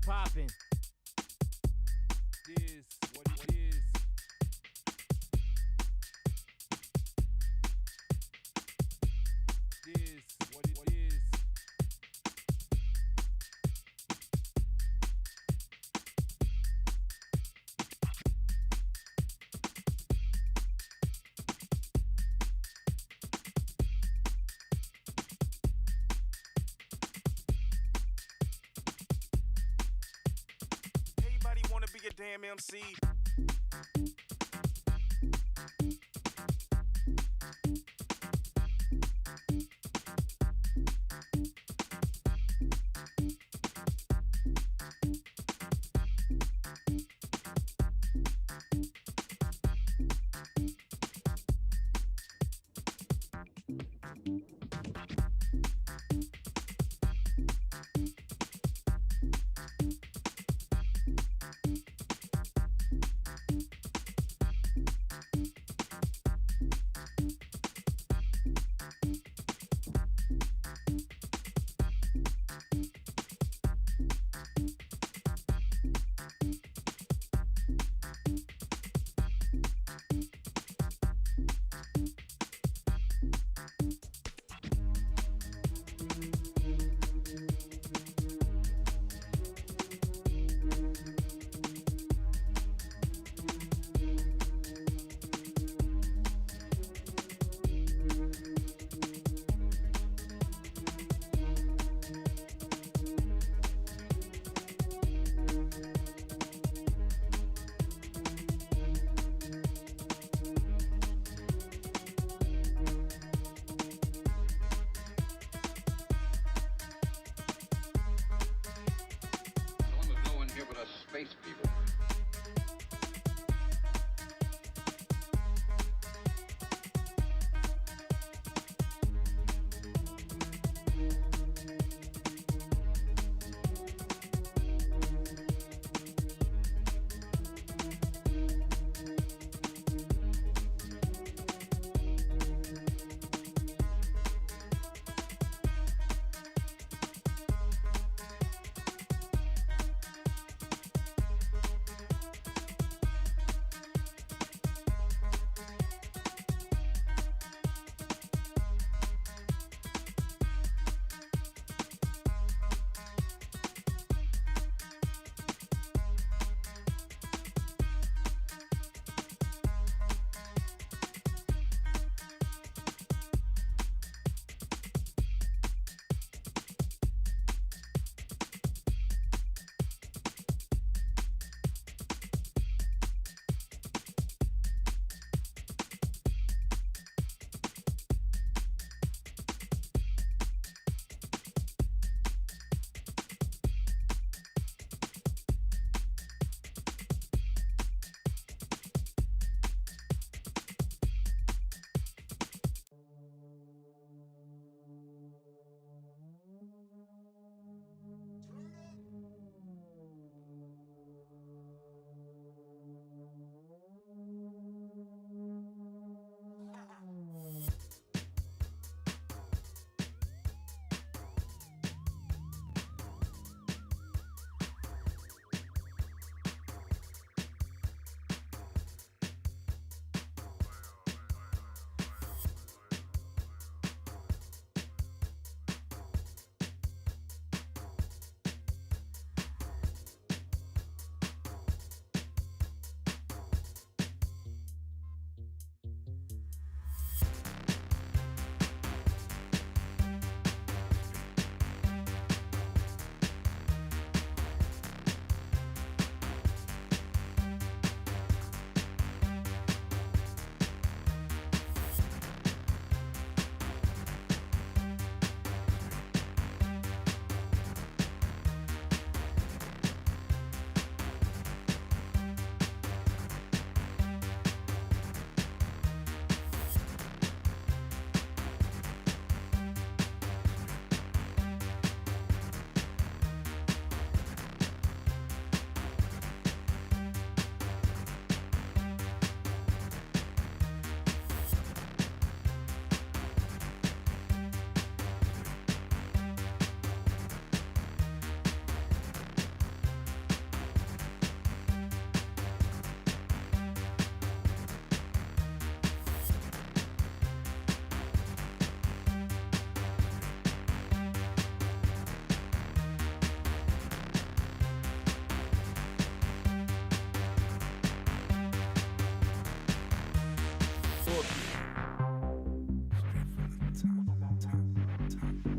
poppin'? Is what it is. Is what it is. Everybody wanna be a damn MC. Space people.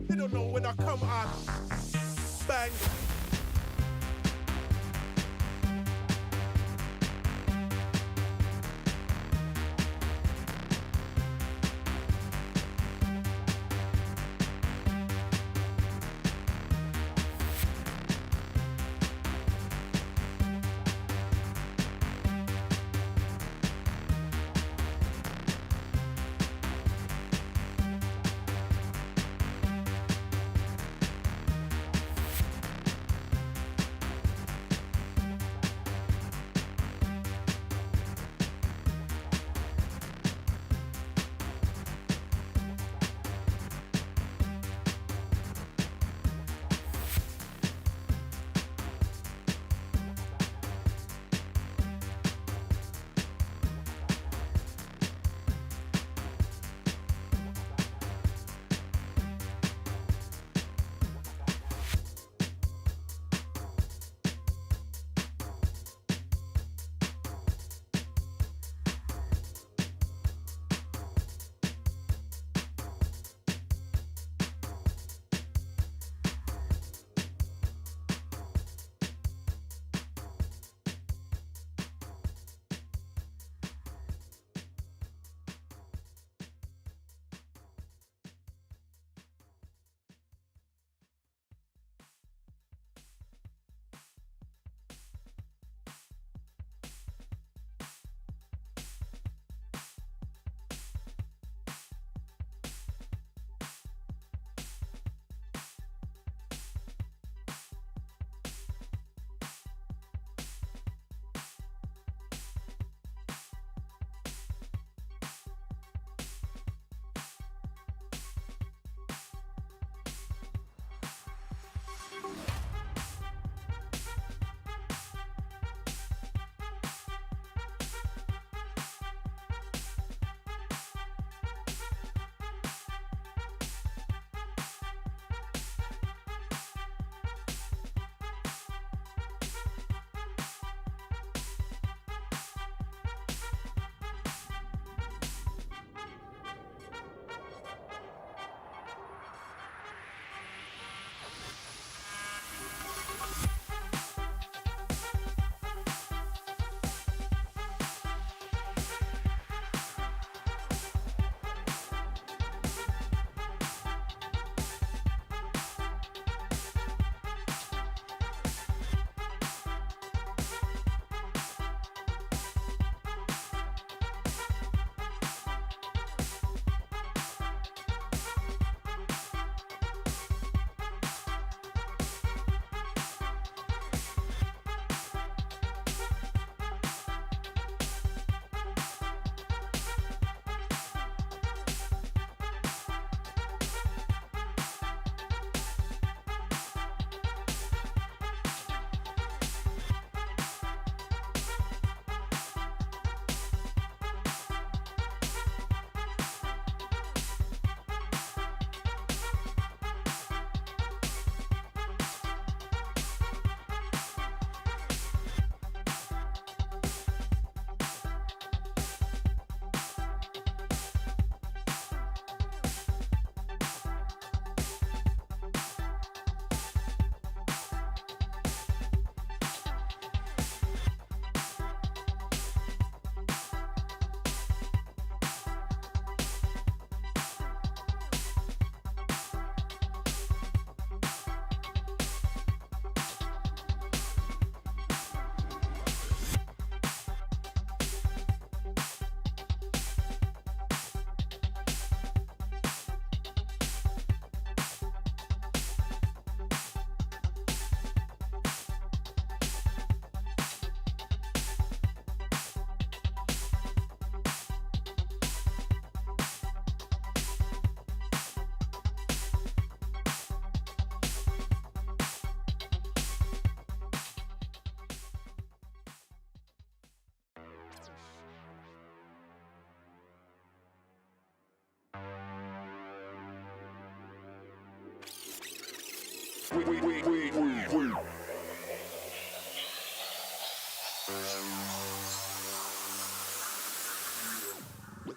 They don't know when I come on. Bang.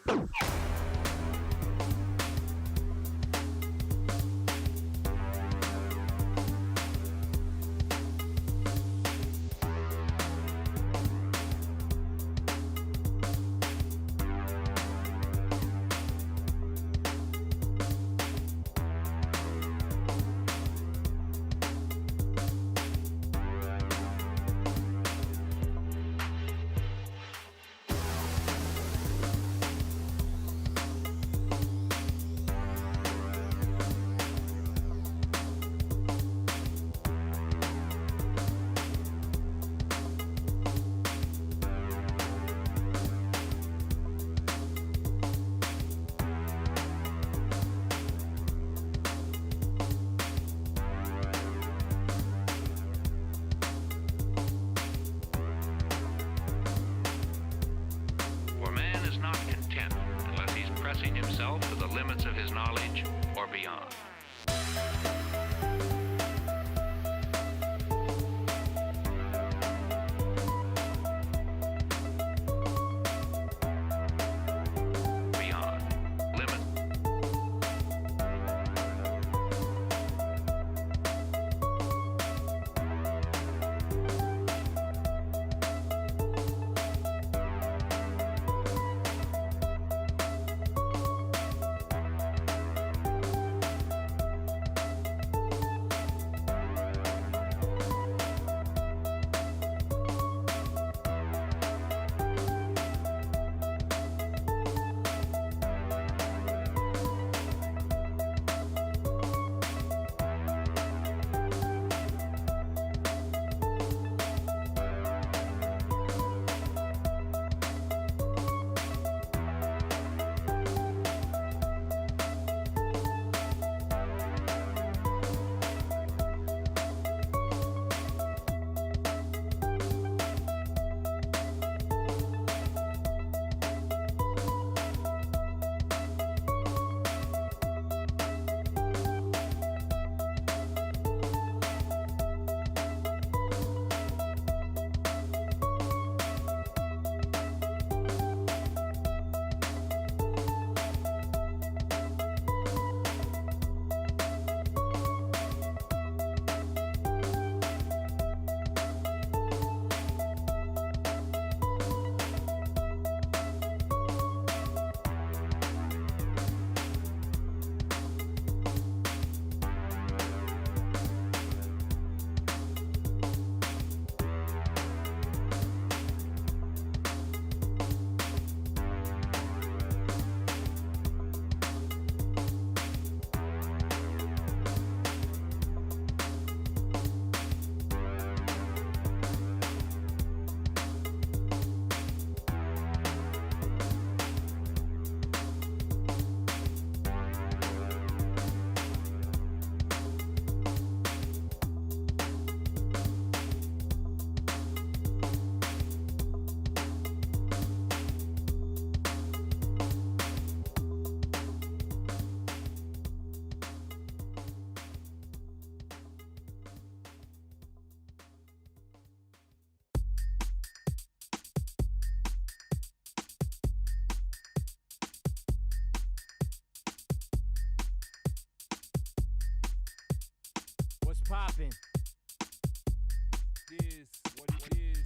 Wait. poppin'. Is what it is.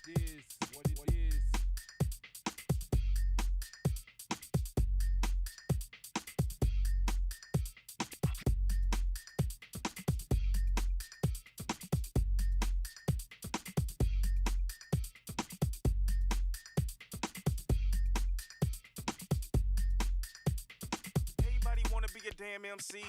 Is what it is. Everybody wanna be a damn MC.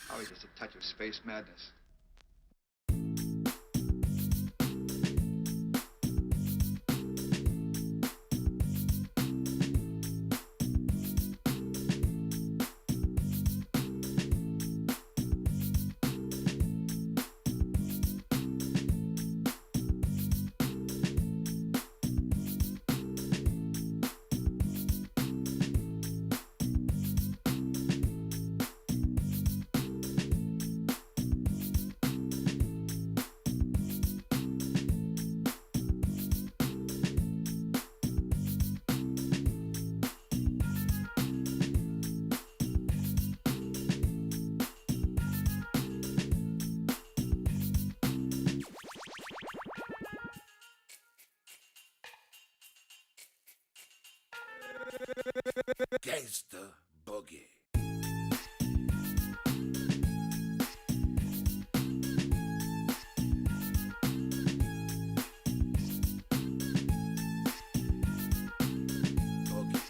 Probably just a touch of space madness. Gangsta Boogie. Boogie.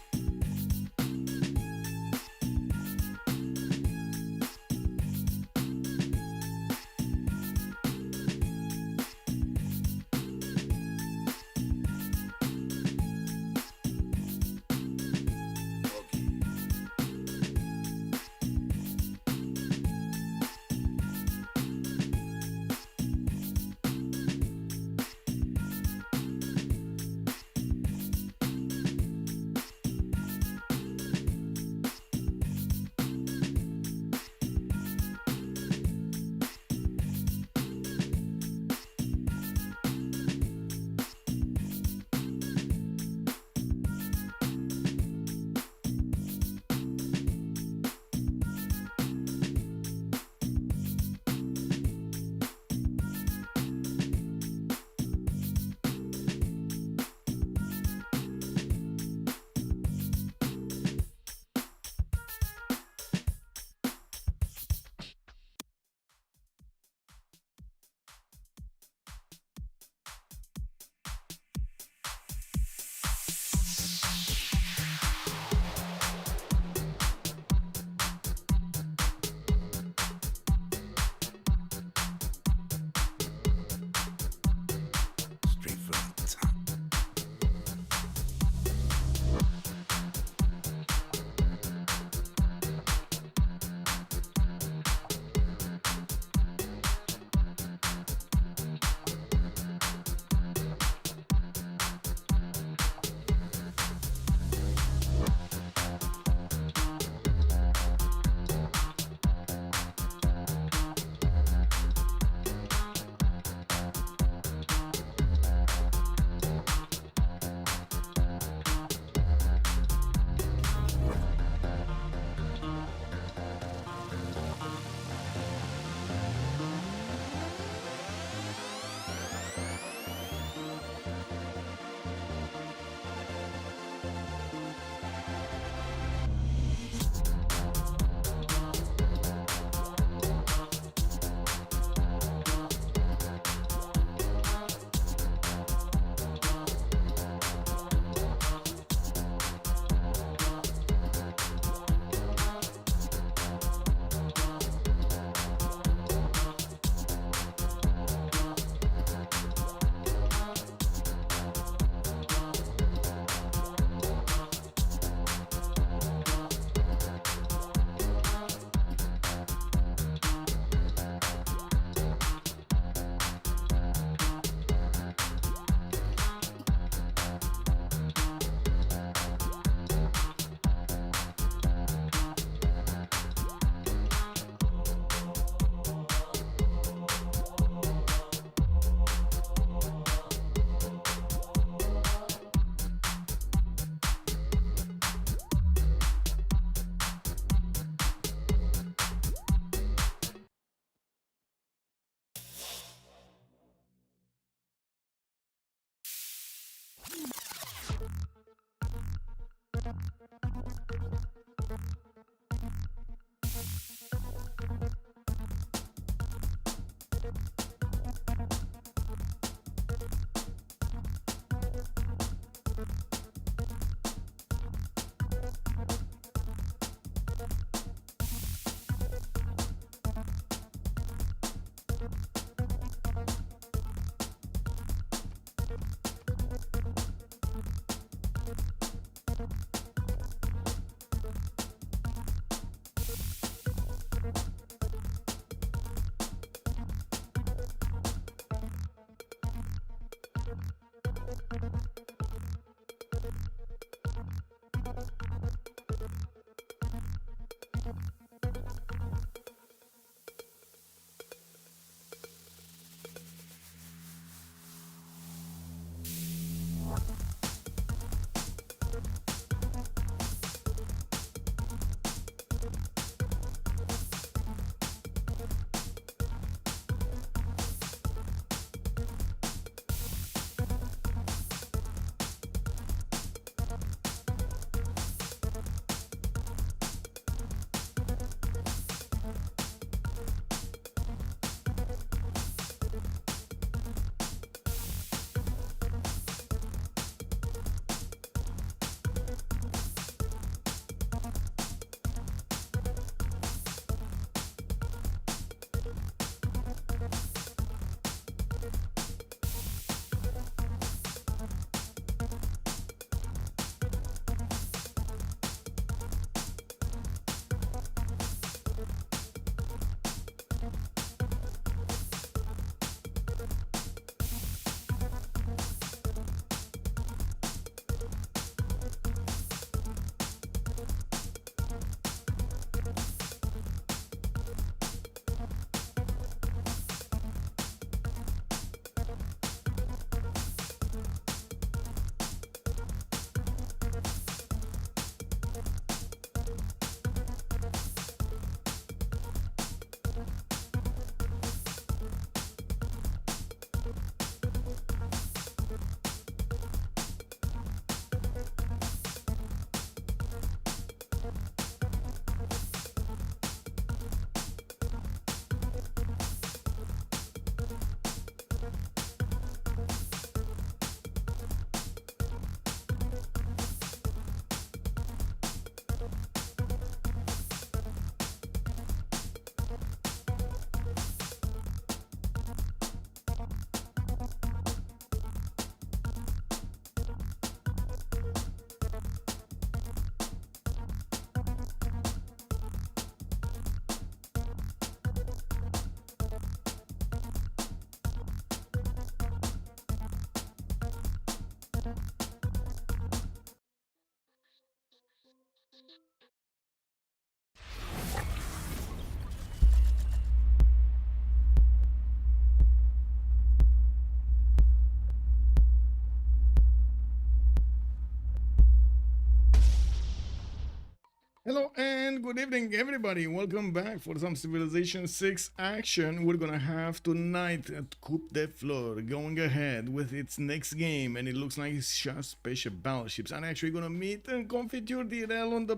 Hello and good evening, everybody. Welcome back for some Civilization 6 action. We're gonna have tonight at Coupe de Fleurs going ahead with its next game, and it looks like it's Chasse, Peche Battleships. I'm actually gonna meet Confiture D'irrel on the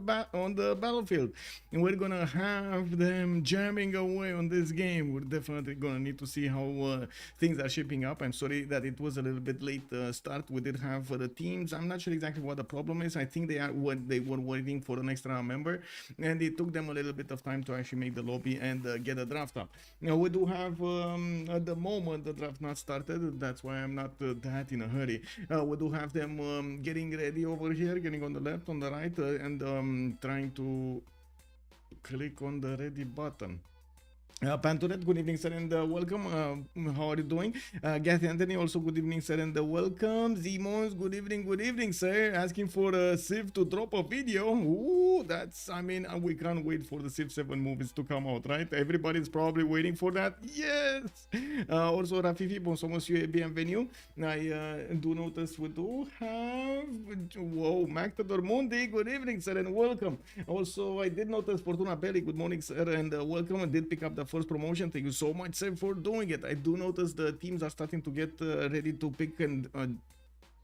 battlefield, and we're gonna have them jamming away on this game. We're definitely gonna need to see how things are shaping up. I'm sorry that it was a little bit late start. We did have the teams. I'm not sure exactly what the problem is. I think they were waiting for an extra member, and it took them a little bit of time to actually make the lobby and get a draft up. Now we do have at the moment the draft not started, that's why I'm not that in a hurry. We do have them getting ready over here, getting on the left, on the right, and trying to click on the ready button. Pantoret, good evening, sir, and welcome. How are you doing? Gath Anthony, also good evening, sir, and welcome. Zimons, good evening, sir. Asking for Civ to drop a video. Ooh, that's, I mean, we can't wait for the Civ 7 movies to come out, right? Everybody's probably waiting for that. Yes! Also, Rafifi, bonsoir, monsieur, et bienvenue. I do notice we do have, whoa, Mactador Mundi, good evening, sir, and welcome. Also, I did notice Fortuna Belli, good morning, sir, and welcome. I did pick up the first promotion. Thank you so much, sir, for doing it. I do notice the teams are starting to get ready to pick and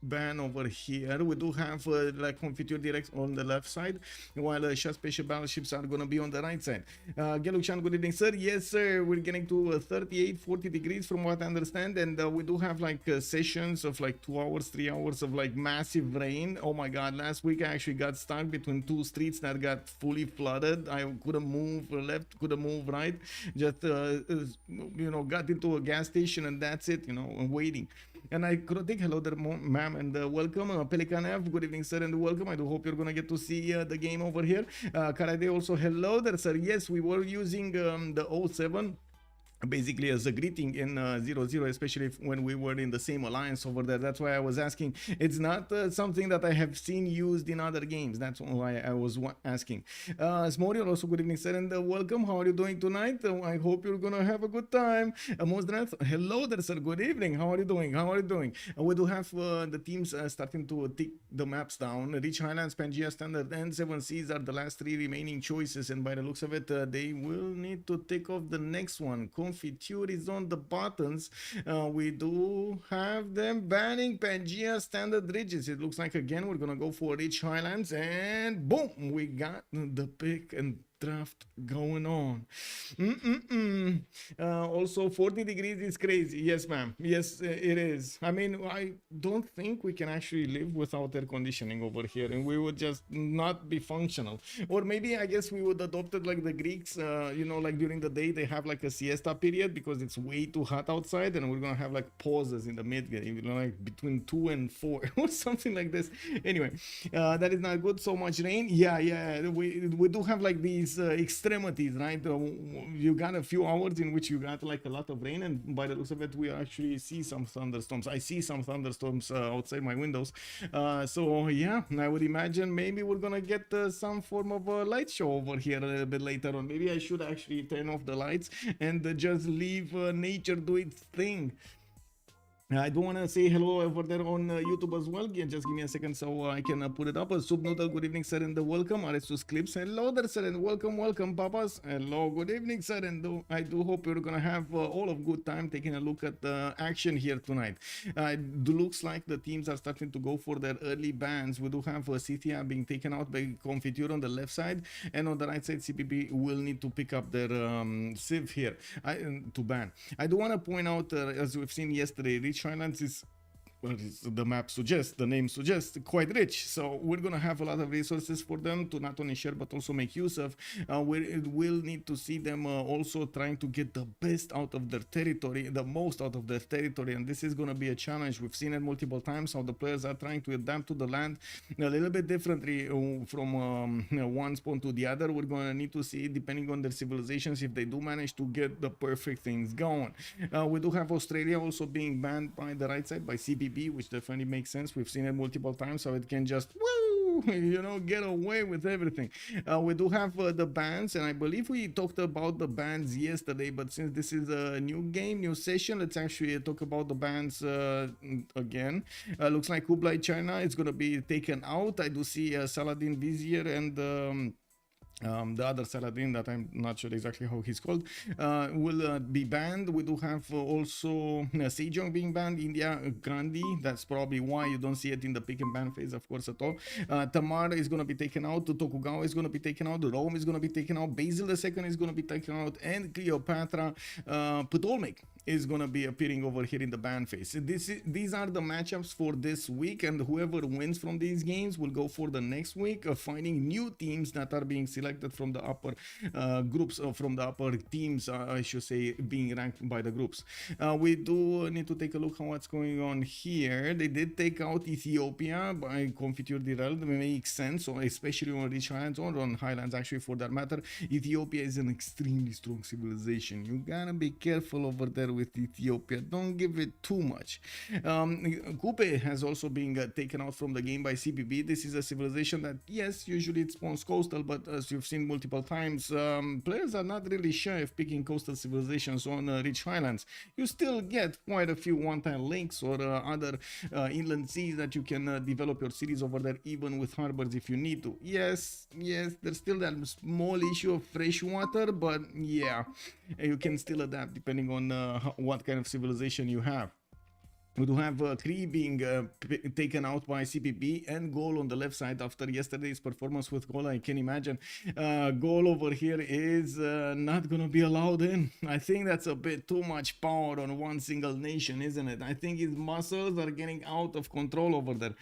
ban over here. We do have like Confiture D'irrel on the left side, while Chasse, Peche Battleships are gonna be on the right side. Gelukshan, good evening, sir. Yes, sir, we're getting to 38-40 degrees from what I understand, and we do have like sessions of like 2 hours, 3 hours of like massive rain. Oh my god, last week I actually got stuck between two streets that got fully flooded. I couldn't move left, couldn't move right, just you know, got into a gas station and that's it, you know, waiting. And I could think hello there, ma'am, and welcome. Pelican F, good evening, sir, and welcome. I do hope you're gonna get to see the game over here. Karade, also hello there, sir. Yes, we were using the 07 basically as a greeting in 0-0, especially when we were in the same alliance over there. That's why I was asking. It's not something that I have seen used in other games. That's why I was asking. Smoriel, also good evening, sir, and welcome. How are you doing tonight? I hope you're gonna have a good time. Mosdrath, hello there, sir. Good evening. How are you doing? How are you doing? We do have the teams starting to tick the maps down. Rich Highlands, Pangea Standard, and 7 Seas are the last 3 remaining choices, and by the looks of it, they will need to take off the next one. Confiture is on the buttons. We do have them banning Pangea Standard Ridges. It looks like again we're gonna go for Rich Highlands, and boom, we got the pick and draft going on. Also 40 degrees is crazy. Yes, ma'am. Yes, it is. I mean, I don't think we can actually live without air conditioning over here, and we would just not be functional. Or maybe I guess we would adopt it like the Greeks, you know, like during the day they have like a siesta period because it's way too hot outside, and we're gonna have like pauses in the mid game, you know, like between 2 and 4 or something like this. Anyway, that is not good. So much rain. Yeah, we do have like these extremities, right? You got a few hours in which you got like a lot of rain, and by the looks of it we actually see some thunderstorms. I see some thunderstorms outside my windows, so yeah, I would imagine maybe we're gonna get some form of a light show over here a little bit later on. Maybe I should actually turn off the lights and just leave nature do its thing. I do want to say hello over there on YouTube as well. Yeah, just give me a second so I can put it up. Subnoodle, good evening, sir, and welcome. Arestus Clips, hello there, sir, and welcome, papas. Hello, good evening, sir, and I do hope you're gonna have all of good time taking a look at the action here tonight. It looks like the teams are starting to go for their early bans. We do have Scythia being taken out by Confiture on the left side, and on the right side, CPB will need to pick up their Civ here to ban. I do want to point out, as we've seen yesterday, Rich Highlands is, well, the map suggests, the name suggests, quite rich. So we're gonna have a lot of resources for them to not only share but also make use of. We will need to see them also trying to get the best out of their territory, the most out of their territory, and this is gonna be a challenge. We've seen it multiple times how the players are trying to adapt to the land a little bit differently from one spawn to the other. We're gonna need to see, depending on their civilizations, if they do manage to get the perfect things going. We do have Australia also being banned by the right side by CPB, which definitely makes sense. We've seen it multiple times, so it can just you know, get away with everything. We do have the bans, and I believe we talked about the bans yesterday, but since this is a new game, new session, let's actually talk about the bans again. Looks like Kublai China is going to be taken out. I do see Saladin Vizier and The other Saladin that I'm not sure exactly how he's called will be banned. We do have also Sejong being banned, India Gandhi. That's probably why you don't see it in the pick and ban phase, of course, at all. Tamar is going to be taken out, Tokugawa is going to be taken out, Rome is going to be taken out, Basil II is going to be taken out, and Cleopatra Ptolemy is going to be appearing over here in the ban phase. These are the matchups for this week, and whoever wins from these games will go for the next week of finding new teams that are being selected from the upper groups, from the upper teams, I should say, being ranked by the groups. We do need to take a look at what's going on here. They did take out Ethiopia by Confiture D'irrel. That makes sense, so especially on rich highlands or on highlands, actually, for that matter. Ethiopia is an extremely strong civilization. You gotta be careful over there with Ethiopia. Don't give it too much. Coupe has also been taken out from the game by CBB. This is a civilization that, yes, usually it spawns coastal, but as you've seen multiple times, players are not really shy of picking coastal civilizations on rich highlands. You still get quite a few one-time links or other inland seas that you can develop your cities over there, even with harbors if you need to. Yes, there's still that small issue of fresh water, but yeah, you can still adapt depending on what kind of civilization you have. We do have Cree being taken out by CPB and Goal on the left side after yesterday's performance with Goal. I can imagine Goal over here is not going to be allowed in. I think that's a bit too much power on one single nation, isn't it? I think his muscles are getting out of control over there.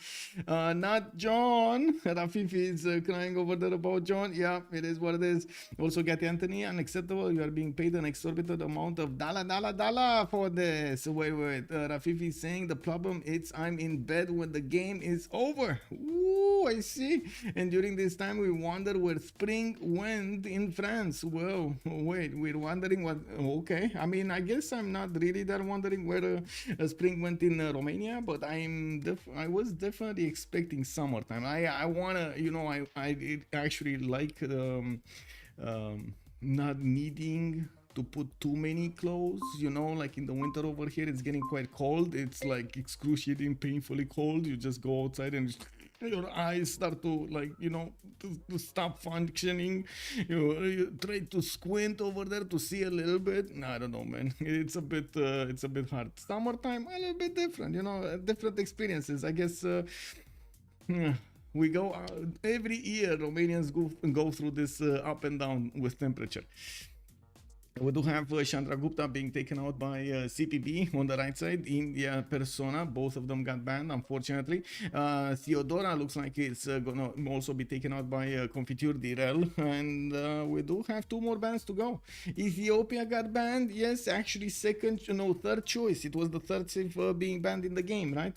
Not John. Rafifi is crying over there about John. Yeah, it is what it is. Also, Gatti Anthony, unacceptable. You are being paid an exorbitant amount of dollar for this. Wait. Rafifi is saying the problem is I'm in bed when the game is over. Ooh, I see. And during this time we wonder where spring went in France. Well, wait, we're wondering what. Okay, I mean, I guess I'm not really that wondering where spring went in Romania, but I was definitely expecting summertime. I wanna, I actually like not needing to put too many clothes, like in the winter over here it's getting quite cold. It's like excruciating, painfully cold. You just go outside and your eyes start to to stop functioning. You try to squint over there to see a little bit. I don't know, man. It's a bit hard. Summertime a little bit different, different experiences, I guess. We go every year. Romanians go through this up and down with temperature. We do have Chandragupta being taken out by CPB on the right side. India Persona, both of them got banned, unfortunately. Theodora looks like it's gonna also be taken out by Confiture D'irrel, and we do have two more bans to go. Ethiopia got banned. Yes, actually third choice. It was the third Civ being banned in the game, right?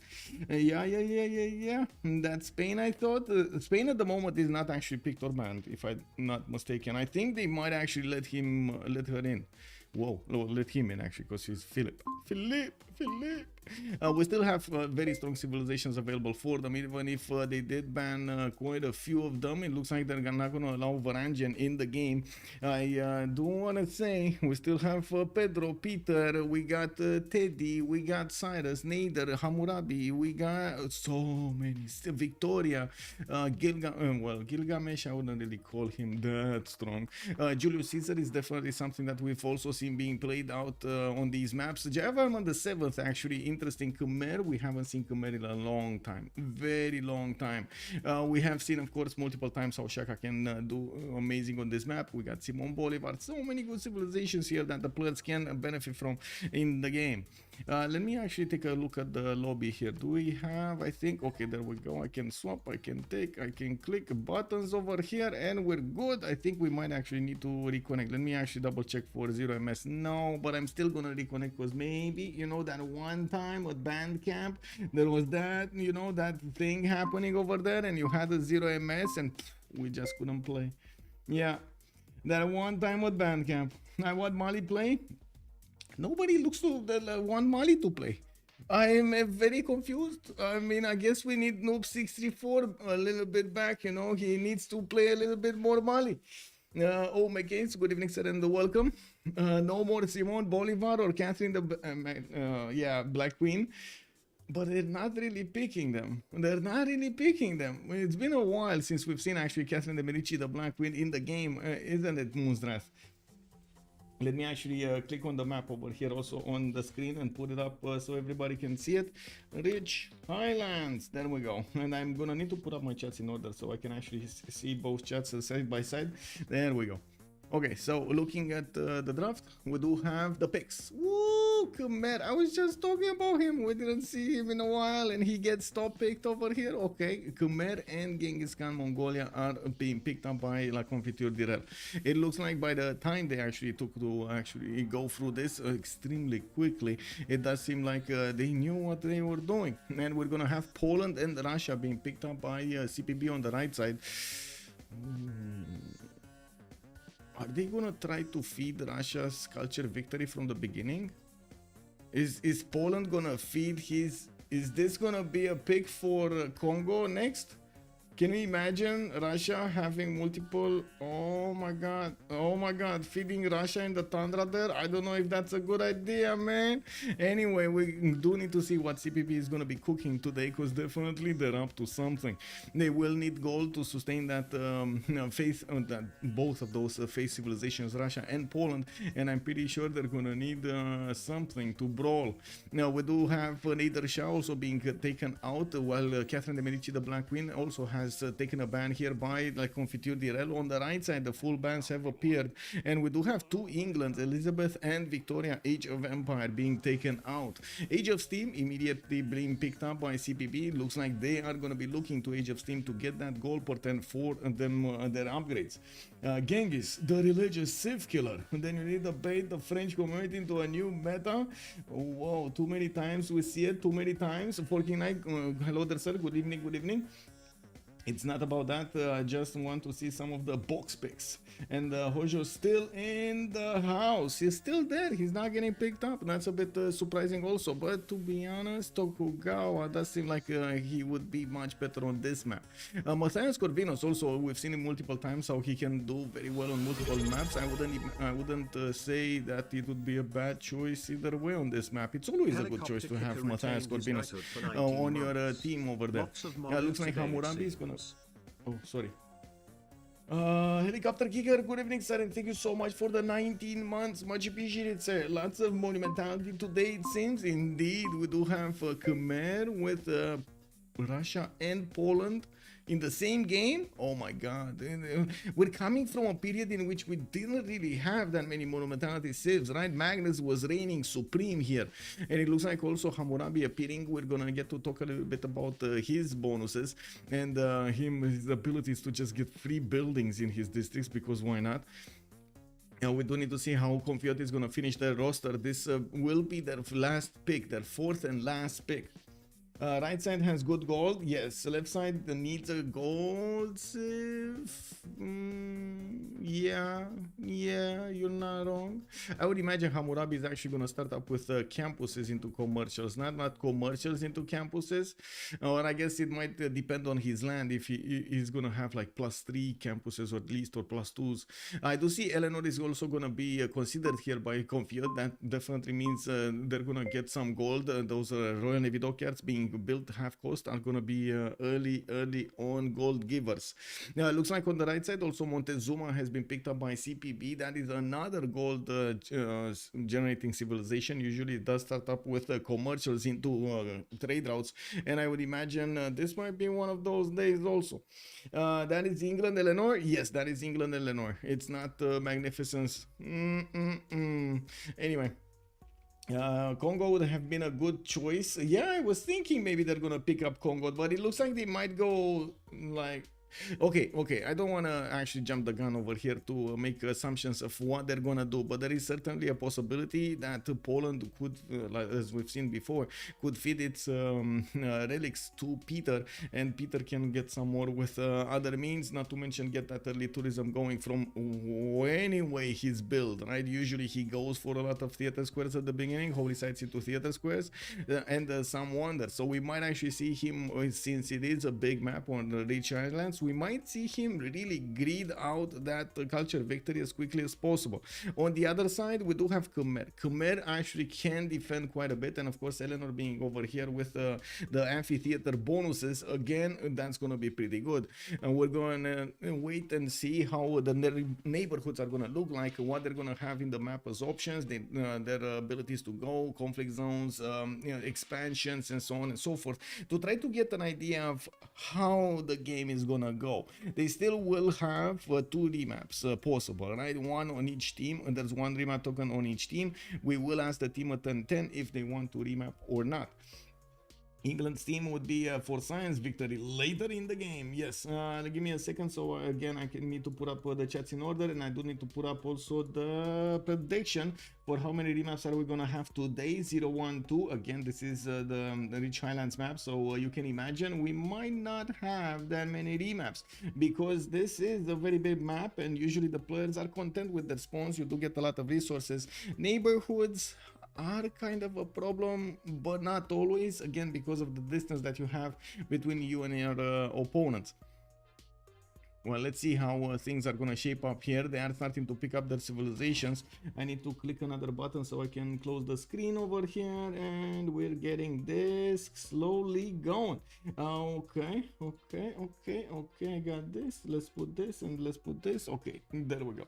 Yeah. That's Spain, I thought. Spain at the moment is not actually picked or banned, if I'm not mistaken. I think they might actually let her in. Whoa, let him in actually, because he's Philip. We still have very strong civilizations available for them, even if they did ban quite a few of them. It looks like they're not going to allow Varangian in the game. I do want to say we still have Pedro, Peter, we got Teddy, we got Cyrus, Nader, Hammurabi, we got so many. Victoria, Gilgamesh, I wouldn't really call him that strong. Julius Caesar is definitely something that we've also seen being played out on these maps. Javarman the 7th, actually, interesting. Khmer, we haven't seen Khmer in a long time, very long time. We have seen, of course, multiple times how Shaka can do amazing on this map. We got Simon Bolivar, so many good civilizations here that the players can benefit from in the game. Let me actually take a look at the lobby here. Do we have, I think, okay, there we go. I can swap, I can click buttons over here, and we're good. I think we might actually need to reconnect. Let me actually double check for 0ms. No, but I'm still gonna reconnect, because maybe, that one time at Bandcamp, there was that, that thing happening over there, and you had a 0ms, and we just couldn't play. Yeah, that one time at Bandcamp. I want Mali play. Nobody looks to want Mali to play. I'm very confused. I mean, I guess we need Noob 634 a little bit back, He needs to play a little bit more Mali. Oh, McCain, good evening, sir, and welcome. No more Simone Bolivar or Catherine the Black Queen. But they're not really picking them. They're not really picking them. It's been a while since we've seen actually Catherine de Medici, the Black Queen, in the game, isn't it, Moonstrath? Let me actually click on the map over here also on the screen and put it up so everybody can see it. Rich Highlands, there we go. And I'm gonna need to put up my chats in order so I can actually see both chats side by side. There we go. Okay, so looking at the draft, we do have the picks. Woo, Khmer, I was just talking about him. We didn't see him in a while and he gets top picked over here. Okay, Khmer and Genghis Khan Mongolia are being picked up by La Confiture D'irrel. It looks like by the time they actually took to actually go through this extremely quickly, it does seem like they knew what they were doing. And we're gonna have Poland and Russia being picked up by CPB on the right side. Are they gonna try to feed Russia's culture victory from the beginning? Is Poland gonna feed his... Is this gonna be a pick for Congo next? Can you imagine Russia having multiple... Oh my god, feeding Russia in the tundra there? I don't know if that's a good idea, man. Anyway, we do need to see what CPP is going to be cooking today, because definitely they're up to something. They will need gold to sustain that faith, both of those faith civilizations, Russia and Poland, and I'm pretty sure they're going to need something to brawl. Now, we do have Nader Shah also being taken out, while Catherine de Medici, the Black Queen, also has taken a ban here by La Confiture D'irrel. On the right side, the full bans have appeared, and we do have two Englands, Elizabeth and Victoria, Age of Empire, being taken out. Age of Steam immediately being picked up by CPB. Looks like they are going to be looking to Age of Steam to get that gold portent for them their upgrades. Genghis, the religious Civ killer. And then you need to bait the French community into a new meta. Whoa, too many times we see it, too many times. Forking Knight, hello there, sir. Good evening, good evening. It's not about that, I just want to see some of the box picks. And Hojo still in the house. He's still there, he's not getting picked up. That's a bit surprising also. But to be honest, Tokugawa does seem like he would be much better on this map. Matthias Corvinos also, we've seen him multiple times how he can do very well on multiple maps. I wouldn't say that it would be a bad choice either way on this map. It's always a good choice to have Matthias Corvinos on your team over there. Looks like Hammurabi is gonna... Oh, sorry. Helicopter Kicker, good evening, sir, and thank you so much for the 19 months. Much appreciated, sir. Lots of monumentality today, it seems. Indeed, we do have Khmer with Russia and Poland in the same game. Oh my god, we're coming from a period in which we didn't really have that many monumentality civs, right? Magnus was reigning supreme here, and it looks like also Hammurabi appearing. We're gonna get to talk a little bit about his bonuses and his abilities to just get free buildings in his districts, because why not? We do need to see how Confiture is gonna finish their roster. This will be their last pick, their fourth and last pick. Right side has good gold. Yes, left side needs a gold sieve. Yeah, you're not wrong. I would imagine Hammurabi is actually going to start up with campuses into commercials, not commercials into campuses. Or I guess it might depend on his land if he's going to have like +3 campuses or at least, or +2s. I do see Eleanor is also going to be considered here by Confiture. That definitely means they're going to get some gold. Those Royal Navy dockyards being built half cost are going to be early on gold givers. Now it looks like on the right side also Montezuma has been picked up by CPB. That is another gold generating civilization. Usually it does start up with commercials into trade routes, and I would imagine this might be one of those days also. That is England Eleanor. Yes, that is England Eleanor. It's not Magnificence. Anyway, Congo would have been a good choice. Yeah, I was thinking maybe they're gonna pick up Congo, but it looks like they might go like... Okay, I don't want to actually jump the gun over here to make assumptions of what they're gonna do, but there is certainly a possibility that Poland could, like as we've seen before, could feed its relics to Peter, and Peter can get some more with other means, not to mention get that early tourism going from anyway his build, right? Usually he goes for a lot of theater squares at the beginning, holy sites into theater squares, and some wonders. So we might actually see him, since it is a big map on the Rich Islands, we might see him really grid out that culture victory as quickly as possible. On the other side, we do have Khmer. Khmer actually can defend quite a bit, and of course Eleanor being over here with the amphitheater bonuses, again, that's going to be pretty good. And we're going to wait and see how the neighborhoods are going to look like, what they're going to have in the map as options, their abilities to go, conflict zones, expansions, and so on and so forth, to try to get an idea of how the game is going to go. They still will have 2 remaps possible, right? One on each team, and there's 1 remap token on each team. We will ask the team at 10-10 if they want to remap or not. England's team would be for science victory later in the game. Yes, give me a second. So again, I need to put up the chats in order, and I do need to put up also the prediction for how many remaps are we gonna have today. 0, 1, 2. Again, this is the Rich Highlands map, so you can imagine we might not have that many remaps because this is a very big map, and usually the players are content with their spawns. You do get a lot of resources. Neighborhoods are kind of a problem, but not always, again, because of the distance that you have between you and your opponents. Well, let's see how things are going to shape up here. They are starting to pick up their civilizations. I need to click another button so I can close the screen over here, and we're getting this slowly going. Okay, I got this. Let's put this and let's put this. Okay, there we go.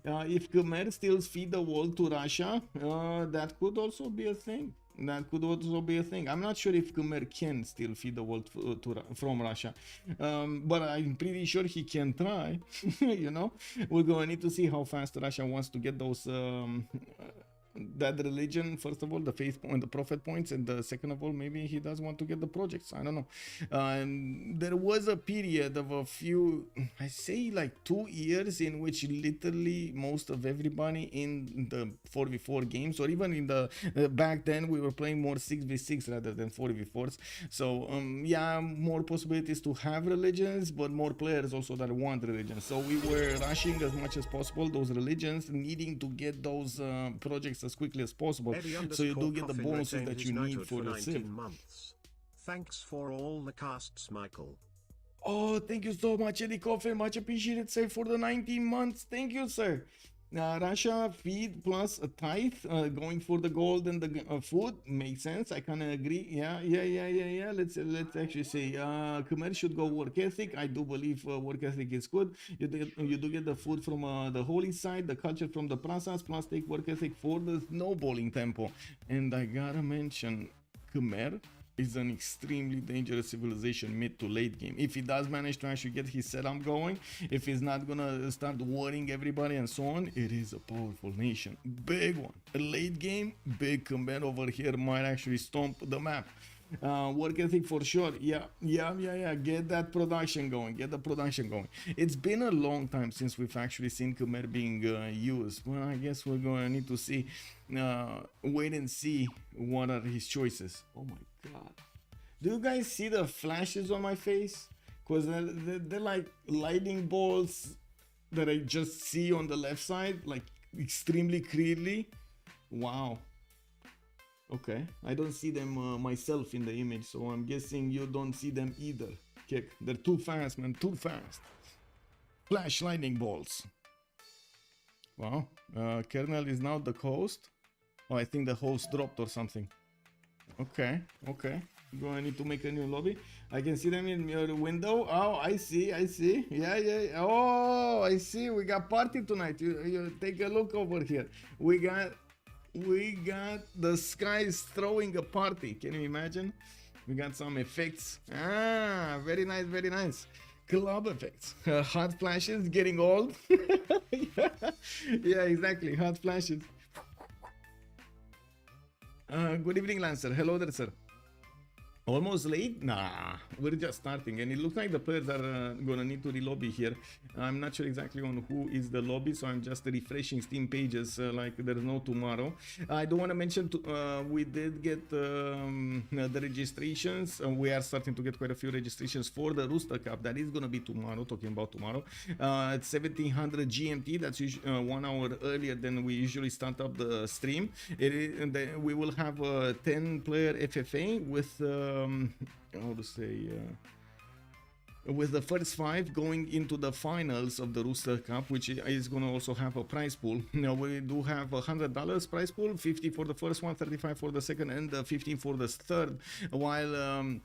If Khmer still feed the wall to Russia, that could also be a thing. I'm not sure if Khmer can still feed the wall from Russia, but I'm pretty sure he can try. You know, we're gonna need to see how fast Russia wants to get those that religion, first of all, the faith point, the prophet points, and the second of all, maybe he does want to get the projects. I don't know. There was a period of a few, I say like 2 years, in which literally most of everybody in the 4v4 games, or even in the back then, we were playing more 6v6 rather than 4v4s. So yeah, more possibilities to have religions, but more players also that want religions. So we were rushing as much as possible those religions, needing to get those projects as quickly as possible, so you do get the bonuses that you need for the Civ. Thanks for all the casts, Michael. Oh, thank you so much, Eddie Coffin. Much appreciated, sir, for the 19 months. Thank you, sir. Russia feed plus a tithe, going for the gold and the food makes sense. I kind of agree. Yeah. Let's actually say Khmer should go work ethic. I do believe work ethic is good. You do get the food from the holy side, the culture from the prasas, plus take work ethic for the snowballing tempo. And I gotta mention, Khmer is an extremely dangerous civilization mid to late game. If he does manage to actually get his setup going, if he's not gonna start worrying everybody and so on, it is a powerful nation. Big one. A late game, big Khmer over here might actually stomp the map. Work ethic for sure. Yeah. Get that production going. Get the production going. It's been a long time since we've actually seen Khmer being used. Well, I guess we're gonna need to see, wait and see what are his choices. Oh my god. Do you guys see the flashes on my face? Because they're like lightning bolts that I just see on the left side, like extremely clearly. Wow. Okay, I don't see them myself in the image, so I'm guessing you don't see them either. Kick, they're too fast, man, too fast. Flash lightning bolts. Wow, Kernel is now the host. Oh, I think the host dropped or something. Okay. Gonna need to make a new lobby. I can see them in your window. Oh, I see. Yeah. Oh, I see. We got party tonight. You take a look over here. We got the skies throwing a party. Can you imagine? We got some effects. Ah, very nice. Club effects. Hot flashes getting old. Yeah, exactly. Hot flashes. Good evening, Lancer. Hello there, sir. Almost late? Nah, we're just starting, and it looks like the players are gonna need to relobby here. I'm not sure exactly on who is the lobby, so I'm just refreshing Steam pages like there's no tomorrow. I do want to mention we did get the registrations. We are starting to get quite a few registrations for the Rooster Cup. That is gonna be tomorrow. Talking about tomorrow, at 1700 GMT. That's 1 hour earlier than we usually start up the stream. We will have a 10-player FFA with how to say with the first 5 going into the finals of the Rooster Cup, which is going to also have a prize pool. Now we do have $100 prize pool, 50 for the first one, 35 for the second, and 15 for the third, while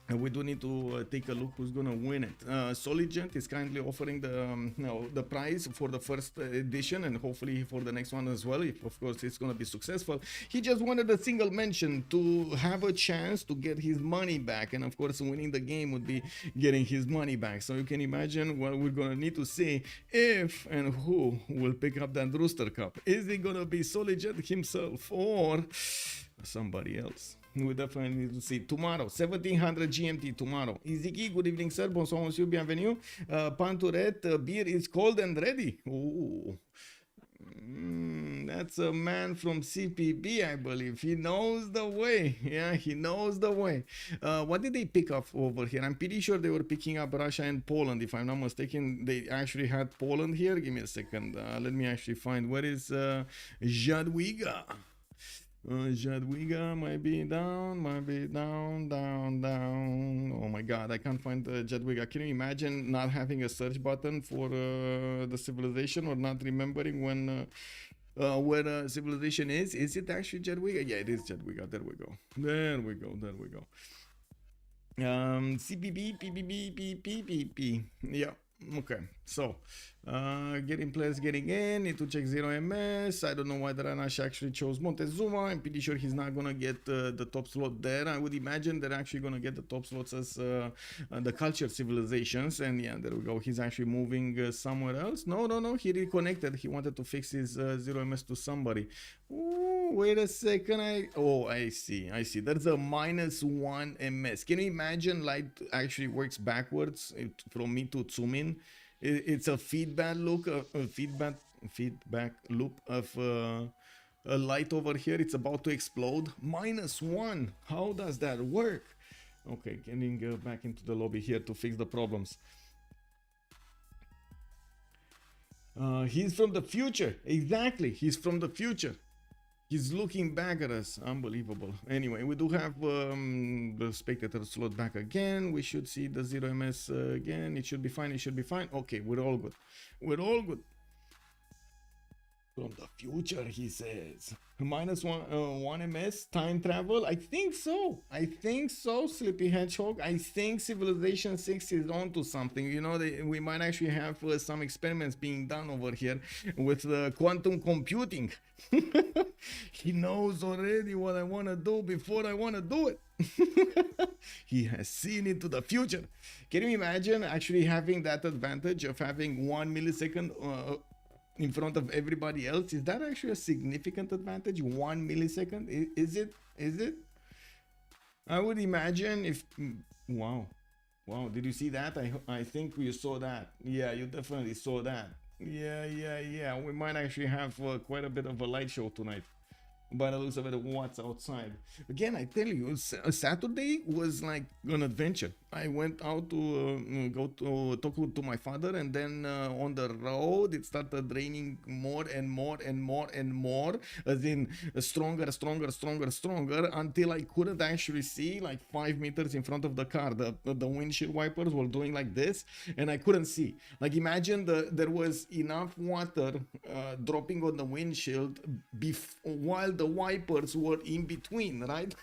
we do need to take a look who's gonna win it. Soligent is kindly offering the prize for the first edition, and hopefully for the next one as well, if of course it's gonna be successful. He just wanted a single mention to have a chance to get his money back, and of course winning the game would be getting his money back. So you can imagine what we're gonna need to see if and who will pick up that Rooster Cup. Is it gonna be Soligent himself or somebody else? We definitely need to see tomorrow, 1700 GMT tomorrow. Iziki, good evening, sir. Bonsoir, monsieur, bienvenue. Panturet, beer is cold and ready. Ooh. That's a man from CPB, I believe. He knows the way. Yeah, he knows the way. What did they pick up over here? I'm pretty sure they were picking up Russia and Poland, if I'm not mistaken. They actually had Poland here. Give me a second. Let me actually find where is Jadwiga. Jadwiga might be down, down. Oh my god, I can't find Jadwiga. Can you imagine not having a search button for the civilization, or not remembering when where civilization is? Is it actually Jadwiga? Yeah, it is Jadwiga. There we go. There we go. There we go. CBB, PBB. Yeah. Okay, so getting players getting in, need to check 0ms. I don't know why the Ranash actually chose Montezuma. I'm pretty sure he's not gonna get the top slot there. I would imagine they're actually gonna get the top slots as the cultured civilizations, and yeah, there we go. He's actually moving somewhere else. No, he reconnected. He wanted to fix his 0ms to somebody. Ooh, wait a second. I see. There's a -1 ms. Can you imagine light actually works backwards from me to Tsumin? It's a feedback loop, feedback loop of a light over here. It's about to explode. -1. How does that work? Okay, getting back into the lobby here to fix the problems. He's from the future. Exactly, he's from the future. He's looking back at us. Unbelievable. Anyway, we do have the spectator slot back again. We should see the 0ms again. It should be fine. Okay, we're all good. From the future, he says. -1 ms, time travel. I think so, Sleepy Hedgehog. I think Civilization 6 is onto something. You know, we might actually have some experiments being done over here with quantum computing. He knows already what I want to do before I want to do it. He has seen into the future. Can you imagine actually having that advantage of having 1 millisecond in front of everybody else? Is that actually a significant advantage? 1 millisecond? Is it? I would imagine if... Wow, did you see that? I think you saw that. Yeah, you definitely saw that. Yeah, we might actually have quite a bit of a light show tonight, by the looks of it, what's outside. Again, I tell you, Saturday was like an adventure. I went out to go to talk to my father, and then on the road it started raining more and more, as in stronger, until I couldn't actually see like 5 meters in front of the car. The windshield wipers were doing like this, and I couldn't see. Like, imagine there was enough water dropping on the windshield while the wipers were in between, right?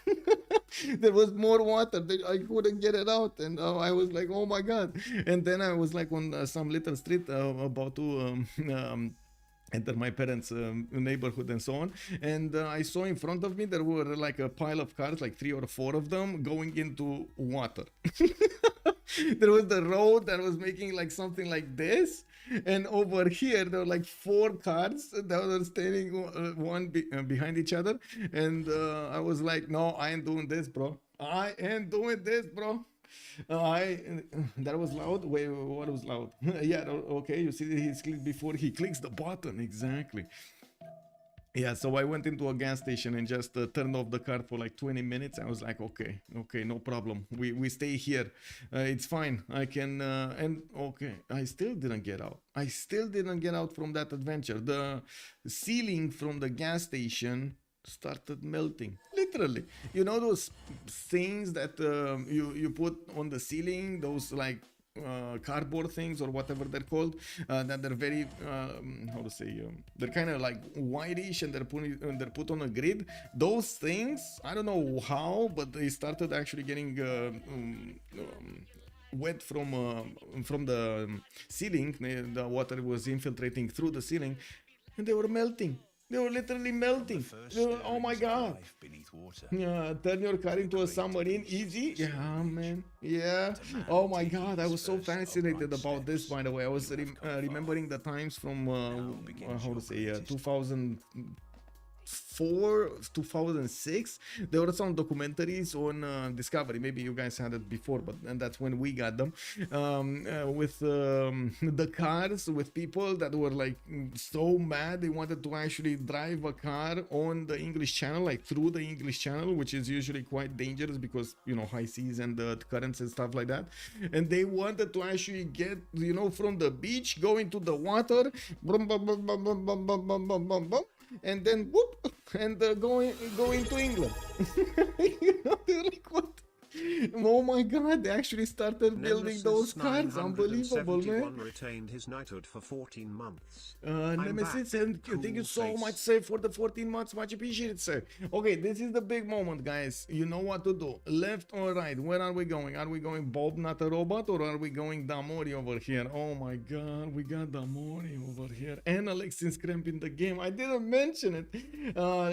There was more water. I couldn't get it out, and I was like, oh my god. And then I was like on some little street about to enter my parents' neighborhood and so on, and I saw in front of me there were like a pile of cars, like 3 or 4 of them, going into water. There was the road that was making like something like this, and over here there were like 4 cars that were standing one behind each other, and I was like, no, I ain't doing this, bro. That was loud. Wait, what was loud? Yeah, okay, you see he's clicked before he clicks the button. Exactly. Yeah, so I went into a gas station and just turned off the car for like 20 minutes. I was like, okay, no problem. We stay here. It's fine. I can, and okay, I still didn't get out from that adventure. The ceiling from the gas station started melting, literally. You know those things that you put on the ceiling, those like cardboard things or whatever they're called, that they're very how to say, they're kind of like whitish, and they're put on a grid. Those things, I don't know how, but they started actually getting wet from the ceiling. The water was infiltrating through the ceiling, and they were melting. They were literally melting. Oh my god. Turn your car into a submarine easy? Yeah, man. Yeah. Oh my god, I was so fascinated about this, by the way. I was remembering the times from, how to say, 2004, 2006. There were some documentaries on Discovery. Maybe you guys had it before, but and that's when we got them, with the cars, with people that were like so mad they wanted to actually drive a car on the English Channel, like through the English Channel, which is usually quite dangerous because, you know, high seas and the currents and stuff like that. And they wanted to actually get, you know, from the beach, go into the water, and then whoop, and go into England. You know, they're like, what? Oh my god, they actually started building those cars. Unbelievable, man. Retained his knighthood for 14 months. Nemesis, and thank you so much, sir, for the 14 months. Much appreciated, sir. Okay, this is the big moment, guys. You know what to do. Left or right? Where are we going? Are we going Bob Not a Robot, or are we going Damori over here? Oh my god, we got Damori over here. And Alexis Cramp in the game. I didn't mention it.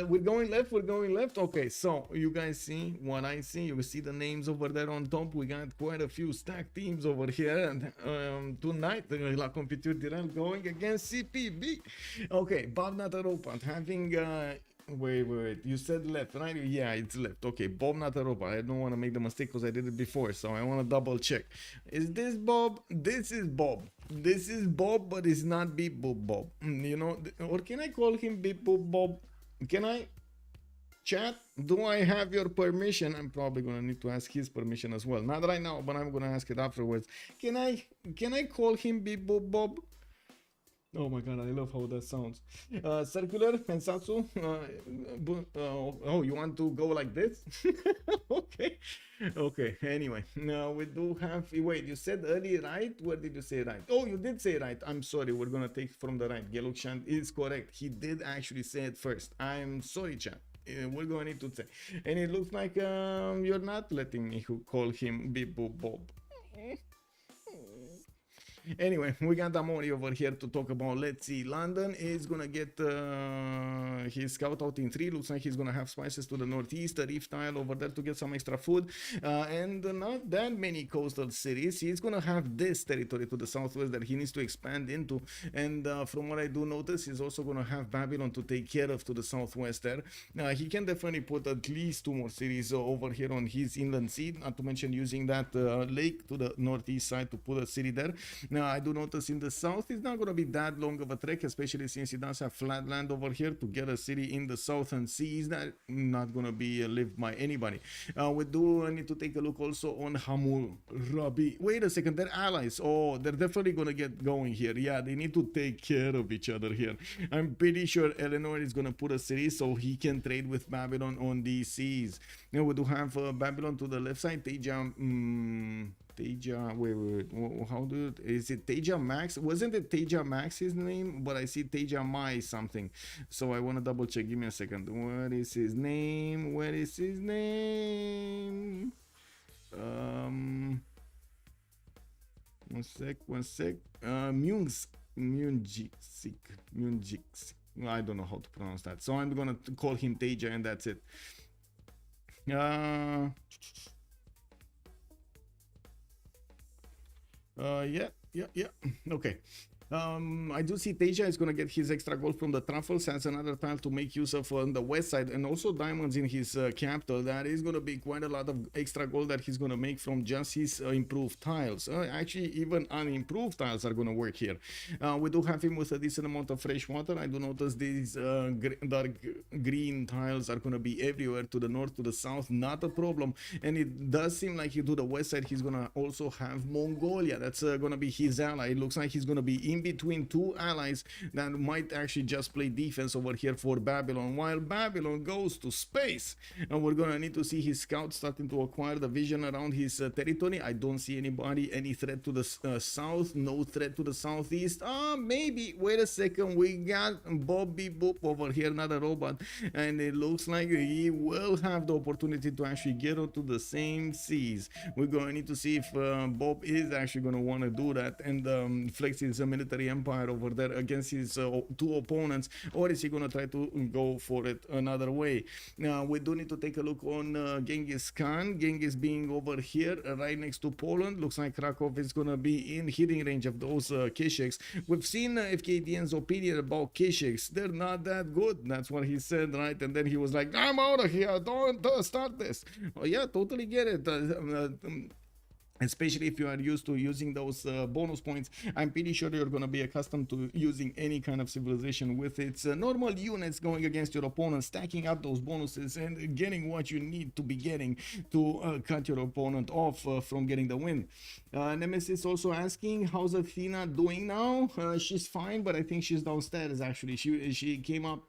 We're going left, we're going left. Okay, so you guys see what I see. You see the names over there on top. We got quite a few stacked teams over here, and tonight La Confiture D'irrel going against CPB. Okay, Bob Not a Robot having wait, you said left, right? Yeah, it's left. Okay, Bob Not a Robot. I don't want to make the mistake because I did it before, so I want to double check. Is this Bob? This is Bob. This is Bob, but it's not Beep Boop Bob. You know, or can I call him Beep Boop Bob? Can I? Chat, do I have your permission? I'm probably gonna need to ask his permission as well. Not right now, but I'm gonna ask it afterwards. Can I call him Beep Boop Bob? Oh my god, I love how that sounds. Circular, Pensatsu. Oh, you want to go like this? Okay. Okay, anyway. Now we do have... Wait, you said early right? Where did you say right? Oh, you did say right. I'm sorry, we're gonna take from the right. Gelukshan is correct. He did actually say it first. I'm sorry, chat. We're going to need to say. And it looks like you're not letting me call him Beep Boop Bob. Anyway, we got Damori over here to talk about. Let's see. London is gonna get his scout out in 3. Looks like he's gonna have spices to the northeast, a reef tile over there to get some extra food, and not that many coastal cities. He's gonna have this territory to the southwest that he needs to expand into, and from what I do notice, he's also gonna have Babylon to take care of to the southwest there. He can definitely put at least 2 more cities over here on his inland sea, not to mention using that lake to the northeast side to put a city there. Now, I do notice in the south, it's not going to be that long of a trek, especially since he does have flat land over here to get a city in the southern seas. That not going to be lived by anybody. We do need to take a look also on Hammurabi. Wait a second, they're allies. Oh, they're definitely going to get going here. Yeah, they need to take care of each other here. I'm pretty sure Eleanor is going to put a city so he can trade with Babylon on these seas. Now, we do have Babylon to the left side. Teja, wait, how do it, is it Teja Max? Wasn't it Teja Max his name? But I see Teja Mai something. So I want to double check. Give me a second. What is his name? Where is his name? One sec. Munjik. I don't know how to pronounce that. So I'm gonna call him Teja and that's it. Yeah. Okay. I do see Teja is going to get his extra gold from the truffles as another tile to make use of on the west side, and also diamonds in his capital. That is going to be quite a lot of extra gold that he's going to make from just his improved tiles. Actually, even unimproved tiles are going to work here. We do have him with a decent amount of fresh water. I do notice these dark green tiles are going to be everywhere, to the north, to the south, not a problem. And it does seem like to the west side, he's going to also have Mongolia. That's going to be his ally. It looks like he's going to be in between two allies that might actually just play defense over here for Babylon, while Babylon goes to space. And we're gonna need to see his scouts starting to acquire the vision around his territory. I don't see anybody, any threat to the south, no threat to the southeast. Maybe, wait a second, we got Bobby Boop over here, another robot, and it looks like he will have the opportunity to actually get onto the same seas. We're going to need to see if Bob is actually going to want to do that and flex his military empire over there against his two opponents, or is he going to try to go for it another way? Now, we do need to take a look on Genghis Khan. Genghis being over here right next to Poland. Looks like Krakow is going to be in hitting range of those Kesheks. We've seen FKDN's opinion about Kesheks. They're not that good. That's what he said, right? And then he was like, I'm out of here. Don't start this. Oh, yeah, totally get it. Especially if you are used to using those bonus points. I'm pretty sure you're going to be accustomed to using any kind of civilization with its normal units going against your opponent, stacking up those bonuses and getting what you need to be getting to cut your opponent off from getting the win. Nemesis also asking, how's Athena doing now? She's fine, but I think she's downstairs actually. She came up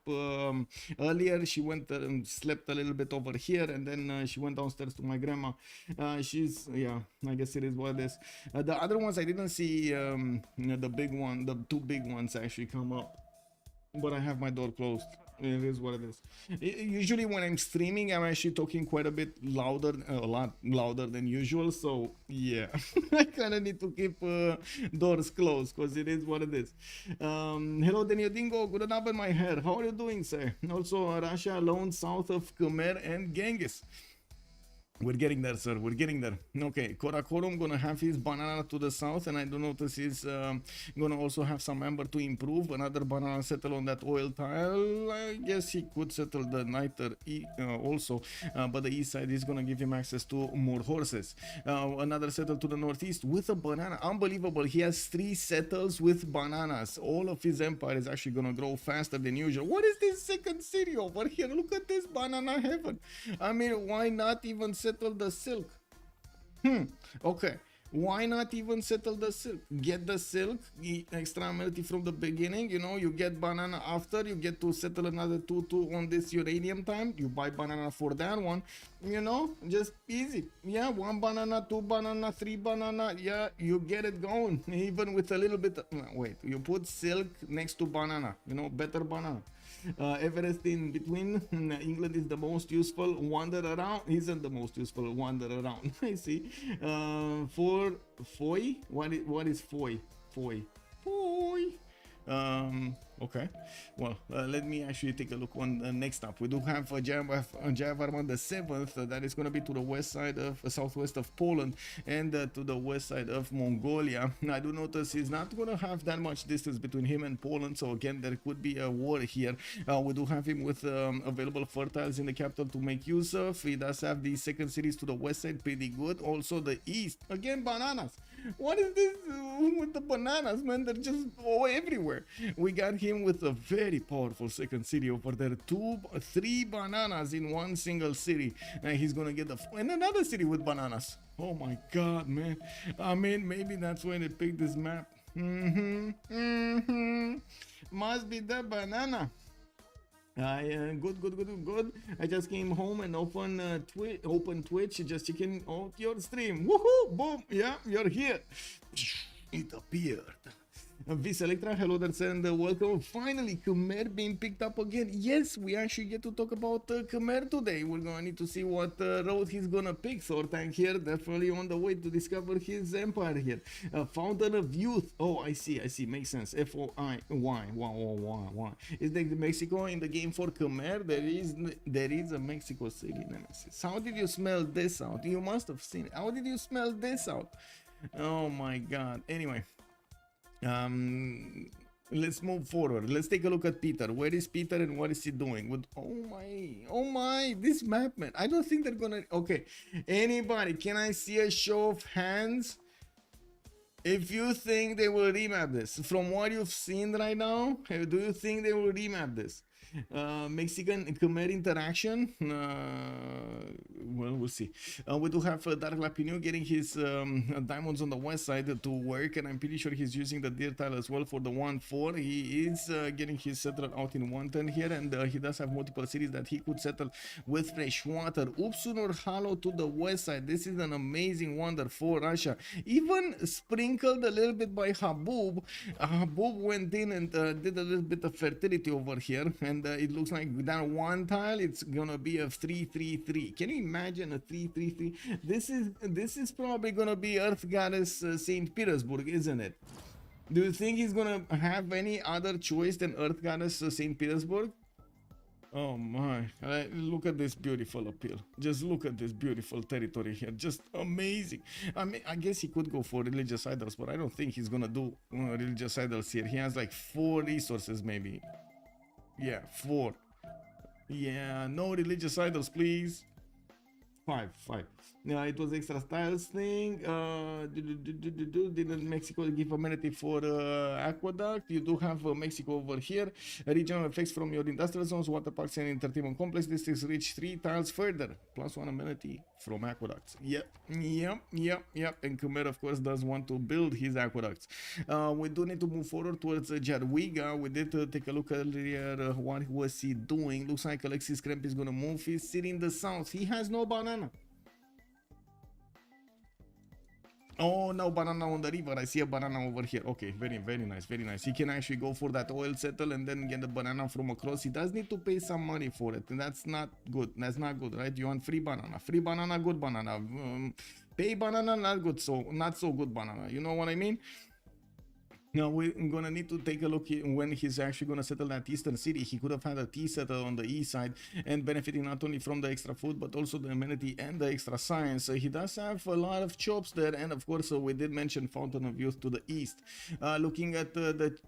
earlier. She went and slept a little bit over here, and then she went downstairs to my grandma. She's, yeah, I guess it is what it is. The other ones I didn't see, the big one, the two big ones actually come up, but I have my door closed. It is what it is. Usually when I'm streaming, I'm actually talking quite a bit louder, a lot louder than usual. So yeah, I kind of need to keep doors closed because it is what it is. Hello, Daniel Dingo. Good enough in my hair. How are you doing, sir? Also, Russia alone south of Khmer and Genghis. We're getting there, sir. We're getting there. Okay, Karakorum gonna have his banana to the south, and I do notice he's gonna also have some amber to improve. Another banana settle on that oil tile. I guess he could settle the niter also, but the east side is gonna give him access to more horses. Another settle to the northeast with a banana. Unbelievable. He has 3 settles with bananas. All of his empire is actually gonna grow faster than usual. What is this second city over here? Look at this banana heaven. I mean, why not even settle the silk? Okay, why not even settle the silk? Get the silk, extra amenity from the beginning, you know, you get banana after, you get to settle another 2 on this uranium time, you buy banana for that one, you know, just easy. Yeah, 1 banana, 2 banana, 3 banana, yeah, you get it going, even with a little bit of, wait, you put silk next to banana, you know, better banana. Everest in between. England is the most useful. Wander around isn't the most useful. Wander around. I see. For Foy, what is Foy? Foy. Okay, well, let me actually take a look on next up. We do have Jayavarman the 7th, that is going to be to the west side of southwest of Poland and to the west side of Mongolia. I do notice he's not going to have that much distance between him and Poland, so again there could be a war here. We do have him with available fertiles in the capital to make use of. He does have the second cities to the west side pretty good. Also the east, again bananas. What is this with the bananas, man? They're just everywhere. We got him with a very powerful second city over there. 3 bananas in one single city. And he's gonna get and another city with bananas. Oh my god, man. I mean, maybe that's why they picked this map. Must be the banana. Good. I just came home and open Twitch, just checking out your stream. Woohoo! Boom! Yeah, you're here. It appeared. Vis Electra, hello there, and welcome. Finally, Khmer being picked up again. Yes, we actually get to talk about Khmer today. We're gonna need to see what road he's gonna pick. Thor Tank here, definitely on the way to discover his empire here. Fountain of Youth. Oh, I see. Makes sense. F-O-I. Why? Is there Mexico in the game for Khmer? There is a Mexico City Nemesis. How did you smell this out? You must have seen it. How did you smell this out? Oh my god. Anyway. Let's move forward. Let's take a look at Peter. Where is Peter and what is he doing? With oh my, this map, man. I don't think they're gonna. Okay, anybody, can I see a show of hands if you think they will remap this? From what you've seen right now, do you think they will remap this? Mexican Khmer interaction. Well, we'll see. We do have Dark Lapinio getting his diamonds on the west side to work, and I'm pretty sure he's using the deer tile as well for the 1-4. He is getting his settler out in one turn here, and he does have multiple cities that he could settle with fresh water. Upsunor Hollow to the west side. This is an amazing wonder for Russia. Even sprinkled a little bit by Habub. Habub went in and did a little bit of fertility over here, and it looks like with that one tile it's gonna be a 3-3-3. Can you imagine a 3-3-3? This is probably gonna be Earth Goddess St. Petersburg, isn't it? Do you think he's gonna have any other choice than Earth Goddess St. Petersburg? Oh my, look at this beautiful appeal. Just look at this beautiful territory here. Just amazing. I mean, I guess he could go for religious idols, but I don't think he's gonna do religious idols here. He has like 4 resources maybe. Yeah, 4. Yeah, no religious idols, please. 5. It was extra styles thing. Didn't Mexico give amenity for aqueduct? You do have Mexico over here. Regional effects from your industrial zones, water parks, and entertainment complex. This is reach 3 tiles further. +1 amenity from aqueducts. Yep. And Khmer, of course, does want to build his aqueducts. We do need to move forward towards Jadwiga. We did take a look earlier. What was he doing? Looks like Alexis Kremp is going to move. He's sitting in the south. He has no banana. Oh, no banana on the river. I see a banana over here. Okay, very nice. He can actually go for that oil settle and then get the banana from across. He does need to pay some money for it, and that's not good. That's not good, right? You want free banana, good banana. Pay banana, not so good banana. You know what I mean? Now we're gonna need to take a look when he's actually gonna settle that eastern city. He could have had a tea settle on the east side and benefiting not only from the extra food but also the amenity and the extra science. So he does have a lot of chops there, and of course we did mention Fountain of Youth to the east. Looking at the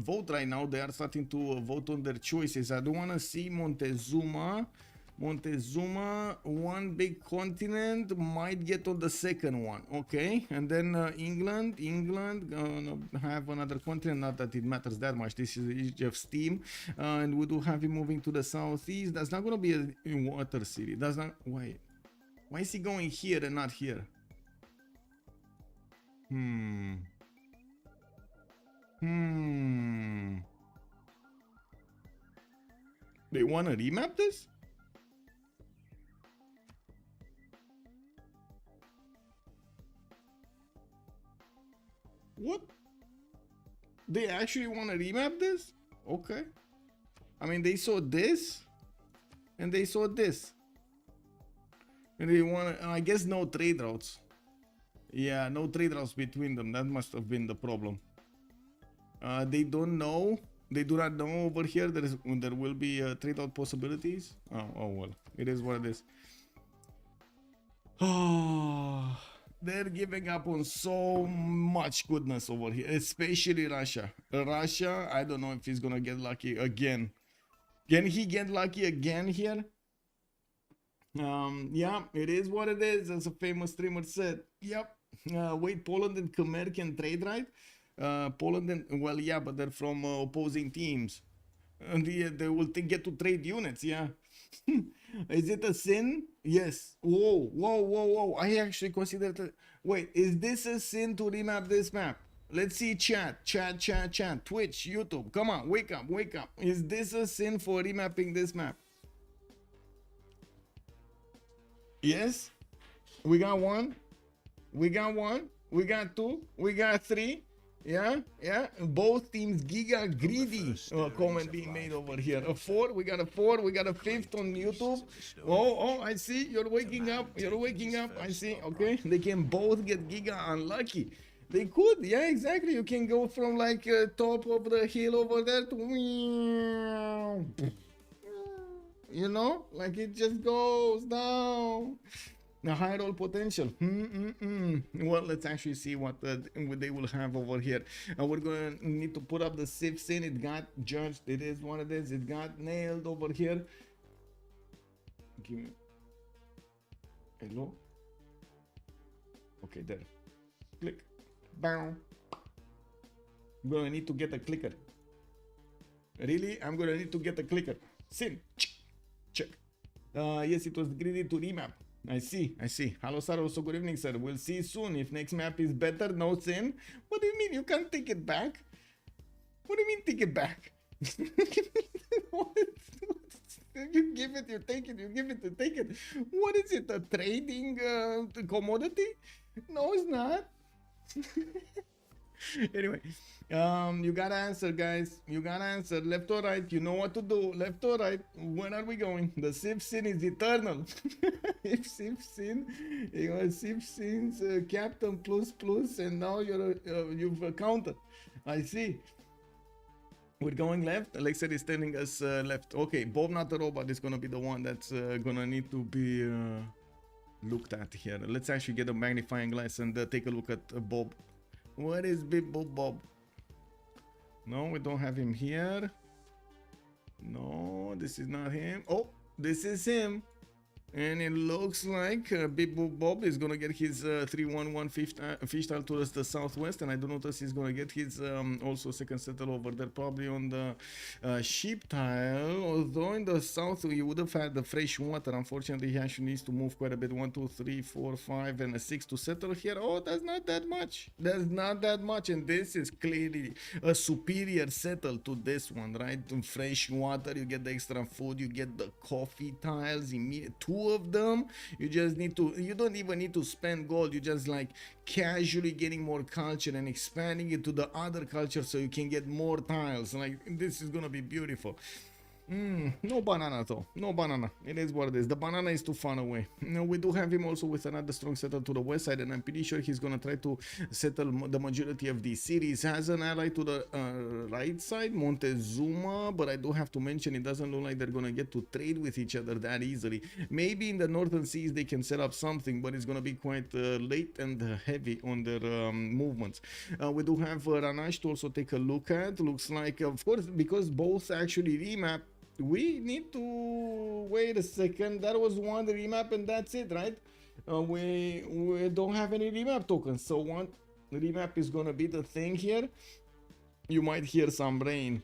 vote right now, they are starting to vote on their choices. I do want to see Montezuma, one big continent, might get on the second one. Okay, and then England gonna have another continent. Not that it matters that much. This is Age of Steam, and we do have him moving to the southeast. That's not gonna be a water city. That's not. Why is he going here and not here? They want to remap this? What? They actually want to remap this? Okay. I mean, they saw this and they saw this. And they want to, I guess, no trade routes. Yeah, no trade routes between them. That must have been the problem. They don't know. They do not know over here there will be trade route possibilities. Oh well. It is what it is. Oh. They're giving up on so much goodness over here, especially Russia. Russia, I don't know if he's gonna get lucky again. Can he get lucky again here? Yeah, it is what it is, as a famous streamer said. Yep. Wait, Poland and Khmer can trade, right? Poland and, well, yeah, but they're from opposing teams. And they will get to trade units, yeah. Is it a sin? Yes. Whoa. I actually consider it. Wait, is this a sin to remap this map? Let's see chat. Twitch, YouTube. Come on, wake up. Is this a sin for remapping this map? Yes. We got 1. We got 2. We got 3. Yeah. Both teams giga greedy. Comment being made over here. A 4. We got a 4. We got a 5th on YouTube. Oh, I see. You're waking up. I see. Okay. They can both get giga unlucky. They could. Yeah, exactly. You can go from like top of the hill over there to, you know, like it just goes down. The high roll potential. Well, let's actually see what they will have over here. We're gonna need to put up the Civ6 in. It got judged. It is what it is. It got nailed over here. Give me. Hello. Okay, there. Click. Bam. I'm gonna need to get a clicker. Really? I'm gonna need to get a clicker. Sin. Check. Yes, it was greedy to remap. I see. Hello, sir. Also, good evening, sir. We'll see soon. If next map is better, no sin. What do you mean? You can't take it back? What do you mean take it back? What? You give it, you take it, you give it, you take it. What is it, a trading commodity? No, it's not. Anyway, you gotta answer, guys. You gotta answer. Left or right, you know what to do. Left or right, where are we going? The Civ6 is eternal. If Civ6, you are Civ6's captain plus, and now you've counted. I see. We're going left. Alexa is telling us left. Okay, Bob, not the robot, is gonna be the one that's gonna need to be looked at here. Let's actually get a magnifying glass and take a look at Bob. What is Big Bob? No, we don't have him here. No, this is not him. Oh, this is him. And it looks like Big Bob is gonna get his 311 fish tile towards the southwest, and I do notice he's gonna get his also second settle over there, probably on the sheep tile. Although in the south you would have had the fresh water. Unfortunately, he actually needs to move quite a bit. 1, 2, 3, 4, 5, and a 6 to settle here. Oh, that's not that much. That's not that much, and this is clearly a superior settle to this one, right? Fresh water, you get the extra food, you get the coffee tiles immediately. Two of them, you just need to, you don't even need to spend gold, you just like casually getting more culture and expanding it to the other culture so you can get more tiles. Like, this is gonna be beautiful. No banana though, no banana. It is what it is. The banana is too far away. Now, we do have him also with another strong settle to the west side, and I'm pretty sure he's gonna try to settle the majority of these cities. Has an ally to the right side, Montezuma, but I do have to mention it doesn't look like they're gonna get to trade with each other that easily. Maybe in the northern seas they can set up something, but it's gonna be quite late and heavy on their movements. We do have Ranash to also take a look at. Looks like, of course, because both actually remap, we need to wait a second. That was one remap and that's it, right? We don't have any remap tokens, so one remap is gonna be the thing here. You might hear some rain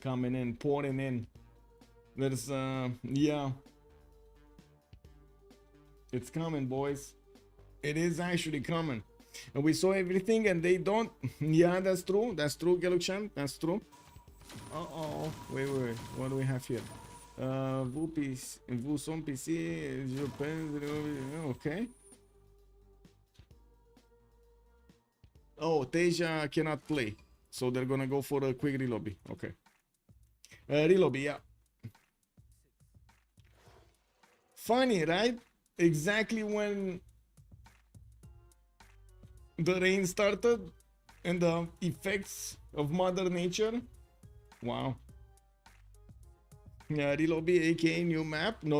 coming in, pouring in. There's yeah, it's coming, boys. It is actually coming, and we saw everything and they don't. Yeah, that's true, Gelukshan, that's true. Uh-oh, wait, what do we have here? Vous son PC, je pense, okay. Oh, Teja cannot play, so they're gonna go for a quick relobby, okay. Relobby, yeah. Funny, right? Exactly when the rain started and the effects of Mother Nature. Wow. Yeah, relobby, aka new map. No.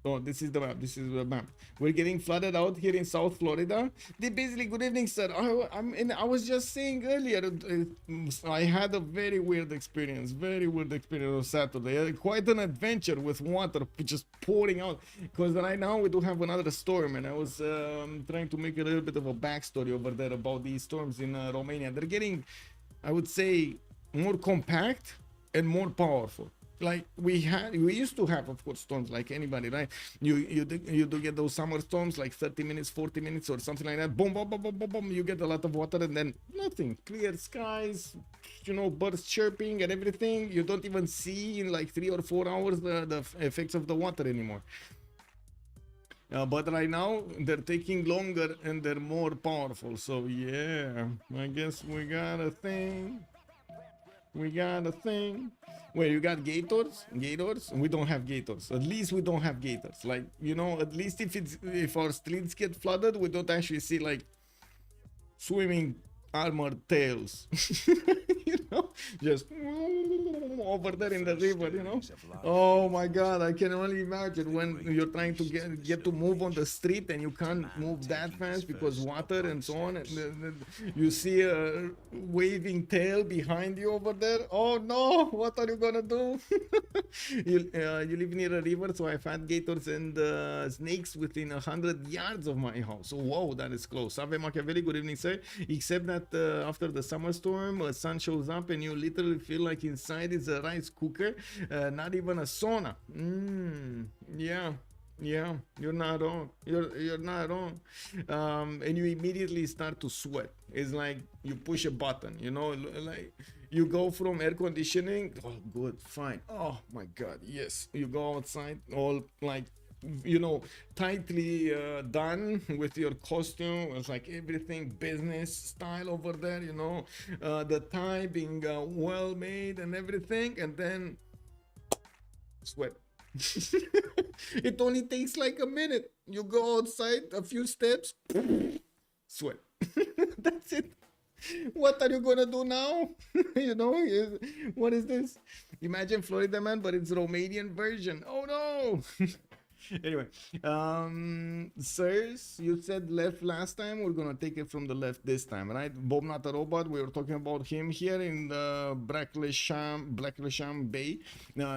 Oh, this is the map. We're getting flooded out here in South Florida. They basically, good evening, sir. I was just saying earlier, I had a very weird experience on Saturday. Quite an adventure with water just pouring out. Because right now we do have another storm, and I was trying to make a little bit of a backstory over there about these storms in Romania. They're getting, I would say, more compact and more powerful. Like we used to have, of course, storms like anybody, right? You do get those summer storms like 30 minutes, 40 minutes or something like that. Boom, boom, boom, boom, boom, boom. You get a lot of water and then nothing. Clear skies, you know, birds chirping and everything. You don't even see in like 3 or 4 hours the effects of the water anymore. But right now they're taking longer and they're more powerful. So yeah, I guess we got a thing. Wait, you got gators? We don't have gators. At least we don't have gators. Like, you know, at least if our streets get flooded, we don't actually see like swimming armored tails. You know, just over there in the river, you know. Oh my God, I can only imagine when you're trying to get to move on the street and you can't move that fast because water and so on. And then you see a waving tail behind you over there. Oh no, what are you gonna do? You live near a river, so I have had gators and snakes within 100 yards of my house. Whoa, that is close. Ave Machiavelli, good evening, sir. Except that after the summer storm, sun shows up and you literally feel like inside is a rice cooker, not even a sauna. Yeah, you're not wrong. You're not wrong. And you immediately start to sweat. It's like you push a button, you know, like you go from air conditioning. Oh, good, fine. Oh my God, yes. You go outside, all like, you know, tightly done with your costume. It's like everything business style over there, you know, the tie being well made and everything, and then sweat. It only takes like a minute. You go outside a few steps, sweat. That's it. What are you gonna do now? You know, what is this? Imagine Florida Man, but it's Romanian version. Oh no. Anyway, sirs, you said left last time. We're gonna take it from the left this time, right? Bob Not a Robot, we were talking about him here in the Blacklesham Bay.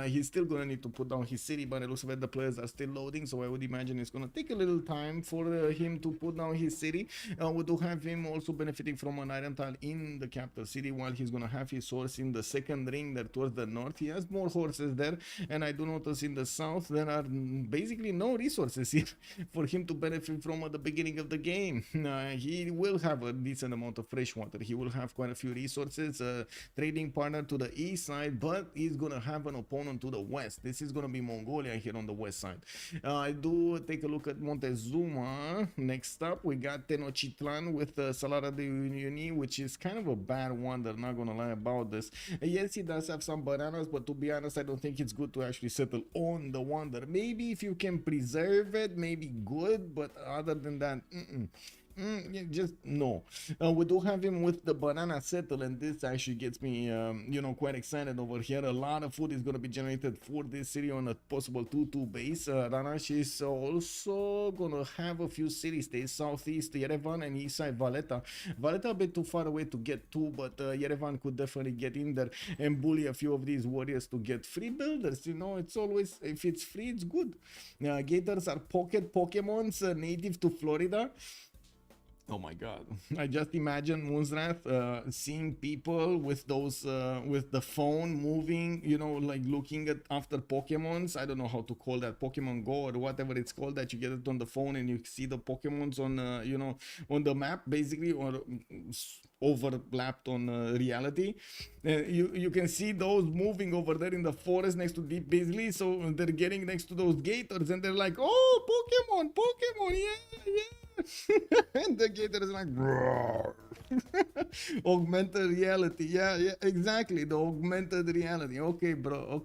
He's still gonna need to put down his city, but it looks like the players are still loading, so I would imagine it's gonna take a little time for him to put down his city. We do have him also benefiting from an iron tile in the capital city, while he's gonna have his horse in the second ring there towards the north. He has more horses there, and I do notice in the south there are basically no resources here for him to benefit from at the beginning of the game. He will have a decent amount of fresh water. He will have quite a few resources, trading partner to the east side, but he's gonna have an opponent to the west. This is gonna be Mongolia here on the west side. I do take a look at Montezuma. Next up, we got Tenochtitlan with Salara de Unioni, which is kind of a bad one. They're not gonna lie about this. Yes, he does have some bananas, but to be honest, I don't think it's good to actually settle on the wonder. Maybe if you can preserve it, maybe good, but other than that, yeah, just no. We do have him with the banana settle, and this actually gets me you know, quite excited over here. A lot of food is going to be generated for this city on a possible 2-2 base. Ranash is also going to have a few city states: southeast Yerevan and east side Valletta. Valletta a bit too far away to get to, but Yerevan could definitely get in there and bully a few of these warriors to get free builders. You know, it's always, if it's free, it's good. Gators are pocket Pokemons native to Florida. Oh my God, I just imagine Moonsrath seeing people with those with the phone moving, you know, like looking at after Pokemons. I don't know how to call that, Pokemon Go or whatever it's called, that you get it on the phone and you see the Pokemons on you know, on the map basically, or overlapped on reality. You can see those moving over there in the forest next to Deep Beasley, so they're getting next to those gators and they're like, oh, Pokemon, yeah. And the gator is like, augmented reality. Yeah, exactly, the augmented reality. Okay, bro,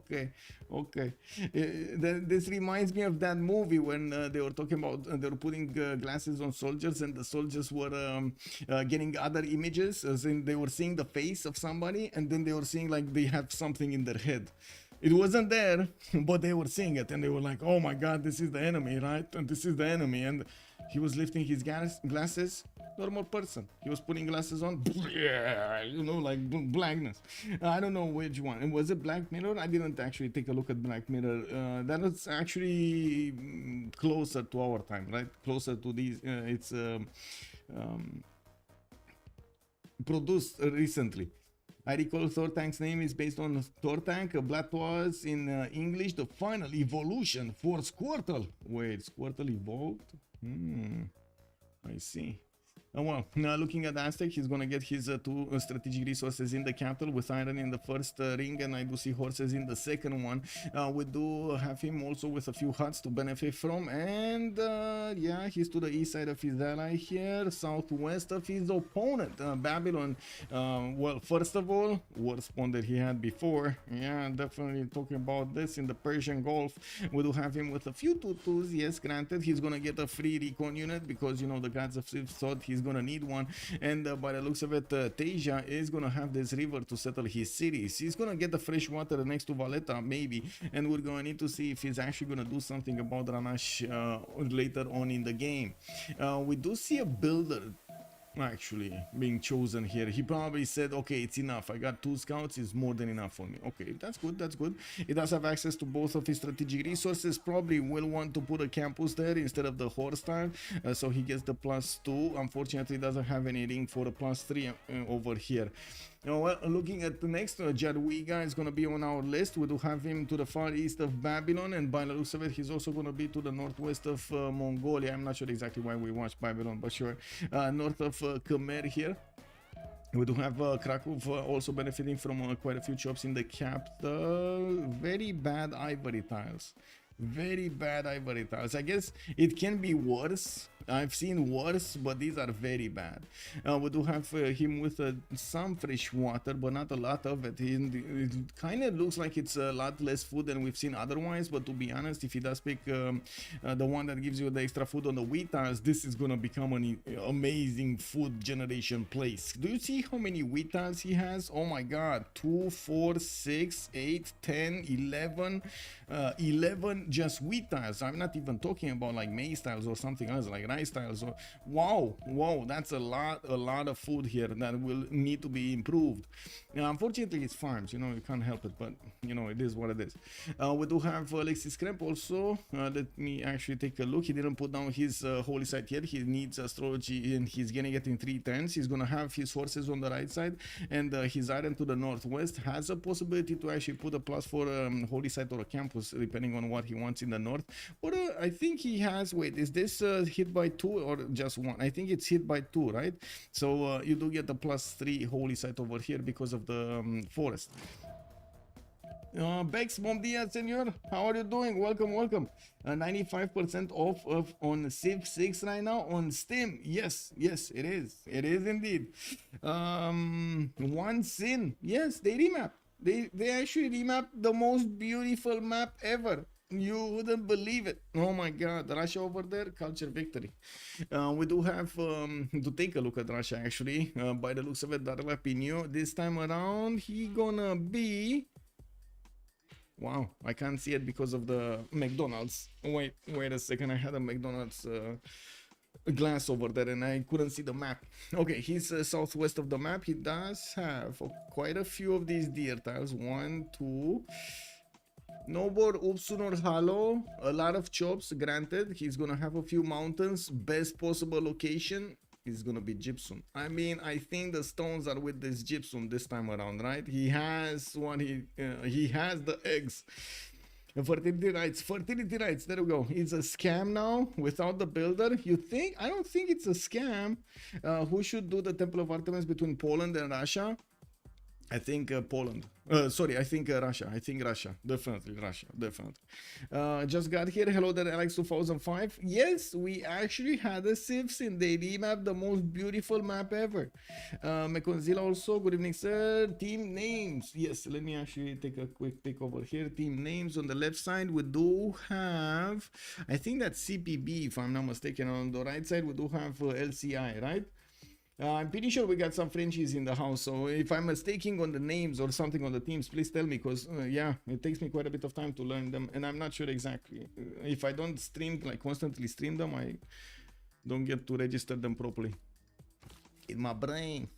okay. This reminds me of that movie when they were talking about they were putting glasses on soldiers, and the soldiers were getting other images, as in they were seeing the face of somebody, and then they were seeing like they have something in their head. It wasn't there, but they were seeing it, and they were like, oh my God, this is the enemy, right? And this is the enemy. And he was lifting his glasses, normal person. He was putting glasses on, you know, like blackness. I don't know which one. And was it Black Mirror? I didn't actually take a look at Black Mirror. That was actually closer to our time, right? Closer to these. It's produced recently. I recall Thor Tank's name is based on Thor Tank. Black was in English the final evolution for Squirtle. Wait, Squirtle evolved? I see. Well, now looking at Aztec, he's gonna get his two strategic resources in the capital with iron in the first ring, and I do see horses in the second one. We do have him also with a few huts to benefit from, and yeah, he's to the east side of his ally here, southwest of his opponent, Babylon. Well, first of all, worst one that he had before. Yeah, definitely talking about this in the Persian Gulf. We do have him with a few tutus. Yes, granted, he's gonna get a free recon unit because, you know, the gods of Civ thought he's gonna need one. And by the looks of it, Teja is gonna have this river to settle his cities. He's gonna get the fresh water next to Valletta, maybe, and we're gonna need to see if he's actually gonna do something about Ranash later on in the game. We do see a builder actually being chosen here. He probably said, okay, it's enough, I got 2 scouts, is more than enough for me. Okay, that's good, that's good. He does have access to both of his strategic resources. Probably will want to put a campus there instead of the horse tile, so he gets the +2. Unfortunately doesn't have any ring for a +3 over here. Well, looking at the next, Jadwiga is going to be on our list. We do have him to the far east of Babylon, and by the looks of it, he's also going to be to the northwest of Mongolia. I'm not sure exactly why we watched Babylon, but sure. North of Khmer here. We do have Krakow also benefiting from quite a few chops in the capital. Very bad ivory tiles. Very bad ivory tiles. I guess it can be worse. I've seen worse, but these are very bad. We do have him with some fresh water, but not a lot of it. It kind of looks like it's a lot less food than we've seen otherwise, but to be honest, if he does pick the one that gives you the extra food on the wheat tiles, this is gonna become an amazing food generation place. Do you see how many wheat tiles he has? Oh my god, 2, 4, 6, 8, 10, 11, 11 just wheat tiles. I'm not even talking about like maize tiles or something else like rice tiles. Or wow, that's a lot of food here that will need to be improved. Unfortunately, it's farms, you know, you can't help it, but you know, it is what it is. We do have Alexis Kremp also. Let me actually take a look. He didn't put down his holy site yet. He needs astrology, and he's gonna get in 3 turns. He's gonna have his horses on the right side, and his iron to the northwest has a possibility to actually put a plus for holy site or a campus, depending on what he wants in the north. But I think he has, wait, is this hit by 2 or just 1? I think it's hit by 2, right? So you do get the +3 holy site over here because of the forest. Bex, bom dia, senor. How are you doing? Welcome, welcome. 95% off on Civ6 right now on Steam. Yes, it is. It is indeed. One sin. Yes, they remap. They actually remap the most beautiful map ever. You wouldn't believe it. Oh my god, Russia over there, culture victory. We do have to take a look at Russia actually. By the looks of it, Darla Pinho this time around, he gonna be, wow, I can't see it because of the McDonald's. Wait a second, I had a McDonald's glass over there and I couldn't see the map. Okay, he's southwest of the map. He does have quite a few of these deer tiles. 1, 2. Nobor, Upsunor, Hollow, a lot of chops, granted. He's gonna have a few mountains. Best possible location is gonna be gypsum. I mean, I think the stones are with this gypsum this time around, right? He has one, he has the eggs. Fertility rights, there we go. It's a scam now without the builder. You think? I don't think it's a scam. Who should do the Temple of Artemis between Poland and Russia? I think Poland. Sorry, I think Russia. I think Russia. Definitely Russia. Definitely. Just got here. Hello there, Alex 2005. Yes, we actually had a Civ6. They remapped the most beautiful map ever. Mekonzilla also. Good evening, sir. Team names. Yes, let me actually take a quick pick over here. Team names on the left side. We do have, I think that's CPB, if I'm not mistaken. On the right side, we do have LCI, right? I'm pretty sure we got some Frenchies in the house, so if I'm mistaking on the names or something on the teams, please tell me, because yeah, it takes me quite a bit of time to learn them, and I'm not sure exactly. If I don't stream, like constantly stream them, I don't get to register them properly. In my brain.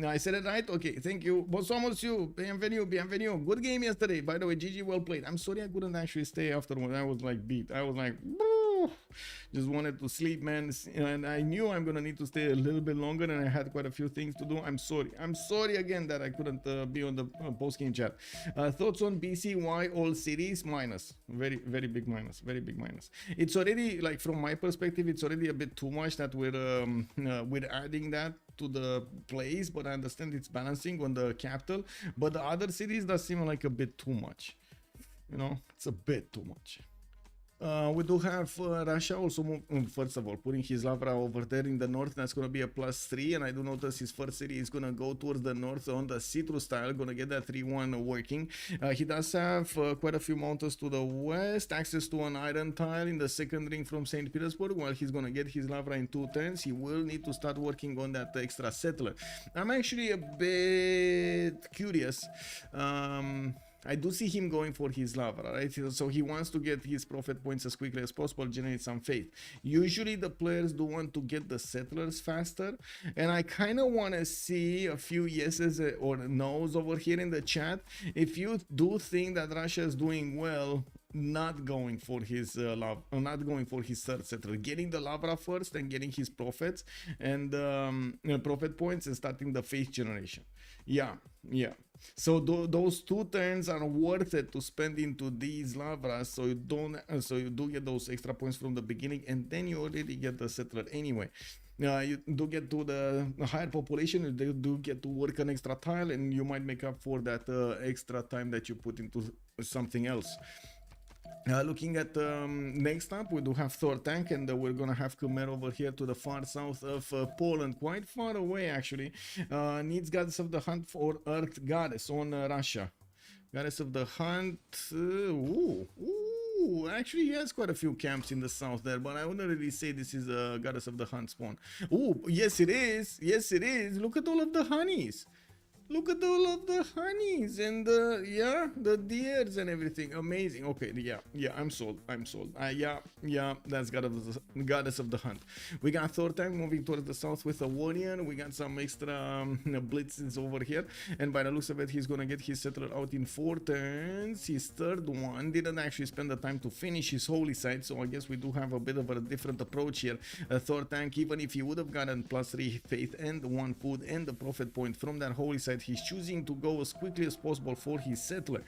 I said it right? Okay, thank you. Bonsoir, monsieur. Bienvenue. Good game yesterday. By the way, GG, well played. I'm sorry I couldn't actually stay afterwards. I was like beat. I was like, woo! Just wanted to sleep, man. And I knew I'm gonna need to stay a little bit longer, and I had quite a few things to do. I'm sorry again that I couldn't be on the post-game chat. Thoughts on BCY all cities? Minus. Very big minus. Very big minus. It's already, like, from my perspective, it's already a bit too much that we're adding that to the plays, but I understand it's balancing on the capital. But the other cities does seem like a bit too much. You know, it's a bit too much. We do have Russia also, first of all, putting his Lavra over there in the north. That's going to be a +3. And I do notice his first city is going to go towards the north on the citrus tile. Going to get that 3-1 working. He does have quite a few mountains to the west. Access to an iron tile in the second ring from St. Petersburg. While he's going to get his Lavra in 2 turns, he will need to start working on that extra settler. I'm actually a bit curious. I do see him going for his Lavra, right? So he wants to get his profit points as quickly as possible, generate some faith. Usually the players do want to get the settlers faster, and I kind of want to see a few yeses or no's over here in the chat. If you do think that Russia is doing well, not going for his not going for his third settler, getting the Lavra first and getting his profits and profit points and starting the faith generation. Yeah. So those 2 turns are worth it to spend into these Lavras, so you don't, so you do get those extra points from the beginning, and then you already get the settler anyway. You do get to the higher population, you do get to work an extra tile, and you might make up for that extra time that you put into something else. Looking at next up, we do have Thor tank, and we're gonna have Khmer over here to the far south of Poland, quite far away actually. Needs Goddess of the Hunt for Earth Goddess on Russia. Goddess of the Hunt. Actually, he has quite a few camps in the south there, but I wouldn't really say this is a Goddess of the Hunt spawn. Oh, yes it is. Yes it is. Look at all of the honeys. Look at all of the honeys and the deers and everything. Amazing. Okay, yeah, I'm sold. Yeah, that's Goddess of the Hunt. We got Thor tank moving towards the south with a warrior. We got some extra blitzes over here, and by the looks of it, he's gonna get his settler out in 4 turns. His third one didn't actually spend the time to finish his holy site, so I guess we do have a bit of a different approach here. Thor tank, even if he would have gotten +3 faith and 1 food and the profit point from that holy site, he's choosing to go as quickly as possible for his settler.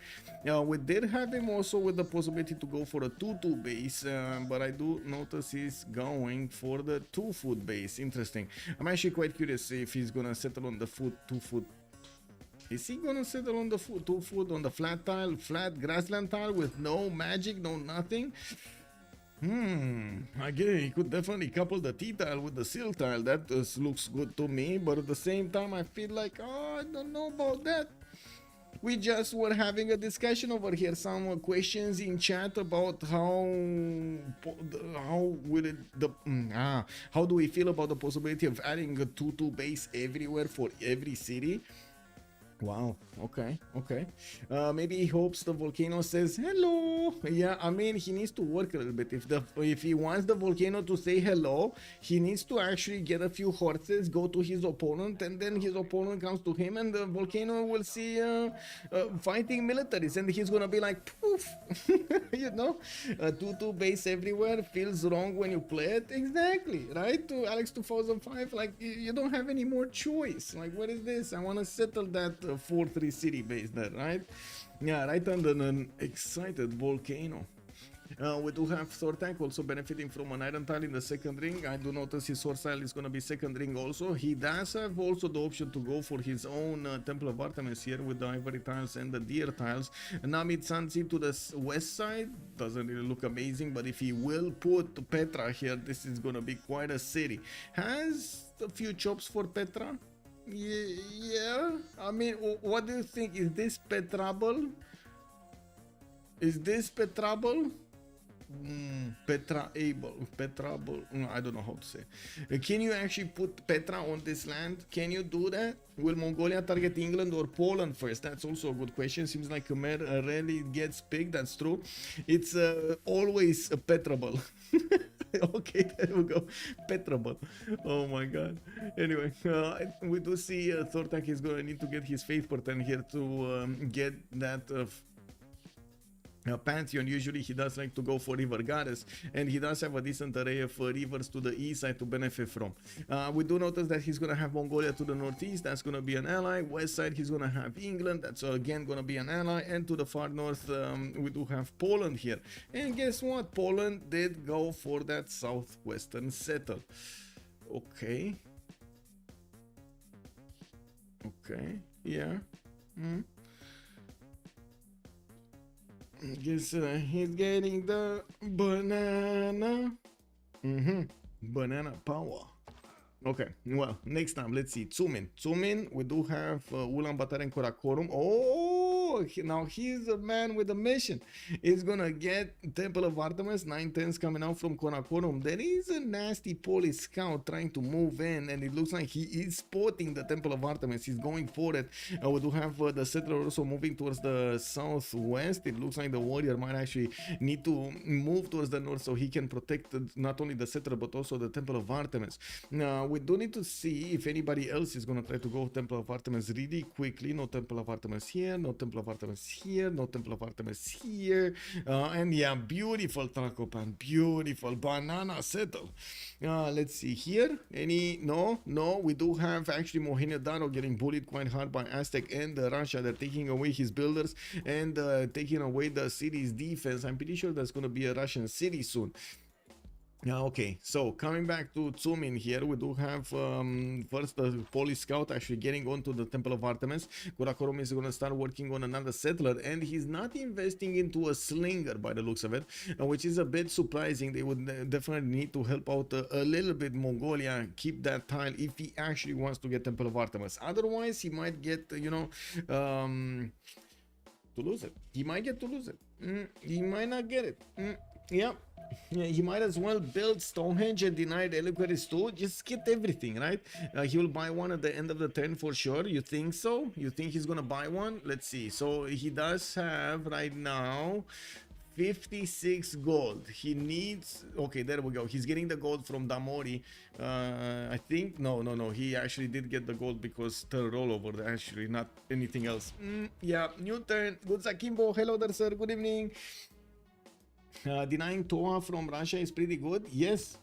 We did have him also with the possibility to go for a 2-2 base, but I do notice he's going for the 2 food base. Interesting. I'm actually quite curious if he's gonna settle on the 2 food. Is he gonna settle on the 2 food on the flat tile, flat grassland tile with no magic, no nothing? Again, he could definitely couple the T-tile with the Seal tile. That looks good to me, but at the same time, I feel like, I don't know about that. We just were having a discussion over here, some questions in chat about how do we feel about the possibility of adding a 2-2 base everywhere for every city? Wow, okay. Maybe he hopes the volcano says hello. Yeah, I mean, he needs to work a little bit. If he wants the volcano to say hello, he needs to actually get a few horses, go to his opponent, and then his opponent comes to him, and the volcano will see fighting militaries, and he's gonna be like, poof. You know, a 2-2 base everywhere feels wrong when you play it. Exactly, right? To Alex 2005, like, you don't have any more choice. Like, what is this? I want to settle that 4-3 city base there, right? Yeah, right under an excited volcano. We do have Thor tank also benefiting from an iron tile in the second ring. I do notice his sword style is going to be second ring also. He does have also the option to go for his own Temple of Artemis here with the ivory tiles and the deer tiles. Namid Sansi to the west side doesn't really look amazing, but if he will put Petra here, this is going to be quite a city. Has a few chops for Petra. Yeah, I mean, what do you think? Is this Petrable? Is this Petrable? Petrable. I don't know how to say. Can you actually put Petra on this land? Can you do that? Will Mongolia target England or Poland first? That's also a good question. Seems like Khmer rarely gets picked. That's true. It's always Petrable. Okay, there we go. Petrable. Oh my god. Anyway, we do see Thor tank is going to need to get his faith per turn here to get that Pantheon. Usually he does like to go for River Goddess, and he does have a decent array of rivers to the east side to benefit from. We do notice that he's going to have Mongolia to the northeast. That's going to be an ally. West side he's going to have England. That's again going to be an ally. And to the far north we do have Poland here. And guess what? Poland did go for that southwestern settle. Okay. Yeah. Guess he's getting the banana. Banana power. Okay, well, next time, let's see. Tsumin, we do have Ulaanbaatar and Karakorum. Oh, now he's a man with a mission. He's gonna get Temple of Artemis, 910s coming out from Karakorum. There is a nasty police scout trying to move in, and it looks like he is spotting the Temple of Artemis. He's going for it. We do have the settler also moving towards the southwest. It looks like the warrior might actually need to move towards the north so he can protect not only the settler but also the Temple of Artemis. Now, we do need to see if anybody else is going to try to go Temple of Artemis really quickly. No Temple of Artemis here, no Temple of Artemis here, no Temple of Artemis here. And yeah, beautiful Tracopan, beautiful banana settle. Let's see here. Any? No, we do have actually Mohenjo-Daro getting bullied quite hard by Aztec and Russia. They're taking away his builders and taking away the city's defense. I'm pretty sure there's going to be a Russian city soon. Okay, so coming back to Tsumin here, we do have first the police scout actually getting onto the Temple of Artemis. Karakorum is going to start working on another settler, and he's not investing into a slinger by the looks of it, which is a bit surprising. They would definitely need to help out a little bit Mongolia, keep that tile if he actually wants to get Temple of Artemis. Otherwise, he might get, to lose it. He might get to lose it. He might not get it. Yeah, he might as well build Stonehenge and deny Reliquaries too. Just get everything, right? He will buy one at the end of the turn for sure. You think so? You think he's gonna buy one? Let's see. So he does have right now 56 gold. He needs, okay, there we go. He's getting the gold from Damori. I think no, he actually did get the gold because the rollover, actually, not anything else. Yeah, new turn. Good Zakimbo. Hello there, sir. Good evening. Denying Toa from Russia is pretty good. Yes,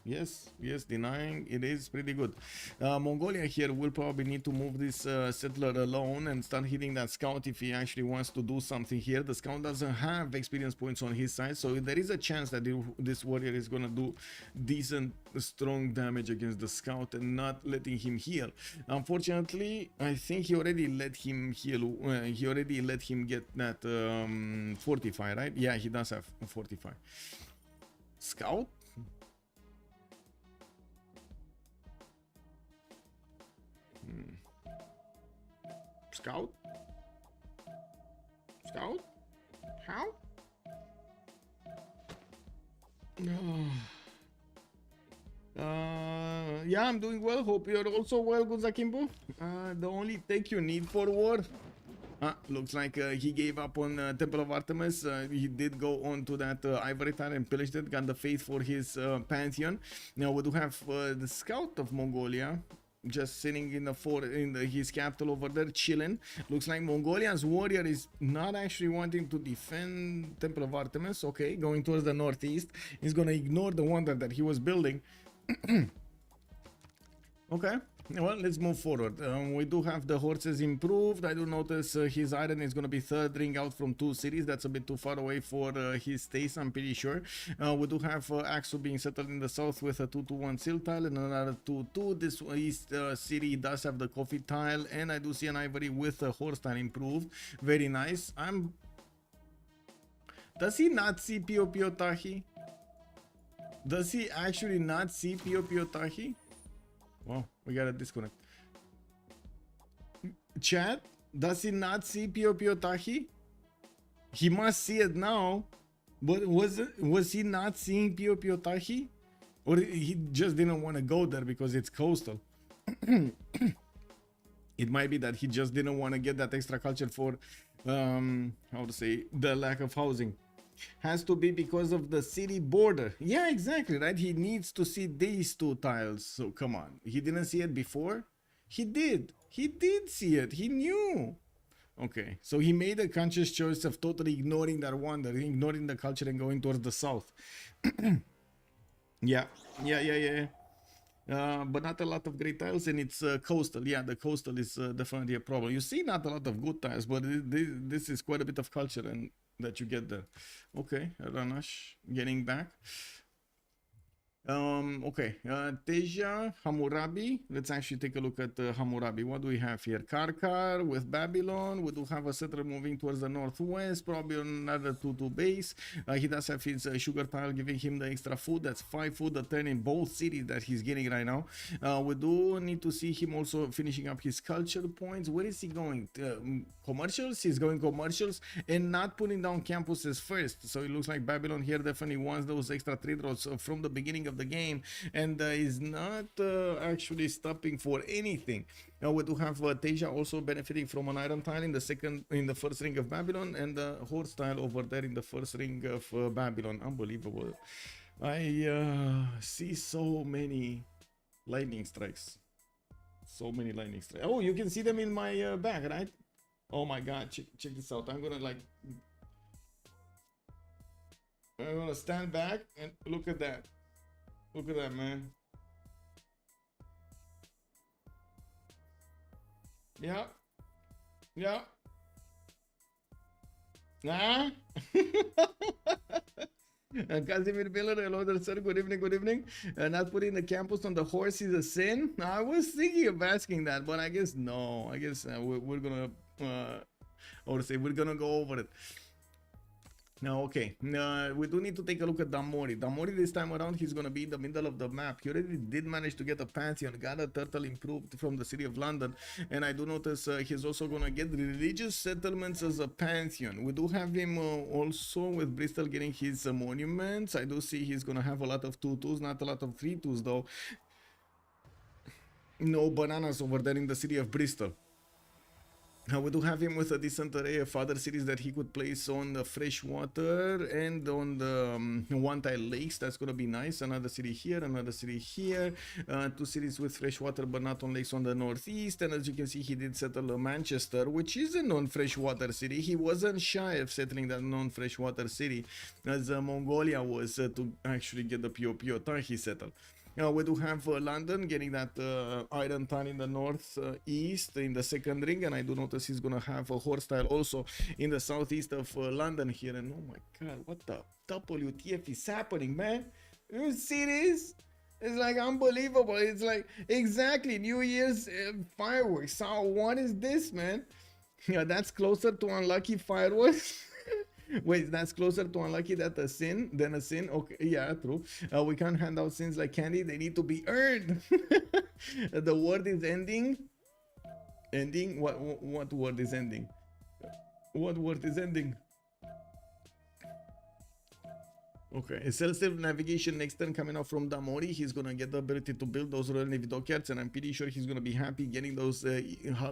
denying it is pretty good. Mongolia here will probably need to move this settler alone and start hitting that scout if he actually wants to do something here. The scout doesn't have experience points on his side, so there is a chance that this warrior is gonna do decent strong damage against the scout and not letting him heal. Unfortunately, I think he already let him heal. He already let him get that fortify, right? Yeah, he does have a fortify. Scout? Scout? Scout? How? Yeah, I'm doing well. Hope you're also well, good Zakimbo. The only tech you need for war. Looks like he gave up on Temple of Artemis. He did go on to that ivory tile and pillaged it, got the faith for his pantheon. Now we do have the scout of Mongolia just sitting in his capital over there, chilling. Looks like Mongolia's warrior is not actually wanting to defend Temple of Artemis. Okay, going towards the northeast. He's gonna ignore the wonder that he was building. Okay, well, let's move forward. We do have the horses improved. I do notice his iron is going to be third ring out from 2 cities. That's a bit too far away for his stays, I'm pretty sure. We do have Axu being settled in the south with a 2-2-1 seal tile and another 2-2. This east city does have the coffee tile, and I do see an ivory with a horse tile improved. Very nice. Does he not see Pio Pio Tahi? Does he actually not see Pio Pio Tahi? Well, we got a disconnect. Chat, does he not see Pio Pio Tahi? He must see it now. But was he not seeing Pio Pio Tahi? Or he just didn't want to go there because it's coastal? It might be that he just didn't want to get that extra culture for, how to say, the lack of housing. Has to be because of the city border. Yeah, exactly, right? He needs to see these 2 tiles. So come on. He didn't see it before? He did. He did see it. He knew. Okay, so he made a conscious choice of totally ignoring that wonder, ignoring the culture and going towards the south. Yeah. But not a lot of great tiles, and it's coastal. Yeah, the coastal is definitely a problem. You see not a lot of good tiles, but this is quite a bit of culture and that you get there. Okay, Ranash getting back. Okay, Teja, Hammurabi. Let's actually take a look at Hammurabi. What do we have here? Karkar with Babylon. We do have a settler moving towards the northwest, probably another 2-2 base. He does have his sugar tile giving him the extra food. That's 5 food a turn in both cities that he's getting right now. We do need to see him also finishing up his culture points. Where is he going? Commercials? He's going commercials and not putting down campuses first. So it looks like Babylon here definitely wants those extra trade routes from the beginning of the game, and is not actually stopping for anything. We do have Teja also benefiting from an iron tile in the first ring of Babylon, and the horse tile over there in the first ring of Babylon. Unbelievable. I see so many lightning strikes. So many lightning strikes. Oh, you can see them in my bag, right? Oh my god, check this out. I'm gonna stand back and look at that. Look at that, man. Yeah. Yeah. Nah. Casimir Miller, hello there, sir. Good evening, good evening. Not putting the campus on the horse is a sin. I was thinking of asking that, but I guess no. I guess we're gonna, we're gonna go over it. Now, okay, we do need to take a look at Damori. Damori this time around, he's going to be in the middle of the map. He already did manage to get a Pantheon, got a turtle improved from the city of London. And I do notice he's also going to get religious settlements as a Pantheon. We do have him also with Bristol getting his monuments. I do see he's going to have a lot of 2-2s, not a lot of 3-2s though. No bananas over there in the city of Bristol. We do have him with a decent array of other cities that he could place on the freshwater and on the one-tile lakes. That's going to be nice. Another city here, another city here. 2 cities with freshwater but not on lakes on the northeast. And as you can see, he did settle Manchester, which is a non-freshwater city. He wasn't shy of settling that non-freshwater city as Mongolia was to actually get the Pio Tan he settled. We do have London getting that iron tile in the northeast in the second ring, and I do notice he's gonna have a horse tile also in the southeast of London here. And oh my god, what the WTF is happening, man? You see this? It's like unbelievable. It's like exactly New Year's fireworks. So what is this, man? Yeah, that's closer to unlucky fireworks. Wait, that's closer to unlucky than a sin. Okay, yeah, true. We can't hand out sins like candy. They need to be earned. The word is ending. Ending? What word is ending? What word is ending? Okay, self navigation next turn coming out from Damori. He's gonna get the ability to build those Royal Navy dockyards, and I'm pretty sure he's gonna be happy getting those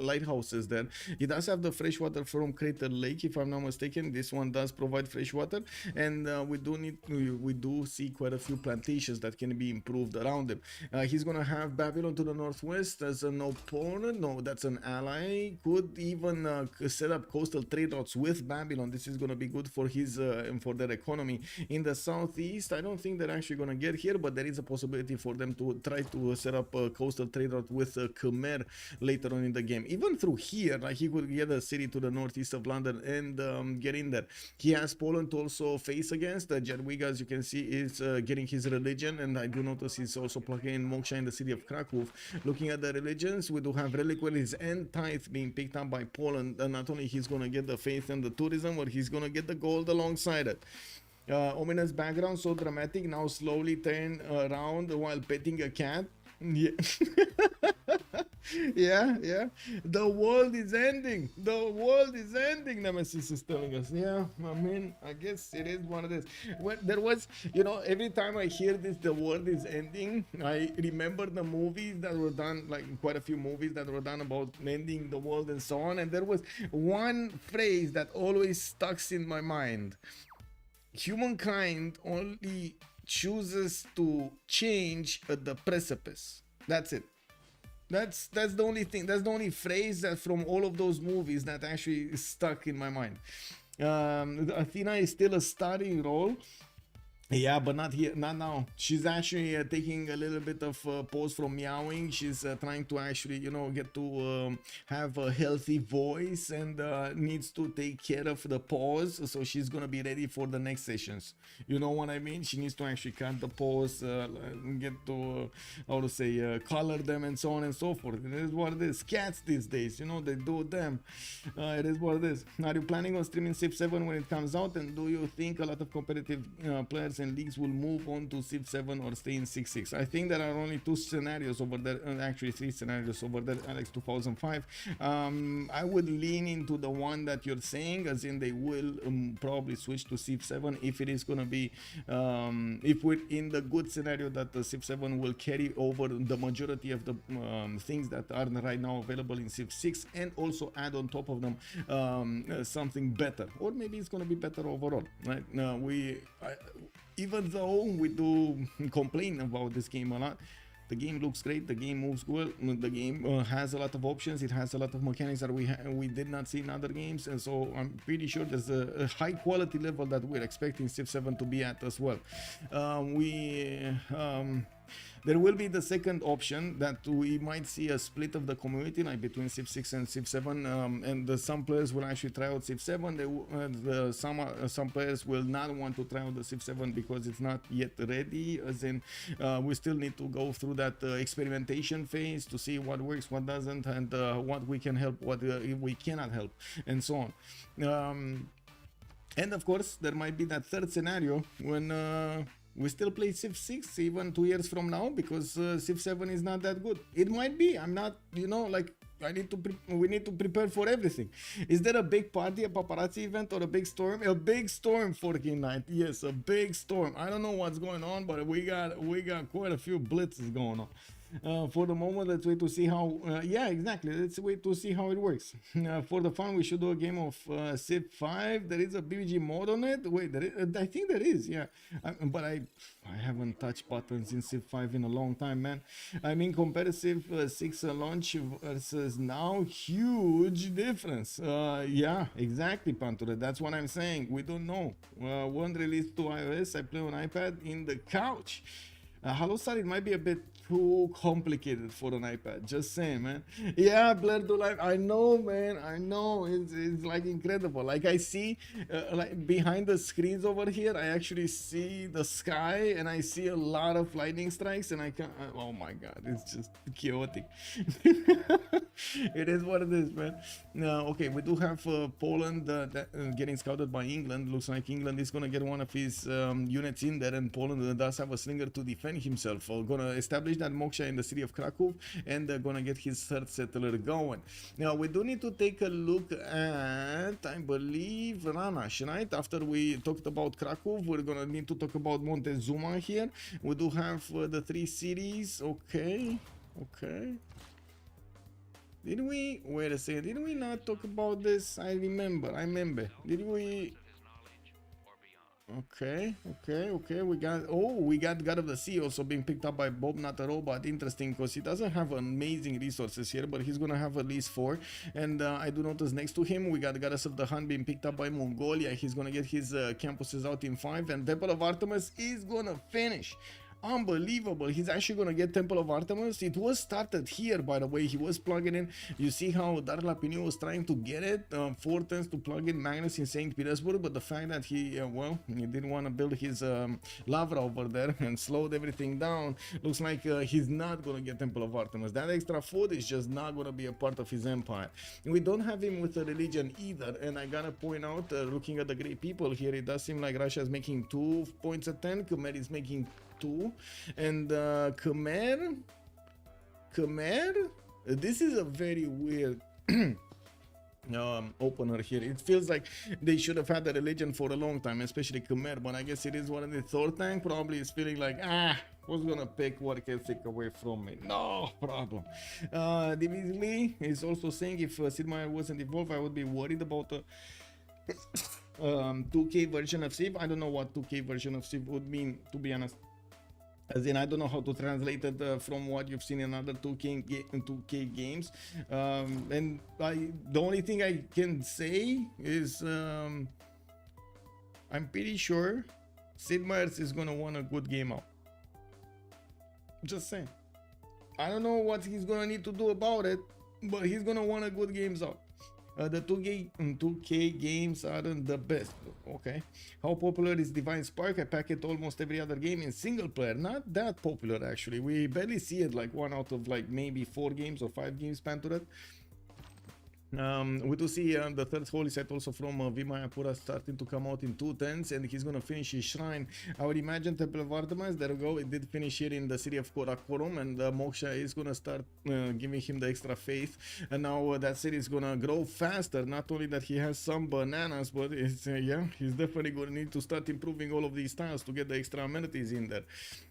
lighthouses there. He does have the freshwater from Crater Lake, if I'm not mistaken. This one does provide freshwater, and we do see quite a few plantations that can be improved around him. He's gonna have Babylon to the northwest as an opponent. No, that's an ally. Could even set up coastal trade routes with Babylon. This is gonna be good for his for their economy in the southeast. I don't think they're actually gonna get here, but there is a possibility for them to try to set up a coastal trade route with Khmer later on in the game. Even through here, like he could get a city to the northeast of London and get in there. He has Poland to also face against. Jadwiga, as you can see, is getting his religion, and I do notice he's also plugging in Moksha in the city of Krakow. Looking at the religions, we do have reliquaries and tithe being picked up by Poland, and not only he's gonna get the faith and the tourism, but he's gonna get the gold alongside it. Ominous background, so dramatic. Now slowly turn around while petting a cat. Yeah. yeah. The world is ending. The world is ending, Nemesis is telling us. Yeah, I mean, I guess it is one of this. When there was, every time I hear this, the world is ending, I remember the movies that were done, like quite a few movies that were done about ending the world and so on. And there was one phrase that always stuck in my mind. Humankind only chooses to change at the precipice. That's it. That's the only thing. That's the only phrase that from all of those movies that actually stuck in my mind. Athena is still a starting role. Yeah, but not here, not now. She's actually taking a little bit of pause from meowing. She's trying to actually, you know, get to have a healthy voice, and needs to take care of the pause. So she's gonna be ready for the next sessions. You know what I mean? She needs to actually cut the pause, get to how to say, color them and so on and so forth. It is what it is. Cats these days, you know, they do them. It is what it is. Are you planning on streaming Civ7 when it comes out? And do you think a lot of competitive players and leagues will move on to Civ7 or stay in Civ6? I think there are only two scenarios over there, actually three scenarios over there, Alex 2005. I would lean into the one that you're saying, as in they will probably switch to Civ7 if it is going to be, if we're in the good scenario that the Civ7 will carry over the majority of the things that are right now available in Civ6, and also add on top of them something better, or maybe it's going to be better overall, right? Even though we do complain about this game a lot, the game looks great, the game moves well, the game has a lot of options, it has a lot of mechanics that we did not see in other games, and so I'm pretty sure there's a high quality level that we're expecting Civ7 to be at as well. There will be the second option that we might see a split of the community, like between Civ6 and Civ7, and some players will actually try out Civ7. Some players will not want to try out the Civ7 because it's not yet ready, as in we still need to go through that experimentation phase to see what works, what doesn't, and what we can help, what we cannot help, and so on. And of course, there might be that third scenario when we still play Civ6 even 2 years from now, because Civ7 is not that good. It might be. I'm not, you know, like, we need to prepare for everything. Is there a big party, a paparazzi event, or a big storm? A big storm, 14 night. Yes, a big storm. I don't know what's going on, but we got quite a few blitzes going on. For the moment, let's wait to see how, yeah, exactly, let's wait to see how it works. For the fun, we should do a game of Civ5. There is a BBG mode on it. Wait, I think there is, yeah, but I haven't touched buttons in Civ5 in a long time, man. I mean, competitive 6 launch versus now, huge difference. Yeah, exactly, Panture, that's what I'm saying. We don't know. One release to iOS, I play on iPad in the couch. Hello, sir, it might be a bit too complicated for an iPad, just saying, man. Yeah, Blur to Life, I know, man, I know, it's like incredible. Like, I see like behind the screens over here, I actually see the sky, and I see a lot of lightning strikes, and I can't, oh my god, it's just chaotic. It is what it is, man. Okay, we do have Poland getting scouted by England. Looks like England is gonna get one of his units in there, and Poland does have a slinger to defend himself. Gonna establish that Moksha in the city of Krakow, and gonna get his third settler going. Now we do need to take a look at, I believe, Ranash, right? After we talked about Krakow, we're gonna need to talk about Montezuma here. We do have the 3 cities. Okay. Did we, wait a second, did we not talk about this? I remember, did we? Okay, we got God of the Sea also being picked up by Bob, not a robot. Interesting, because he doesn't have amazing resources here, but he's gonna have at least 4. And I do notice next to him we got Goddess of the Hunt being picked up by Mongolia. He's gonna get his campuses out in 5, and Temple of Artemis is gonna finish. Unbelievable. He's actually gonna get Temple of Artemis. It was started here, by the way. He was plugging in. You see how Darla Pinu was trying to get it 4 turns to plug in Magnus in St. Petersburg, but the fact that he he didn't want to build his Lavra over there and slowed everything down, looks like he's not gonna get Temple of Artemis. That extra food is just not gonna be a part of his empire. We don't have him with a religion either, and I gotta point out, looking at the great people here, it does seem like Russia is making 2 points a 10, Khmer is making 2, and Khmer, this is a very weird opener here. It feels like they should have had a religion for a long time, especially Khmer, but I guess it is one of the Thor tank probably is feeling like, who's gonna pick what can take away from me? No problem. Divisly is also saying if Sid Meier wasn't involved, I would be worried about 2K version of Civ. I don't know what 2K version of Civ would mean, to be honest. As in, I don't know how to translate it from what you've seen in other 2K games. And the only thing I can say is I'm pretty sure Sid Meier's is gonna want a good game out. Just saying. I don't know what he's gonna need to do about it, but he's gonna want a good games out. The 2K games aren't the best. Okay. How popular is Divine Spark? I pack it almost every other game in single player. Not that popular actually. We barely see it, like 1 out of like maybe 4 games or 5 games spanned to that. We do see the third holy site also from Vimayapura starting to come out in 210s, and he's gonna finish his shrine. I would imagine Temple of Artemis, there we go, it did finish here in the city of Karakorum, and Moksha is gonna start giving him the extra faith, and now that city is gonna grow faster. Not only that he has some bananas, but it's yeah, he's definitely gonna need to start improving all of these tiles to get the extra amenities in there.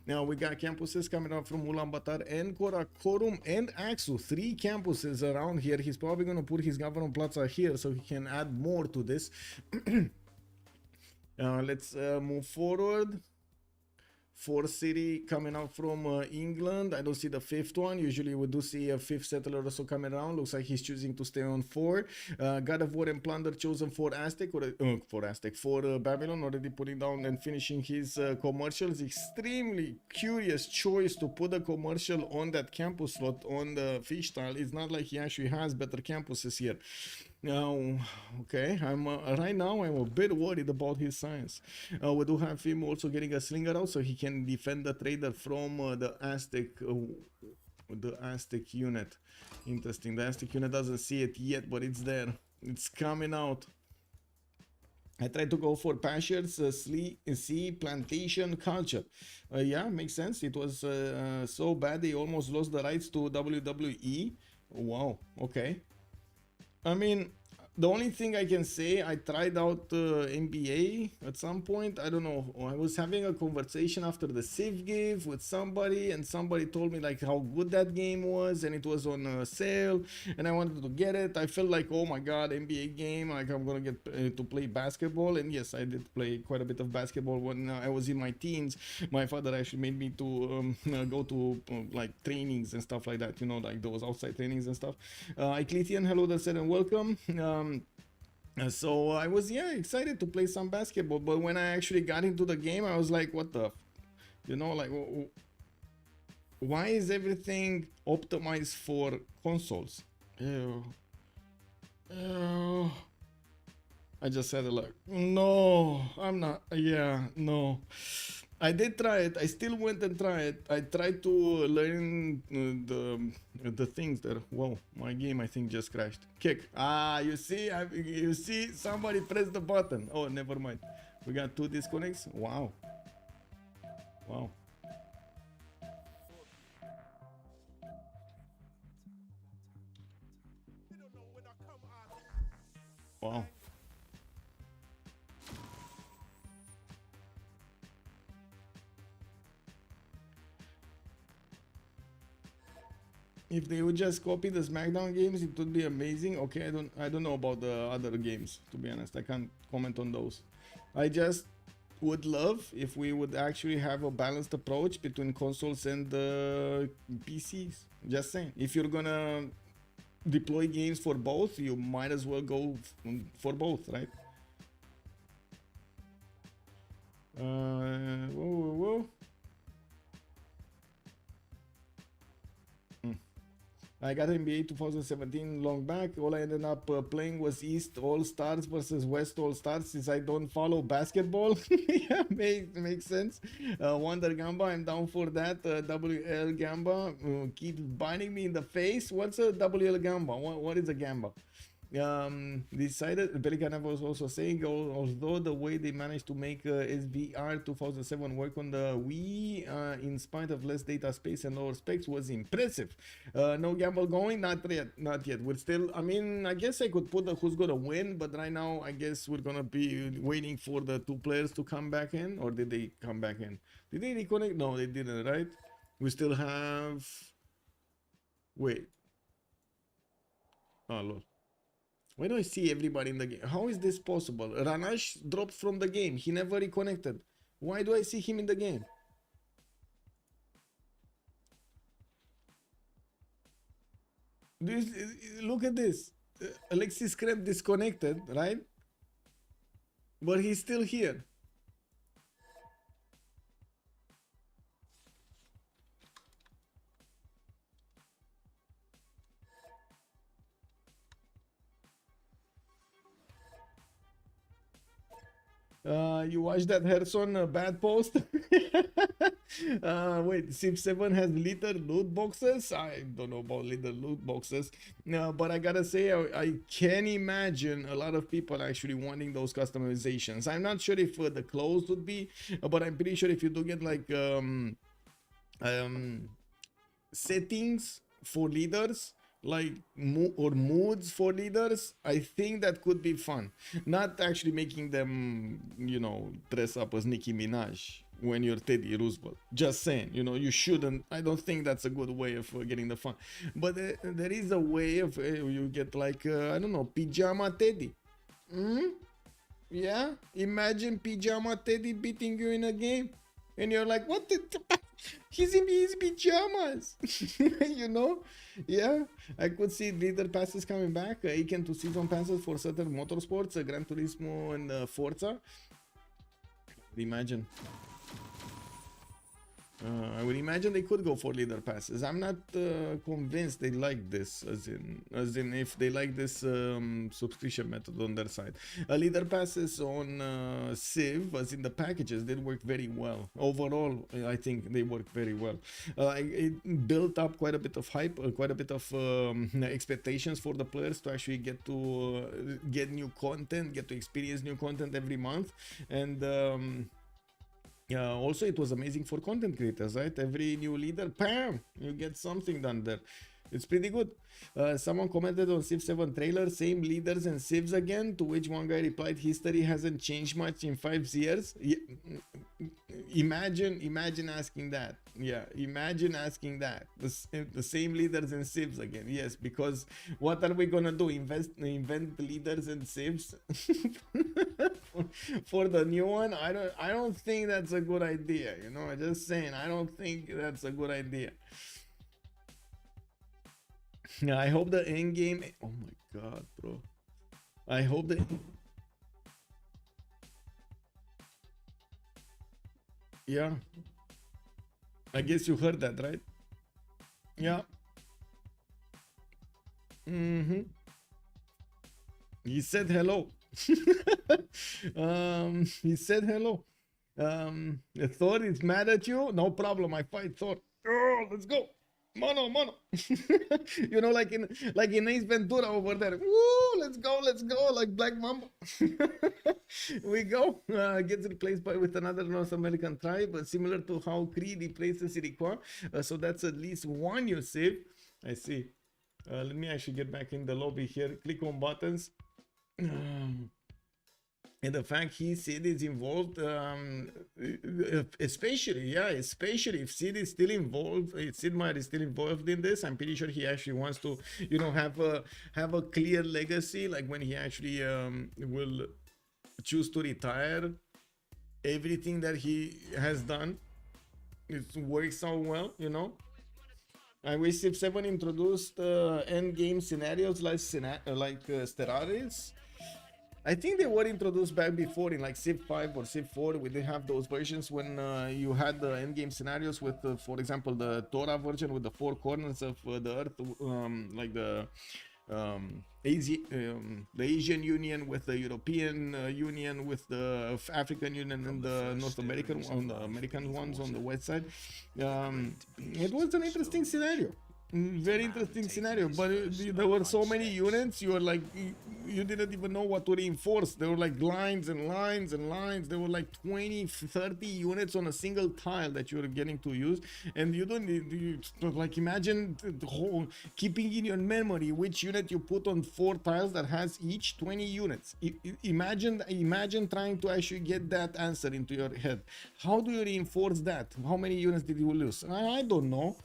Now we got campuses coming up from Ulaanbaatar and Karakorum and Aksu. 3 campuses around here. He's probably gonna put his government plaza here so he can add more to this. Let's move forward. 4th city coming out from England. I don't see the 5th one. Usually we do see a 5th settler also coming around. Looks like he's choosing to stay on 4. God of War and Plunder chosen for Aztec, or for Babylon, already putting down and finishing his commercials. Extremely curious choice to put a commercial on that campus slot on the fish tile. It's not like he actually has better campuses here. Now, okay, right now I'm a bit worried about his science. We do have him also getting a slinger out so he can defend the trader from the Aztec unit. Interesting. The Aztec unit doesn't see it yet, but it's there. It's coming out. I tried to go for Pashers, sea plantation culture. Yeah, makes sense. It was so bad they almost lost the rights to WWE. Wow, okay. I mean, the only thing I can say, I tried out NBA at some point. I don't know. I was having a conversation after the Civ give with somebody, and somebody told me like how good that game was, and it was on sale, and I wanted to get it. I felt like, oh my god, NBA game, like I'm gonna get to play basketball. And yes, I did play quite a bit of basketball when I was in my teens. My father actually made me to go to like trainings and stuff like that, you know, like those outside trainings and stuff. Ecletian, hello there, said, and welcome. So I was excited to play some basketball, but when I actually got into the game, I was like, what the, you know, like, why is everything optimized for consoles? Ew. Ew. I just said it like, no, I'm not, no. I did try it. I still went and tried it. I tried to learn the things there. Whoa, my game I think just crashed. Kick. Ah, you see, somebody pressed the button. Oh, never mind. We got 2 disconnects. Wow. Wow. Wow. If they would just copy the SmackDown games, it would be amazing. Okay, I don't know about the other games, to be honest. I can't comment on those. I just would love if we would actually have a balanced approach between consoles and PCs. Just saying. If you're gonna deploy games for both, you might as well go for both, right? Whoa. I got NBA 2017 long back. All I ended up playing was East All-Stars versus West All-Stars, since I don't follow basketball. Yeah, makes sense. Wonder Gamba, I'm down for that. WL Gamba keeps biting me in the face. What's a WL Gamba? What is a Gamba? Decided Pelican was also saying, although the way they managed to make SVR 2007 work on the Wii in spite of less data space and lower specs was impressive. No gamble going? Not yet. We're still, I mean, I guess I could put the who's gonna win, but right now I guess we're gonna be waiting for the 2 players to come back in. Or did they come back in? Did they reconnect? No, they didn't, right? We still have, wait, oh lord. Why do I see everybody in the game? How is this possible? Ranash dropped from the game. He never reconnected. Why do I see him in the game? Look at this. Alexis Kreb disconnected, right? But he's still here. You watched that Herson bad post? Wait, Civ7 has little loot boxes? I don't know about little loot boxes. But I gotta say, I can imagine a lot of people actually wanting those customizations. I'm not sure if the clothes would be, but I'm pretty sure if you do get like settings for leaders, like or moods for leaders, I think that could be fun. Not actually making them, you know, dress up as Nicki Minaj when you're Teddy Roosevelt. Just saying, you know, you shouldn't. I don't think that's a good way of getting the fun. But there is a way of you get like I don't know, pajama Teddy. Yeah, imagine pajama Teddy beating you in a game, and you're like, what the? He's in his pajamas. You know. Yeah, I could see leader passes coming back, akin to season passes for certain motorsports, Gran Turismo and Forza. Imagine. I would imagine they could go for leader passes. I'm not convinced they like this, as in if they like this subscription method on their side. Leader passes on Civ, as in the packages, did work very well. Overall, I think they work very well. It built up quite a bit of hype, quite a bit of expectations for the players to actually get to get new content, get to experience new content every month, and also it was amazing for content creators, right? Every new leader, bam, you get something done there. It's pretty good. Someone commented on Civ7 trailer, same leaders and Civs again, to which one guy replied, history hasn't changed much in 5 years. Yeah, imagine asking that. Yeah, imagine asking that. The same leaders and Civs again. Yes, because what are we gonna do? Invent leaders and Civs for the new one? I don't think that's a good idea. You know, just saying, I don't think that's a good idea. Yeah, I hope the end game. Oh my god, bro! I hope the. Yeah. I guess you heard that, right? Yeah. He said hello. He said hello. Thor is mad at you. No problem. I fight Thor. Oh, let's go. Mono. You know, like in Ace Ventura over there. Woo, let's go, like Black Mamba. We go. Gets replaced with another North American tribe, similar to how Creed replaces Iroquois. So that's at least one you save. I see. Let me actually get back in the lobby here. Click on buttons. And the fact Sid is involved, especially if Sid is still involved, if Sid Meier is still involved in this, I'm pretty sure he actually wants to, you know, have a clear legacy, like when he actually will choose to retire. Everything that he has done, it works so well, you know. I wish Civ7 introduced end game scenarios like Stellaris. I think they were introduced back before in like Civ5 or Civ4. We did have those versions when you had the endgame scenarios with, for example, the Torah version with the 4 corners of the earth, like the Asian Union with the European Union with the African Union and the North American, the American ones on the west side. It was an interesting scenario. Very interesting scenario, but there were so many units, you were like, you didn't even know what to reinforce. There were like lines and lines and lines. There were like 20, 30 units on a single tile that you were getting to use, and you don't like imagine the whole keeping in your memory which unit you put on 4 tiles that has each 20 units. Imagine trying to actually get that answer into your head. How do you reinforce that? How many units did you lose? I don't know.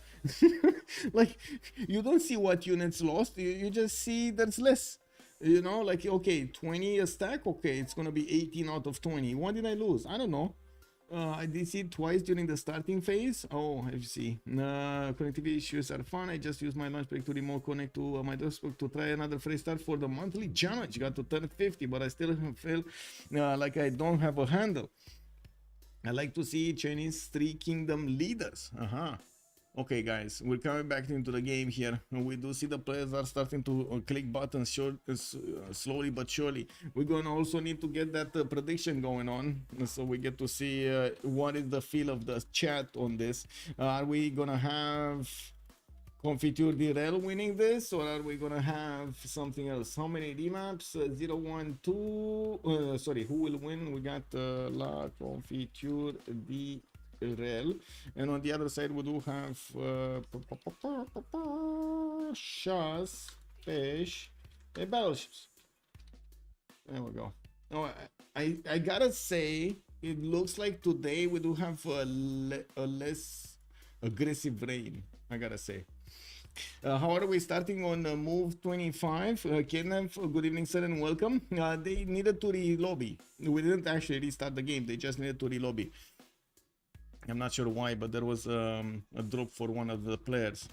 Like, you don't see what units lost, you just see there's less, you know, like, okay, 20 a stack, okay, it's gonna be 18 out of 20. What did I lose? I don't know. I did see it twice during the starting phase. Oh, I see. Connectivity issues are fun. I just used my lunch break to remote connect to my desktop to try another fresh start for the monthly challenge. Got to turn 50, but I still feel like I don't have a handle. I like to see Chinese 3 kingdom leaders. Okay, guys, we're coming back into the game here. We do see the players are starting to click buttons slowly but surely. We're gonna also need to get that prediction going on, so we get to see what is the feel of the chat on this. Are we gonna have Confiture D'irrel winning this, or are we gonna have something else? How many remaps? 0, 1, 2. Sorry, who will win? We got La Confiture D'irrel, and on the other side we do have Chasse, Peche, and Battleships. There we go. Oh, I gotta say, it looks like today we do have a less aggressive rain, I gotta say. How are we starting on move 25? Kidnap, good evening, sir, and welcome. They needed to re-lobby. We didn't actually restart the game, they just needed to re-lobby. I'm not sure why, but there was a drop for one of the players.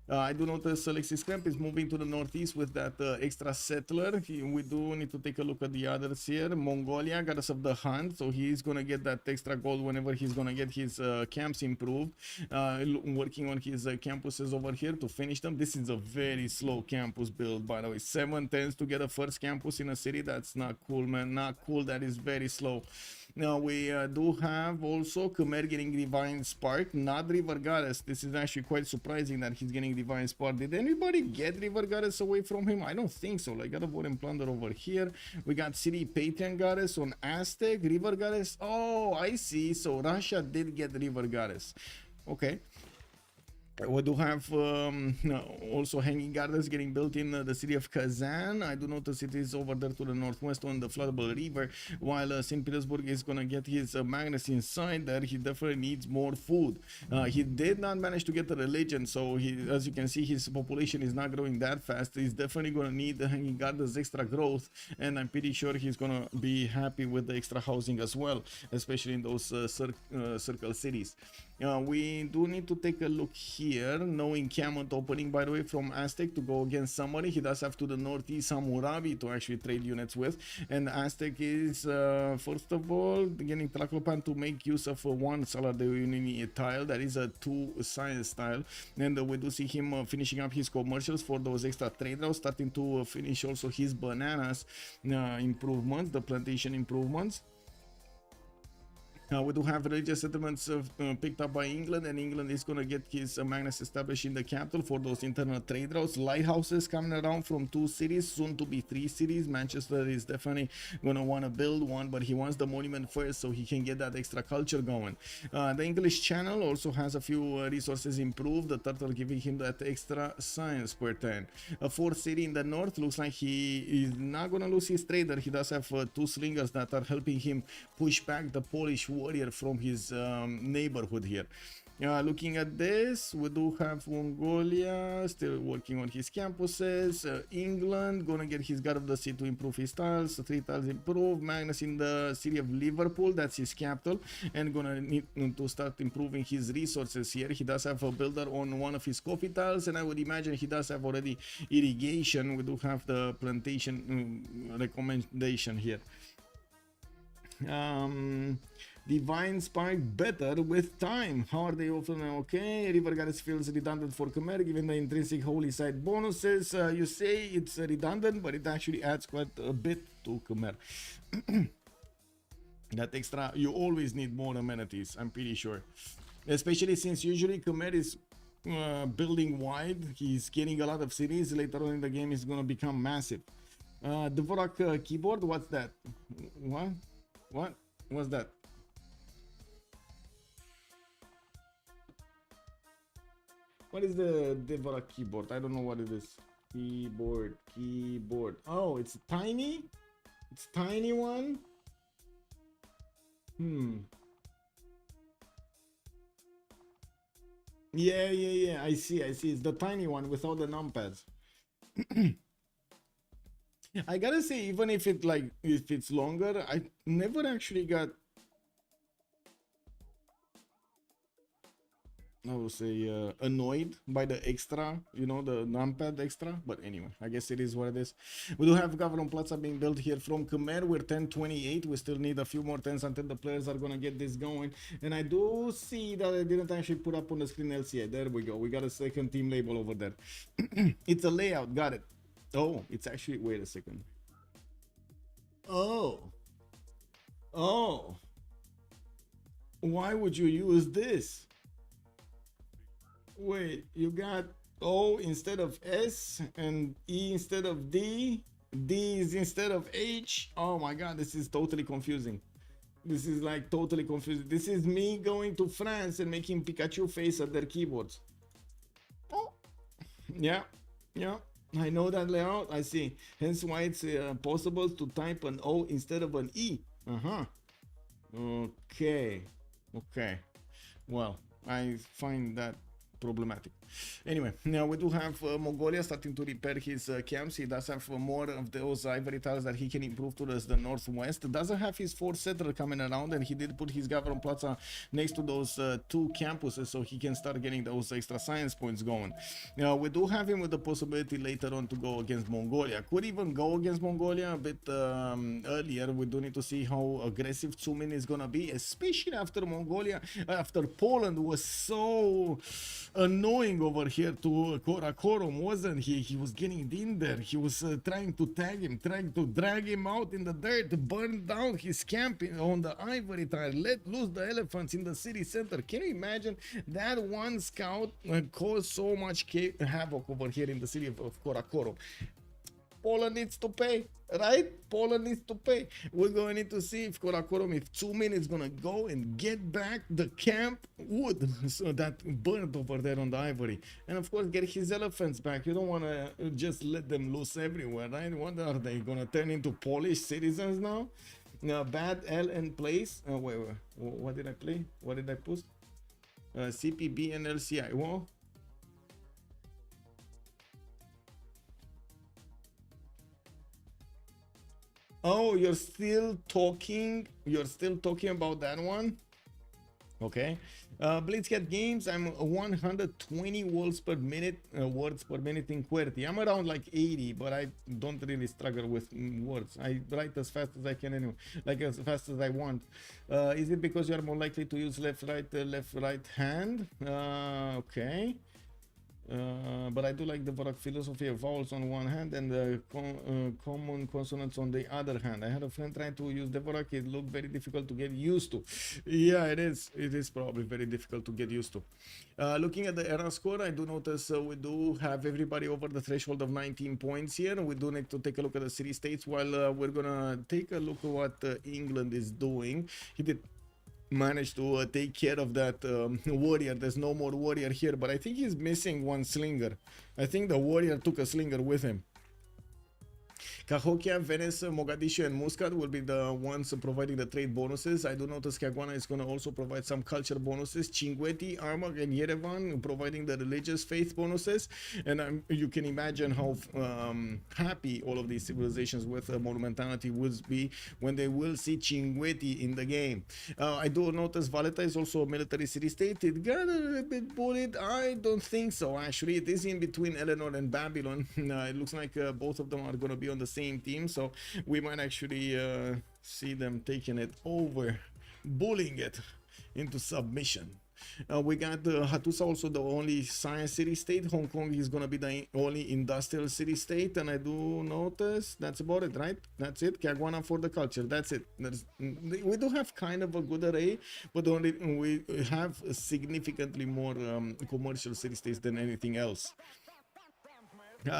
I do notice Alexis Cramp is moving to the northeast with that extra settler. We do need to take a look at the others here. Mongolia, Goddess of the Hunt, so he's gonna get that extra gold whenever he's gonna get his camps improved. Working on his campuses over here to finish them. This is a very slow campus build, by the way. 7 tens to get a first campus in a city. That's not cool, man. Not cool. That is very slow. Now we do have also Khmer getting Divine Spark, not River Goddess. This is actually quite surprising that he's getting Divine Spark. Did anybody get River Goddess away from him? I don't think so. Like, got a vote and plunder over here. We got City Patrian Goddess on Aztec, River Goddess. Oh, I see. So Russia did get River Goddess. Okay. We do have also Hanging Gardens getting built in the city of Kazan. I do notice it is over there to the northwest on the floodable river, while St. Petersburg is going to get his Magnus inside there. He definitely needs more food. He did not manage to get the religion, so as you can see, his population is not growing that fast. He's definitely going to need the Hanging Gardens extra growth, and I'm pretty sure he's going to be happy with the extra housing as well, especially in those circle cities. We do need to take a look here. No encampment opening, by the way, from Aztec to go against somebody. He does have to the northeast Hammurabi to actually trade units with. And Aztec is, first of all, getting Tlacopan to make use of one Salar de Uyuni tile. That is a 2 science tile. And we do see him finishing up his commercials for those extra trade routes, starting to finish also his bananas improvements, the plantation improvements. We do have religious settlements picked up by England, and England is going to get his Magnus established in the capital for those internal trade routes. Lighthouses coming around from 2 cities, soon to be 3 cities. Manchester is definitely going to want to build one, but he wants the monument first so he can get that extra culture going. The English Channel also has a few resources improved, the turtle giving him that extra science per turn. A 4th city in the north looks like he is not going to lose his trader. He does have 2 slingers that are helping him push back the Polish warrior from his neighborhood here. Looking at this, we do have Mongolia still working on his campuses. England gonna get his God of the Sea to improve his tiles. 3 tiles improved. Magnus in the city of Liverpool, that's his capital, and gonna need to start improving his resources here. He does have a builder on one of his coffee tiles, and I would imagine he does have already irrigation. We do have the plantation recommendation here. Divine Spark better with time. How are they often okay? River Goddess feels redundant for Khmer given the intrinsic holy site bonuses. You say it's redundant, but it actually adds quite a bit to Khmer. That extra, you always need more amenities, I'm pretty sure. Especially since usually Khmer is building wide. He's getting a lot of cities. Later on in the game, it's going to become massive. Dvorak keyboard, what's that? What? What's that? What is the Dvorak keyboard? I don't know what it is. Keyboard. Oh, it's tiny? It's tiny one? Yeah. I see. It's the tiny one without the numpads. I gotta say, even if it's longer, I never actually got I would say annoyed by the extra, you know, the numpad extra. But anyway, I guess it is what it is. We do have Gavron Plaza being built here from Khmer. We're 1028. We still need a few more tens until the players are gonna get this going. And I do see that I didn't actually put up on the screen LCA. There we go. We got a second team label over there. It's a layout. Got it. Oh, it's actually, wait a second. Oh. Why would you use this? Wait, you got O instead of S and E instead of D. D is instead of H. Oh my god, this is totally confusing. This is like totally confusing. This is me going to France and making Pikachu face at their keyboards. Oh, yeah. I know that layout. I see. Hence why it's possible to type an O instead of an E. Okay. Well, I find that problematic. Anyway, now we do have Mongolia starting to repair his camps. He does have more of those ivory tiles that he can improve towards the northwest. Doesn't have his fourth settler coming around, and he did put his Gavron Plaza next to those two campuses so he can start getting those extra science points going. Now we do have him with the possibility later on to go against Mongolia. Could even go against Mongolia a bit earlier. We do need to see how aggressive Tsumin is gonna be, especially after after Poland was so annoying over here to Karakorum, wasn't he? He was getting in there. He was trying to tag him, trying to drag him out in the dirt, burn down his camp on the ivory tile, let loose the elephants in the city center. Can you imagine that one scout caused so much havoc over here in the city of Karakorum? Poland needs to pay, right? Poland needs to pay. We're going to need to see if Karakorum, if Tsumin is going to go and get back the camp wood so that burned over there on the ivory. And of course, get his elephants back. You don't want to just let them loose everywhere, right? What are they going to turn into Polish citizens now? Now, bad L and place. Wait. What did I play? What did I put? CPB and LCI. Well, oh, you're still talking about that one? Okay. Blitzcat games, I'm 120 words per minute in QWERTY. I'm around like 80, but I don't really struggle with words. I write as fast as I can anyway, like as fast as I want. Is it because you're more likely to use left right hand? Okay. But I do like the Barak philosophy of vowels on one hand and the common consonants on the other hand. I had a friend trying to use Dvorak. It looked very difficult to get used to. Yeah, it is. It is probably very difficult to get used to. Looking at the era score, I do notice we do have everybody over the threshold of 19 points here. We do need to take a look at the city states while we're gonna take a look at what England is doing. He did managed to take care of that warrior. There's no more warrior here, but I think he's missing one slinger. I think the warrior took a slinger with him. Cahokia, Venice, Mogadishu, and Muscat will be the ones providing the trade bonuses. I do notice Caguana is going to also provide some culture bonuses. Chinguetti, Armagh, and Yerevan providing the religious faith bonuses. And you can imagine how happy all of these civilizations with monumentality will be when they will see Chinguetti in the game. I do notice Valletta is also a military city-state. It got a little bit bullied. I don't think so, actually. It is in between Eleanor and Babylon. It looks like both of them are going to be on the same team, so we might actually see them taking it over, bullying it into submission. We got Hattusa, also the only science city-state. Hong Kong is going to be the only industrial city-state, and I do notice that's about it, right? That's it. Caguana for the culture. That's it. We do have kind of a good array, but only we have significantly more commercial city-states than anything else.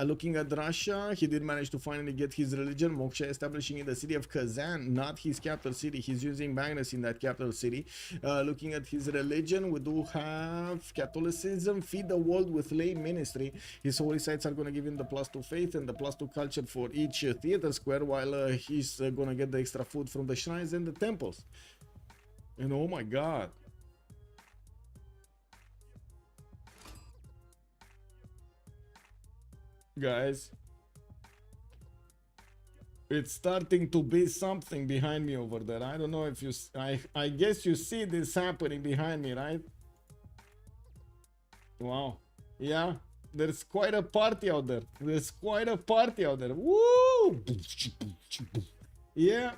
Looking at Russia, he did manage to finally get his religion, Moksha, establishing in the city of Kazan, not his capital city. He's using Magnus in that capital city. Looking at his religion, we do have Catholicism, feed the world with lay ministry. His holy sites are going to give him the +2 faith and the +2 culture for each theater square, while he's going to get the extra food from the shrines and the temples. And oh my god. Guys, it's starting to be something behind me over there. I don't know if you, I guess you see this happening behind me, right? Wow. Yeah. There's quite a party out there. There's quite a party out there. Woo! Yeah.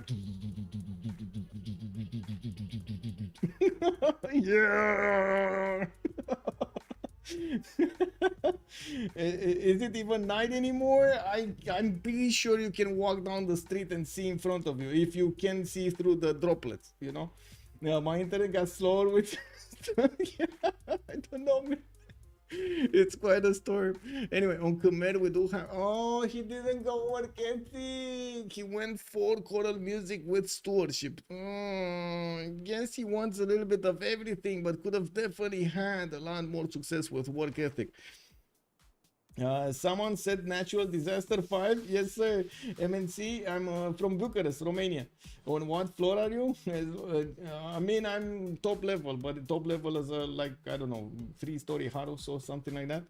Yeah. Is it even night anymore? I'm pretty sure you can walk down the street and see in front of you if you can see through the droplets, you know? Yeah, my internet got slower with yeah, I don't know, man. It's quite a storm. Anyway, on Khmer we do have. Oh, he didn't go marketing. He went for choral music with stewardship. I guess he wants a little bit of everything, but could have definitely had a lot more success with work ethic. Someone said natural disaster 5. Yes, sir. MNC, I'm from Bucharest, Romania. On what floor are you? I mean, I'm top level, but top level is like, I don't know, 3-story house or something like that.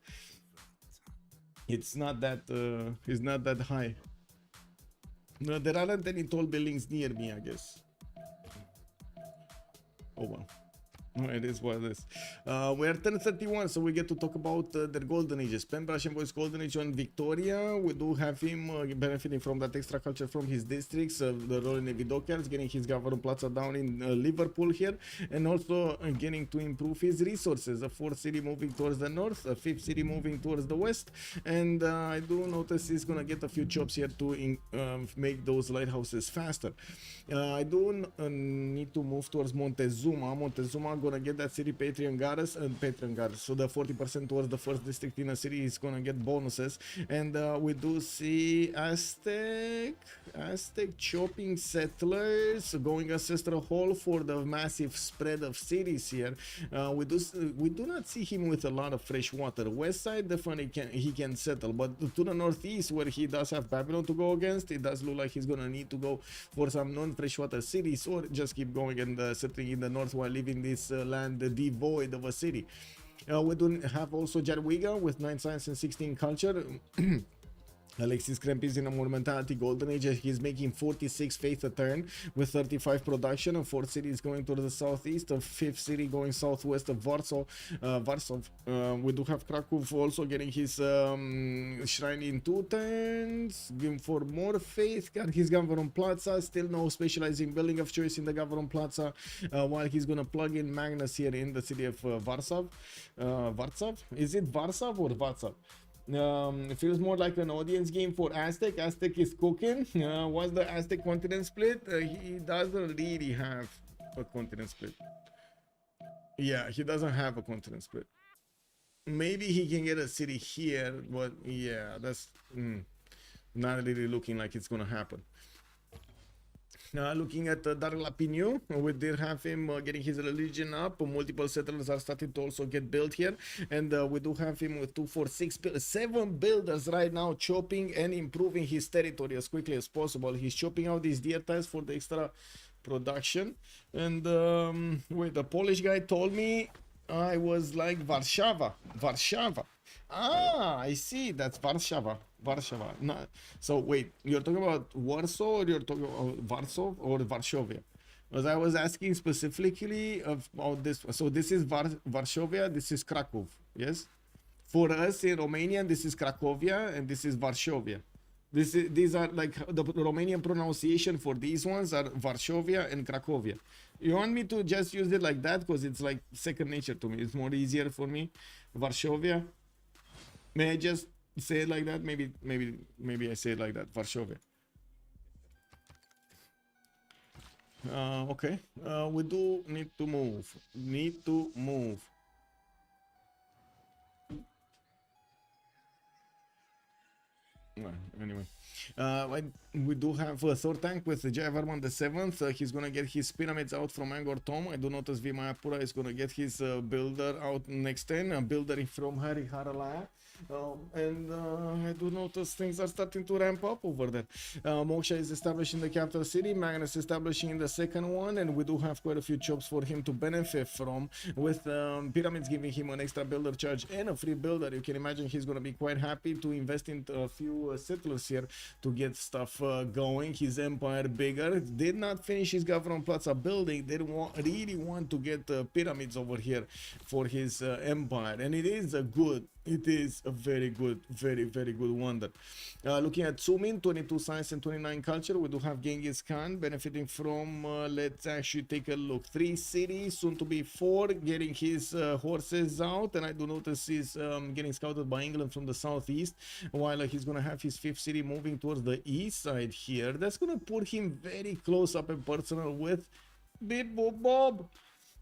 It's not that high. No, there aren't any tall buildings near me, I guess. Oh well. It is what it is. We are 10:31, so we get to talk about their golden ages. Penbrush and Boy's golden age on Victoria. We do have him benefiting from that extra culture from his districts, the Royal Navy Dockyards, getting his Government Plaza down in Liverpool here, and also getting to improve his resources. A 4th city moving towards the north, a 5th city moving towards the west, and I do notice he's gonna get a few jobs here to make those lighthouses faster. I do need to move towards Montezuma. Montezuma gonna get that city Patreon goddess and Patreon goddess, so the 40% towards the first district in a city is gonna get bonuses. And we do see Aztec chopping settlers going ancestral hall for the massive spread of cities here. We do not see him with a lot of fresh water. West side definitely he can settle, but to the northeast where he does have Babylon to go against, it does look like he's gonna need to go for some non-freshwater cities, or just keep going and settling in the north while leaving this land devoid of a city. We do have also Jadwiga with 9 science and 16 culture. Alexis Kremp is in a monumentality golden age. He's making 46 faith a turn with 35 production. A 4th city is going to the southeast. A 5th city going southwest of Warsaw. We do have Krakow also getting his shrine in 2 turns. Going for more faith. Got his Government Plaza. Still no specializing building of choice in the Government Plaza. While he's gonna plug in Magnus here in the city of Warsaw. Warsaw? Is it Warsaw or Warsaw? It feels more like an audience game for Aztec. Aztec is cooking. What's the Aztec continent split? He doesn't really have a continent split. Yeah, he doesn't have a continent split. Maybe he can get a city here, but yeah, that's not really looking like it's gonna happen. Looking at Darla Lapinu, we did have him getting his religion up. Multiple settlers are starting to also get built here, and we do have him with 2, 4, 6, 7 builders right now, chopping and improving his territory as quickly as possible. He's chopping out these deer ties for the extra production. And wait, the Polish guy told me I was like Warszawa. Ah, I see. That's Warszawa. No, so wait, you're talking about Warsaw, or you're talking about Warsaw or Varsovia? Because I was asking specifically about this. So this is Varsovia, this is Krakow. Yes, for us in Romanian, this is Cracovia and this is Varsovia. These are like the Romanian pronunciation for these ones are Varsovia and Cracovia. You want me to just use it like that because it's like second nature to me? It's more easier for me. Varsovia. May I just say it like that? Maybe I say it like that. Varsovia. Okay. We do need to move. Anyway, we do have a third tank with Jayavarman the 7th. He's gonna get his pyramids out from Angkor Thom. I do notice Vimayapura is gonna get his builder out next turn. A builder from Hariharalaya. And I do notice things are starting to ramp up over there. Moksha is established in the capital city, Magnus establishing in the second one, and we do have quite a few jobs for him to benefit from, with Pyramids giving him an extra builder charge and a free builder. You can imagine he's going to be quite happy to invest in a few settlers here to get stuff going. His empire bigger. Did not finish his government plaza building. They really want to get pyramids over here for his empire, and it is a good. It is a very good, very good wonder. Looking at Sumin, 22 science and 29 culture, we do have Genghis Khan benefiting from, let's actually take a look, 3 cities, soon to be 4, getting his horses out, and I do notice he's getting scouted by England from the southeast, while he's going to have his 5th city moving towards the east side here. That's going to put him very close up and personal with Big Bob.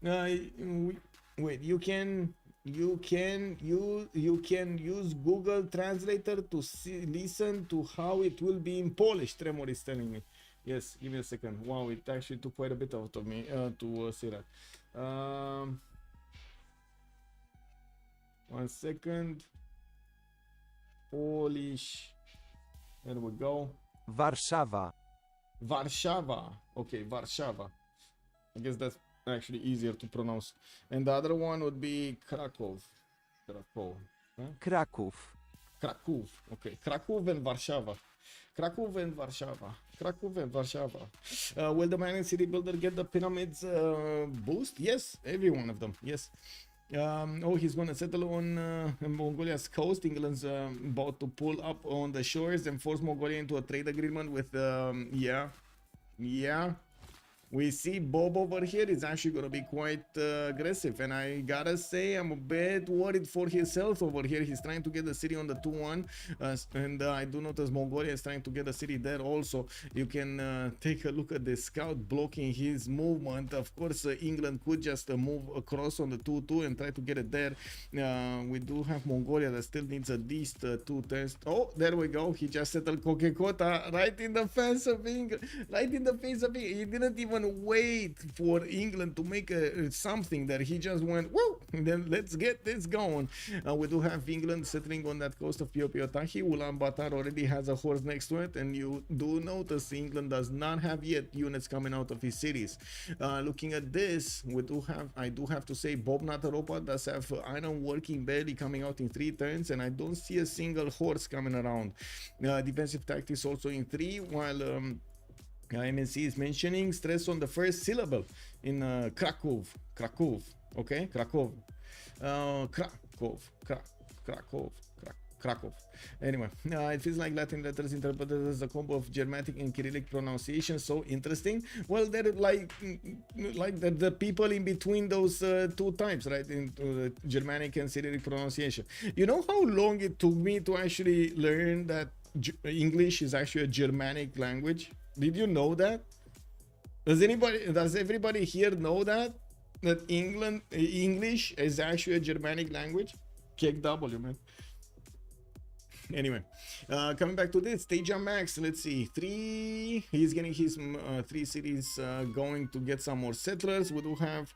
Wait, you can use Google Translator to listen to how it will be in Polish. Tremor is telling me. Yes, give me a second. Wow, it actually took quite a bit out of me to say that. 1 second. Polish. There we go. Warszawa. Warszawa. Okay, Warszawa. I guess that's actually easier to pronounce. And the other one would be Krakow. Krakow. Huh? Kraków. Kraków. Okay. Kraków and Warszawa. Kraków and Warszawa. Kraków and Warszawa. Will the Magnet City Builder get the pyramids boost? Yes, every one of them. Yes. Oh, he's gonna settle on Mongolia's coast. England's about to pull up on the shores and force Mongolia into a trade agreement with yeah. We see Bob over here is actually going to be quite aggressive, and I gotta say I'm a bit worried for his health over here. He's trying to get the city on the 2-1, and I do notice Mongolia is trying to get the city there also. You can take a look at the scout blocking his movement. Of course, England could just move across on the 2-2 and try to get it there. We do have Mongolia that still needs at least 2 turns. Oh, there we go. He just settled Kokekota right in the face of England. Right in the face of England. He didn't even wait for England to make something there. He just went, whoa, then let's get this going. We do have England settling on that coast of Piopiotahi. Ulaanbaatar already has a horse next to it, and you do notice England does not have yet units coming out of his cities. Looking at this, I do have to say Bob Nataropa does have iron working barely coming out in 3 turns, and I don't see a single horse coming around. Defensive tactics also in 3, while MNC is mentioning stress on the first syllable in Krakow. Okay, Krakow. Krakow. Anyway, it feels like Latin letters interpreted as a combo of Germanic and Cyrillic pronunciation. So interesting. Well, they're like the people in between those 2 types, right? Into the Germanic and Cyrillic pronunciation. You know how long it took me to actually learn that English is actually a Germanic language? Did you know that? Does everybody here know that English is actually a Germanic language? Kick W, man. Anyway, coming back to this, Teja Max, let's see, 3, he's getting his 3 cities going to get some more settlers. We do have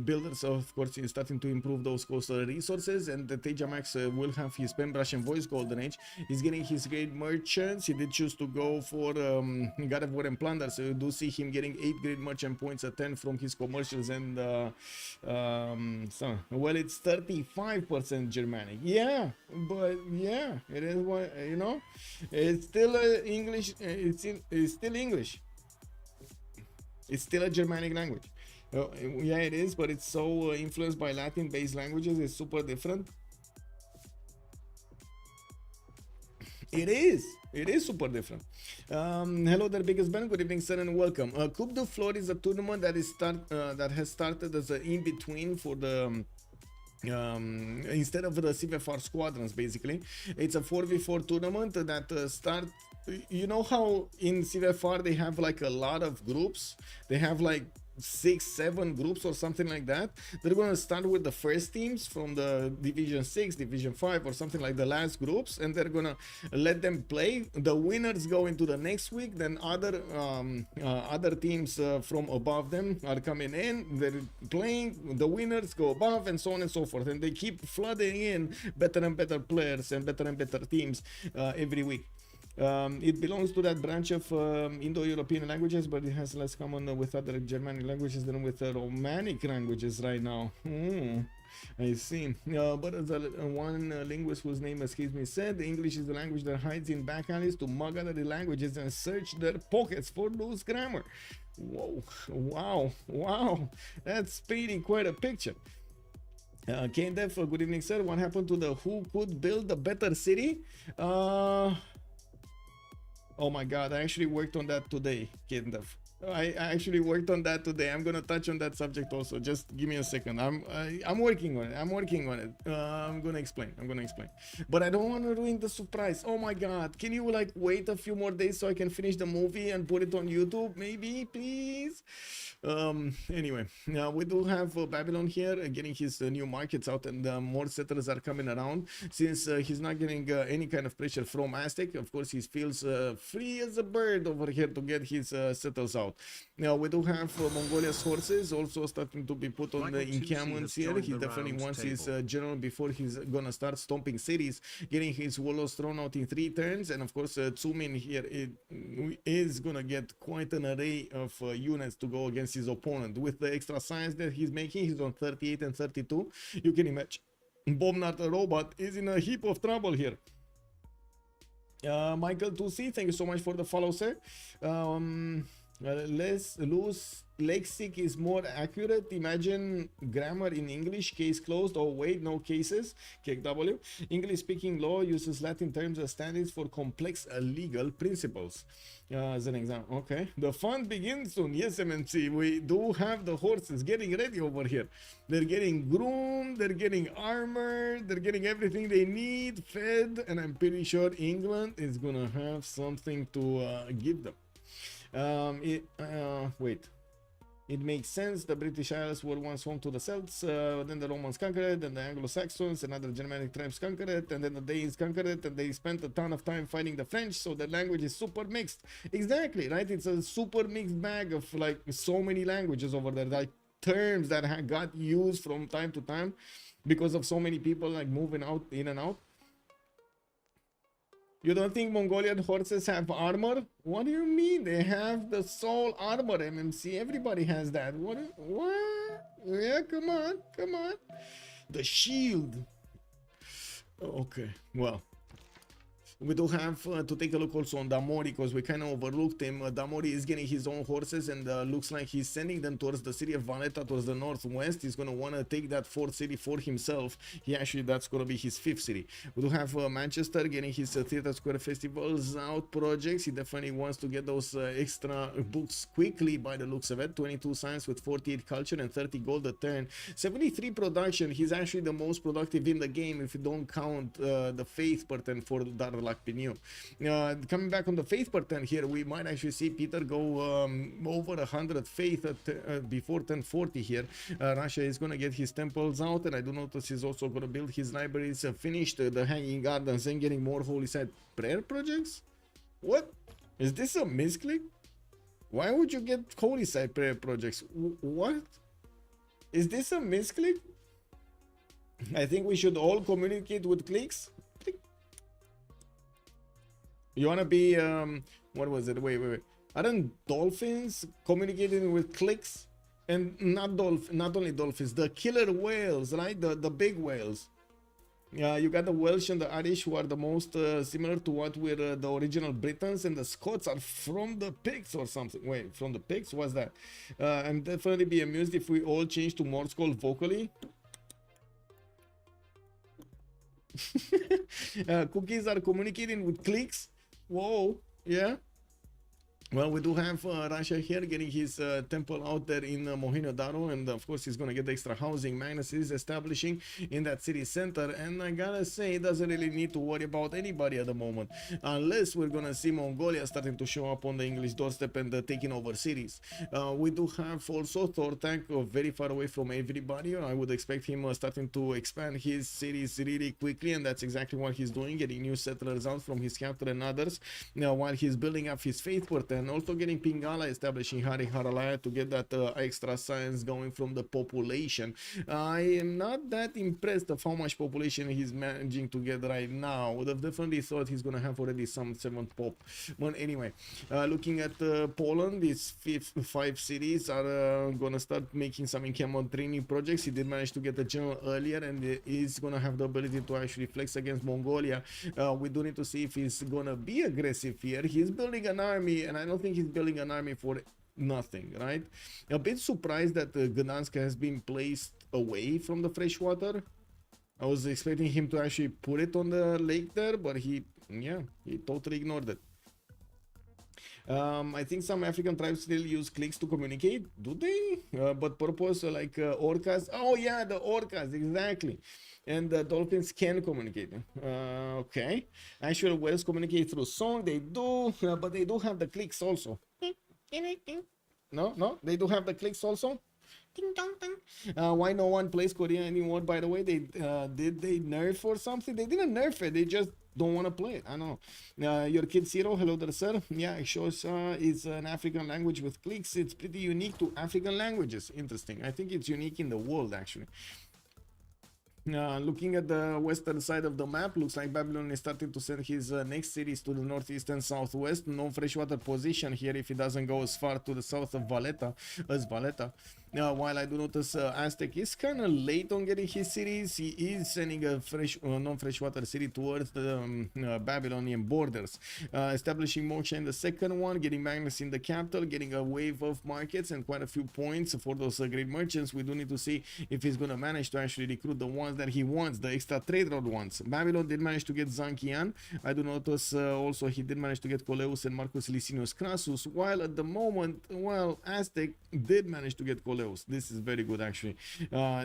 builders, of course, he's starting to improve those coastal resources, and the Teja Max will have his pen brush and voice golden age. He's getting his great merchants. He did choose to go for God of War and Plunder, so you do see him getting 8 great merchant points at 10 from his commercials, and so, well, it's 35% Germanic. Yeah, but yeah, it is what, you know, it's still English. It's still English. It's still a Germanic language. Yeah, it is, but it's so influenced by Latin based languages. It's super different. It is super different. Hello there, biggest Ben. Good evening, sir, and welcome. Coupe de Fleurs is a tournament that has started as an in-between for the instead of the Civ6 squadrons. Basically, it's a 4v4 tournament that start. You know how in Civ6 they have like a lot of groups. They have like 6-7 groups or something like that. They're going to start with the first teams from the Division 6, Division 5 or something like the last groups, and they're going to let them play. The winners go into the next week, then other teams from above them are coming in, they're playing, the winners go above, and so on and so forth, and they keep flooding in better and better players and better teams every week. It belongs to that branch of Indo-European languages, but it has less common with other Germanic languages than with Romanic languages right now. I see. But as one linguist whose name escapes me said, English is the language that hides in back alleys to mug other languages and search their pockets for loose grammar. Whoa, wow, that's painting quite a picture. K-Def, good evening, sir. What happened to the who could build a better city? Oh my god, I actually worked on that today, K-Def. I actually worked on that today. I'm gonna touch on that subject also. Just give me a second. I'm working on it. I'm gonna explain. But I don't want to ruin the surprise. Oh my god, can you like wait a few more days so I can finish the movie and put it on YouTube? Maybe, please. Anyway, now we do have Babylon here getting his new markets out, and more settlers are coming around. Since he's not getting any kind of pressure from Aztec, of course he feels free as a bird over here to get his settles out. Now we do have Mongolia's horses also starting to be put on the encampments here. He definitely wants his general before he's gonna start stomping cities, getting his warlords thrown out in 3 turns, and of course Tsumin here is gonna get quite an array of units to go against his opponent. With the extra science that he's making, he's on 38 and 32. You can imagine Bobnart the robot is in a heap of trouble here. Michael 2C, thank you so much for the follow, sir. Less loose lexic is more accurate. Imagine grammar in English, case closed. Oh wait, no cases. KW. English speaking law uses Latin terms as standards for complex legal principles. As an example. Okay, the fun begins soon. Yes, MMC, we do have the horses getting ready over here. They're getting groomed, they're getting armored, they're getting everything they need, fed, and I'm pretty sure England is gonna have something to give them. Wait. It makes sense. The British Isles were once home to the Celts, then the Romans conquered it, then the Anglo-Saxons and other Germanic tribes conquered it, and then the Danes conquered it, and they spent a ton of time fighting the French, so the language is super mixed. Exactly, right? It's a super mixed bag of like so many languages over there, like terms that got used from time to time because of so many people like moving out, in and out. You don't think Mongolian horses have armor? What do you mean? They have the soul armor, MMC. Everybody has that. What? Yeah, come on. The shield. Okay, well. We do have to take a look also on Damori, because we kind of overlooked him. Damori is getting his own horses, and looks like he's sending them towards the city of Valletta, towards the northwest. He's going to want to take that 4th city for himself. That's going to be his 5th city. We do have Manchester getting his Theatre Square Festivals out projects. He definitely wants to get those extra books quickly by the looks of it. 22 science with 48 culture and 30 gold a turn. 73 production. He's actually the most productive in the game if you don't count the faith pattern for Darlak Pinu. Coming back on the faith pattern here, we might actually see Peter go over 100 faith at, before 1040 here. Russia is going to get his temples out, and I do notice he's also going to build his libraries, finished the Hanging Gardens, and getting more holy site prayer projects. What? Is this a misclick? Why would you get holy site prayer projects? What? Is this a misclick? I think we should all communicate with clicks. You wanna be what was it? Wait. Aren't dolphins communicating with clicks? And not only dolphins, the killer whales, right? The big whales. You got the Welsh and the Irish, who are the most similar to what were the original Britons, and the Scots are from the Picts or something. Wait, from the Picts? What's that? I'm definitely be amused if we all change to Morse code vocally. Cookies are communicating with clicks. Whoa, yeah. Well, we do have Russia here getting his temple out there in Mohenjo-Daro, and of course he's going to get the extra housing. Magnus is establishing in that city center, and I gotta say, he doesn't really need to worry about anybody at the moment, unless we're going to see Mongolia starting to show up on the English doorstep and taking over cities. We do have also Thortank very far away from everybody. I would expect him starting to expand his cities really quickly, and that's exactly what he's doing, getting new settlers out from his capital and others, while he's building up his faith portal. And also getting Pingala establishing Hariharalaya to get that extra science going from the population. I am not that impressed of how much population he's managing to get right now. Would have definitely thought he's gonna have already some 7th pop. But anyway, looking at Poland, these 5 cities are gonna start making some encampment training projects. He did manage to get the general earlier, and he's gonna have the ability to actually flex against Mongolia. We do need to see if he's gonna be aggressive here. He's building an army, and I don't think he's building an army for nothing, right? A bit surprised that Gdansk has been placed away from the freshwater. I was expecting him to actually put it on the lake there, but he totally ignored it. I think some African tribes still use clicks to communicate. Do they? But purpose like orcas. Oh yeah, the orcas, exactly. And the dolphins can communicate. Okay. Actual whales communicate through song. They do, but they do have the clicks also. No, they do have the clicks also. Ding dong dong. Why no one plays Korea anymore? By the way, did they nerf or something? They didn't nerf it. They just don't want to play it. I don't know. Your kid Zero, hello there, sir. Yeah, it shows it's an African language with clicks. It's pretty unique to African languages. Interesting. I think it's unique in the world actually. Looking at the western side of the map, looks like Babylon is starting to send his next cities to the northeast and southwest. No freshwater position here if he doesn't go as far to the south of Valletta as Valletta. While I do notice Aztec is kind of late on getting his cities, he is sending a non-freshwater city towards the Babylonian borders. Establishing Moksha in the second one, getting Magnus in the capital, getting a wave of markets and quite a few points for those great merchants. We do need to see if he's going to manage to actually recruit the ones that he wants, the extra trade road ones. Babylon did manage to get Zankian. I do notice also he did manage to get Coleus and Marcus Licinius Crassus, while at the moment, well, Aztec did manage to get Coleus. This is very good actually.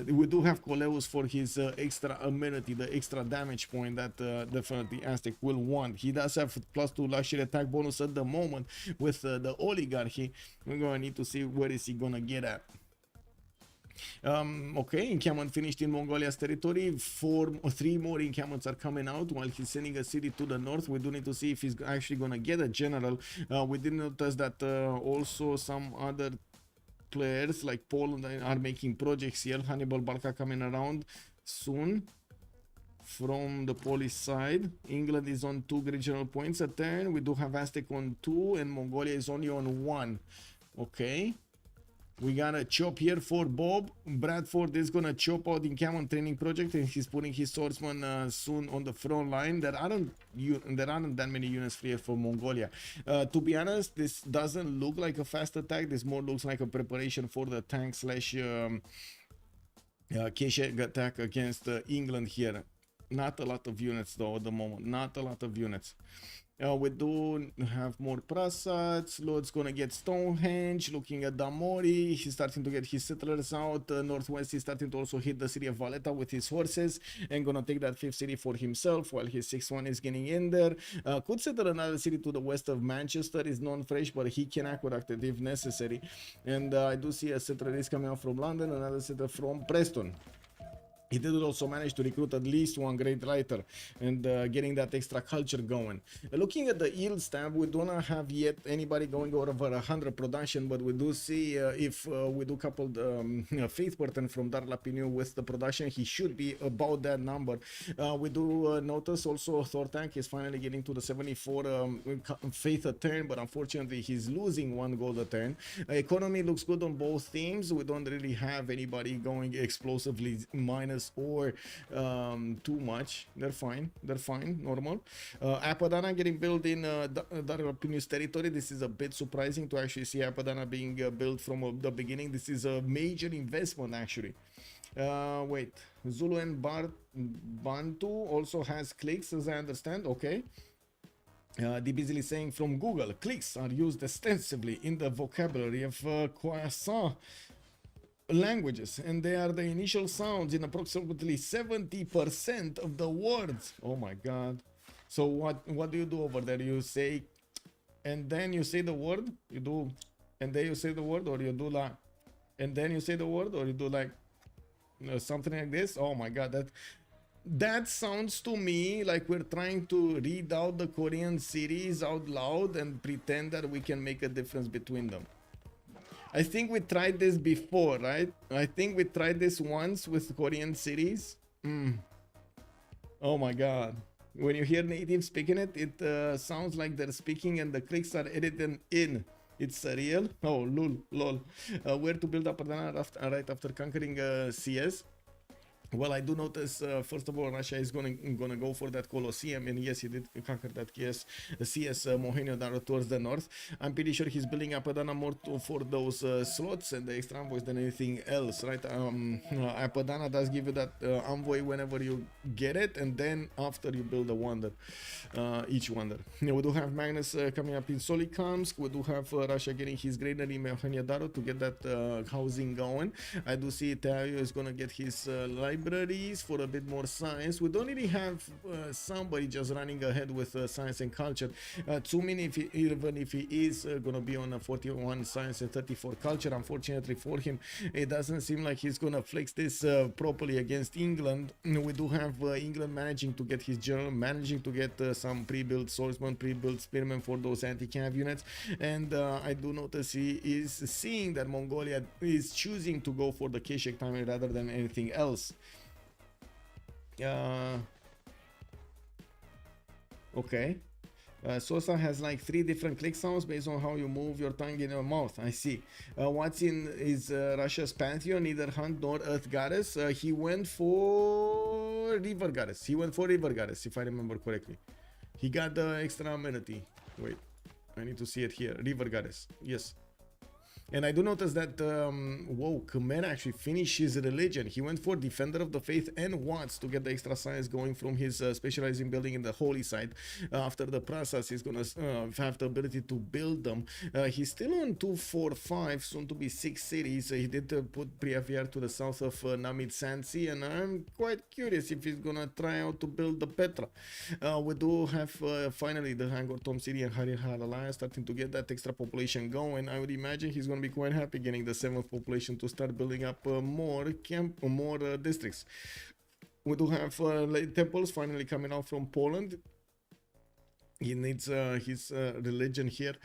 We do have Coleus for his extra amenity, the extra damage point that definitely Aztec will want. He does have +2 luxury attack bonus at the moment with the oligarchy. We're going to need to see where is he going to get at. Okay, encampment finished in Mongolia's territory. 3 more encampments are coming out while he's sending a city to the north. We do need to see if he's actually going to get a general. We did notice that also some other players like Poland are making projects here. Hannibal Barca coming around soon from the Polish side. England is on 2 regional points a turn. We do have Aztec on 2 and Mongolia is only on 1. Okay. We got a chop here for Bob. Bradford is gonna chop out the encampment training project, and he's putting his swordsman soon on the front line. There aren't that many units free for Mongolia. To be honest, this doesn't look like a fast attack. This more looks like a preparation for the tank slash Peche attack against England here. Not a lot of units though at the moment. Not a lot of units. We do have more Prasads. Lord's gonna get Stonehenge. Looking at Damori, he's starting to get his settlers out. Northwest, he's starting to also hit the city of Valletta with his horses and gonna take that 5th city for himself while his 6th one is getting in there. Could settle another city to the west of Manchester. Is non-fresh, but he can acquire it if necessary. And I do see a settler is coming out from London, another settler from Preston. He did also manage to recruit at least 1 great writer and getting that extra culture going. Looking at the yield stamp, we do not have yet anybody going over 100 production, but we do see if we do couple Faith Burton from Darlapinu with the production, he should be about that number. We do notice also Thortank is finally getting to the 74 Faith a turn, but unfortunately he's losing 1 gold a turn. Economy looks good on both teams. We don't really have anybody going explosively minus or too much. They're fine, normal. Apadana getting built in Darapinus territory. This is a bit surprising to actually see Apadana being built from the beginning. This is a major investment actually. Wait, Zulu and Bantu also has clicks as I understand. Okay. Deep Easily saying from Google, clicks are used extensively in the vocabulary of croissant languages, and they are the initial sounds in approximately 70% of the words. Oh my god. So what do you do over there? You say and then you say the word, you do, and then you say the word, or you do like, and then you say the word, or you do like something like this. Oh my god, that sounds to me like we're trying to read out the Korean series out loud and pretend that we can make a difference between them. I think we tried this before, right? I think we tried this once with Korean series. Oh my god. When you hear natives speaking it, it sounds like they're speaking and the clicks are edited in. It's surreal. Oh, lol. Where to build up right after conquering CS? Well, I do notice, first of all, Russia is gonna go for that Colosseum, and yes, he did conquer that CS Mohenjo-Daro towards the north. I'm pretty sure he's building Apadana more for those slots and the extra envoys than anything else, right? Apadana does give you that envoy whenever you get it, and then after you build a wonder, each wonder. We do have Magnus coming up in Solikamsk. We do have Russia getting his granary in Mohenjo-Daro to get that housing going. I do see Tayo is gonna get his libraries for a bit more science. We don't really have somebody just running ahead with science and culture. Tsumin, even if he is gonna be on a 41 science and 34 culture, unfortunately for him, it doesn't seem like he's gonna flex this properly against England. We do have England managing to get his general, managing to get some pre-built swordsman, pre-built spearmen for those anti-cav units, and I do notice he is seeing that Mongolia is choosing to go for the Keshek timing rather than anything else. Okay. Sosa has like 3 different click sounds based on how you move your tongue in your mouth. I see. What's in is Russia's pantheon? Neither Hunt nor Earth Goddess. He went for River Goddess. If I remember correctly. He got the extra amenity. Wait, I need to see it here. River Goddess. Yes. And I do notice that, whoa, Khmer actually finished his religion. He went for Defender of the Faith and Watts to get the extra science going from his specializing building in the holy site. After the process, he's gonna have the ability to build them. He's still on 2, 4, 5, soon to be 6 cities. He did put Priaviar to the south of Namid Sansi, and I'm quite curious if he's gonna try out to build the Petra. We do have finally the Hangor Tom City and Harihar Alliance starting to get that extra population going. I would imagine he's gonna be quite happy getting the 7th population to start building up more districts. We do have temples finally coming out from Poland. He needs his religion here.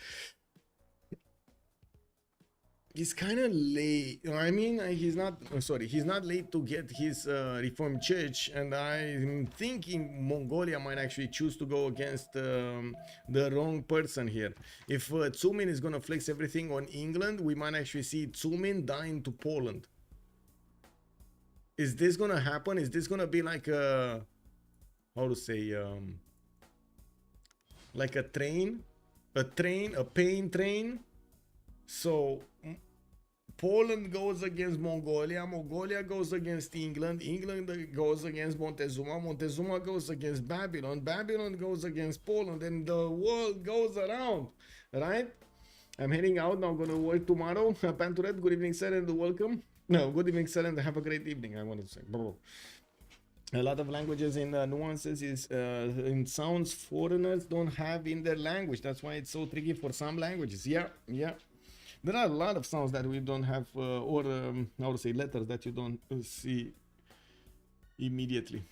He's kind of late. I mean, he's not late to get his Reformed Church, and I'm thinking Mongolia might actually choose to go against the wrong person here. If Tsumin is gonna flex everything on England, we might actually see Tsumin dying to Poland. Is this gonna happen? Is this gonna be like a, how to say, like a pain train? So Poland goes against Mongolia, Mongolia goes against England, England goes against Montezuma, Montezuma goes against Babylon, Babylon goes against Poland, and the world goes around, right? I'm heading out now, gonna work tomorrow. Panturet, good evening, sir, and welcome. No, good evening, sir, and have a great evening, I want to say. A lot of languages in nuances is in sounds foreigners don't have in their language. That's why it's so tricky for some languages. Yeah. There are a lot of sounds that we don't have, or how to say, letters that you don't see immediately.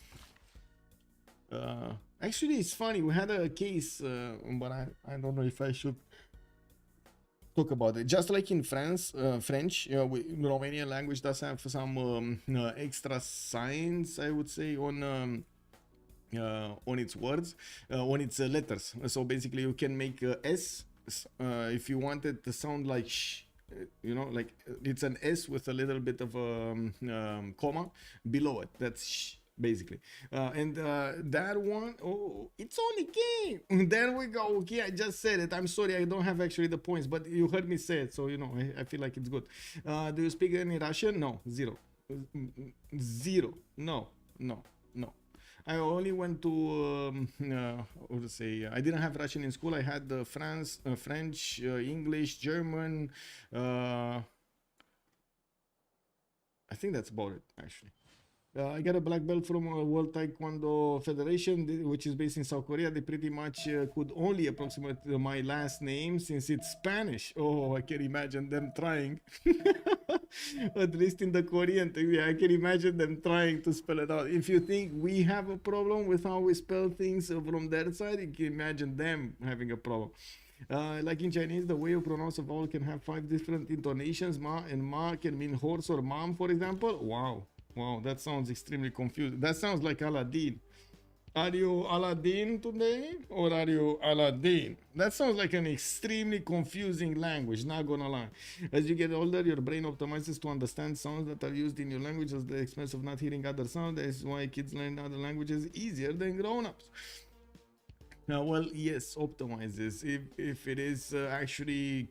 Actually, it's funny. We had a case, but I don't know if I should talk about it. Just like in France, French, Romanian language does have some extra signs, I would say, on its words, on its letters. So basically, you can make S. If you want it to sound like sh, like it's an S with a little bit of a comma below it. That's sh, basically. And that one, oh, it's on the game. There we go. Okay, I just said it. I'm sorry, I don't have actually the points, but you heard me say it, so I feel like it's good. Do you speak any Russian? No, zero. No. I only went to what to say? I didn't have Russian in school. I had French, English, German. I think that's about it actually. I got a black belt from World Taekwondo Federation, which is based in South Korea. They pretty much could only approximate my last name since it's Spanish. Oh, I can imagine them trying. At least in the Korean thing, yeah, I can imagine them trying to spell it out. If you think we have a problem with how we spell things from their side, you can imagine them having a problem. Like in Chinese, the way you pronounce a vowel can have 5 different intonations. Ma and ma can mean horse or mom, for example. Wow. Wow, that sounds extremely confusing. That sounds like Aladdin. Are you Aladdin today or are you Aladdin? That sounds like an extremely confusing language, not gonna lie. As you get older, your brain optimizes to understand sounds that are used in your language at the expense of not hearing other sounds. That is why kids learn other languages easier than grown-ups. Well, yes, optimizes. If it is actually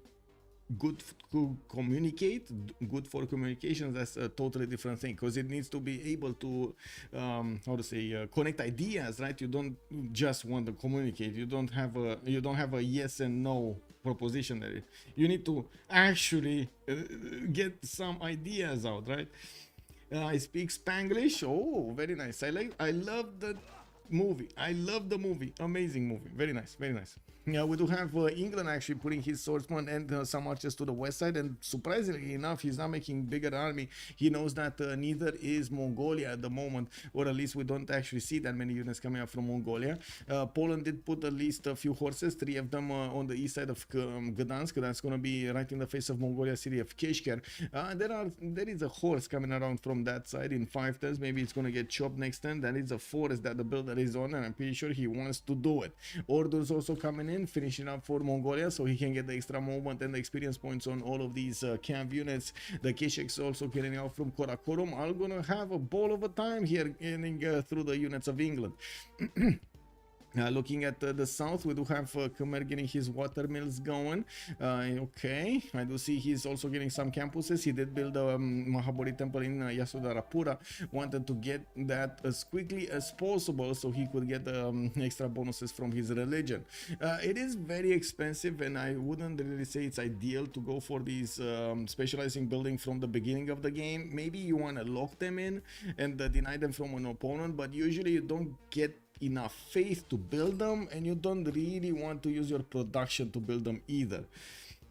good to communicate, good for communications, that's a totally different thing, because it needs to be able to how to say, connect ideas, right? You don't just want to communicate. You don't have a yes and no proposition there. You need to actually get some ideas out, right? I speak Spanglish. Oh, very nice. I love the movie. I love the movie. Amazing movie. Very nice, very nice. Yeah, we do have England actually putting his swordsman and some archers to the west side, and surprisingly enough, he's not making bigger army. He knows that neither is Mongolia at the moment, or at least we don't actually see that many units coming up from Mongolia. Poland did put at least a few horses, 3 of them on the east side of Gdansk. That's going to be right in the face of Mongolia city of Keshker. There is a horse coming around from that side in 5 turns. Maybe it's going to get chopped next turn. That is a forest that the builder is on, and I'm pretty sure he wants to do it. Orders also coming in, finishing up for Mongolia, so he can get the extra movement and the experience points on all of these camp units. The Kesheks also getting out from Karakorum. I'm gonna have a ball of a time here getting through the units of England. Looking at the south, we do have Khmer getting his water mills going. Okay, I do see he's also getting some campuses. He did build a Mahabodhi temple in Yasodharapura. Wanted to get that as quickly as possible so he could get extra bonuses from his religion. It is very expensive, and I wouldn't really say it's ideal to go for these specializing building from the beginning of the game. Maybe you want to lock them in and deny them from an opponent, but usually you don't get enough faith to build them, and you don't really want to use your production to build them either.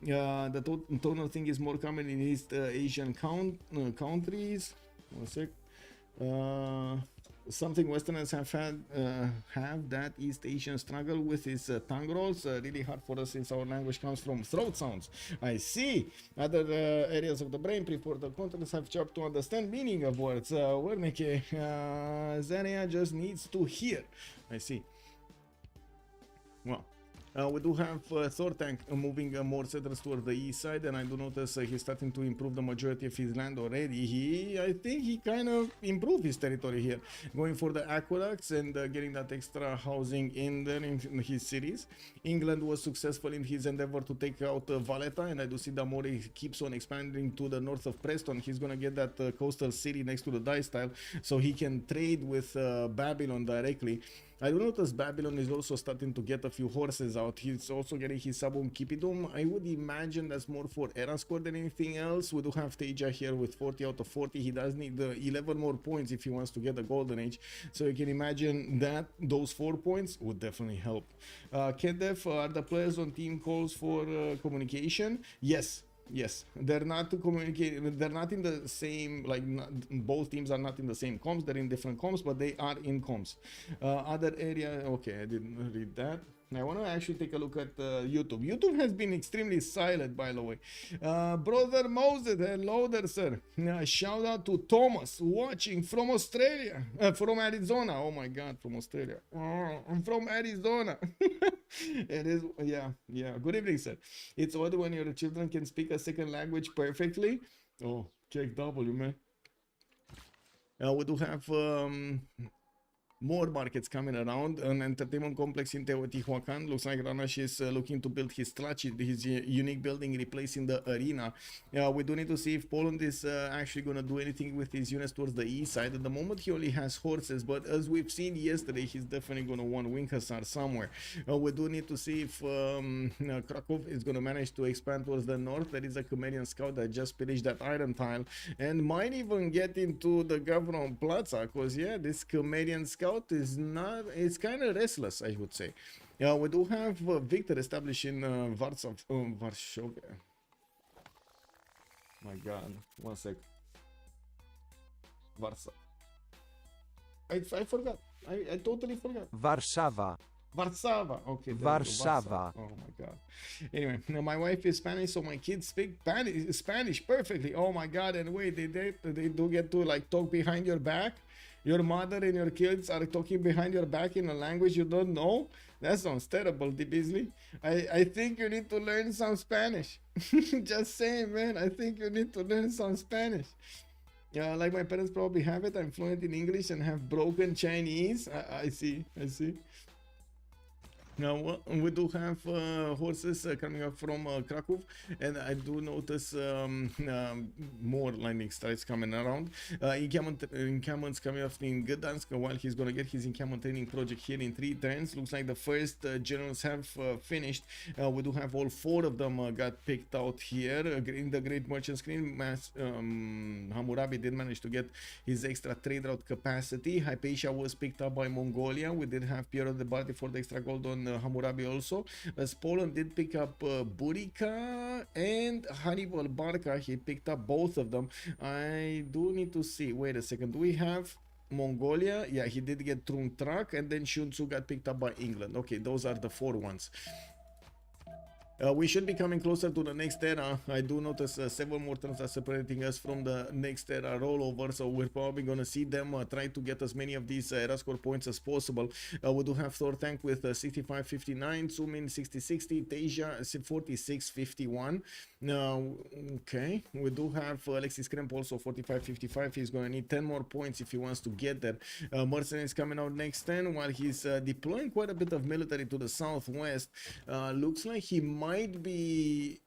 The total thing is more common in East Asian countries. One sec. Something Westerners have that East Asian struggle with is tongue rolls. Really hard for us since our language comes from throat sounds. I see. Other areas of the brain prefer the contents have job to understand meaning of words. Wernike, Zania just needs to hear. I see. Well. We do have Thor tank moving more settlers toward the east side, and I do notice he's starting to improve the majority of his land already. I think he kind of improved his territory here, going for the aqueducts and getting that extra housing in there in his cities. England was successful in his endeavor to take out Valletta, and I do see that Mori keeps on expanding to the north of Preston. He's gonna get that coastal city next to the dice tile, so he can trade with Babylon directly. I do notice Babylon is also starting to get a few horses out. He's also getting his Sabum Kipidum. I would imagine that's more for Eraskor than anything else. We do have Teja here with 40 out of 40. He does need the 11 more points if he wants to get the Golden Age. So you can imagine that those 4 points would definitely help. Kedef, are the players on team calls for communication? Yes. Yes, they're not to communicate. They're not in the same, like both teams are not in the same comms. They're in different comms, but they are in comms. Other area, okay, I didn't read that. I want to actually take a look at YouTube. YouTube has been extremely silent, by the way. Brother Moses, hello there, sir. Shout out to Thomas, watching from Australia, from Arizona. Oh my God, from Australia. I'm from Arizona. It is, yeah. Good evening, sir. It's odd when your children can speak a second language perfectly. Oh, check W, man. We do have more markets coming around. An entertainment complex in Teotihuacan. Looks like Ranash is looking to build his Tlachi, his unique building, replacing the arena. We do need to see if Poland is actually going to do anything with his units towards the east side. At the moment, he only has horses, but as we've seen yesterday, he's definitely going to want wing hussar somewhere. We do need to see if Krakow is going to manage to expand towards the north. There is a Comedian scout that just finished that iron tile and might even get into the Gavron Plaza, because yeah, this Comedian scout is not, it's kind of restless, I would say. We do have Victor established in Warsaw, Varsovia. My god, one sec. Warsaw. I forgot. I totally forgot. Warszawa. Warsaw. Okay. Warszawa. Oh my god. Anyway, now my wife is Spanish, so my kids speak Spanish perfectly. Oh my god. And wait, they do get to like talk behind your back. Your mother and your kids are talking behind your back in a language you don't know. That sounds terrible, D. Beasley. I think you need to learn some Spanish. Just saying, man. I think you need to learn some Spanish. Yeah, like my parents probably have it. I'm fluent in English and have broken Chinese. I see. Now we do have horses coming up from Krakow, and I do notice more lightning strikes coming around. Encampments coming up in Gdansk while he's gonna get his encampment training project here in 3 turns. Looks like the first generals have finished. We do have all 4 of them got picked out here. In the Great Merchant screen, Hammurabi did manage to get his extra trade route capacity. Hypatia was picked up by Mongolia. We did have Piero de Bardi for the extra gold on Hammurabi also, as Poland did pick up Burica and Hannibal Barca. He picked up both of them. I do need to see, wait a second, do we have Mongolia? Yeah, he did get Trumtrak, and then Shunzu got picked up by England. Okay, those are the 4 ones. We should be coming closer to the next era. I do notice 7 more turns are separating us from the next era rollover, so we're probably going to see them try to get as many of these era score points as possible. We do have Thor Tank with 65-59, Sumin 60-60, Teja 46-51. Okay, we do have Alexis Kremp also 45-55. He's going to need 10 more points if he wants to get there. Mercenary is coming out next 10 while he's deploying quite a bit of military to the southwest. Looks like he might be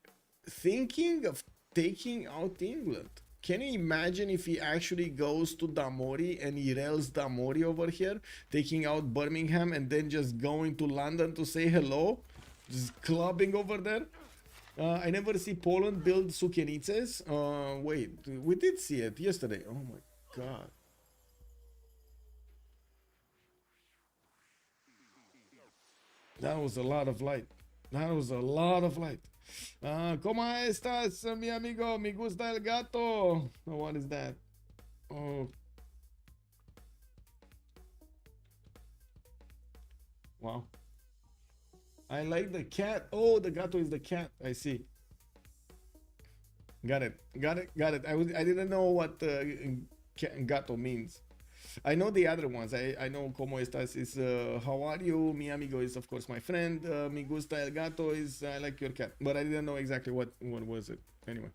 thinking of taking out England. Can you imagine if he actually goes to Damori and Irrel's Damori over here, taking out Birmingham and then just going to London to say hello? Just clubbing over there? I never see Poland build Sukienices. Wait, we did see it yesterday. Oh my god. That was a lot of light. That was a lot of light. ¿Cómo estás, mi amigo? Me gusta el gato. Oh, what is that? Oh. Wow. I like the cat. Oh, the gato is the cat. I see. Got it. I didn't know what gato means. I know the other ones. I know como estás is how are you? Mi amigo is of course my friend. Me gusta el gato is I like your cat. But I didn't know exactly what was it. Anyway.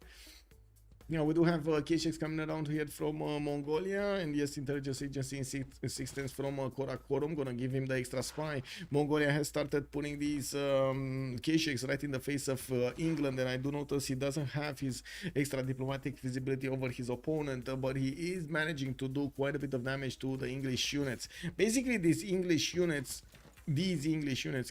You know, we do have K6 coming around here from Mongolia, and yes, intelligence agency assistance from Karakorum, gonna give him the extra spy. Mongolia has started putting these K6 right in the face of England, and I do notice he doesn't have his extra diplomatic visibility over his opponent, but he is managing to do quite a bit of damage to the English units. Basically, these English units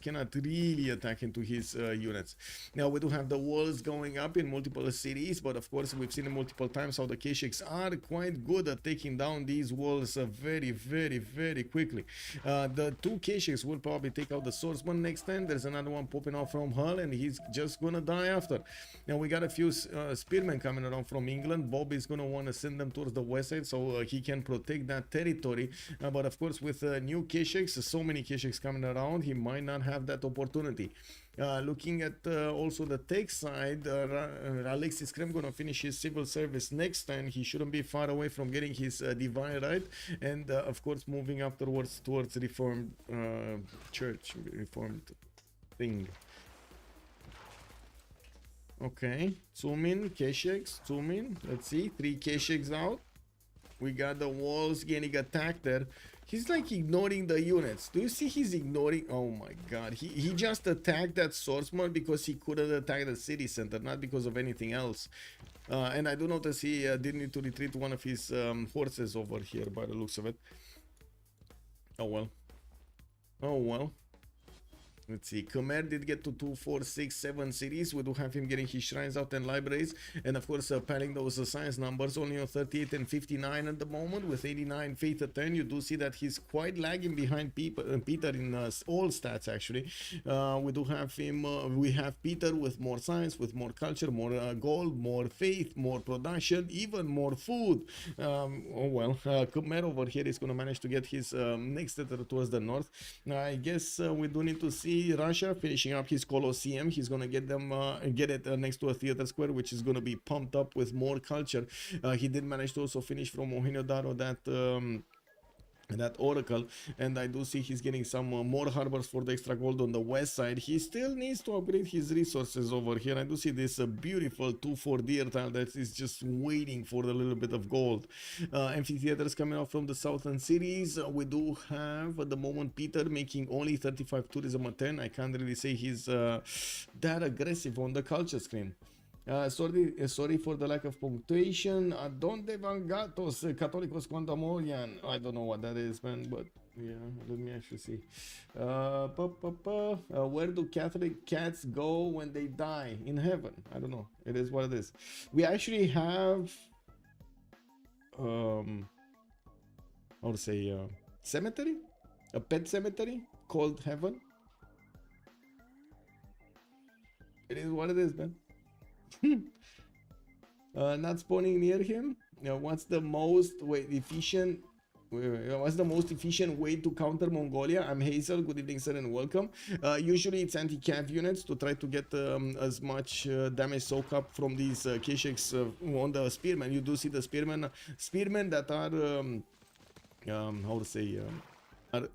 cannot really attack into his units. Now we do have the walls going up in multiple cities, but of course we've seen it multiple times how the K6 are quite good at taking down these walls very quickly. The 2 K6 will probably take out the swordsman next time. There's another one popping out from Hull, and he's just gonna die after. Now we got a few spearmen coming around from England. Bob is gonna want to send them towards the west side so he can protect that territory, but of course with new K6, so many K6 coming around, he might not have that opportunity. Looking at also the tech side, Alexis Krem gonna finish his civil service next time. He shouldn't be far away from getting his divine right, and of course moving afterwards towards reformed church, reformed thing. Okay, zoom in, K6, zoom in. Let's see, 3 K6 out. We got the walls getting attacked there. He's like ignoring the units. Do you see he's ignoring? Oh my god. He just attacked that swordsman because he couldn't attack the city center, not because of anything else. And I do notice he did need to retreat one of his horses over here by the looks of it. Oh well. Oh well. Let's see, Khmer did get to 2, 4, 6, 7 cities. We do have him getting his shrines out and libraries. And of course, padding those science numbers, only on 38 and 59 at the moment, with 89 faith at 10. You do see that he's quite lagging behind Peter in all stats, actually. We do have him, we have Peter with more science, with more culture, more gold, more faith, more production, even more food. Oh well, Khmer over here is going to manage to get his next letter towards the north. I guess we do need to see Russia finishing up his Colosseum. He's gonna get them get it next to a theater square, which is gonna be pumped up with more culture. He did manage to also finish from Mohenjo-daro that oracle, and I do see he's getting some more harbors for the extra gold on the west side. He still needs to upgrade his resources over here. I do see this beautiful 2-4 deer tile that is just waiting for a little bit of gold. Amphitheaters coming out from the southern cities. We do have at the moment Peter making only 35 tourism at 10. I can't really say he's that aggressive on the culture screen. Sorry for the lack of punctuation. Donde van gatos católicos cuando morían? I don't know what that is, man, but yeah, let me actually see. Where do Catholic cats go when they die? In heaven. I don't know. It is what it is. We actually have how to say cemetery? A pet cemetery called heaven. It is what it is, man. Not spawning near him. What's the most efficient way to counter Mongolia? I'm Hazel. Good evening, sir, and welcome. Usually it's anti-cav units to try to get as much damage soak up from these Kesheks on the spearmen. You do see the spearmen that are how to say are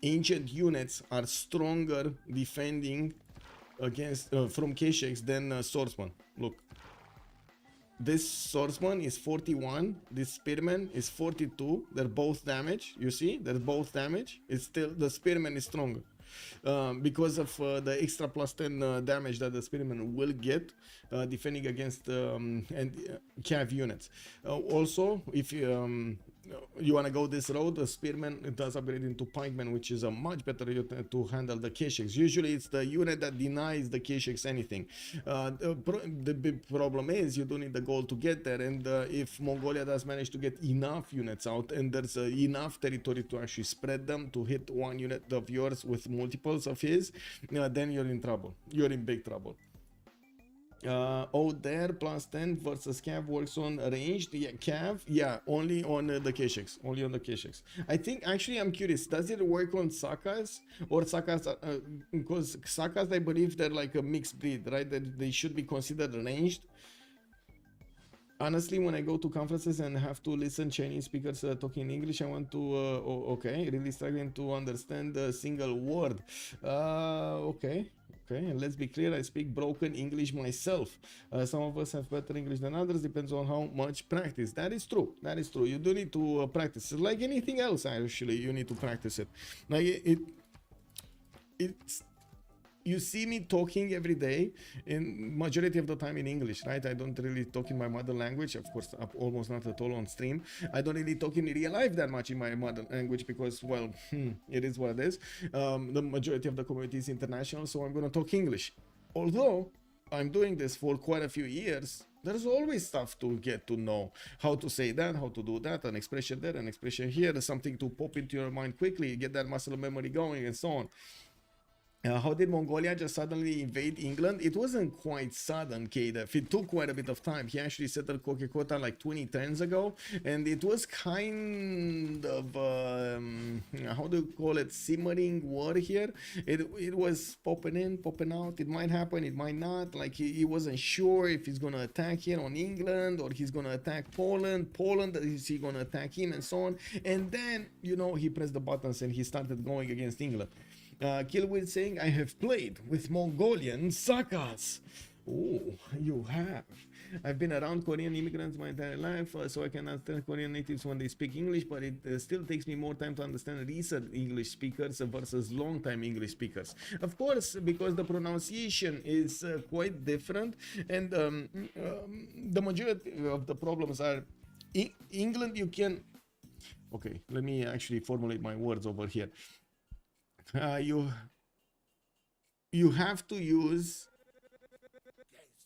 ancient units are stronger defending against from Kesheks than swordsman. Look, this swordsman is 41, this spearman is 42. They're both damage. You see, they're both damage. It's still the spearman is stronger because of the extra plus 10 damage that the spearman will get defending against cav units. Also, if you want to go this road, the spearman does upgrade into pikeman, which is a much better unit to handle the Kesheks. Usually it's the unit that denies the Kesheks anything. The big problem is you do need the gold to get there, and if Mongolia does manage to get enough units out and there's enough territory to actually spread them to hit one unit of yours with multiples of his, then you're in trouble. You're in big trouble. There plus 10 versus Cav works on ranged. Yeah, Cav, yeah, only on the Kesheks. Only on the Kesheks. I think, actually, I'm curious, does it work on Sakas? Or Sakas, because Sakas, I believe they're like a mixed breed, right? That they should be considered ranged. Honestly, when I go to conferences and have to listen Chinese speakers talking English, I want to, okay, really struggling to understand a single word. Okay, and let's be clear, I speak broken English myself. Some of us have better English than others, depends on how much practice. That is true, You do need to practice. Like anything else, actually, you need to practice it. Like it's you see me talking every day, in majority of the time in English, right? I don't really talk in my mother language, of course, almost not at all on stream. I don't really talk in real life that much in my mother language because, well, it is what it is. The majority of the community is international, so I'm going to talk English. Although I'm doing this for quite a few years, there's always stuff to get to know. How to say that, how to do that, an expression there, an expression here, there's something to pop into your mind quickly, get that muscle memory going, and so on. How did Mongolia just suddenly invade England? It wasn't quite sudden, Kadef. It took quite a bit of time. He actually settled Kokekota like 20 turns ago, and it was kind of, how do you call it, simmering war here. It was popping in, popping out. It might happen, it might not. Like he wasn't sure if he's gonna attack here on England or he's gonna attack Poland. Is he gonna attack him, and so on. And then, you know, he pressed the buttons and he started going against England. Killwit saying, I have played with Mongolian Sakas. Oh, you have. I've been around Korean immigrants my entire life, so I can understand Korean natives when they speak English, but it still takes me more time to understand recent English speakers versus long-time English speakers. Of course, because the pronunciation is quite different, and the majority of the problems are in England. You can. Okay, let me actually formulate my words over here. You have to use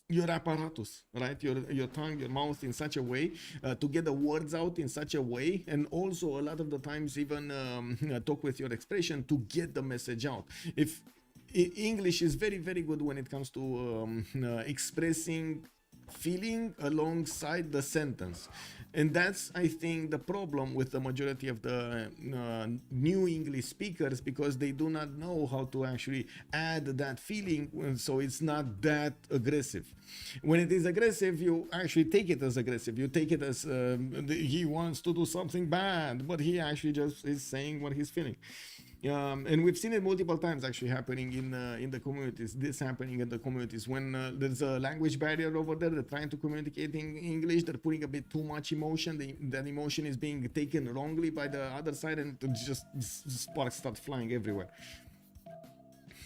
your apparatus, right? Your tongue, your mouth in such a way to get the words out in such a way, and also a lot of the times even talk with your expression to get the message out. If English is very, very good when it comes to expressing feeling alongside the sentence, and that's, I think, the problem with the majority of the new English speakers, because they do not know how to actually add that feeling, so it's not that aggressive. When it is aggressive, you actually take it as aggressive. You take it as he wants to do something bad, but he actually just is saying what he's feeling. And we've seen it multiple times actually happening in the communities. This happening in the communities when there's a language barrier over there. They're trying to communicate in English. They're putting a bit too much emotion. That emotion is being taken wrongly by the other side, and just sparks start flying everywhere.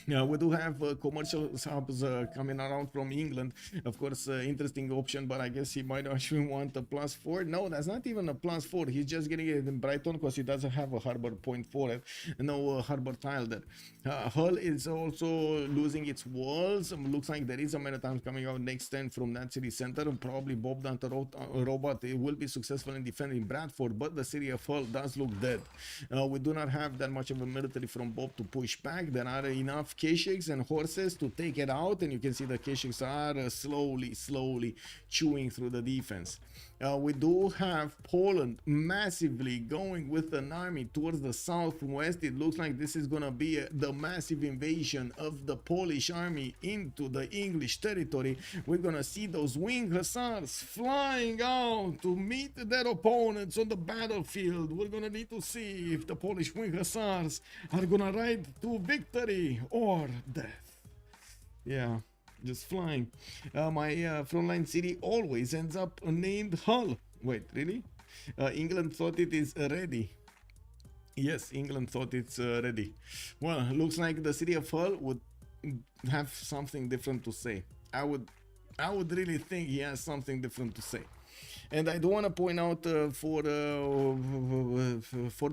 We do have commercial subs coming around from England. Of course, interesting option, but I guess he might actually want a +4. No, that's not even a +4. He's just getting it in Brighton because he doesn't have a harbor point for it. No harbor tile there. Hull is also losing its walls. Looks like there is a maritime coming out next turn from that city center. Probably Bob Dante robot will be successful in defending Bradford, but the city of Hull does look dead. We do not have that much of a military from Bob to push back. There are enough Keshiks and horses to take it out, and you can see the Keshiks are slowly chewing through the defense. We do have Poland massively going with an army towards the southwest. It looks like this is gonna be the massive invasion of the Polish army into the English territory. We're gonna see those winged hussars flying out to meet their opponents on the battlefield. We're gonna need to see if the Polish winged hussars are gonna ride to victory or death. Yeah, just flying. My frontline city always ends up named Hull. Wait, really? England thought it is ready. Yes, England thought it's ready. Well, looks like the city of Hull would have something different to say. I would really think he has something different to say. And I do want to point out for the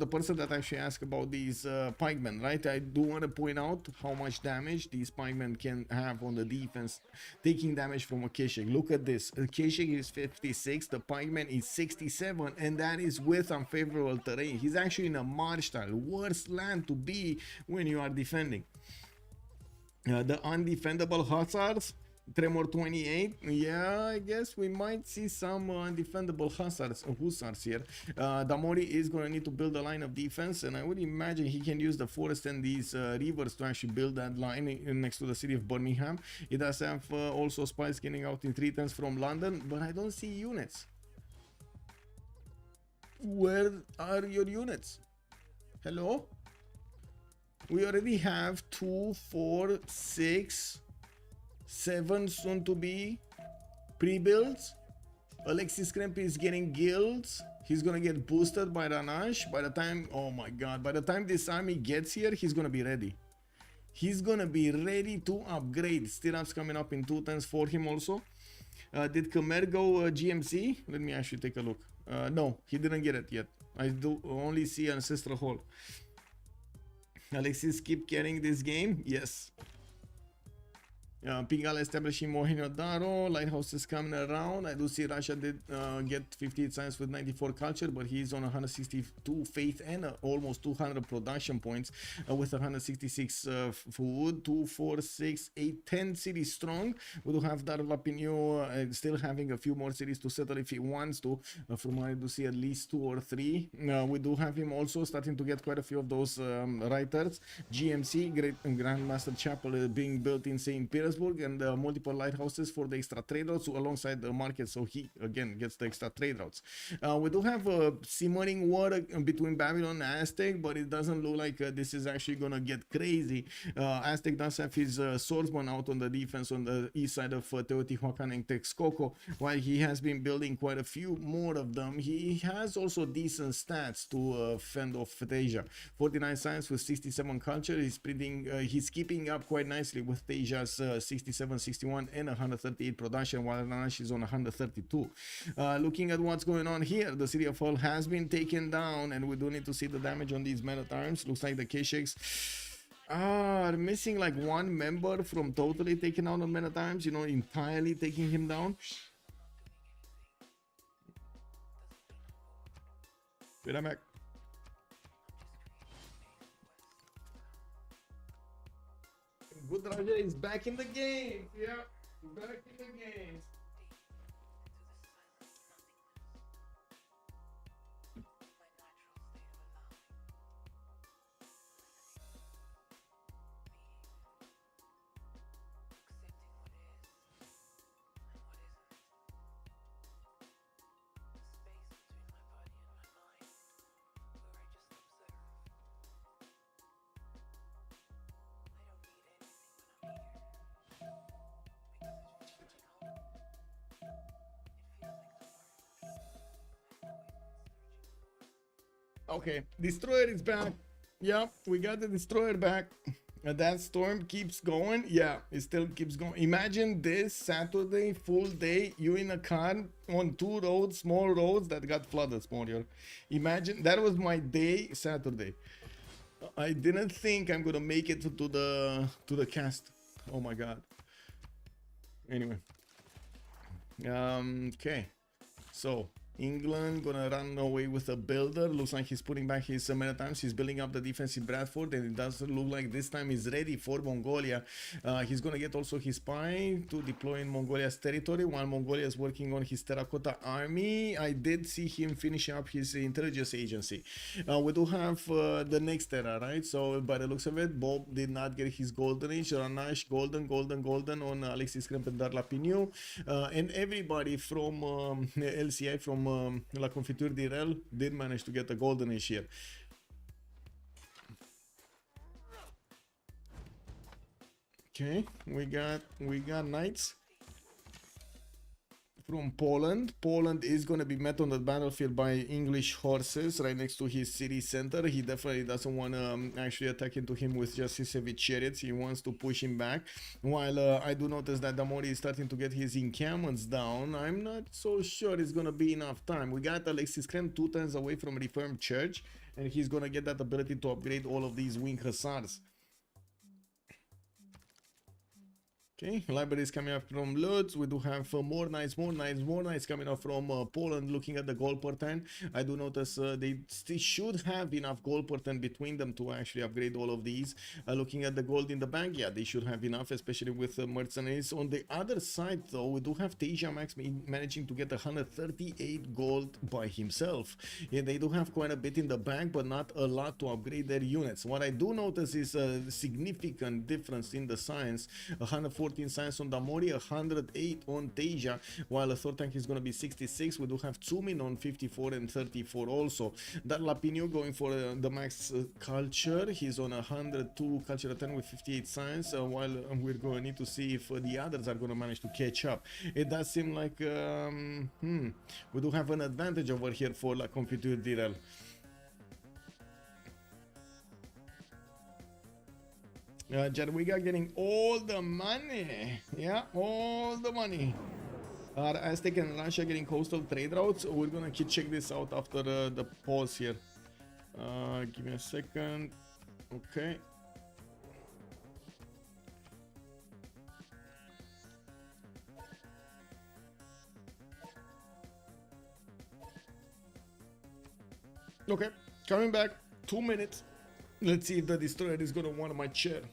person that actually asked about these pikemen, right? I do want to point out how much damage these pikemen can have on the defense, taking damage from a Keshik. Look at this. A Keshik is 56, the pikeman is 67, and that is with unfavorable terrain. He's actually in a marsh tile, worst land to be when you are defending. The undefendable hussars, Tremor 28, yeah, I guess we might see some undefendable hussars here. Damori is going to need to build a line of defense, and I would imagine he can use the forest and these rivers to actually build that line next to the city of Birmingham. It does have also spies getting out in 3 turns from London, but I don't see units. Where are your units? Hello? We already have 2, 4, 6, 7 soon to be pre-builds. Alexis Kremp is getting guilds. He's gonna get boosted by Ranash. By the time, oh my god, by the time this army gets here, he's gonna be ready. He's gonna be ready to upgrade. Stirrups coming up in 2 turns for him also. Did Khmer go GMC? Let me actually take a look. No, he didn't get it yet. I do only see Ancestral Hall. Alexis keep carrying this game? Yes. Pingal establishing Mohenjo-Daro. Lighthouse is coming around. I do see Russia did get 58 science with 94 culture, but he's on 162 faith and almost 200 production points with 166 food. 2, 4, 6, 8, 10 cities strong. We do have Darlapinio still having a few more cities to settle if he wants to. From what I do see, at least 2 or 3. We do have him also starting to get quite a few of those writers. GMC, Great Grandmaster Chapel being built in St. Petersburg. Petersburg and multiple lighthouses for the extra trade routes alongside the market, so he again gets the extra trade routes. We do have a simmering war between Babylon and Aztec, but it doesn't look like this is actually gonna get crazy. Aztec does have his swordsman out on the defense on the east side of Teotihuacan and Texcoco, while he has been building quite a few more of them. He has also decent stats to fend off Asia. 49 science with 67 culture. He's keeping up quite nicely with Asia's 67, 61 and 138 production, while Nanash is on 132. Looking at what's going on here, the city of Hull has been taken down, and we do need to see the damage on these men at arms. Looks like the K-Shakes are missing like one member from totally taking out on men at arms, you know, entirely taking him down. Wait, I'm back. Good Raja is back in the game. Yeah, back in the game. Okay, Destroyer is back. Yeah, we got the Destroyer back. That storm keeps going. Yeah, it still keeps going. Imagine this Saturday, full day, you in a car on two roads, small roads that got flooded, Smorior. Imagine, that was my day Saturday. I didn't think I'm gonna make it to the cast. Oh my god. Anyway. Okay. So England gonna run away with a builder. Looks like he's putting back his men at arms. He's building up the defense in Bradford, and it does look like this time he's ready for Mongolia. He's gonna get also his spy to deploy in Mongolia's territory while Mongolia is working on his terracotta army. I did see him finishing up his intelligence agency. We do have the next era, right? So by the looks of it, Bob did not get his golden age. Ranash golden on Alexis Krempendar Lapiniu, and everybody from LCI from La Confiture D'irrel did manage to get a golden age here. Okay, we got knights from Poland. Poland is going to be met on the battlefield by English horses right next to his city center. He definitely doesn't want to actually attack into him with just his heavy chariots. He wants to push him back. While I do notice that Damori is starting to get his encampments down, I'm not so sure it's going to be enough time. We got Alexis Krem 2 turns away from Reformed Church, and he's going to get that ability to upgrade all of these wing hussars. Okay, libraries coming up from Lutz. We do have more knights coming up from Poland. Looking at the gold per turn, I do notice they still should have enough gold per turn between them to actually upgrade all of these. Looking at the gold in the bank, yeah, they should have enough, especially with mercenaries. On the other side, though, we do have Teja Max managing to get 138 gold by himself. Yeah, they do have quite a bit in the bank, but not a lot to upgrade their units. What I do notice is a significant difference in the science. 114 science on Damori, 108 on Teja, while a third tank is going to be 66. We do have Tsumin on 54 and 34 also. That Lapinio going for the max culture. He's on 102 culture 10 with 58 science, while we're going to need to see if the others are going to manage to catch up. It does seem like we do have an advantage over here for La Confiture D'irrel. Jadwiga getting all the money. Yeah, all the money. Aztec and Russia getting coastal trade routes. We're gonna check this out after the pause here. Give me a second. Okay. Okay, coming back. 2 minutes. Let's see if the destroyer is gonna want my chair.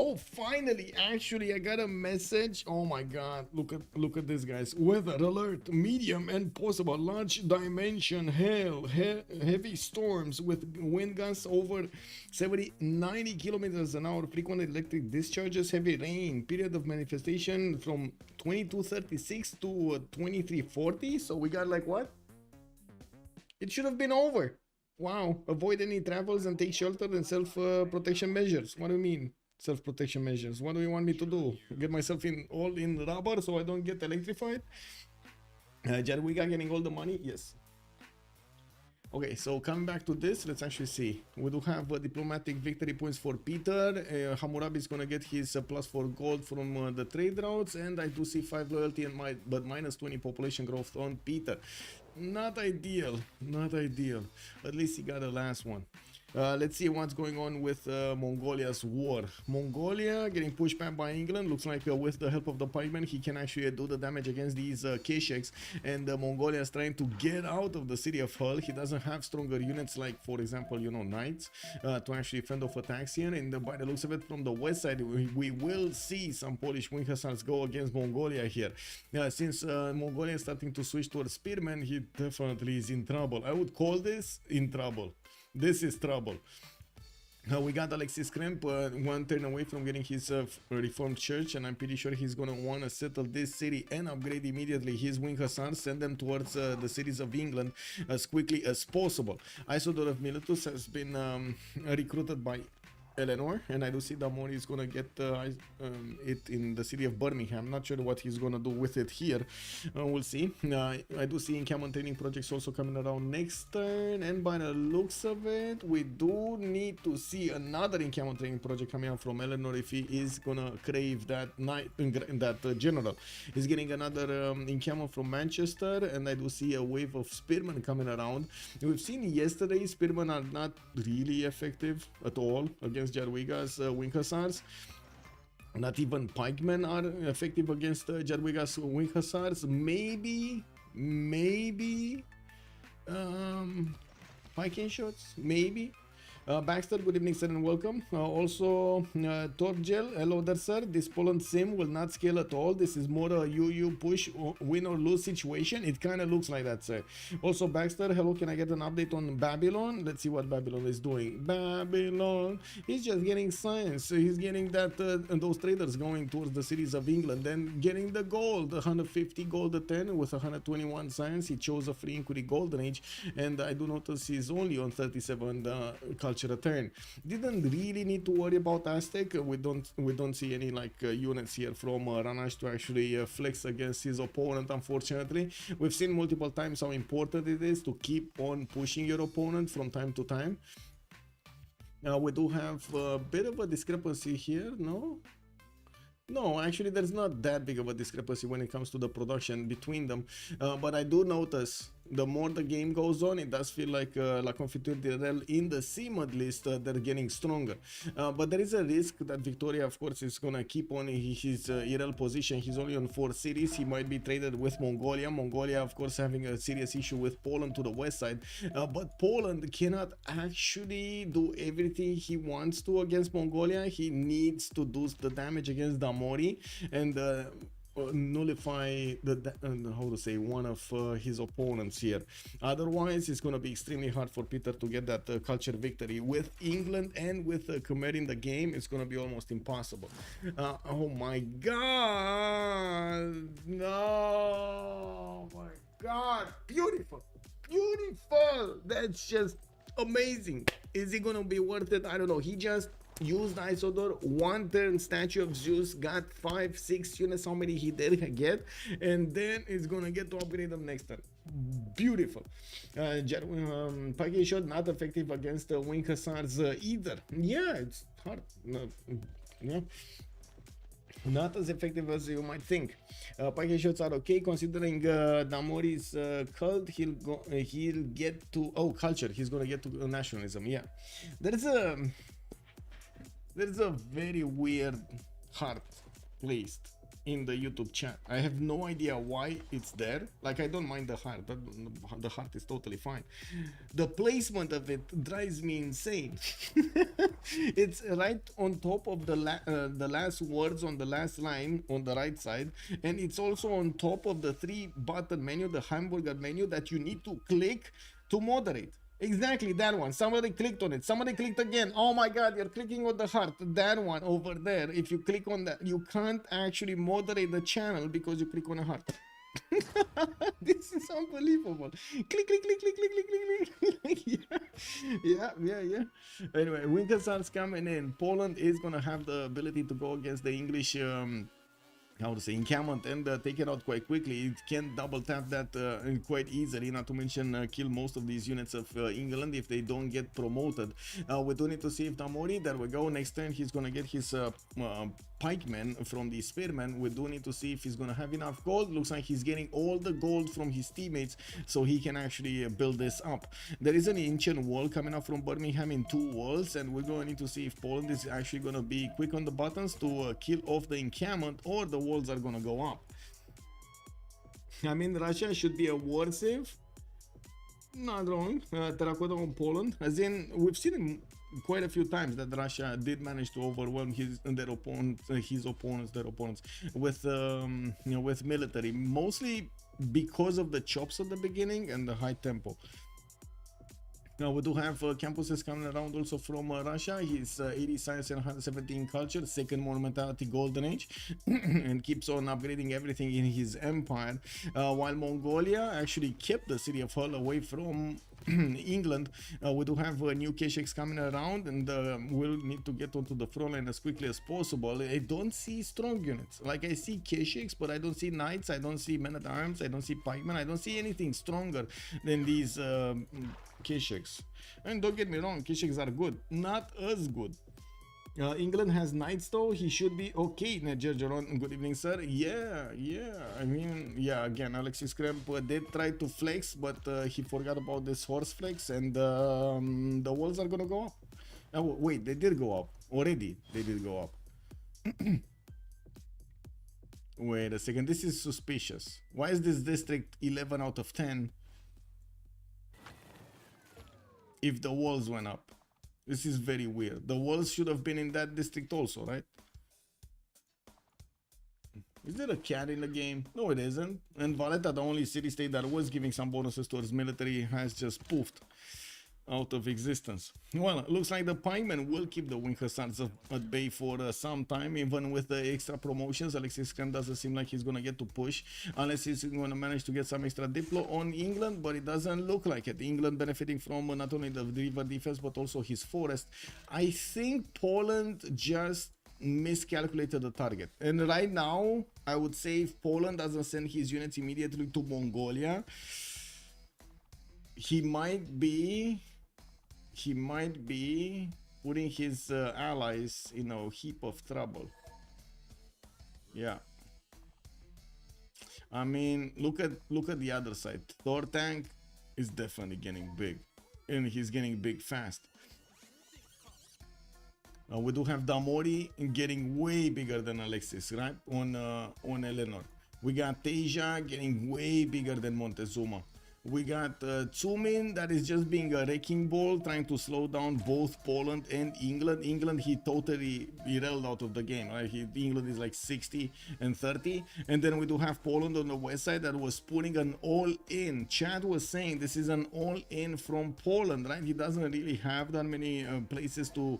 Oh, finally, actually, I got a message. Oh my god, look at this, guys. Weather alert, medium and possible large dimension hail, heavy storms with wind gusts over 70-90 kilometers an hour, frequent electric discharges, heavy rain, period of manifestation from 2236 to 2340. So we got like what? It should have been over. Wow. Avoid any travels and take shelter and self-protection measures. What do you mean? Self-protection measures. What do you want me to do? Get myself all in rubber so I don't get electrified? Jadwiga getting all the money? Yes. Okay, so coming back to this, let's actually see. We do have diplomatic victory points for Peter. Hammurabi is gonna get his +4 gold from the trade routes, and I do see 5 loyalty and but minus 20 population growth on Peter. Not ideal, not ideal. At least he got the last one. Let's see what's going on with Mongolia's war. Mongolia getting pushed back by England. Looks like with the help of the pikemen, he can actually do the damage against these Kesheks. And Mongolia is trying to get out of the city of Hull. He doesn't have stronger units like, for example, you know, knights to actually fend off attacks here. And by the looks of it, from the west side, we will see some Polish wing hussars go against Mongolia here. Since Mongolia is starting to switch towards spearmen, he definitely is in trouble. I would call this in trouble. This is trouble. We got Alexis Kremp one turn away from getting his reformed church, and I'm pretty sure he's gonna want to settle this city and upgrade immediately his wing hussars, send them towards the cities of England as quickly as possible. Isodor of Miletus has been recruited by Eleanor, and I do see Damori is gonna get it in the city of Birmingham. Not sure what he's gonna do with it here. We'll see. I do see encampment training projects also coming around next turn, and by the looks of it, we do need to see another encampment training project coming out from Eleanor if he is gonna crave that knight, that general. He's getting another encampment from Manchester, and I do see a wave of spearmen coming around. We've seen yesterday spearmen are not really effective at all against Jadwiga's wing hussars. Not even pikemen are effective against Jadwiga's wing hussars. Maybe Viking shots, maybe. Baxter, good evening, sir, and welcome. Also, Torgel, hello there, sir. This Poland sim will not scale at all. This is more a you push win or lose situation. It kind of looks like that, sir. Also, Baxter, hello. Can I get an update on Babylon? Let's see what Babylon is doing. Babylon, he's just getting science. He's getting that those traders going towards the cities of England, then getting the gold, 150 gold a 10 with 121 science. He chose a free inquiry golden age, and I do notice he's only on 37 culture return. Didn't really need to worry about Aztec. We don't see any like units here from Ranash to actually flex against his opponent. Unfortunately, we've seen multiple times how important it is to keep on pushing your opponent from time to time. We do have a bit of a discrepancy here, no? No, actually there's not that big of a discrepancy when it comes to the production between them, but I do notice the more the game goes on, it does feel like La Confiture D'irrel in the CMOD list, they're getting stronger. But there is a risk that Victoria, of course, is gonna keep on his IRL position. He's only on 4 cities. He might be traded with Mongolia. Mongolia, of course, having a serious issue with Poland to the west side. But Poland cannot actually do everything he wants to against Mongolia. He needs to do the damage against Damori and nullify one of his opponents here. Otherwise, it's going to be extremely hard for Peter to get that culture victory. With England and with Khmer in the game, it's going to be almost impossible. Oh my god, no, my god, beautiful, that's just amazing. Is it going to be worth it? I don't know. He just used Isodor, one turn statue of Zeus, got 5-6 units, how many he did get, and then it's gonna get to upgrade them next turn. Beautiful. Pike shot not effective against the wing hussars either. Yeah, it's hard. Yeah, not as effective as you might think. Pike shots are okay considering Damori's cult. He'll get to culture. He's gonna get to nationalism. Yeah, there's a very weird heart placed in the YouTube chat. I have no idea why it's there. Like, I don't mind the heart. The heart is totally fine. The placement of it drives me insane. It's right on top of the last words on the last line on the right side, and it's also on top of the 3-button menu, the hamburger menu that you need to click to moderate. Exactly, that one. Somebody clicked on it. Somebody clicked again. Oh my god, you're clicking on the heart. That one over there. If you click on that, you can't actually moderate the channel because you click on a heart. This is unbelievable. Click, click, click, click, click, click, click, click. Yeah. Anyway, Winkersar's coming in. Poland is gonna have the ability to go against the English how to say, encampment and take it out quite quickly. It can double tap that quite easily, not to mention kill most of these units of England if they don't get promoted. We do need to see if Damori, there we go, next turn he's gonna get his pikemen from the spearmen. We do need to see if he's gonna have enough gold. Looks like he's getting all the gold from his teammates, so he can actually build this up. There is an ancient wall coming up from Birmingham in 2 walls, and we're going to need to see if Poland is actually gonna be quick on the buttons to kill off the encampment, or the walls are gonna go up. I mean, Russia should be a war save. Not wrong. Terracotta on Poland, as in we've seen him quite a few times that Russia did manage to overwhelm his opponents with with military, mostly because of the chops at the beginning and the high tempo. Now we do have campuses coming around also from Russia. He's 80 science and 117 culture, second more mentality golden age, and keeps on upgrading everything in his empire, while Mongolia actually kept the city of Hull away from England. We do have new Keshiks coming around, and we'll need to get onto the front line as quickly as possible. I don't see strong units. Like, I see Keshiks, but I don't see knights, I don't see men at arms, I don't see pikemen, I don't see anything stronger than these Keshiks. And don't get me wrong, Keshiks are good, not as good. England has knights though. He should be okay. Gergeron, good evening, sir. Yeah. I mean, yeah. Again, Alexis Kremp did try to flex, but he forgot about this horse flex, and the walls are gonna go up. Oh, wait, they did go up already. They did go up. Wait a second. This is suspicious. Why is this district 11 out of 10 if the walls went up? This is very weird. The walls should have been in that district also, right? Is there a cat in the game? No, it isn't. And Valletta, the only city-state that was giving some bonuses towards military, has just poofed out of existence. Well, it looks like the pikemen will keep the Winkersards at bay for some time, even with the extra promotions. Alexis Krem doesn't seem like he's gonna get to push unless he's gonna manage to get some extra diplo on England, but it doesn't look like it. England benefiting from not only the river defense but also his forest. I think Poland just miscalculated the target, and right now I would say if Poland doesn't send his units immediately to Mongolia, he might be putting his allies in a heap of trouble. Yeah, I mean, look at the other side. Thor tank is definitely getting big, and he's getting big fast. We do have Damori getting way bigger than Alexis, right? On Eleanor. We got Teja getting way bigger than Montezuma. We got Tsumin that is just being a wrecking ball, trying to slow down both Poland and England. England, he totally derailed out of the game, right? England is like 60 and 30. And then we do have Poland on the west side that was putting an all-in. Chad was saying this is an all-in from Poland, right? He doesn't really have that many places to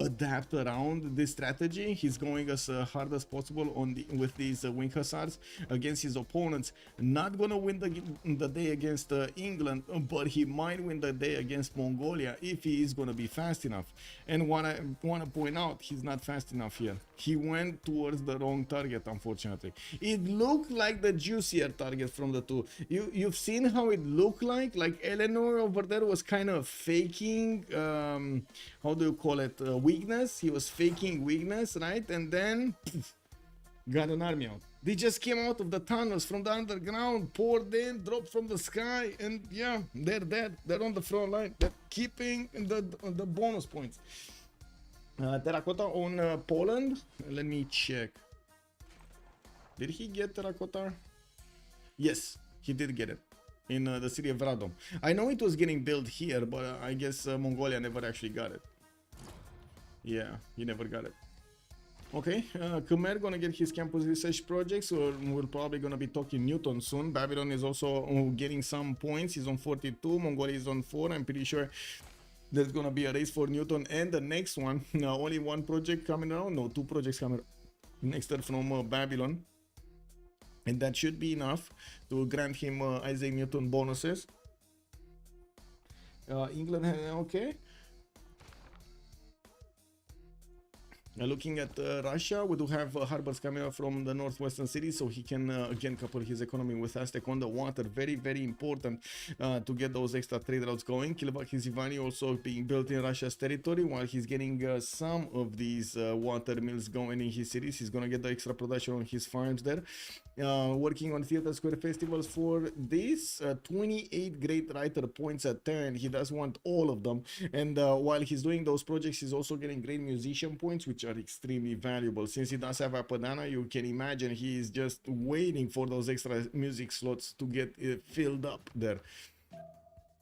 adapt around this strategy. He's going as hard as possible with these Winkersards against his opponents. Not gonna win the day against England, but he might win the day against Mongolia if he is gonna be fast enough. And what I want to point out, he's not fast enough here. He went towards the wrong target, unfortunately. It looked like the juicier target from the two. You've seen how it looked like Eleanor over there was kind of faking how do you call it, weakness. He was faking weakness, right? And then poof, got an army out. They just came out of the tunnels from the underground, poured in, dropped from the sky, and yeah, they're dead. They're on the front line. They're keeping the bonus points. Terracotta on Poland. Let me check. Did he get terracotta? Yes, he did get it in the city of Radom. I know it was getting built here, but I guess Mongolia never actually got it. Yeah, he never got it. Okay, Khmer gonna get his campus research projects, or we're probably gonna be talking Newton soon. Babylon is also getting some points. He's on 42, Mongolia is on 4. I'm pretty sure there's gonna be a race for Newton and the next one. Only one project coming around, no, 2 projects coming next turn from Babylon. And that should be enough to grant him Isaac Newton bonuses. England, okay. Looking at Russia, we do have harbors coming up from the northwestern cities, so he can again couple his economy with Aztec on the water. Very, very important to get those extra trade routes going. Kilobak Zivani also being built in Russia's territory, while he's getting some of these water mills going in his cities. He's gonna get the extra production on his farms there. Working on Theater Square festivals for this 28 great writer points a turn. He does want all of them, and while he's doing those projects, he's also getting great musician points, which are extremely valuable. Since he does have Apadana, you can imagine he is just waiting for those extra music slots to get filled up there.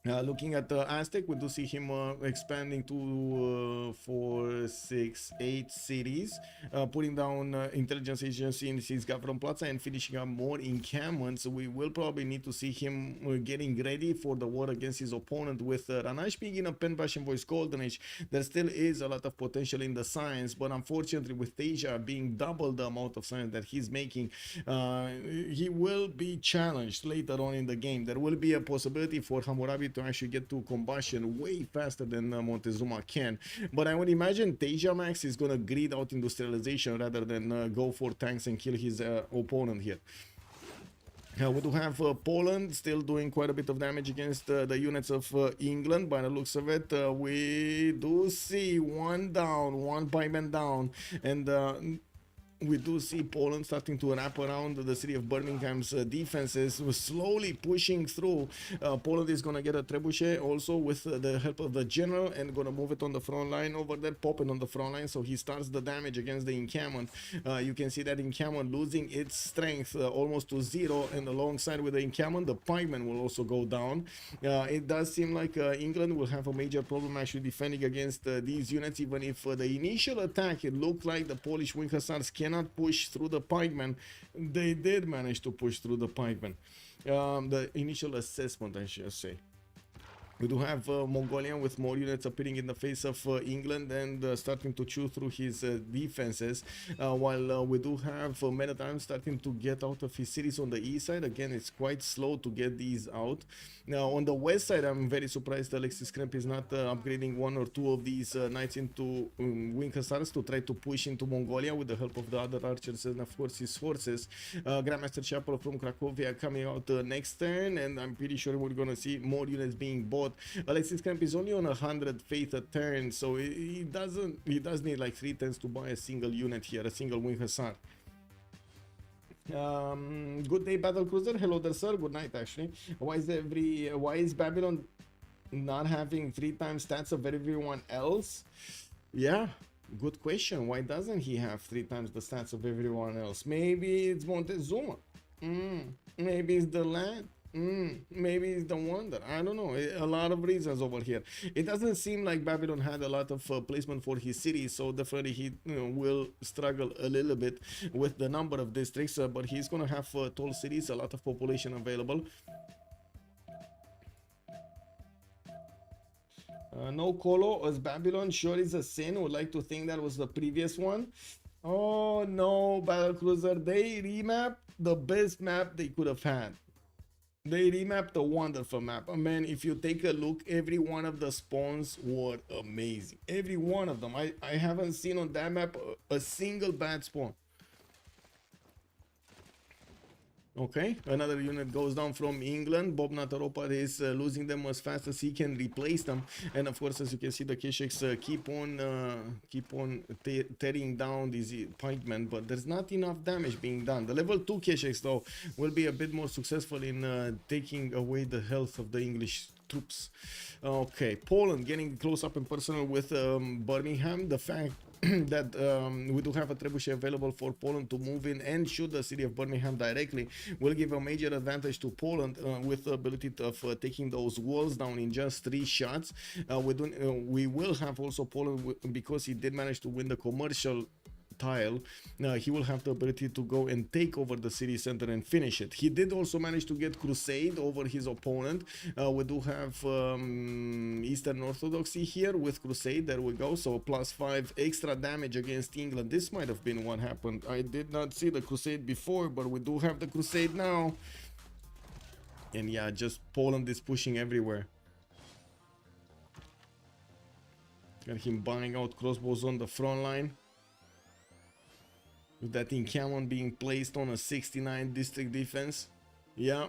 Looking at the Aztec, we do see him expanding to 4, 6, 8 cities, putting down intelligence agency in his government plaza and finishing up more encampments. We will probably need to see him getting ready for the war against his opponent. With Ranash being in a Penbash and Voice Golden Age, there still is a lot of potential in the science, but unfortunately with Asia being double the amount of science that he's making, he will be challenged later on in the game. There will be a possibility for Hammurabi to actually get to combustion way faster than Montezuma can, but I would imagine Teja Max is gonna grid out industrialization rather than go for tanks and kill his opponent here. We do have Poland still doing quite a bit of damage against the units of England. By the looks of it, we do see one down, one pikeman down, and we do see Poland starting to wrap around the city of Birmingham's defenses, slowly pushing through. Poland is going to get a trebuchet also with the help of the general, and going to move it on the front line over there, pop it on the front line, so he starts the damage against the encampment. You can see that encampment losing its strength almost to 0, and alongside with the encampment, the pikemen will also go down. It does seem like England will have a major problem actually defending against these units, even if the initial attack, it looked like the Polish Wing Hussars cannot push through the pikemen. They did manage to push through the pikemen. The initial assessment, I should say. We do have Mongolian with more units appearing in the face of England and starting to chew through his defenses, while we do have Metatime starting to get out of his cities on the east side. Again, it's quite slow to get these out. Now, on the west side, I'm very surprised Alexis Kremp is not upgrading 1 or 2 of these knights into Wing Hussars to try to push into Mongolia with the help of the other archers and, of course, his forces. Grandmaster Chapel from Cracovia coming out next turn, and I'm pretty sure we're going to see more units being bought. Alexis Kremp is only on 100 faith a turn, so he does need like 3 turns to buy a single unit here, a single Wing Hussar. Good day, Battle Cruiser. Hello there, sir. Good night, actually. Why is Babylon not having 3 times stats of everyone else? Yeah, good question. Why doesn't he have 3 times the stats of everyone else? Maybe it's Montezuma. Maybe it's the land. Maybe it's the wonder. I don't know. A lot of reasons over here. It doesn't seem like Babylon had a lot of placement for his city, so definitely he will struggle a little bit with the number of districts, but he's gonna have tall cities, a lot of population available. No Colo as Babylon sure is a sin. Would like to think that was the previous one. Oh no, Battlecruiser, they remapped the best map they could have had. They remapped a wonderful map. Man, if you take a look, every one of the spawns were amazing. Every one of them. I haven't seen on that map a single bad spawn. Okay, another unit goes down from England. Bob Nataropa is losing them as fast as he can replace them, and of course, as you can see, the Kesheks keep on tearing down these pikemen, but there's not enough damage being done. The level 2 Kesheks though will be a bit more successful in taking away the health of the English troops. Okay, Poland getting close up and personal with Birmingham. The fact that we do have a trebuchet available for Poland to move in and shoot the city of Birmingham directly will give a major advantage to Poland with the ability of taking those walls down in just 3 shots. We will have also Poland, because he did manage to win the commercial tile, he will have the ability to go and take over the city center and finish it. He did also manage to get Crusade over his opponent. We do have Eastern Orthodoxy here with Crusade. There we go. So +5 extra damage against England. This might have been what happened. I did not see the Crusade before, but we do have the Crusade now. And yeah, just Poland is pushing everywhere. Got him buying out crossbows on the front line. With that encampment being placed on a 69 district defense. Yeah.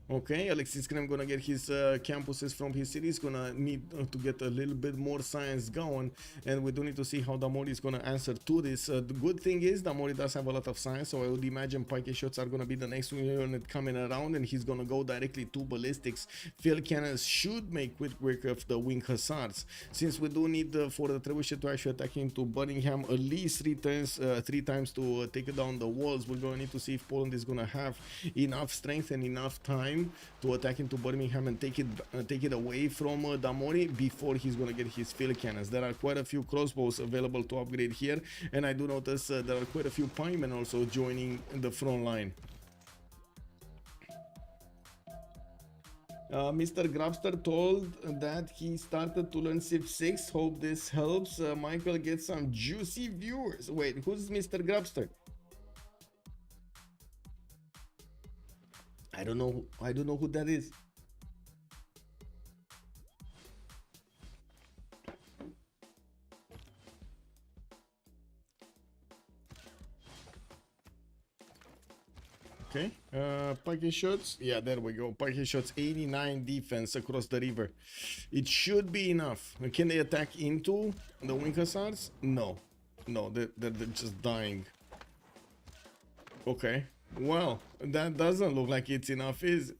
Okay, Alexis Krem gonna get his campuses from his cities, gonna need to get a little bit more science going, and we do need to see how Damori is gonna answer to this. The good thing is Damori does have a lot of science, so I would imagine Pike shots are gonna be the next unit coming around, and he's gonna go directly to ballistics. Field cannons should make quick work of the wing hussars, since we do need for the trebuchet to actually attack into Birmingham at least 3 times to take down the walls. We're gonna need to see if Poland is gonna have enough strength and enough time to attack into Birmingham and take it away from Damori before he's gonna get his field cannons. There are quite a few crossbows available to upgrade here, and I do notice there are quite a few pikemen also joining the front line. Mr. Grabster told that he started to learn Civ6. Hope this helps. Michael gets some juicy viewers. Wait, who's Mr. Grabster? I don't know who that is. Okay, Pike shots. Yeah, there we go. Pike shots, 89 defense across the river. It should be enough. Can they attack into the wing hussars? No, they're just dying. Okay. Well, that doesn't look like it's enough, is it?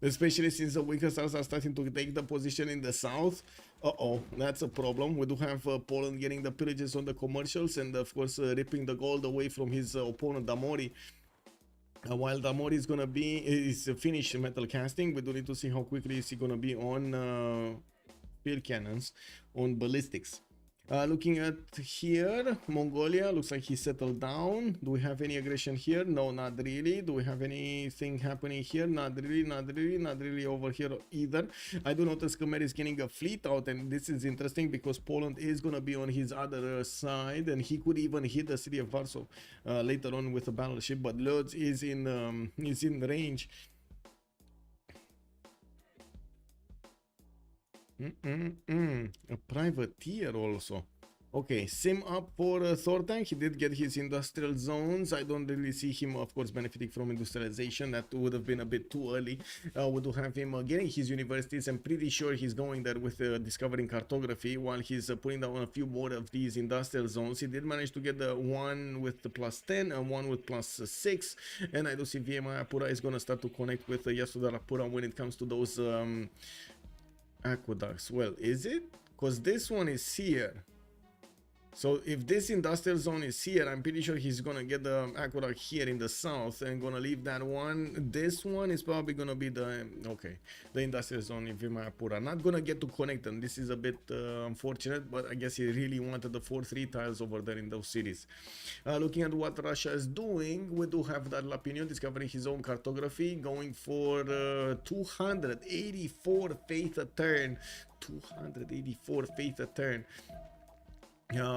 Especially since the wing hussars are starting to take the position in the south. That's a problem. We do have Poland getting the pillages on the commercials and of course ripping the gold away from his opponent Damori. While Damori is finished metal casting, we do need to see how quickly is he gonna be on field cannons, on ballistics. Looking at here, Mongolia looks like he settled down. Do we have any aggression here? No, not really. Do we have anything happening here? Not really over here either. I do notice Khmer is getting a fleet out, and this is interesting because Poland is gonna be on his other side, and he could even hit the city of Warsaw later on with a battleship. But Lodz is in range. A privateer also. Okay, sim up for Thortank. He did get his industrial zones. I don't really see him, of course, benefiting from industrialization. That would have been a bit too early. We do have him getting his universities. I'm pretty sure he's going there with discovering cartography while he's putting down a few more of these industrial zones. He did manage to get the one with the +10 and one with +6. And I do see Viemayapura is going to start to connect with Yasudarapura when it comes to those aqueducts. Well, is it? Because this one is here. So if this industrial zone is here, I'm pretty sure he's gonna get the aqueduct here in the south and gonna leave that one. This one is probably gonna be the industrial zone in Vimayapura. Not gonna get to connect them. This is a bit unfortunate, but I guess he really wanted the 4-3 tiles over there in those cities. Looking at what Russia is doing, we do have that Lapinion discovering his own cartography, going for 284 faith a turn. 284 faith a turn.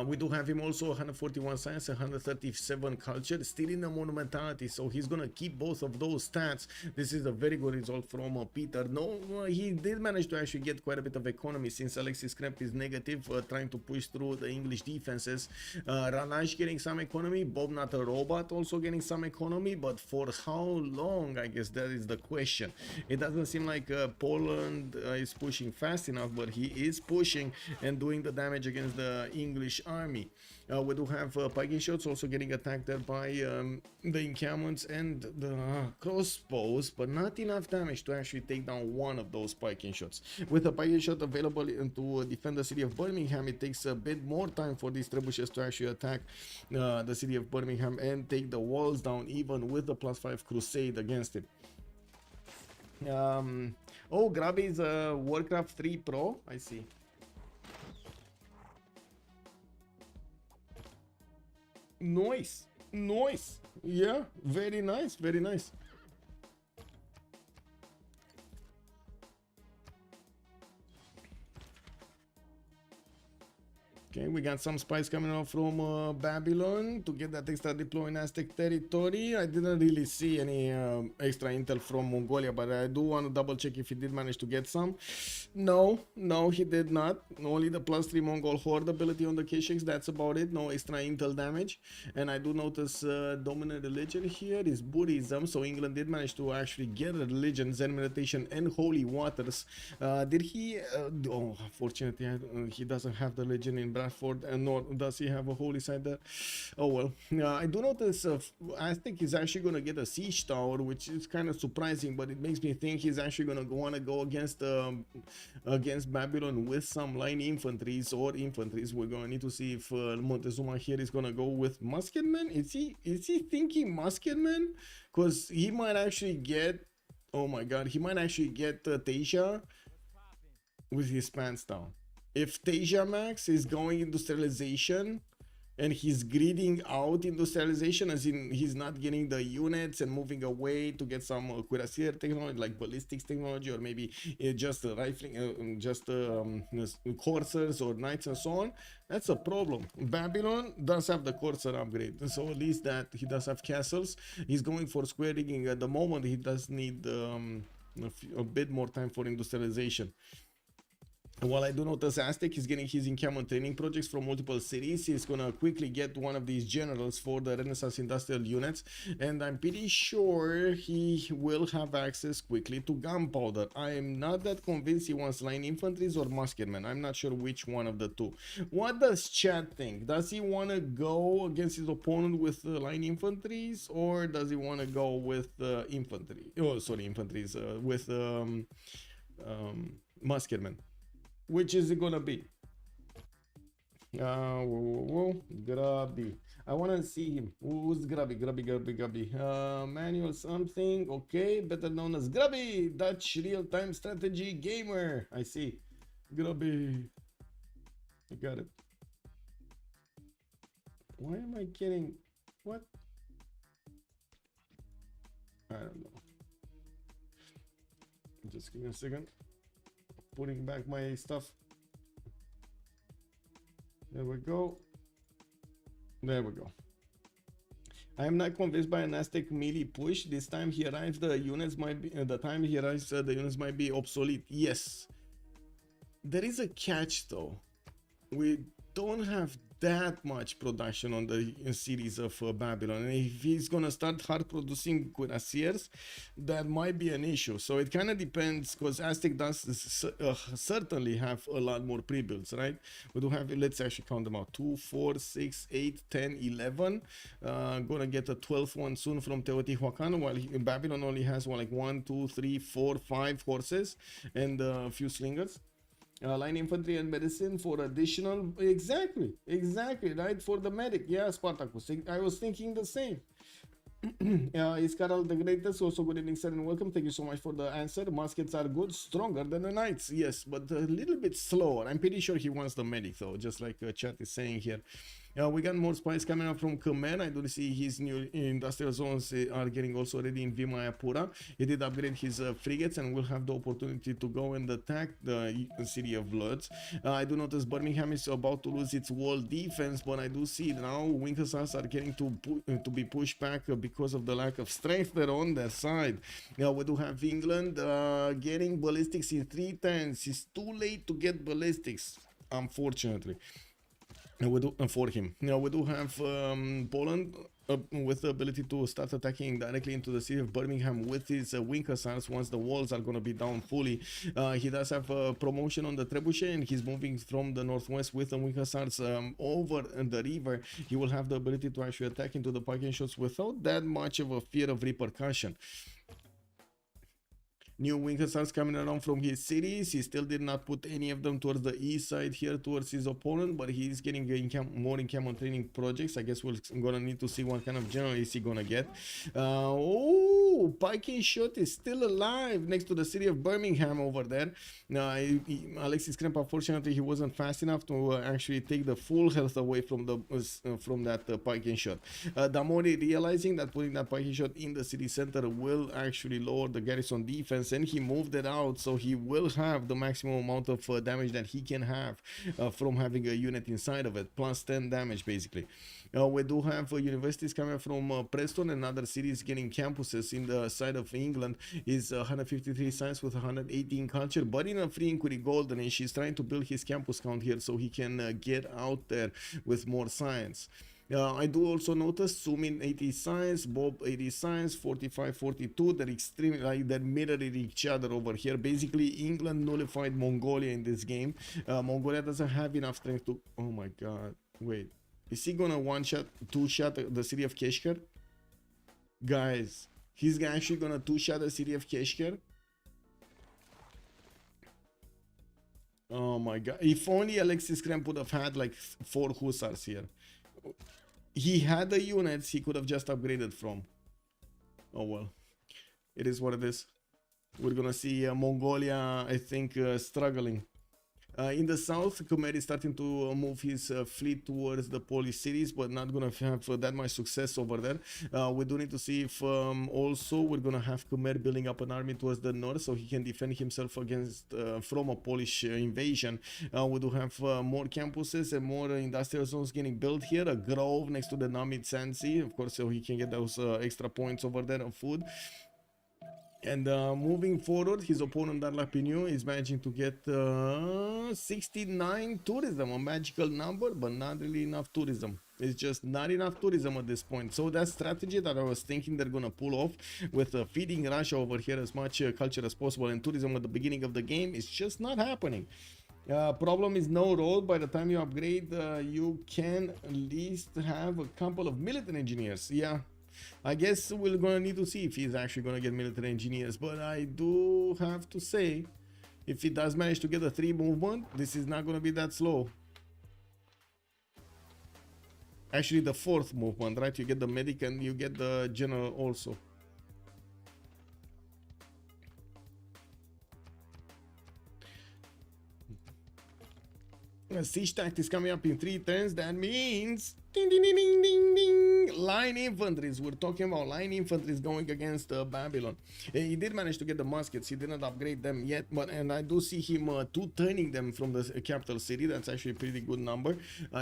We do have him also 141 science, 137 culture, still in the monumentality, so he's gonna keep both of those stats. This is a very good result from Peter. No, he did manage to actually get quite a bit of economy since Alexis Kremp is negative, trying to push through the English defenses. Ranaj getting some economy, Bob Not a Robot also getting some economy, but for how long, I guess that is the question. It doesn't seem like Poland is pushing fast enough, but he is pushing and doing the damage against the English Polish army. We do have Viking shots also getting attacked there by the encampments and the crossbows, but not enough damage to actually take down one of those Viking shots. With a Viking shot available to defend the city of Birmingham, it takes a bit more time for these trebuchets to actually attack the city of Birmingham and take the walls down, even with the +5 crusade against it. Oh, Grabby is a Warcraft 3 Pro. I see. Nice, nice. Yeah, very nice, very nice. Okay, we got some spies coming out from Babylon to get that extra deploy in Aztec territory. I didn't really see any extra intel from Mongolia, but I do want to double check if he did manage to get some. No, he did not. Only the +3 Mongol horde ability on the K6, that's about it. No extra intel damage. And I do notice dominant religion here is Buddhism, so England did manage to actually get a religion, Zen meditation and holy waters. Did he? Oh, fortunately, he doesn't have the religion in Bradford, and nor does he have a holy site there. Oh well. I do notice Aztec is actually going to get a siege tower, which is kind of surprising, but it makes me think he's actually going to want to go against Babylon with some line infantries or infantries. We're going to need to see if Montezuma here is going to go with musketmen. Is he thinking musketmen? Because he might actually get, oh my god, he might actually get Tasia with his pants down. If Tasia Max is going industrialization and he's gridding out industrialization, as in he's not getting the units and moving away to get some cuirassier technology like ballistics technology, or maybe just rifling, just coursers or knights and so on, that's a problem. Babylon does have the courser upgrade, so at least that he does have castles. He's going for square rigging at the moment. He does need a bit more time for industrialization. While I do notice Aztec is getting his encampment training projects from multiple cities, he's gonna quickly get one of these generals for the Renaissance industrial units, and I'm pretty sure he will have access quickly to gunpowder. I am not that convinced he wants line infantries or musketmen. I'm not sure which one of the two. What does Chad think? Does he want to go against his opponent with line infantries, or does he want to go with infantry? Oh, sorry, infantries with musketmen. Which is it gonna be? Grabby. I wanna see him. Who's Grabby? Grabby. Manual something. Okay, better known as Grabby, Dutch real-time strategy gamer. I see. Grabby. I got it. Why am I getting what? I don't know. Just give me a second. Putting back my stuff. There we go. There we go. I am not convinced by an Aztec melee push. This time he arrives, the units might be the time he arrives, the units might be obsolete. Yes. There is a catch though. We don't have that much production on the series of Babylon, and if he's gonna start hard producing cuirassiers, that might be an issue. So it kind of depends, because Aztec does certainly have a lot more pre-builds, right? We do have, let's actually count them out, 2, 4, 6, 8, 10, 11. Gonna get a 12th one soon from Teotihuacan, while Babylon only has like 1, 2, 3, 4, 5 horses and a few slingers. Line infantry and medicine for additional, exactly, right, for the medic. Yeah, Spartacus, I was thinking the same. Is Carol the greatest? Also, good evening, sir, and welcome. Thank you so much for the answer. Muskets are good, stronger than the knights, yes, but a little bit slower. I'm pretty sure he wants the medic though, just like chat is saying here. We got more spies coming up from Khmer. I do see his new industrial zones are getting also ready in Vimayapura. He did upgrade his frigates and will have the opportunity to go and attack the city of Lodz. I do notice Birmingham is about to lose its wall defense, but I do see now Winkersars are getting to be pushed back because of the lack of strength there on their side. We do have England getting ballistics in 3 turns. It's too late to get ballistics, unfortunately. We do for him. We do have Poland with the ability to start attacking directly into the city of Birmingham with his wing hussars once the walls are going to be down fully. He does have a promotion on the trebuchet, and he's moving from the northwest with the wing hussars over the river. He will have the ability to actually attack into the parking shots without that much of a fear of repercussion. New wing hussars coming around from his cities. He still did not put any of them towards the east side here towards his opponent, but he's getting more encampment training projects. I guess we're gonna need to see what kind of general is he gonna get. Oh, Piking Shot is still alive next to the city of Birmingham over there. Alexis Kremp, unfortunately, he wasn't fast enough to actually take the full health away from that Piking Shot. Damori, realizing that putting that Piking Shot in the city center will actually lower the garrison defense, and he moved it out, so he will have the maximum amount of damage that he can have from having a unit inside of it, plus 10 damage basically. We do have universities coming from Preston and other cities getting campuses in the side of England. Is 153 science with 118 culture, but in a free inquiry golden age. He's trying to build his campus count here so he can get out there with more science. I do also notice Sumin 80 science, Bob 80 science, 45 42. They're extremely like they're mirroring each other over here. Basically, England nullified Mongolia in this game. Mongolia doesn't have enough strength to. Oh my god! Wait, is he gonna two-shot the city of Keshkar? Guys, he's actually gonna two-shot the city of Keshkar. Oh my god! If only Alexis Kremp would have had like 4 hussars here. He had the units he could have just upgraded from. Oh well, it is what it is. We're gonna see Mongolia, I think, struggling. In the south, Khmer is starting to move his fleet towards the Polish cities, but not gonna have that much success over there. We do need to see if also we're gonna have Khmer building up an army towards the north so he can defend himself against from a Polish invasion. We do have more campuses and more industrial zones getting built here. A grove next to the Namid Sansi, of course, so he can get those extra points over there of food. And moving forward, his opponent Darla Pignou is managing to get 69 tourism, a magical number, but not really enough tourism. It's just not enough tourism at this point. So that strategy that I was thinking they're gonna pull off with feeding Russia over here as much culture as possible and tourism at the beginning of the game is just not happening. Problem is no road. By the time you upgrade, you can at least have a couple of military engineers. Yeah. I guess we're gonna need to see if he's actually gonna get military engineers, but I do have to say, if he does manage to get a 3 movement, this is not gonna be that slow. Actually, the 4th movement, right? You get the medic and you get the general also. Siege tactics coming up in 3 turns. That means ding, ding, ding, ding, ding, ding. Line infantries. We're talking about line infantries going against Babylon. He did manage to get the muskets. He didn't upgrade them yet, and I do see him two-turning them from the capital city. That's actually a pretty good number.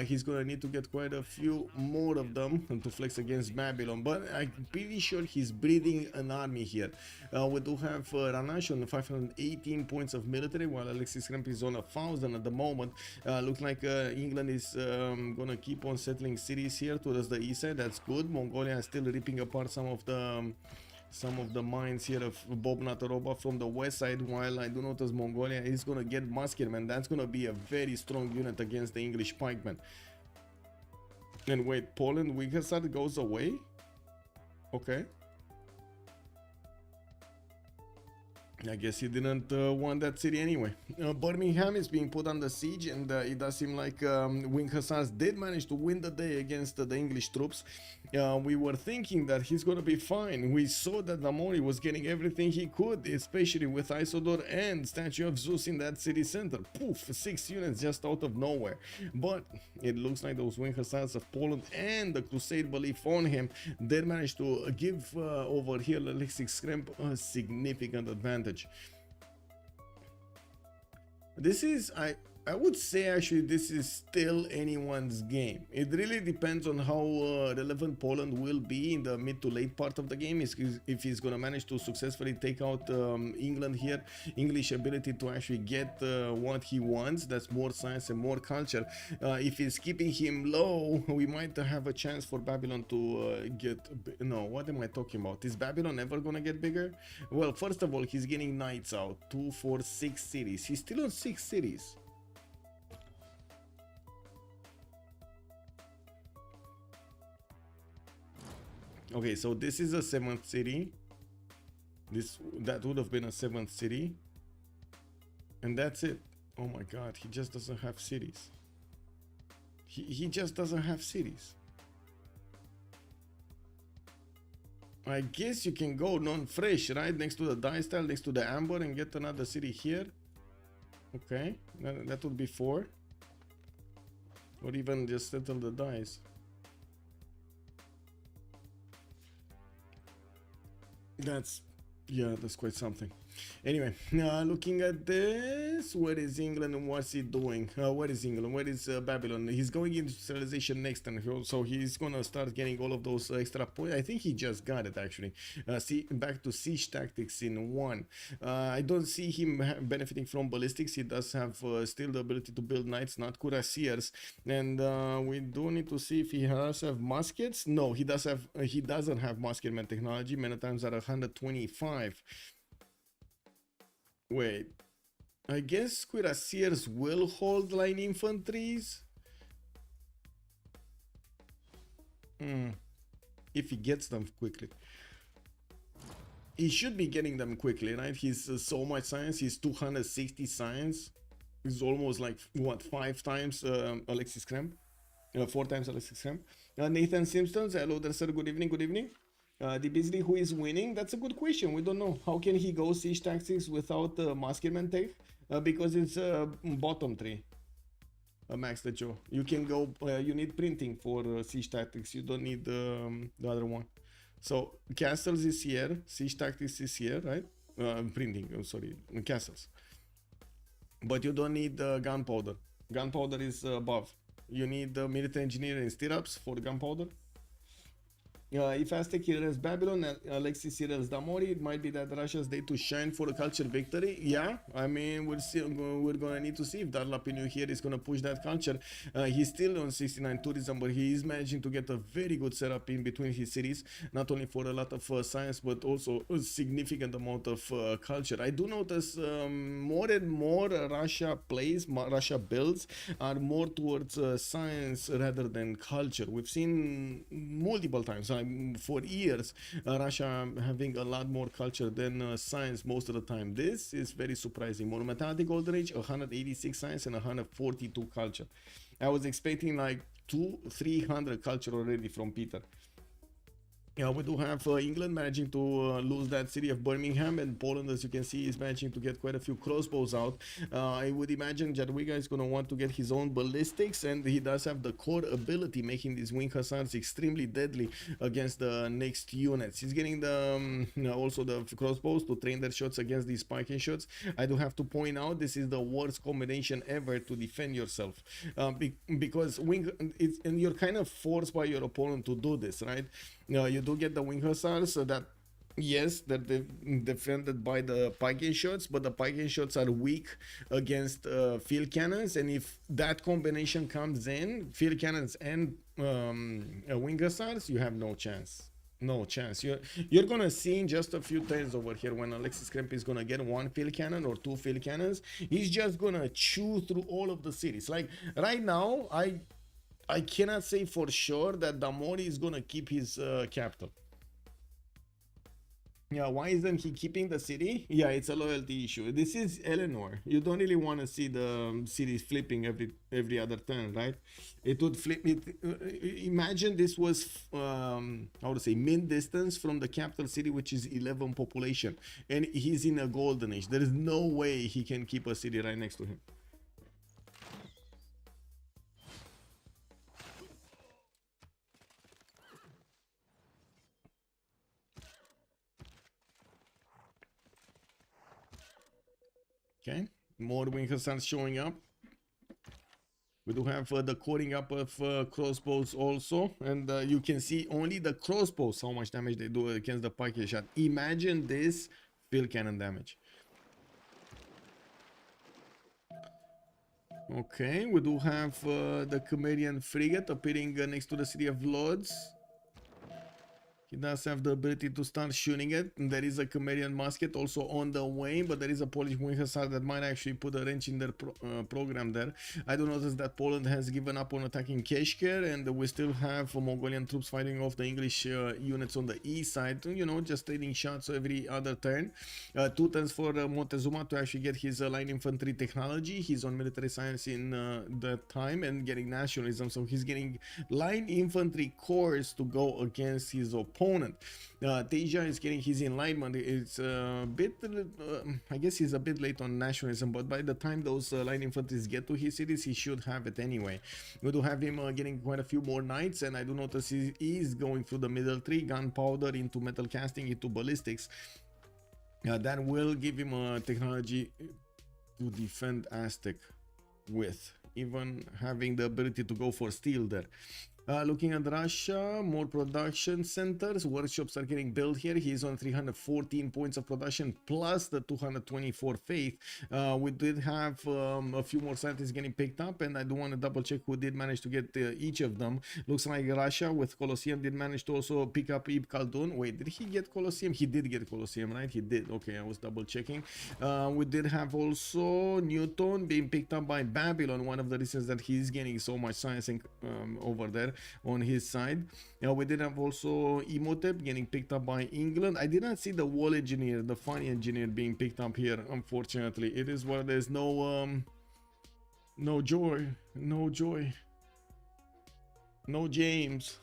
He's gonna need to get quite a few more of them to flex against Babylon, but I'm pretty sure he's breeding an army here. We do have Ranash on 518 points of military, while Alexis Kremp is on 1,000 at the moment. Looks like England is gonna keep on settling cities here towards the east side. That's good. Mongolia is still ripping apart some of the mines here of Bob Nataroba from the west side, while I do notice Mongolia is gonna get musketmen. That's gonna be a very strong unit against the English pikemen. And wait, Poland Wigersad goes away? Okay. I guess he didn't want that city anyway. Birmingham is being put under siege, and it does seem like Wing Hussars did manage to win the day against the English troops. We were thinking that he's gonna be fine. We saw that Namori was getting everything he could, especially with Isodor and Statue of Zeus in that city center. Poof, 6 units just out of nowhere. But it looks like those Wing Hussars of Poland and the Crusade belief on him did manage to give over here Alexis Kremp a significant advantage. This is I would say actually this is still anyone's game. It really depends on how relevant Poland will be in the mid to late part of the game. If he's gonna manage to successfully take out England here, English ability to actually get what he wants, that's more science and more culture. If he's keeping him low, we might have a chance for Babylon to get... No, what am I talking about? Is Babylon ever gonna get bigger? Well, first of all, he's getting knights out. 2, 4, 6 cities. He's still on 6 cities. Okay, so this is a 7th city. That would have been a 7th city. And that's it. Oh my god, he just doesn't have cities. He just doesn't have cities. I guess you can go non-fresh, right? Next to the dice tile, next to the amber, and get another city here. Okay, that would be 4. Or even just settle the dice. That's quite something. Anyway, looking at this, where is England and what's he doing? Where is England? Where is Babylon? He's going into civilization next, and so he's gonna start getting all of those extra points. I think he just got it actually. See, back to siege tactics in 1. I don't see him benefiting from ballistics. He does have still the ability to build knights, not cuirassiers, and we do need to see if he has have muskets. No, he does have. He doesn't have musketman technology. Many times at 125. Wait, I guess cuirassiers will hold line infantries. If he gets them quickly. He should be getting them quickly, right? He's so much science. He's 260 science. He's almost like, what, 5 times Alexis Krem? 4 times Alexis Krem. Nathan Simpsons, hello there, sir. Good evening, good evening. The Beasley, who is winning? That's a good question. We don't know. How can he go siege tactics without musketman tech? Because it's bottom 3. Max the Joe. You can go. You need printing for siege tactics. You don't need the other one. So castles is here. Siege tactics is here, right? Printing. Oh, sorry, castles. But you don't need gunpowder. Gunpowder is above. You need military engineering stirrups for gunpowder. If Aztec heroes Babylon and Alexis heroes Damori, it might be that Russia's day to shine for a culture victory. Yeah, I mean, we're gonna need to see if Darlapinu here is gonna push that culture. He's still on 69 tourism, but he is managing to get a very good setup in between his cities, not only for a lot of science, but also a significant amount of culture. I do notice more and more Russia builds are more towards science rather than culture. We've seen multiple times. For years, Russia having a lot more culture than science most of the time. This is very surprising. Monumentality Golden Age, 186 science and 142 culture. I was expecting like 200-300 culture already from Peter. Yeah, we do have England managing to lose that city of Birmingham, and Poland, as you can see, is managing to get quite a few crossbows out. I would imagine Jadwiga is going to want to get his own ballistics, and he does have the core ability, making these wing hussars extremely deadly against the next units. He's getting the also the crossbows to train their shots against these spiking shots. I do have to point out this is the worst combination ever to defend yourself, because and you're kind of forced by your opponent to do this, right? You do get the wing hussars, so that yes, they're defended by the pike shots, but the pike shots are weak against field cannons, and if that combination comes in, field cannons and wing hussars, you have no chance. No chance. You're gonna see in just a few turns over here when Alexis Kremp is gonna get 1 field cannon or 2 field cannons, he's just gonna chew through all of the cities. Like right now, I cannot say for sure that Damori is gonna keep his capital. Yeah, why isn't he keeping the city? Yeah, it's a loyalty issue. This is Eleanor. You don't really want to see the city flipping every other turn, right? It would flip it. Imagine this was how to say, min distance from the capital city, which is 11 population, and he's in a golden age. There is no way he can keep a city right next to him. Okay, more wing hussars showing up. We do have the coring up of crossbows also, and you can see only the crossbows how much damage they do against the pike shot. Imagine this field cannon damage. Okay, we do have the Cimmerian frigate appearing next to the city of Lords. He does have the ability to start shooting it. And there is a Cimmerian musket also on the way, but there is a Polish wing hussar that might actually put a wrench in their program there. I do notice that Poland has given up on attacking Keshker, and we still have Mongolian troops fighting off the English units on the east side, you know, just trading shots every other turn. 2 turns for Montezuma to actually get his line infantry technology. He's on military science in that time and getting nationalism, so he's getting line infantry corps to go against his opponent. Teja is getting his enlightenment. It's a bit, I guess he's a bit late on nationalism, but by the time those line infantries get to his cities, he should have it anyway. We do have him getting quite a few more knights, and I do notice he is going through the middle tree, gunpowder into metal casting into ballistics. That will give him a technology to defend Aztec with, even having the ability to go for steel there. Looking at Russia, more production centers, workshops are getting built here. He's on 314 points of production plus the 224 faith. We did have a few more scientists getting picked up, and I do want to double check who did manage to get each of them. Looks like Russia with Colosseum did manage to also pick up Ibn Khaldun. Wait, did he get Colosseum? He did get Colosseum, right? He did. Okay, I was double checking. We did have also Newton being picked up by Babylon, one of the reasons that he's getting so much science over there on his side. We did have also Imhotep getting picked up by England. I did not see the wall engineer, the funny engineer, being picked up here. Unfortunately, it is where there's no joy, no James.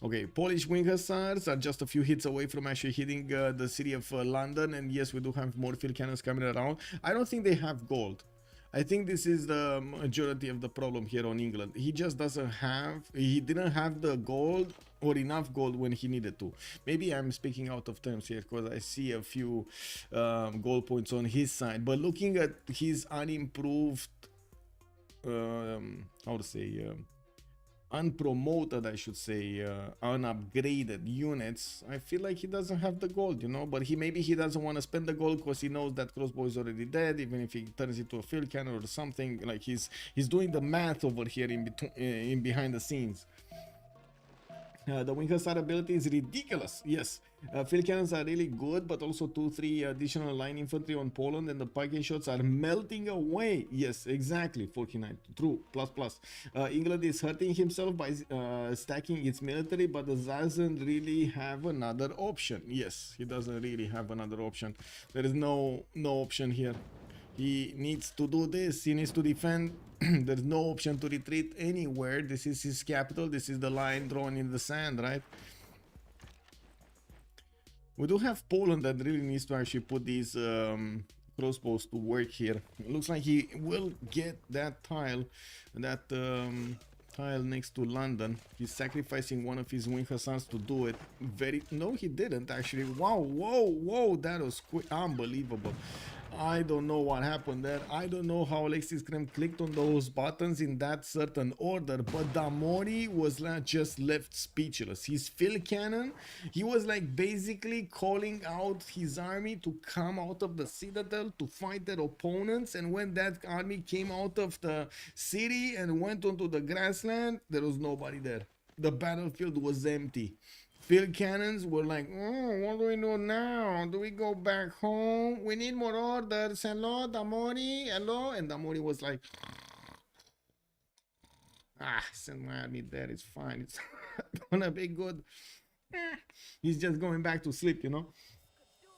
Okay, Polish wing hussars are just a few hits away from actually hitting the city of London, and yes, we do have more field cannons coming around. I don't think they have gold. I think this is the majority of the problem here on England. He just doesn't have, he didn't have the gold or enough gold when he needed to. Maybe I'm speaking out of terms here because I see a few gold points on his side. But looking at his unimproved, how to say, unpromoted, I should say, unupgraded units, I feel like he doesn't have the gold, you know. But maybe he doesn't want to spend the gold because he knows that crossbow is already dead, even if he turns it to a field cannon or something. Like he's doing the math over here in behind the scenes. The wing hussar ability is ridiculous. Yes, field cannons are really good, but also 2-3 additional line infantry on Poland, and the pike shots are melting away. Yes, exactly. 49, true, plus. England is hurting himself by stacking its military, but doesn't really have another option. Yes, he doesn't really have another option. There is no option here. He needs to do this. He needs to defend. There's no option to retreat anywhere. This is his capital. This is the line drawn in the sand, right? We do have Poland that really needs to actually put these crossbows to work here. It looks like he will get that tile, tile next to London. He's sacrificing one of his wing hussars to do it. No, he didn't actually. Wow, whoa, that was quick, unbelievable. I don't know what happened there. I don't know how Alexis Krem clicked on those buttons in that certain order, but Damori was just left speechless. His field cannon, he was like basically calling out his army to come out of the citadel to fight their opponents, and when that army came out of the city and went onto the grassland, there was nobody there. The battlefield was empty. Field cannons were like, oh, what do we do now? Do we go back home? We need more orders. Hello, Damori? Hello? And Damori was like, send my army there. It's fine. It's gonna be good. He's just going back to sleep, you know?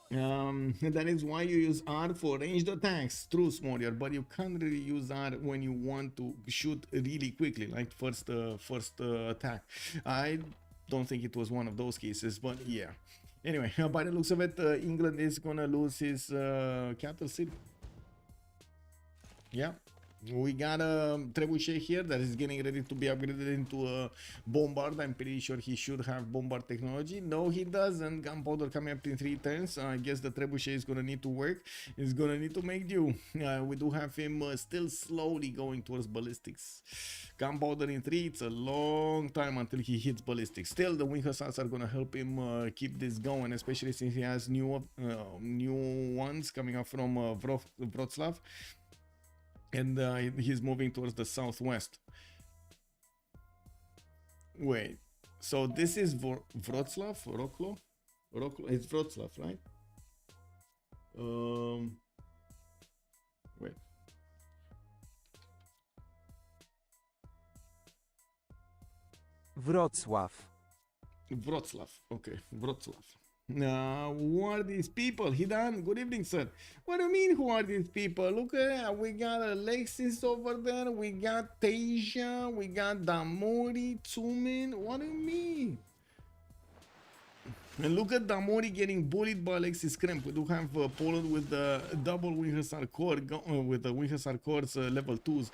And that is why you use R for ranged attacks. True, Smorier, but you can't really use R when you want to shoot really quickly, like first attack. I don't think it was one of those cases, but yeah. Anyway, by the looks of it, England is gonna lose his capital city. Yeah, We got a trebuchet here that is getting ready to be upgraded into a bombard. I'm pretty sure he should have bombard technology. No, he doesn't. Gunpowder coming up in 3 turns. I guess the trebuchet is gonna need to work. It's gonna need to make do. We do have him still slowly going towards ballistics. Gunpowder in 3. It's a long time until he hits ballistics. Still, the wing hussars are gonna help him keep this going, especially since he has new ones coming up from Wroclaw. And he's moving towards the southwest. Wait, so this is Wroclaw? Roklo? It's Wroclaw, right? Wait. Wrocław. Wroclaw. Okay, Wroclaw. Who are these people? Hidan, good evening, sir. What do you mean, who are these people? Look at we got Alexis over there, we got Teja, we got Damori, Tsumin. What do you mean? And look at Damori getting bullied by Alexis Kremp. We do have Poland with the double Wing Hussar Corps, with the Wing Hussar Corps level 2s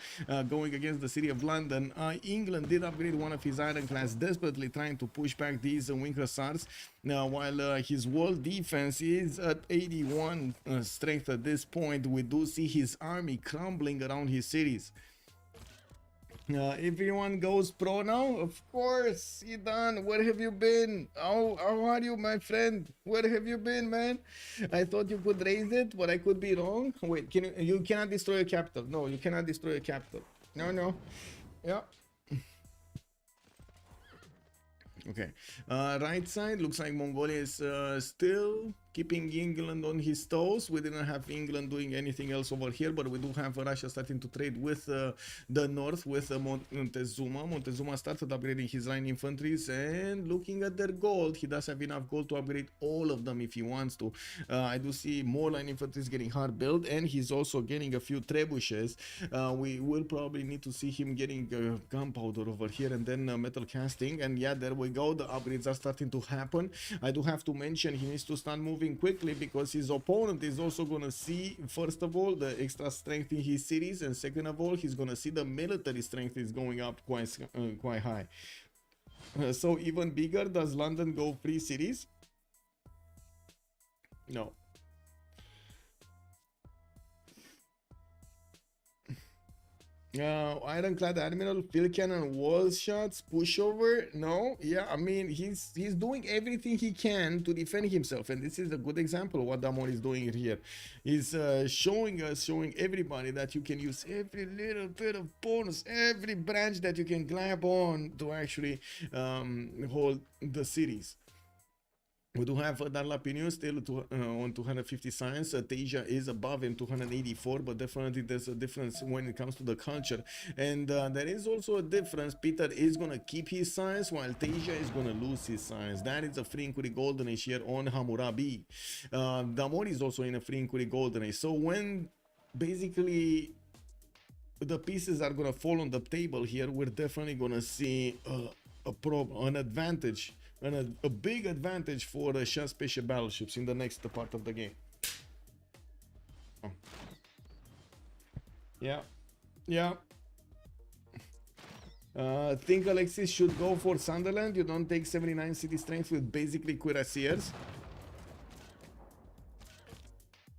going against the city of London. England did upgrade one of his ironclads, desperately trying to push back these Wing Hussars. While his world defense is at 81 strength at this point, we do see his army crumbling around his cities. Everyone goes pro now? Of course, Idan, where have you been? How are you, my friend? Where have you been, man? I thought you could raise it, but I could be wrong. Wait, you cannot destroy a capital. No, you cannot destroy a capital. No. Yeah. Okay. Right side, looks like Mongolia is still keeping England on his toes. We didn't have England doing anything else over here, but we do have Russia starting to trade with the north, with Montezuma. Montezuma started upgrading his line infantries, and looking at their gold, he does have enough gold to upgrade all of them if he wants to. I do see more line infantries getting hard built, and he's also getting a few trebuchets. We will probably need to see him getting gunpowder over here, and then metal casting. And yeah, there we go. The upgrades are starting to happen. I do have to mention he needs to start moving quickly, because his opponent is also gonna see, first of all, the extra strength in his cities, and second of all, he's gonna see the military strength is going up quite high. So even bigger, does London go free cities? No. Ironclad Admiral, field cannon, wall shots, pushover. No, yeah, I mean he's doing everything he can to defend himself, and this is a good example of what Damon is doing here. He's showing everybody that you can use every little bit of bonus, every branch that you can grab on to actually hold the cities. We do have Darlapinio still on 250 science. Teja is above him, 284, but definitely there's a difference when it comes to the culture. And there is also a difference. Peter is going to keep his science, while Teja is going to lose his science. That is a free inquiry golden age here on Hammurabi. Damor is also in a free inquiry golden age. So when basically the pieces are going to fall on the table here, we're definitely going to see an advantage. And a big advantage for the Chasse Peche battleships in the next part of the game. Oh. Yeah. Think Alexis should go for Sunderland. You don't take 79 city strength with basically cuirassiers.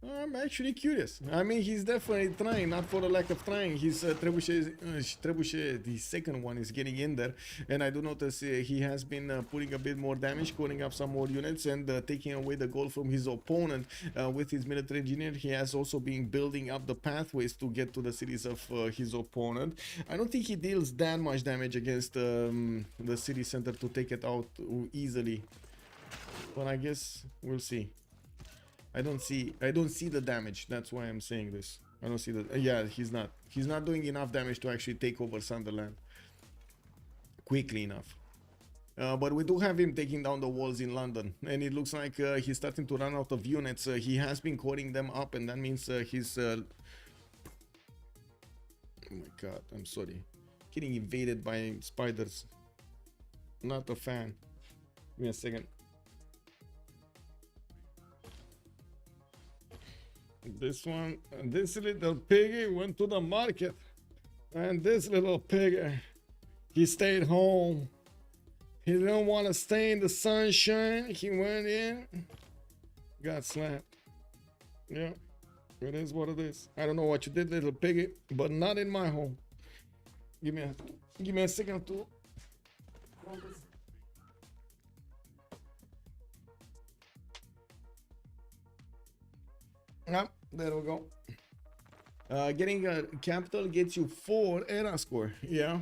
I'm actually curious. I mean, he's definitely trying, not for the lack of trying. His trebuchet, the second one, is getting in there, and I do notice he has been putting a bit more damage, calling up some more units, and taking away the gold from his opponent with his military engineer. He has also been building up the pathways to get to the cities of his opponent. I don't think he deals that much damage against the city center to take it out easily, but I guess we'll see. I don't see the damage. That's why I'm saying this. I don't see that. Yeah, he's not doing enough damage to actually take over Sunderland quickly enough. But we do have him taking down the walls in London, and it looks like he's starting to run out of units. He has been coring them up, and that means he's oh my god, I'm sorry, getting invaded by spiders. Not a fan. Give me a second. This little piggy went to the market. And this little pig, he stayed home. He didn't want to stay in the sunshine. He went in, got slapped. Yeah, it is what it is. I don't know what you did, little piggy, but not in my home. Give me a second to. Yeah, there we go. Getting a capital gets you 4 era score. Yeah.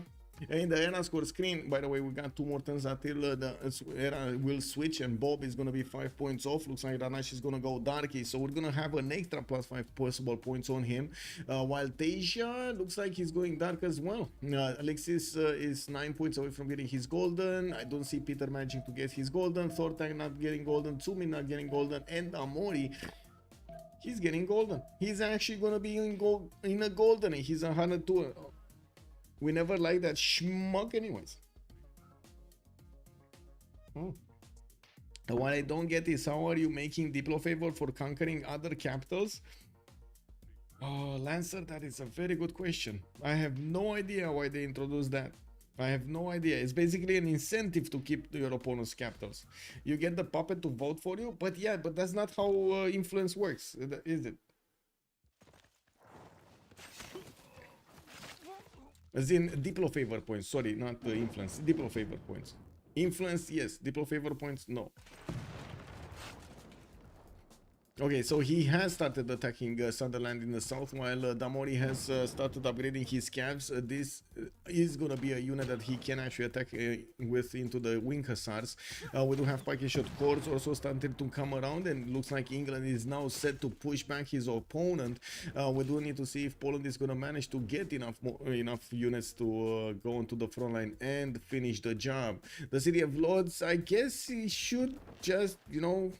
In the era score screen, by the way, we got 2 more turns until the era will switch, and Bob is gonna be 5 points off. Looks like Ranash is gonna go Darky, so we're gonna have an extra +5 possible points on him. While Teja looks like he's going dark as well. Alexis is 9 points away from getting his golden. I don't see Peter managing to get his golden. Thortag not getting golden. Tsumi not getting golden, and Amori. He's getting golden. He's actually gonna be in a golden. He's 102. We never like that schmuck anyways. Oh. What I don't get is how are you making Diplo favor for conquering other capitals? Oh, Lancer, that is a very good question. I have no idea why they introduced that. I have no idea. It's basically an incentive to keep your opponent's capitals. You get the puppet to vote for you, but yeah, but that's not how influence works, is it? As in Diplo favor points, sorry, not influence, Diplo favor points. Influence, yes, Diplo favor points, no. Okay, so he has started attacking Sunderland in the south, while Damori has started upgrading his scavs. This is gonna be a unit that he can actually attack with into the wing hussars. We do have Pike Shot Corps also starting to come around, and looks like England is now set to push back his opponent. We do need to see if Poland is gonna manage to get enough units to go onto the front line and finish the job. The City of Lords, I guess he should just, you know,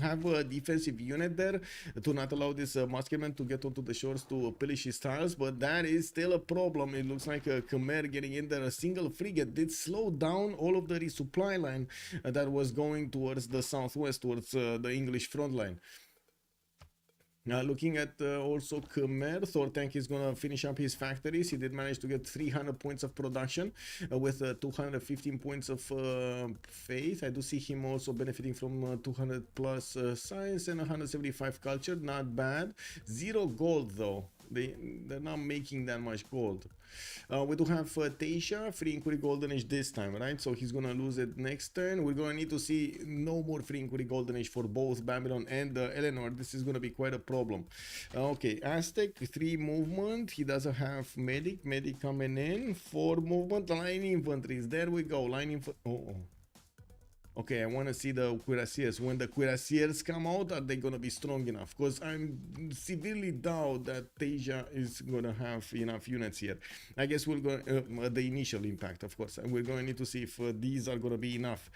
have a defensive unit there to not allow this musketman to get onto the shores to pillage his tiles, but that is still a problem. It looks like Khmer getting in there. A single frigate did slow down all of the resupply line that was going towards the southwest, towards the English front line. Looking at also Khmer, Thortank is going to finish up his factories. He did manage to get 300 points of production with 215 points of faith. I do see him also benefiting from 200 plus science and 175 culture. Not bad. 0 gold though. They're not making that much gold. We do have Teisha, free inquiry golden age this time, right? So he's gonna lose it next turn. We're gonna need to see no more free inquiry golden age for both Babylon and Eleanor. This is gonna be quite a problem. Okay, Aztec, 3 movement. He doesn't have medic. Medic coming in. 4 movement. Line infantries. There we go. Line infantry. Oh. Okay, I want to see the cuirassiers. When the cuirassiers come out, are they going to be strong enough? Because I'm severely doubt that Teja is going to have enough units here. I guess we'll go the initial impact, of course. And we're going to need to see if these are going to be enough.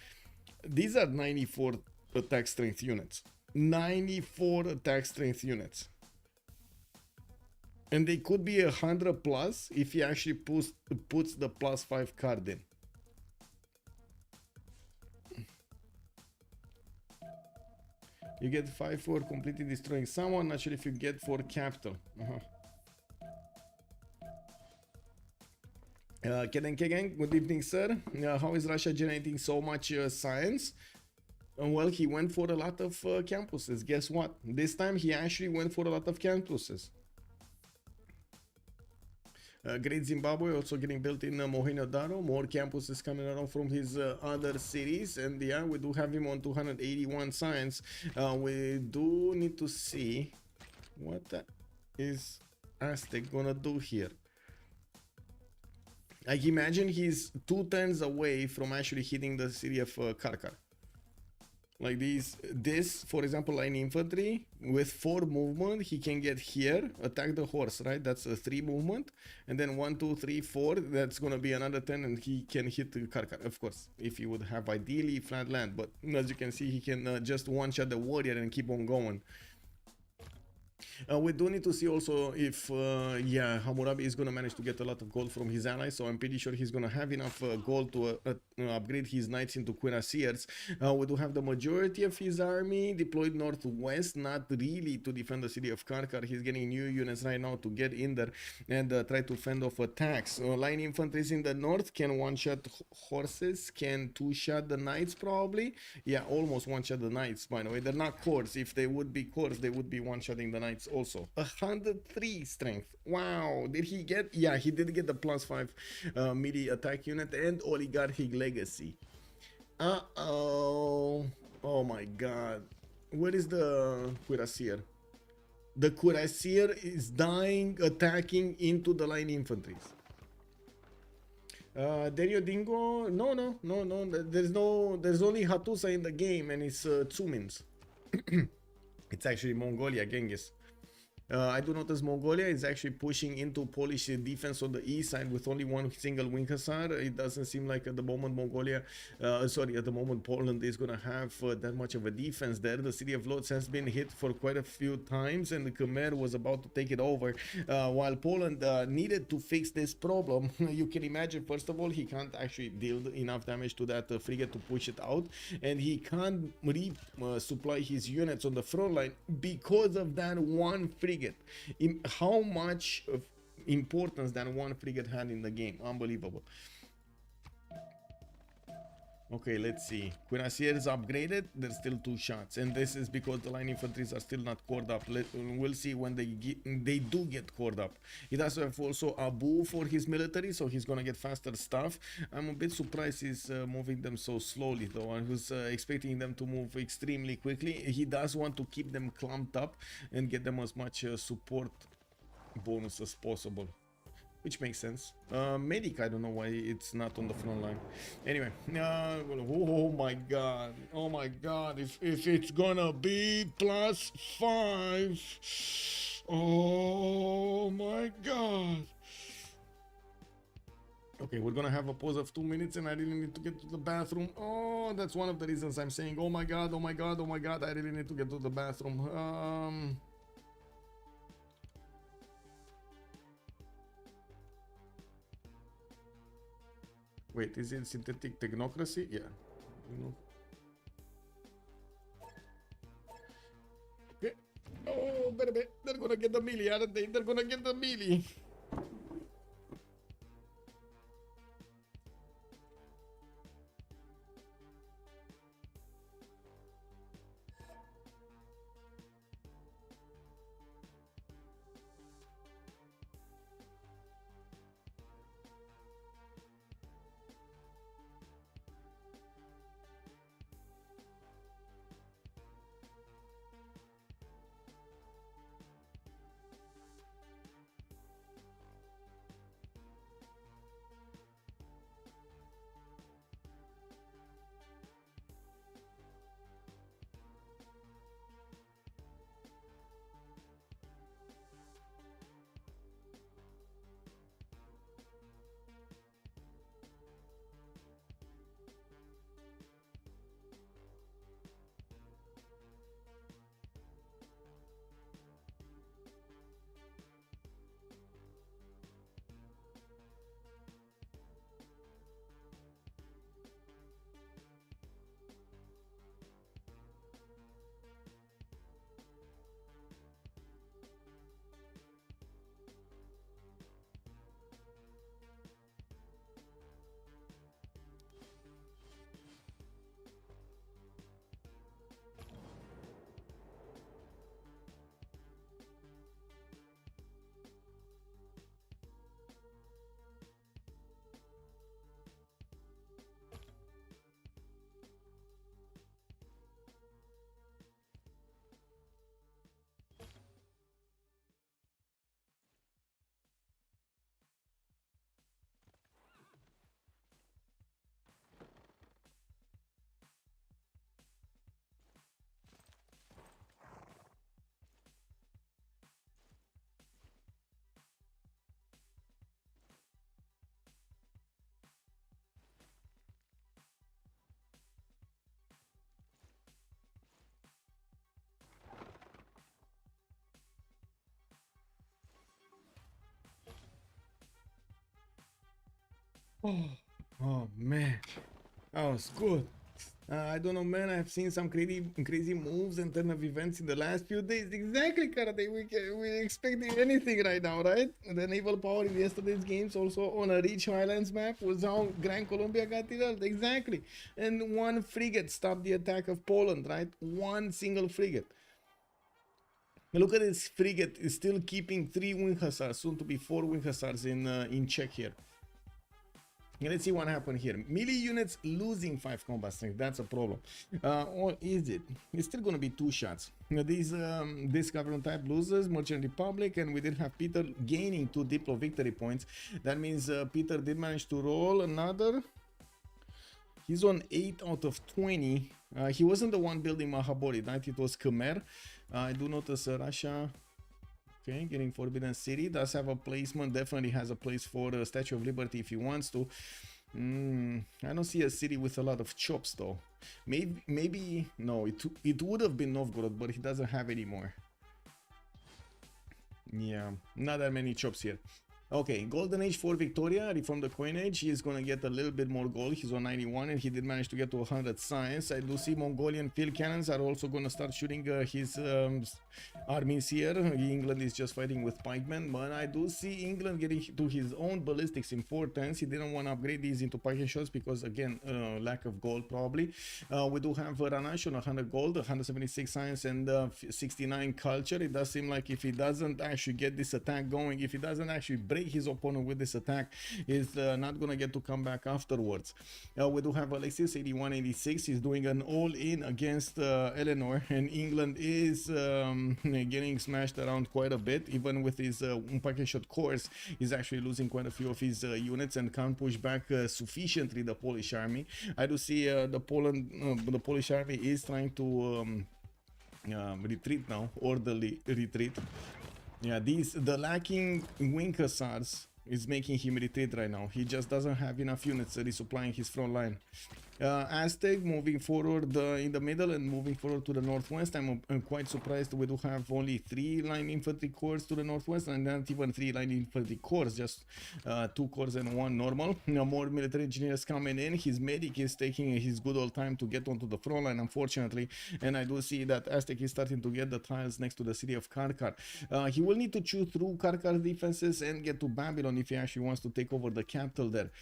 These are 94 attack strength units. 94 attack strength units. And they could be 100 plus if he actually puts the +5 card in. You get 5 for completely destroying someone. Not sure if you get 4 capital. Keden Kegen, good evening, sir. How is Russia generating so much science? Well, he went for a lot of campuses. Guess what? This time he actually went for a lot of campuses. Great Zimbabwe also getting built in Mohenjo-Daro. More campuses coming around from his other cities, and yeah, we do have him on 281 science. We do need to see what is Aztec gonna do here. I imagine he's 2 turns away from actually hitting the city of Karkar. Like this, for example, line infantry with 4 movement, he can get here, attack the horse, right? That's a 3 movement, and then 1, 2, 3, 4. That's gonna be another 10, and he can hit Karkar, of course, if he would have ideally flat land. But as you can see, he can just one-shot the warrior and keep on going. We do need to see also if, yeah, Hammurabi is going to manage to get a lot of gold from his allies, so I'm pretty sure he's going to have enough gold to upgrade his knights into cuirassiers. We do have the majority of his army deployed northwest, not really to defend the city of Karkar. He's getting new units right now to get in there and try to fend off attacks. Line infantry in the north can one-shot horses, can two-shot the knights probably. Yeah, almost one-shot the knights, by the way. They're not cores. If they would be cores, they would be one-shotting the knights also. 103 strength. Wow. Did he get? Yeah, he did get the +5 melee attack unit and oligarchic legacy. Uh-oh. Oh my god. Where is the cuirassier? The cuirassier is dying, attacking into the line infantry. Dario Dingo? No. There's only Hattusa in the game, and it's Tsumins. It's actually Mongolia, Genghis. I do notice Mongolia is actually pushing into Polish defense on the east side with only one single wing hussar. It doesn't seem like at the moment at the moment Poland is going to have that much of a defense there. The city of Lodz has been hit for quite a few times, and the Khmer was about to take it over. While Poland needed to fix this problem, you can imagine, first of all, he can't actually deal enough damage to that frigate to push it out, and he can't resupply his units on the front line because of that one frigate. How much of importance that one frigate had in the game? Unbelievable. Okay, let's see. Cuirassier is upgraded. There's still 2 shots, and this is because the line infantries are still not cored up. We'll see when they do get cored up. He does have also Abu for his military, so he's gonna get faster stuff. I'm a bit surprised he's moving them so slowly, though. I was expecting them to move extremely quickly. He does want to keep them clumped up and get them as much support bonus as possible, which makes sense. Medic, I don't know why it's not on the front line. Anyway, oh my god, if it's gonna be +5, oh my god. Okay, we're gonna have a pause of 2 minutes, and I really need to get to the bathroom. Oh, that's one of the reasons I'm saying, oh my god, I really need to get to the bathroom. Wait, is it synthetic technocracy? Yeah. Okay. Oh, baby, they're gonna get the melee, aren't they? They're gonna get the melee. Oh man, that was good. I don't know, man. I've seen some crazy moves and turn of events in the last few days. Exactly, Karate. We expecting anything right now, right? The naval power in yesterday's games, also on a rich highlands map, was how Grand Colombia got derailed. Exactly, and one frigate stopped the attack of Poland, right? One single frigate. Look at this frigate is still keeping 3 wing hussars, soon to be 4 wing hussars in check here. Let's see what happened here. Melee units losing 5 combat strength. That's a problem. Or is it? It's still gonna be 2 shots. This government type loses Merchant Republic, and we did have Peter gaining 2 Diplo victory points. That means Peter did manage to roll another. He's on 8 out of 20. He wasn't the one building Mahabori, right? It was Khmer. I do notice Russia. Okay, getting Forbidden City does have a placement, definitely has a place for the Statue of Liberty if he wants to. I don't see a city with a lot of chops though. Maybe no, it would have been Novgorod, but he doesn't have anymore. Yeah, not that many chops here. Okay, Golden Age for Victoria, reform the coinage. He's gonna get a little bit more gold. He's on 91 and he did manage to get to 100 science. I do see Mongolian field cannons are also gonna start shooting his armies here. England is just fighting with pikemen, but I do see England getting to his own ballistics importance. He didn't want to upgrade these into pike shots because, again, lack of gold probably. We do have Ranash on 100 gold, 176 science and 69 culture. It does seem like if he doesn't actually get this attack going, if he doesn't actually break his opponent with this attack, is not gonna get to come back afterwards. We do have Alexis 81-86. He's doing an all-in against Eleanor, and England is getting smashed around quite a bit. Even with his packet shot course, he's actually losing quite a few of his units and can't push back sufficiently the Polish army. I do see the Polish army is trying to retreat now, orderly retreat. Yeah, the lacking wing hussars is making him retreat right now. He just doesn't have enough units resupplying his front line. Aztec moving forward in the middle and moving forward to the northwest. I'm quite surprised we do have only 3 line infantry corps to the northwest, and not even 3 line infantry corps, just 2 corps and 1 normal. More military engineers coming in. His medic is taking his good old time to get onto the front line, unfortunately, and I do see that Aztec is starting to get the tiles next to the city of Karkar. He will need to chew through Karkar's defenses and get to Babylon if he actually wants to take over the capital there.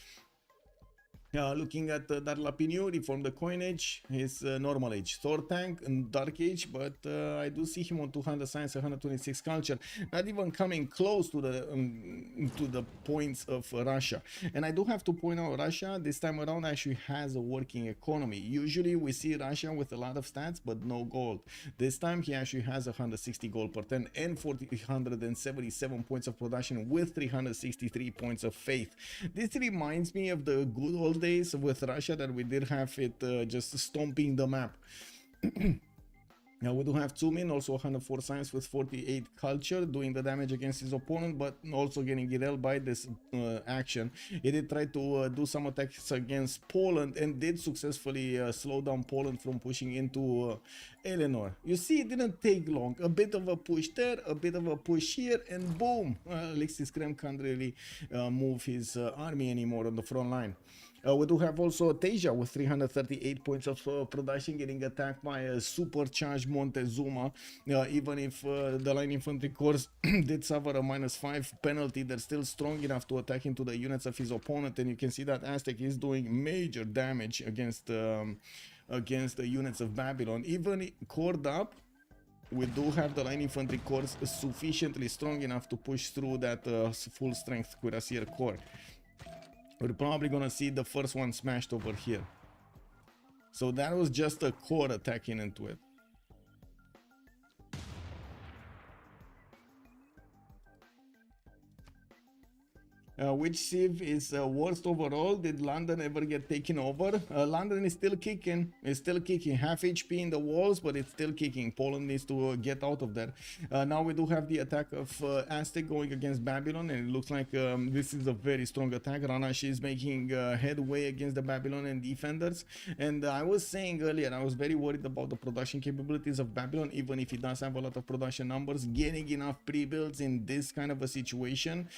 Looking at that Lapinio, reform the coinage, his normal age, Thor tank and Dark Age, but I do see him on 200 science, 126 culture, not even coming close to the points of Russia. And I do have to point out, Russia this time around actually has a working economy. Usually we see Russia with a lot of stats but no gold. This time he actually has 160 gold per 10 and 477 points of production with 363 points of faith. This reminds me of the good old days with Russia that we did have it just stomping the map. Now we do have Tsumin, also 104 science with 48 culture, doing the damage against his opponent, but also getting derailed by this action. He did try to do some attacks against Poland and did successfully slow down Poland from pushing into Eleanor. You see, it didn't take long. A bit of a push there, a bit of a push here, and boom! Alexis Krem can't really move his army anymore on the front line. We do have also Teja with 338 points of production, getting attacked by a supercharged Montezuma. Even if the line infantry corps did suffer a -5 penalty, they're still strong enough to attack into the units of his opponent, and you can see that Aztec is doing major damage against the units of Babylon. Even cored up, we do have the line infantry corps sufficiently strong enough to push through that full strength cuirassier corps. We're probably gonna see the first one smashed over here. So that was just a core attacking into it. Which Civ is worst overall? Did London ever get taken over? London is still kicking. It's still kicking. Half HP in the walls, but it's still kicking. Poland needs to get out of there. Now we do have the attack of Aztec going against Babylon, and it looks like this is a very strong attack. Ranash is making headway against the Babylonian defenders. And I was saying earlier, I was very worried about the production capabilities of Babylon, even if it does have a lot of production numbers. Getting enough pre-builds in this kind of a situation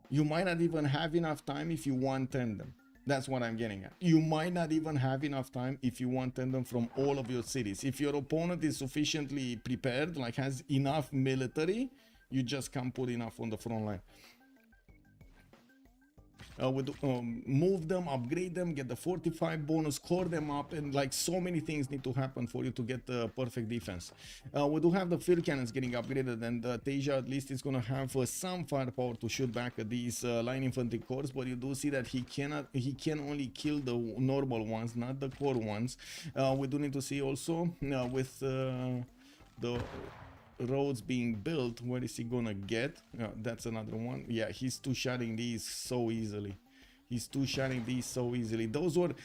You might not even have enough time if you want them. That's what I'm getting at. You might not even have enough time if you want them from all of your cities. If your opponent is sufficiently prepared, like has enough military, you just can't put enough on the front line. Move them, upgrade them, get the 45 bonus, core them up, and like so many things need to happen for you to get the perfect defense. We do have the field cannons getting upgraded, and Teja at least is gonna have some firepower to shoot back at these line infantry corps. But you do see that he can only kill the normal ones, not the core ones. We do need to see also with the roads being built, where is he gonna get? That's another one. Yeah, he's two-shotting these so easily. Those were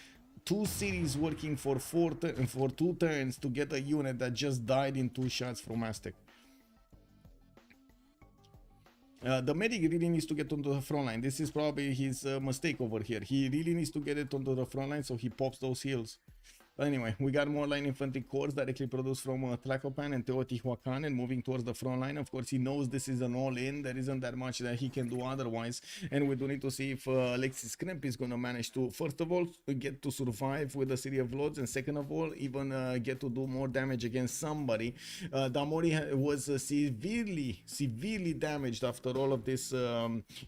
two cities working for 2 turns to get a unit that just died in 2 shots from Aztec. The medic really needs to get onto the front line. This is probably his mistake over here. He really needs to get it onto the front line so he pops those heals. Anyway, we got more line infantry corps directly produced from Tlacopan and Teotihuacan and moving towards the front line. Of course, he knows this is an all-in. There isn't that much that he can do otherwise. And we do need to see if Alexis Kremp is going to manage to, first of all, get to survive with the City of Lords. And second of all, even get to do more damage against somebody. Damori was severely damaged after all of this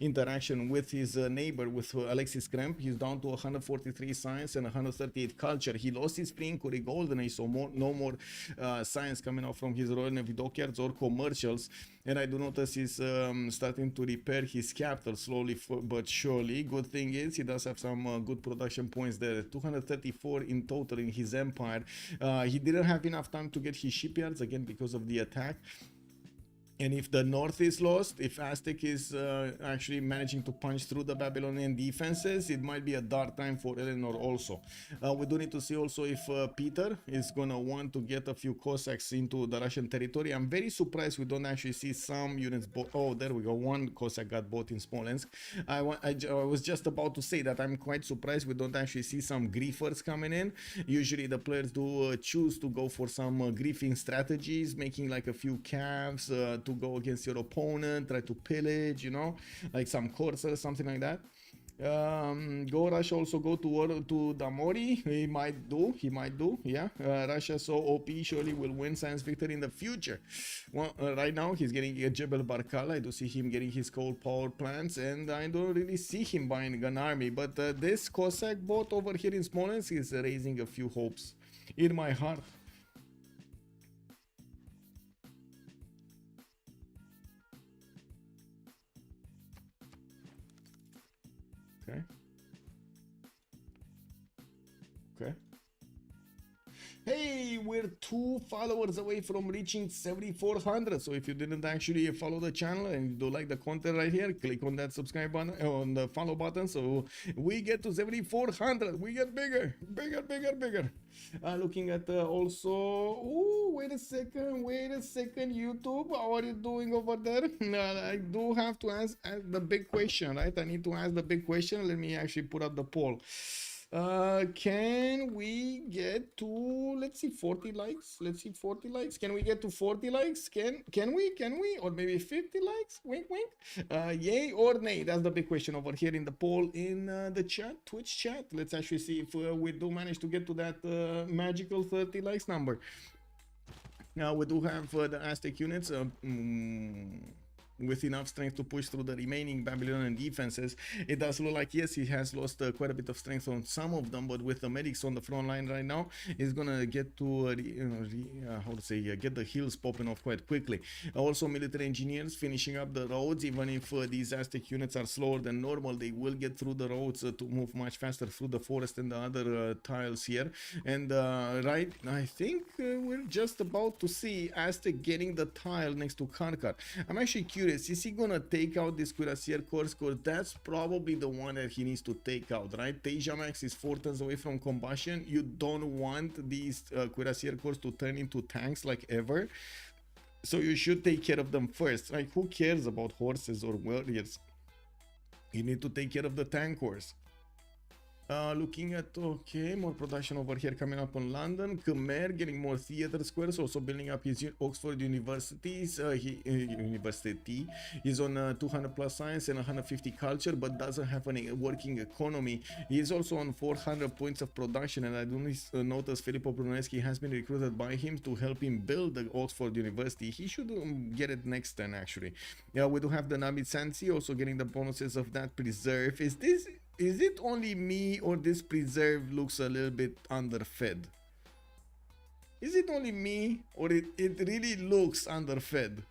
interaction with his neighbor, with Alexis Kremp. He's down to 143 science and 138 culture. He lost his Spring Curry Golden Age, so no more science coming out from his Royal Navy dockyards or commercials. And I do notice he's starting to repair his capital slowly but surely. Good thing is he does have some good production points there. 234 in total in his empire. He didn't have enough time to get his shipyards again because of the attack. And if the north is lost, if Aztec is actually managing to punch through the Babylonian defenses, it might be a dark time for Eleanor also. We do need to see also if Peter is gonna want to get a few Cossacks into the Russian territory. I'm very surprised we don't actually see some units. Oh, there we go. One Cossack got bought in Smolensk. I was just about to say that I'm quite surprised we don't actually see some griefers coming in. Usually the players do choose to go for some griefing strategies, making like a few calves, to go against your opponent, try to pillage, you know, like some corsairs, something like that. Go Russia, also go to Damori. He might do, yeah. Russia so OP, surely will win science victory in the future. Well, right now he's getting a Jebel Barkal. I do see him getting his coal power plants, and I don't really see him buying an army. But this Cossack bot over here in Smolensk is raising a few hopes in my heart. Okay. Hey, we're 2 followers away from reaching 7,400. So if you didn't actually follow the channel and you do like the content right here, click on that subscribe button, on the follow button, so we get to 7,400. We get bigger. Looking at also, oh, wait a second, YouTube, how are you doing over there? I do have to ask the big question, right? I need to ask the big question. Let me actually put up the poll. Can we get to, let's see, 40 likes? Can we get to 40 likes? Can we? Or maybe 50 likes? Wink. Yay or nay? That's the big question over here in the poll in the chat, Twitch chat. Let's actually see if we do manage to get to that magical 30 likes number. Now we do have the Aztec units with enough strength to push through the remaining Babylonian defenses. It does look like, yes, he has lost quite a bit of strength on some of them, but with the medics on the front line right now, he's gonna get to get the heals popping off quite quickly. Also, military engineers finishing up the roads. Even if these Aztec units are slower than normal, they will get through the roads to move much faster through the forest and the other tiles here. And right, I think we're just about to see Aztec getting the tile next to Karkar. I'm actually curious, is he gonna take out this Cuirassier Corps? Because that's probably the one that he needs to take out, right? Tejamax is 4 turns away from combustion. You don't want these Cuirassier Corps to turn into tanks like ever, so you should take care of them first. Like, who cares about horses or warriors? You need to take care of the tank horse. Looking at, okay, more production over here coming up in London. Khmer getting more theater squares, also building up his Oxford universities. University. He's on 200 plus science and 150 culture, but doesn't have any working economy. He is also on 400 points of production, and I do notice Filippo Brunelleschi has been recruited by him to help him build the Oxford University. He should get it next turn, actually. Yeah, we do have the Nabi Sansi also getting the bonuses of that preserve. Is it only me, or this preserve looks a little bit underfed? Is it only me, or it really looks underfed?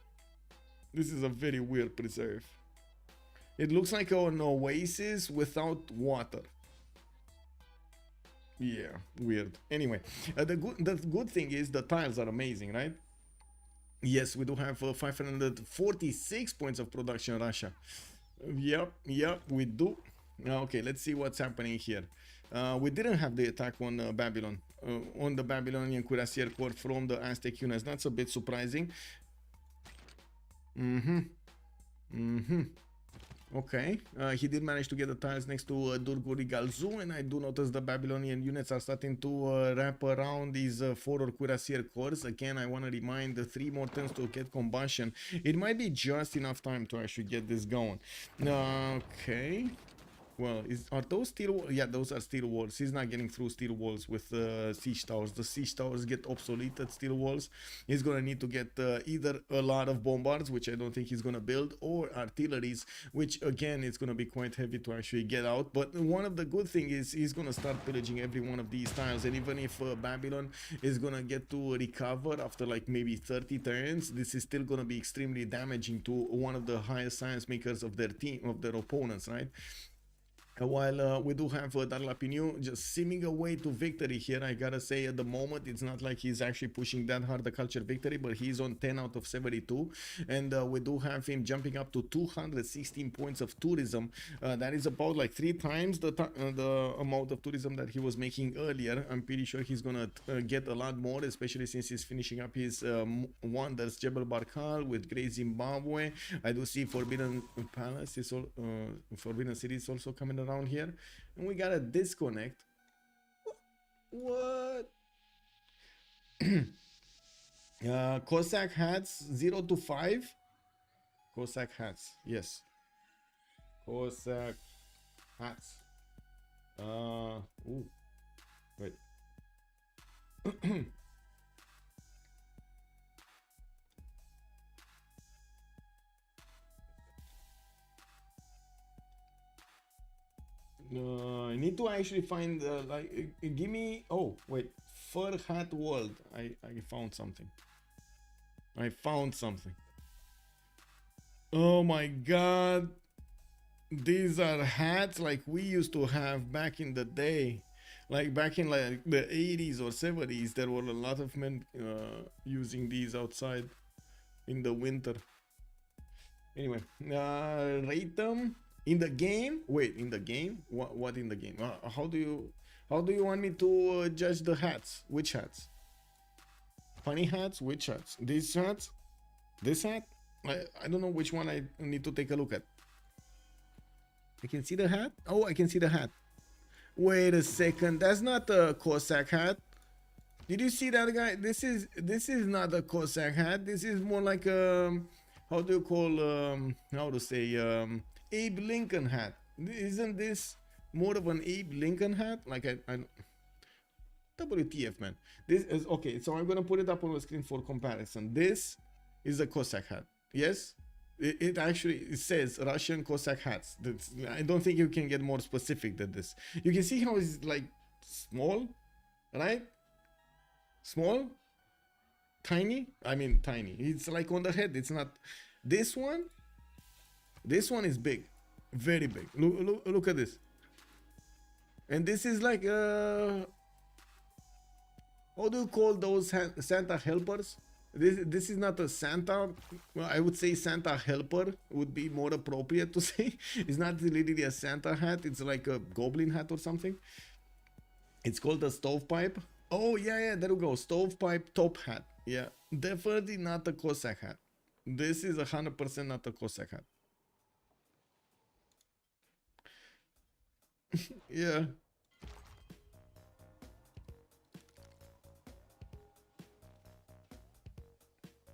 This is a very weird preserve. It looks like an oasis without water. Yeah, weird. Anyway, the good thing is the tiles are amazing, right? Yes, we do have 546 points of production, Russia. Yep, we do. Okay, let's see what's happening here. We didn't have the attack on Babylon, on the Babylonian Cuirassier Corps from the Aztec units. That's a bit surprising. Okay, he did manage to get the tiles next to Durguri Galzu, and I do notice the Babylonian units are starting to wrap around these 4 Cuirassier Corps. Again, I want to remind the 3 more turns to get combustion. It might be just enough time to actually get this going. Okay. Well, are those steel walls? Yeah, those are steel walls. He's not getting through steel walls with siege towers. The siege towers get obsolete at steel walls. He's gonna need to get either a lot of bombards, which I don't think he's gonna build, or artilleries, which again it's gonna be quite heavy to actually get out. But one of the good thing is he's gonna start pillaging every one of these tiles, and even if Babylon is gonna get to recover after like maybe 30 turns, this is still gonna be extremely damaging to one of the highest science makers of their team, of their opponents, right? While we do have Darla Pinu just seeming a way to victory here, I gotta say at the moment it's not like he's actually pushing that hard the culture victory, but he's on 10 out of 72, and we do have him jumping up to 216 points of tourism. That is about like 3 times the amount of tourism that he was making earlier. I'm pretty sure he's gonna get a lot more, especially since he's finishing up his wonders, Jebel Barkal with Great Zimbabwe. I do see Forbidden Palace is Forbidden City is also coming around here, and we got a disconnect. What? Cossack hats 0 to 5. Cossack hats, yes. Cossack hats. Ooh, wait. I need to actually find give me, oh wait, fur hat world. I found something. Oh my god, these are hats like we used to have back in the day, like back in like the 80s or 70s. There were a lot of men using these outside in the winter. Anyway, rate them in the game. Wait, in the game? What in the game? How do you want me to judge the hats? Which hats? Funny hats? Which hats? These hats? This hat? I don't know which one I need to take a look at. I can see the hat. Oh, I can see the hat. Wait a second. That's not a Cossack hat. Did you see that guy? This is not a Cossack hat. This is more like a, how do you call how to say, Abe Lincoln hat. Isn't this more of an Abe Lincoln hat? Like I WTF, man. This is okay. So I'm gonna put it up on the screen for comparison. This is a Cossack hat. Yes, it actually says Russian Cossack hats. I don't think you can get more specific than this. You can see how it's like small, right? Small, tiny. I mean tiny. It's like on the head. It's not. This one is big, very big. Look at this. And this is like how do you call those Santa helpers? This is not a Santa. Well, I would say Santa helper would be more appropriate to say. It's not really a Santa hat. It's like a goblin hat or something. It's called a stovepipe. Oh yeah, there we go. Stovepipe top hat. Yeah, definitely not a Cossack hat. This is 100% not a Cossack hat. Yeah,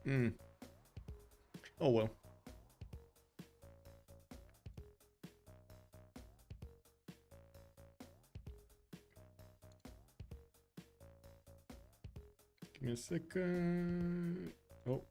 Oh well. Give me a second. Oh.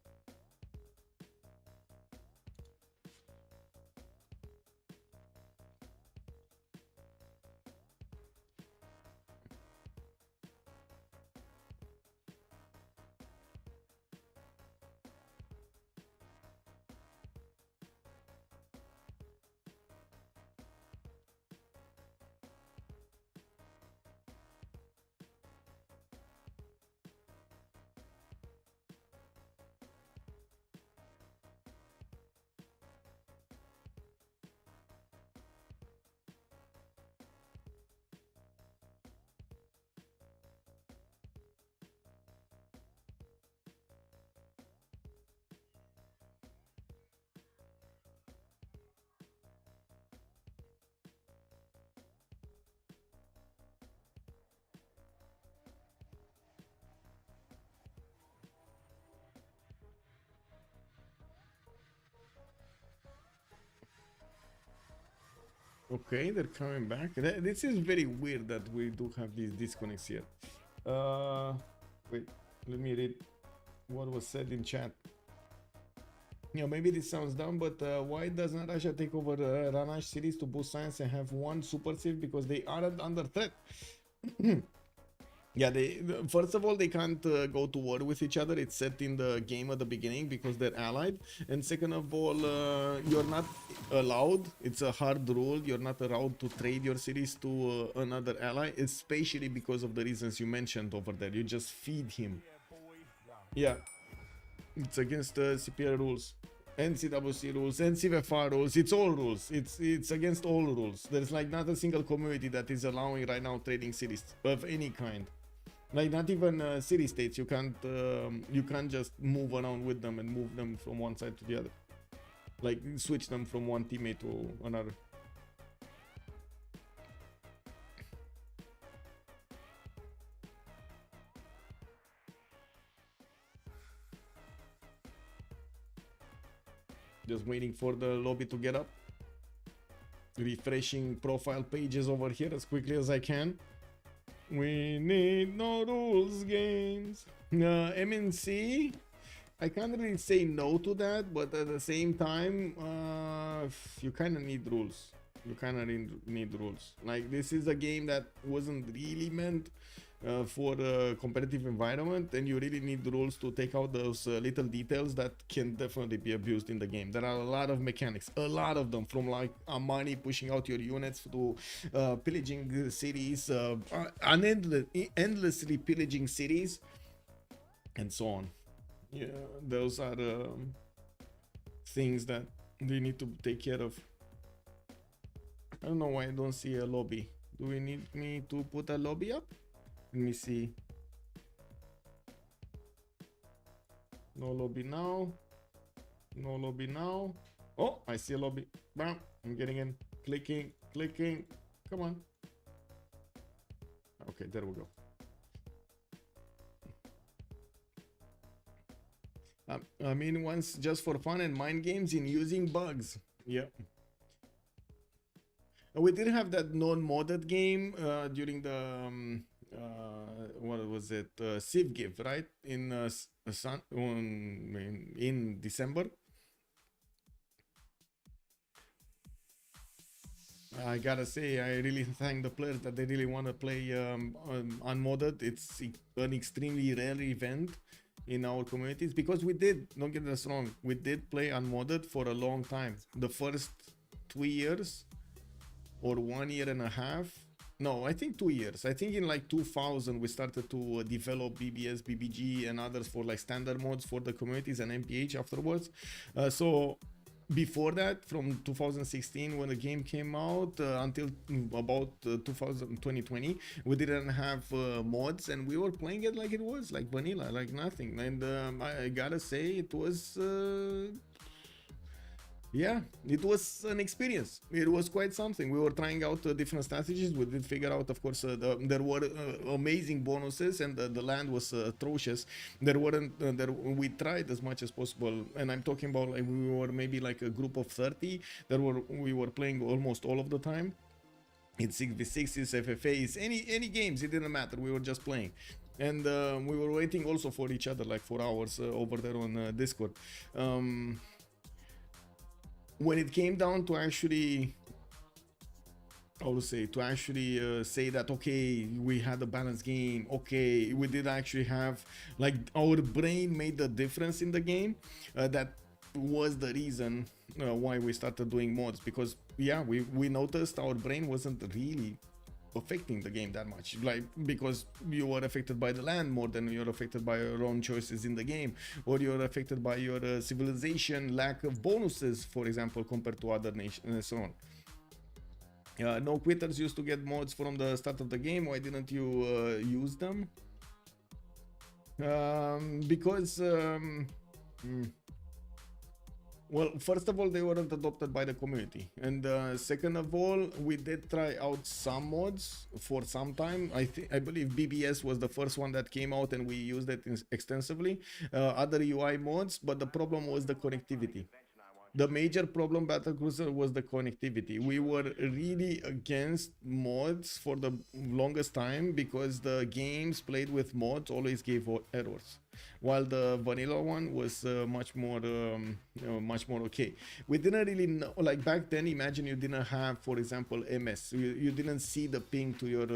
Okay, they're coming back. This is very weird that we do have these disconnects here. Wait, let me read what was said in chat. Yeah, maybe this sounds dumb, but why doesn't Russia take over Ranash series to boost science and have one super civ, because they aren't under threat? Yeah, first of all, they can't go to war with each other. It's set in the game at the beginning because they're allied. And second of all, you're not allowed. It's a hard rule. You're not allowed to trade your cities to another ally, especially because of the reasons you mentioned over there. You just feed him. Yeah, it's against CPR rules, NCWC rules, NCFR rules. It's all rules. It's against all rules. There's like not a single community that is allowing right now trading cities of any kind. Like not even city states. You can't just move around with them and move them from one side to the other. Like switch them from one teammate to another. Just waiting for the lobby to get up. Refreshing profile pages over here as quickly as I can. We need no rules games. MNC, I can't really say no to that, but at the same time, you kind of need rules. You kind of need rules. Like, this is a game that wasn't really meant for a competitive environment, and you really need rules to take out those little details that can definitely be abused in the game. There are a lot of mechanics, a lot of them, from like money pushing out your units to pillaging cities, endlessly pillaging cities, and so on. Yeah, those are things that they need to take care of. I don't know why I don't see a lobby. Do we need me to put a lobby up? Let me see. No lobby now. No lobby now. Oh, I see a lobby. Bam. I'm getting in. Clicking. Clicking. Come on. Okay, there we go. I mean, once just for fun and mind games in using bugs. Yeah. We did have that non-modded game during the what was it, Civ6, right, in in December. I gotta say, I really thank the players that they really want to play unmodded. It's an extremely rare event in our communities, because we did, don't get us wrong, we did play unmodded for a long time. The first 2 years or 1 year and a half. No, I think 2 years. I think in like 2000 we started to develop BBS, BBG and others for like standard mods for the communities, and MPH afterwards. So before that, from 2016 when the game came out until about 2020, we didn't have mods, and we were playing it like it was, like vanilla, like nothing. And I gotta say, it was yeah, it was an experience. It was quite something. We were trying out different strategies. We did figure out, of course, there were amazing bonuses, and the land was atrocious. There weren't. We tried as much as possible, and I'm talking about like we were maybe like a group of 30. We were playing almost all of the time. In Civ6s, FFAs, any games, it didn't matter. We were just playing. And we were waiting also for each other like for hours over there on Discord. When it came down to actually, how to say, say that, okay, we had a balanced game, okay, we did actually have, like, our brain made the difference in the game, that was the reason why we started doing mods, because, yeah, we noticed our brain wasn't really affecting the game that much, like, because you were affected by the land more than you're affected by your own choices in the game, or you're affected by your civilization lack of bonuses, for example, compared to other nations and so on. No quitters used to get mods from the start of the game. Why didn't you use them? Because well, first of all, they weren't adopted by the community, and second of all, we did try out some mods for some time. I believe BBS was the first one that came out, and we used it extensively. Other UI mods, but the problem was the connectivity. The major problem Battlecruiser was the connectivity. We were really against mods for the longest time because the games played with mods always gave errors, while the vanilla one was much more okay. We didn't really know, like back then, imagine you didn't have, for example, MS. You didn't see the ping to your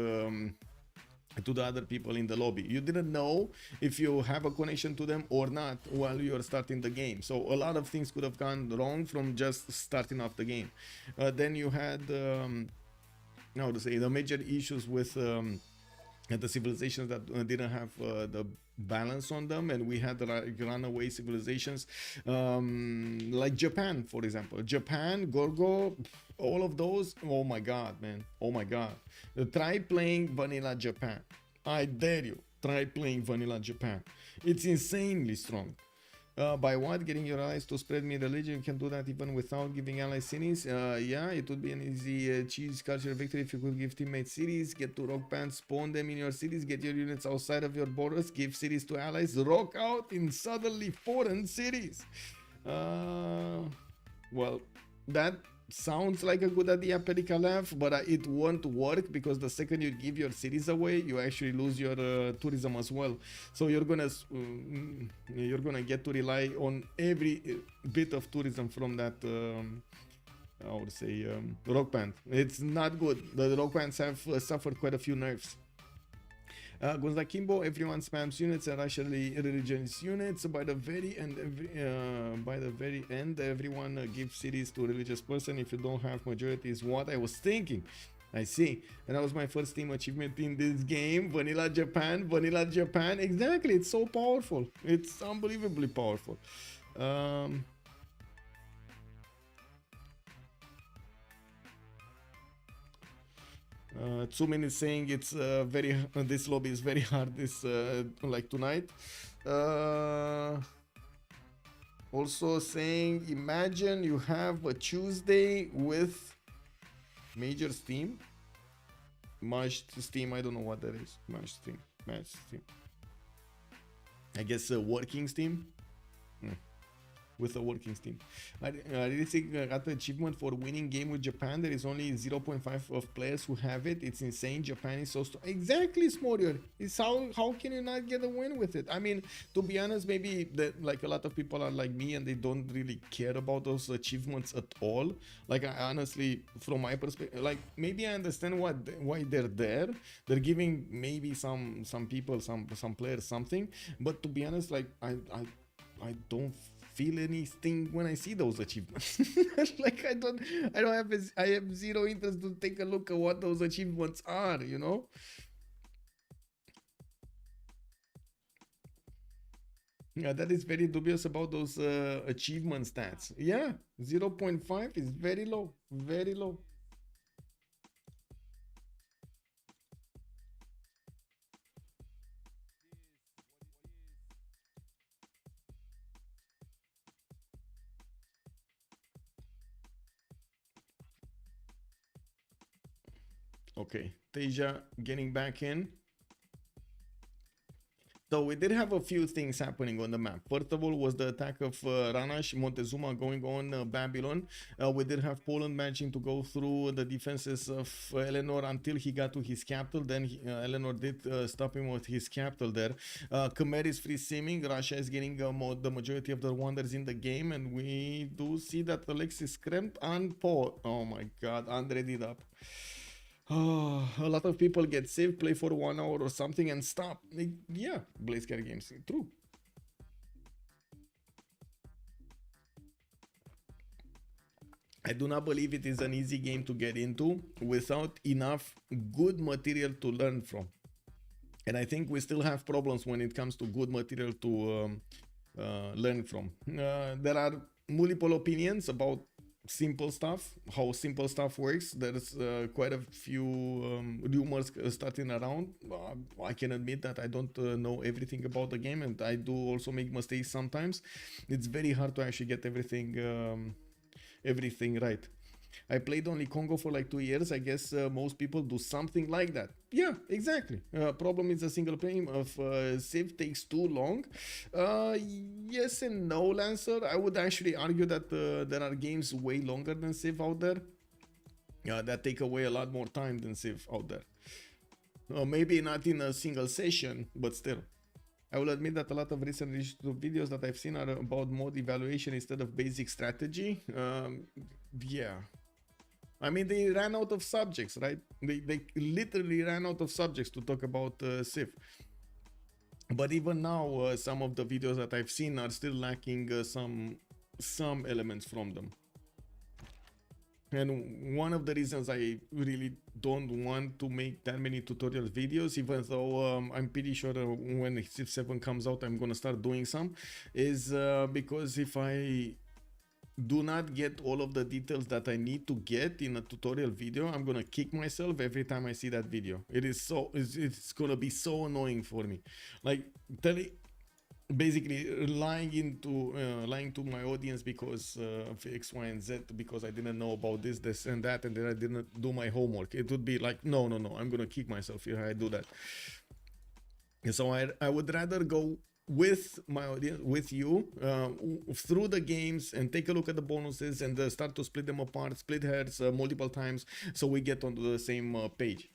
to the other people in the lobby. You didn't know if you have a connection to them or not while you're starting the game. So a lot of things could have gone wrong from just starting off the game. Then you had how to say, the major issues with the civilizations that didn't have the balance on them, and we had runaway civilizations like Japan, for example. Japan, Gorgo, all of those, oh my god, man, oh my god. Try playing vanilla Japan. I dare you, try playing vanilla Japan. It's insanely strong. By what? Getting your allies to spread me religion. You can do that even without giving allies cities. Yeah, it would be an easy cheese culture victory if you could give teammates cities, get to rock bands, spawn them in your cities, get your units outside of your borders, give cities to allies, rock out in suddenly foreign cities. Well, that sounds like a good idea, Pericalev, but it won't work because the second you give your cities away, you actually lose your tourism as well. So you're gonna get to rely on every bit of tourism from that I would say rock band. It's not good. The rock bands have suffered quite a few nerfs. Gonzakimbo, everyone spams units and racially religious units. By the very end, everyone gives cities to a religious person. If you don't have majority, is what I was thinking. I see. And that was my first team achievement in this game. Vanilla Japan, Vanilla Japan. Exactly. It's so powerful. It's unbelievably powerful. Tsumin is saying it's this lobby is very hard this like tonight. Also saying, imagine you have a Tuesday with major Steam. Match Steam, I don't know what that is. Match Steam. I guess working Steam. With a working Steam. I really think I got the achievement for winning game with Japan. There is only 0.5 of players who have it. It's insane. Japan is so strong. Exactly, Smorior. It's how can you not get a win with it? I mean, to be honest, maybe like a lot of people are like me and they don't really care about those achievements at all. Like, I honestly, from my perspective, like, maybe I understand why they're there. They're giving maybe some people, some players something. But to be honest, like, I don't feel anything when I see those achievements. Like, I have zero interest to take a look at what those achievements are, you know? Yeah, that is very dubious about those achievement stats. Yeah, 0.5 is very low, very low. Okay, Teja getting back in. So we did have a few things happening on the map. First of all was the attack of Ranash Montezuma going on Babylon. We did have Poland managing to go through the defenses of Eleanor until he got to his capital. Then Eleanor did stop him with his capital there. Khmer is free simming. Russia is getting the majority of the wonders in the game. And we do see that Alexis Kremp and Paul. Oh my god, Andre did up. Oh, a lot of people get saved, play for 1 hour or something and stop. Yeah, Blazecar games, true. I do not believe it is an easy game to get into without enough good material to learn from. And I think we still have problems when it comes to good material to learn from. There are multiple opinions about simple stuff, how simple stuff works. There's quite a few rumors starting around. I can admit that I don't know everything about the game, and I do also make mistakes sometimes. It's very hard to actually get everything right. I played only Congo for like 2 years. I guess most people do something like that. Yeah, exactly. Problem is the single player of Civ takes too long. Yes and no, Lancer. I would actually argue that there are games way longer than Civ out there. That take away a lot more time than Civ out there. Maybe not in a single session, but still. I will admit that a lot of recent YouTube videos that I've seen are about mod evaluation instead of basic strategy. Yeah. I mean, they ran out of subjects, right? They literally ran out of subjects to talk about Civ. But even now, some of the videos that I've seen are still lacking some elements from them. And one of the reasons I really don't want to make that many tutorial videos, even though I'm pretty sure when Civ 7 comes out I'm gonna start doing some, is because if I do not get all of the details that I need to get in a tutorial video, I'm gonna kick myself every time I see that video. It's gonna be so annoying for me. Like basically lying to my audience because of X, Y, and Z, because I didn't know about this and that, and then I didn't do my homework. It would be like, no, I'm gonna kick myself if I do that. And so I would rather go with my audience, with you, through the games and take a look at the bonuses and start to split them apart, split heads multiple times, so we get onto the same page.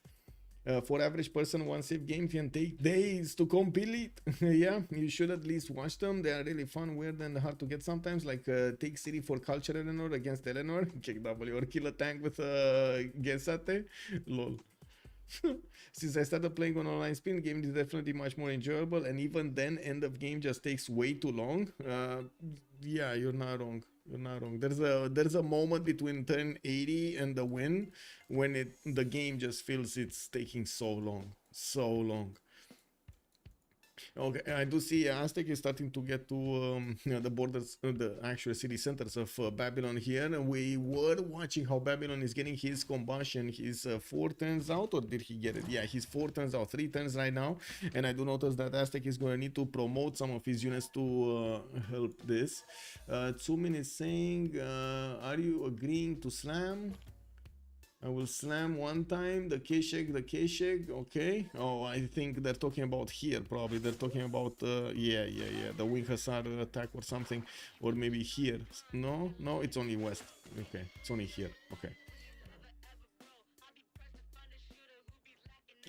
For average person, one Civ game can take days to complete. Yeah, you should at least watch them. They are really fun, weird, and hard to get sometimes. Like take City for Culture Eleanor against Eleanor, kick W, or kill a tank with Gensate. Lol. Since I started playing on online spin, game is definitely much more enjoyable, and even then end of game just takes way too long. Yeah, you're not wrong. You're not wrong. There's a moment between turn 80 and the win when the game just feels it's taking so long. Okay, I do see Aztec is starting to get to the borders, the actual city centers of Babylon here. And we were watching how Babylon is getting his combustion. His 4 turns out, or did he get it? Yeah, he's 4 turns out, 3 turns right now. And I do notice that Aztec is going to need to promote some of his units to help this. 2 minutes saying, are you agreeing to slam? I will slam one time, the Keshek, okay. Oh, I think they're talking about here, probably. They're talking about, yeah, the Wing Hussar attack or something. Or maybe here. No, it's only west. Okay, it's only here, okay.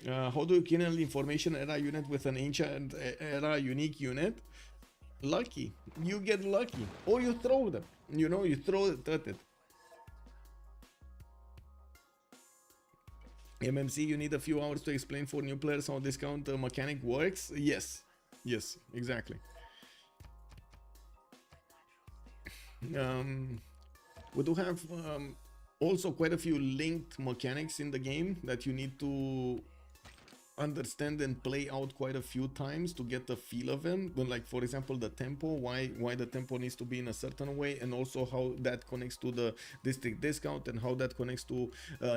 How do you kill an information era unit with an ancient era unique unit? Lucky. You get lucky. Or you throw them. You know, you throw it at it. MMC, you need a few hours to explain for new players how discount mechanic works. Yes, exactly. We do have also quite a few linked mechanics in the game that you need to understand and play out quite a few times to get the feel of them. But like, for example, the tempo, why the tempo needs to be in a certain way, and also how that connects to the district discount, and how that connects to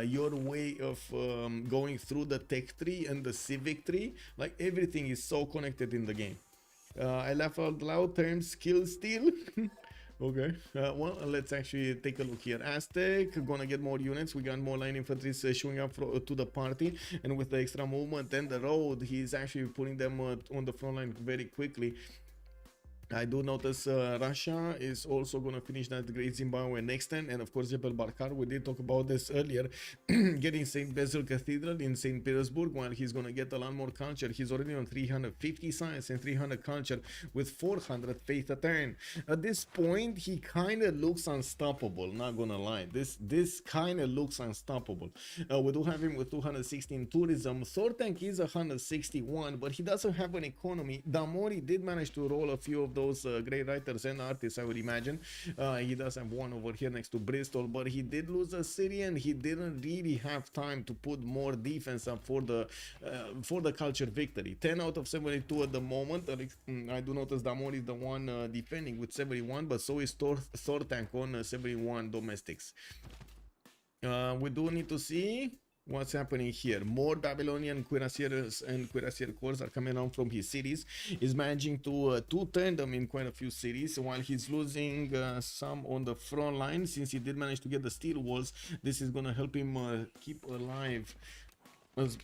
your way of going through the tech tree and the civic tree. Like, everything is so connected in the game. I laugh out loud, terms skill steal. Okay, well, let's actually take a look here. Aztec gonna get more units. We got more line infantry showing up to the party, and with the extra movement and the road, he's actually putting them on the front line very quickly. I do notice Russia is also going to finish that Great Zimbabwe next time, and of course Jebel Barkar, we did talk about this earlier, getting St. Basil Cathedral in St. Petersburg, while he's going to get a lot more culture. He's already on 350 science and 300 culture with 400 faith a turn. At this point, he kind of looks unstoppable, not gonna lie. This kind of looks unstoppable. We do have him with 216 tourism. Thortank is 161, but he doesn't have an economy. Damori did manage to roll a few of those great writers and artists, I would imagine. He does have one over here next to Bristol, but he did lose a city, and he didn't really have time to put more defense up for the culture victory. 10 out of 72 at the moment. I do notice Damori is the one defending with 71, but so is Thortank on 71 domestics. We do need to see what's happening here. More Babylonian cuirassiers and cuirassier corps are coming out from his cities. He's managing to turn them in quite a few cities, while he's losing some on the front line. Since he did manage to get the steel walls, this is gonna help him keep alive as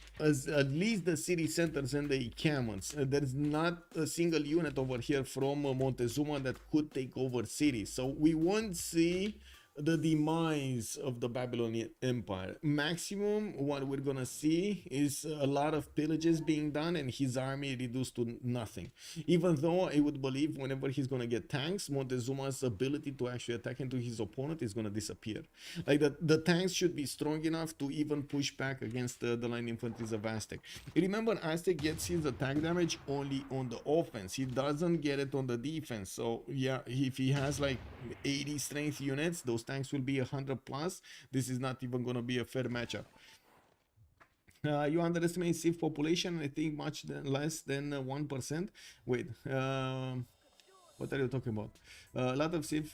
at least the city centers and the encampments. There's not a single unit over here from Montezuma that could take over cities, so we won't see the demise of the Babylonian Empire. Maximum what we're gonna see is a lot of pillages being done and his army reduced to nothing. Even though I would believe whenever he's gonna get tanks, Montezuma's ability to actually attack into his opponent is gonna disappear. Like the tanks should be strong enough to even push back against the line infantries of Aztec. Remember, Aztec gets his attack damage only on the offense. He doesn't get it on the defense. So yeah, if he has like 80 strength units, those tanks will be 100 plus. This is not even going to be a fair matchup. You underestimate Civ population, I think much less than 1%. Wait, what are you talking about? A lot of Civ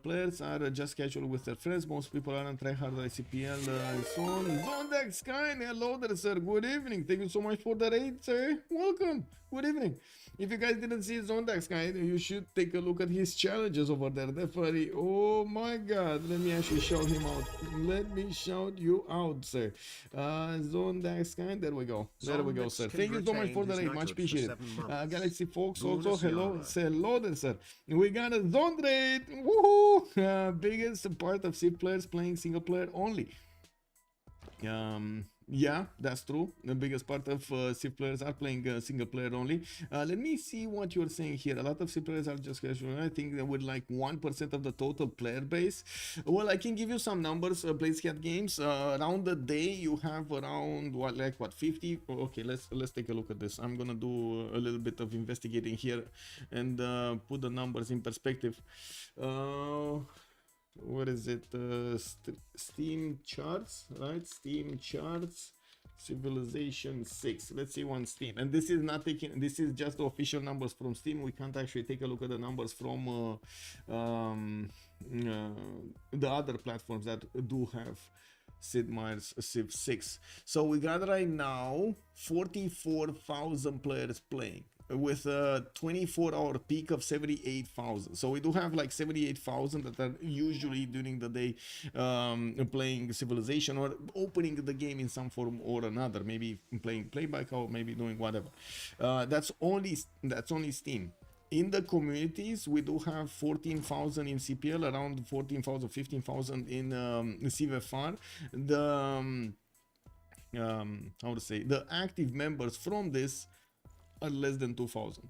players are just casual with their friends. Most people aren't tryhard like CPL and so on. Zondak Sky, hello there, sir. Good evening. Thank you so much for the raid, sir. Welcome. Good evening. If you guys didn't see Zondak Sky, you should take a look at his challenges over there. Definitely. Oh my god. Let me actually shout him out. Let me shout you out, sir. Zondak Sky. There we go. There we go, sir. Thank you so much for the raid. Much appreciated. Galaxy Fox also. Hello. Say hello there, sir. We got a zone raid. Woohoo! Biggest part of Civ players playing single player only. Yeah, that's true. The biggest part of Civ players are playing single player only. Let me see what you're saying here. A lot of Civ players are just casual. I think they would like 1% of the total player base. Well, I can give you some numbers. Blazecat games around the day you have around what 50. Okay, let's take a look at this. I'm gonna do a little bit of investigating here and put the numbers in perspective. What is it? Steam charts, right? Steam charts, Civilization 6. Let's see on Steam. And this is not taking. This is just the official numbers from Steam. We can't actually take a look at the numbers from the other platforms that do have Sid Meier's Civ6. So we got right now 44,000 players playing, with a 24-hour peak of 78,000. So we do have like 78,000 that are usually during the day playing Civilization or opening the game in some form or another, maybe playing playback or maybe doing whatever. That's only Steam. In the communities, we do have 14,000 in CPL, around 14,000, 15,000 in CVFR. How to say, the active members from this are less than 2,000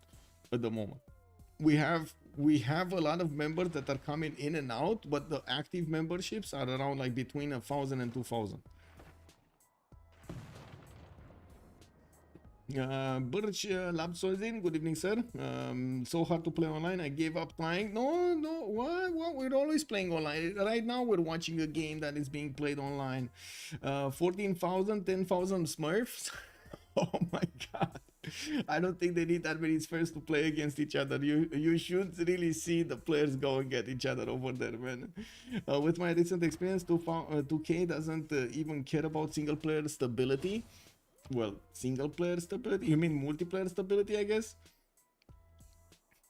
at the moment. We have a lot of members that are coming in and out, but the active memberships are around like between 1,000 and 2,000. Birch Labsozin, good evening, sir. So hard to play online, I gave up trying. No, what? We're always playing online. Right now we're watching a game that is being played online. 14,000, 10,000 Smurfs. Oh my god. I don't think they need that many Spurs to play against each other. You should really see the players going at each other over there, man. With my recent experience, 2K doesn't even care about single player stability. Well, single player stability? You mean multiplayer stability, I guess?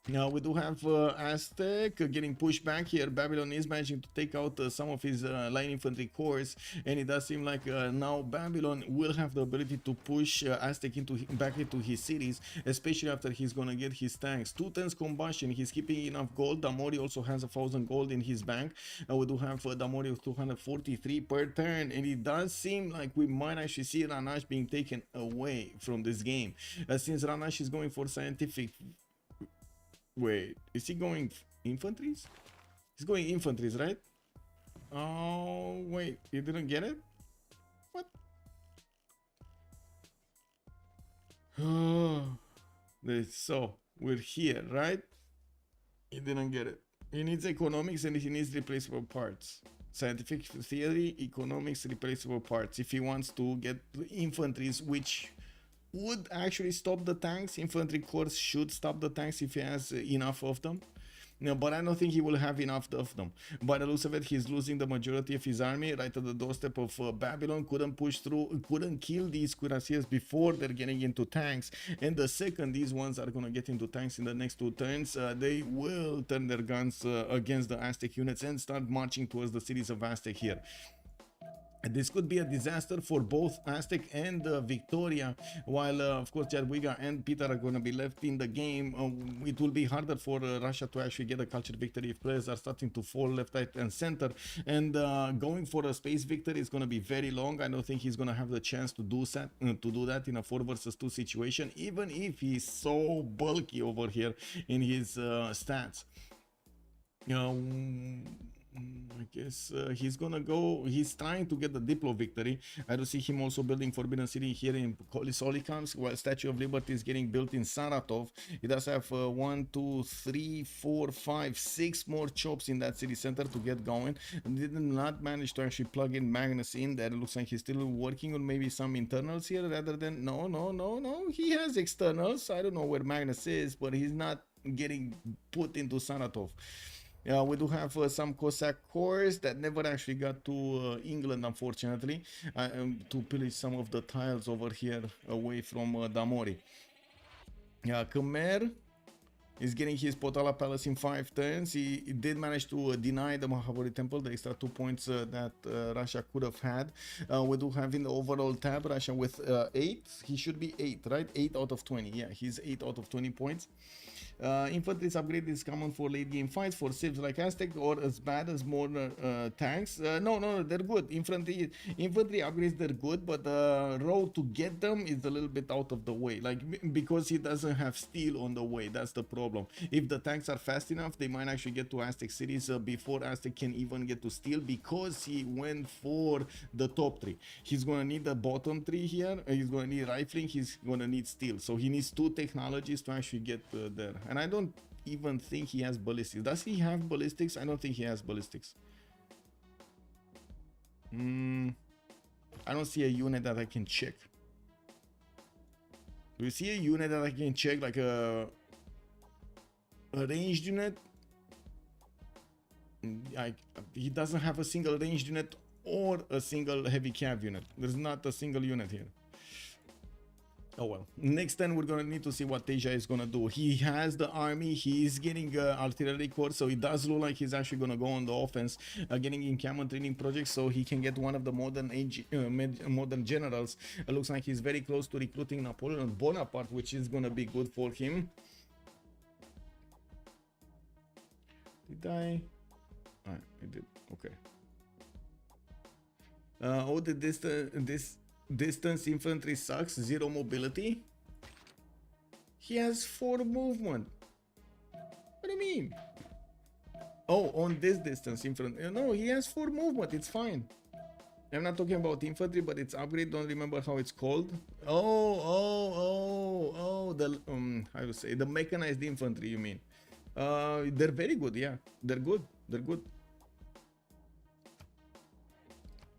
Now we do have Aztec getting pushed back here. Babylon is managing to take out some of his line infantry corps, and it does seem like now Babylon will have the ability to push Aztec back into his cities, especially after he's gonna get his tanks. 2 tons combustion. He's keeping enough gold. Damori also has 1,000 gold in his bank. We do have Damori with 243 per turn, and it does seem like we might actually see Ranash being taken away from this game, since Ranash is going for scientific. Wait, is he going infantries? He's going infantries, right? Oh, wait, you didn't get it? What? So, we're here, right? He didn't get it. He needs economics and he needs replaceable parts. Scientific theory, economics, replaceable parts. If he wants to get the infantries, which would actually stop the tanks. Infantry corps should stop the tanks if he has enough of them. No, but I don't think he will have enough of them. By the looks of it, he's losing the majority of his army right at the doorstep of Babylon. Couldn't push through, couldn't kill these cuirassiers before they're getting into tanks. And the second these ones are going to get into tanks in the next 2 turns, they will turn their guns against the Aztec units and start marching towards the cities of Aztec here. This could be a disaster for both Aztec and Victoria, while of course Jadwiga and Peter are going to be left in the game. It will be harder for Russia to actually get a culture victory if players are starting to fall left, right and center, and going for a space victory is going to be very long. I don't think he's going to have the chance to do that in a 4 versus 2 situation, even if he's so bulky over here in his stats. I guess he's gonna go. He's trying to get the Diplo victory. I do see him also building Forbidden City here in Solikamsk, while Statue of Liberty is getting built in Saratov. He does have 1, 2, 3, 4, 5, 6 more chops in that city center to get going. Did not manage to actually plug in Magnus in there. It looks like he's still working on maybe some internals here rather than no. He has externals. I don't know where Magnus is, but he's not getting put into Saratov. We do have some Cossack corps that never actually got to England, unfortunately, to pillage some of the tiles over here away from Damori. Khmer is getting his Potala Palace in 5 turns. He did manage to deny the Mahabharata Temple, the extra 2 points that Russia could have had. We do have in the overall tab Russia with 8. He should be 8, right? 8 out of 20. Yeah, he's 8 out of 20 points. Infantry's upgrade is common for late game fights for civs like Aztec, or as bad as more tanks. No, they're good. Infantry upgrades, they're good, but the road to get them is a little bit out of the way, like because he doesn't have steel on the way. That's the problem. If the tanks are fast enough, they might actually get to Aztec cities before Aztec can even get to steel, because he went for the top 3. He's gonna need the bottom 3 here. He's gonna need rifling. He's gonna need steel. So he needs 2 technologies to actually get there. And I don't even think he has ballistics. Does he have ballistics? I don't think he has ballistics. I don't see a unit that I can check. Do you see a unit that I can check, like a ranged unit? He doesn't have a single ranged unit or a single heavy cav unit. There's not a single unit here. Oh well. Next turn we're gonna need to see what Teja is gonna do. He has the army, he's getting artillery corps, so it does look like he's actually gonna go on the offense, getting encampment training projects so he can get one of the modern generals. It looks like he's very close to recruiting Napoleon Bonaparte, which is gonna be good for him. Did I? I did. Okay. This distance infantry sucks. 0 mobility. He has 4 movement. What do you mean? Oh, on this distance infantry. No, he has 4 movement. It's fine. I'm not talking about infantry, but it's upgrade. Don't remember how it's called. Oh. The how to say, the mechanized infantry. You mean? They're very good. Yeah, they're good.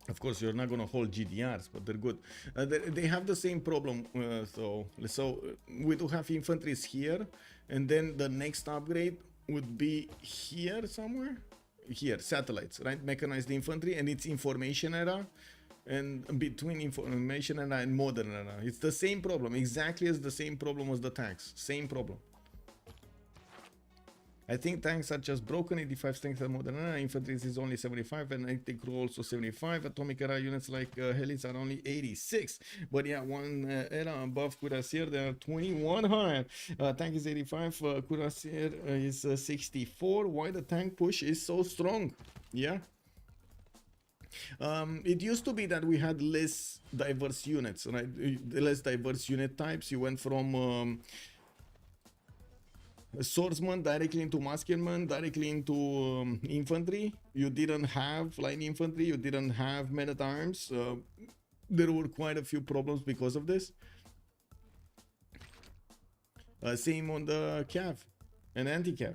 Of course, you're not gonna hold GDRs, but they're good. They have the same problem. So we do have infantries here, and then the next upgrade would be here somewhere. Here, satellites, right? Mechanized infantry, and it's information era, and between information era and modern era, it's the same problem, exactly as the same problem as the tanks. Same problem. I think tanks are just broken. 85 strength and modern era. Infantry is only 75 and anti crew also 75. Atomic era units like helis are only 86. But yeah, one era above Cuirassier, they are 21 higher. Tank is 85. Cuirassier is 64. Why the tank push is so strong? Yeah. It used to be that we had less diverse units, right? Less diverse unit types. You went from swordsman directly into musketeer, directly into infantry. You didn't have light infantry, you didn't have men at arms. There were quite a few problems because of this. Same on the cav and anti-cav.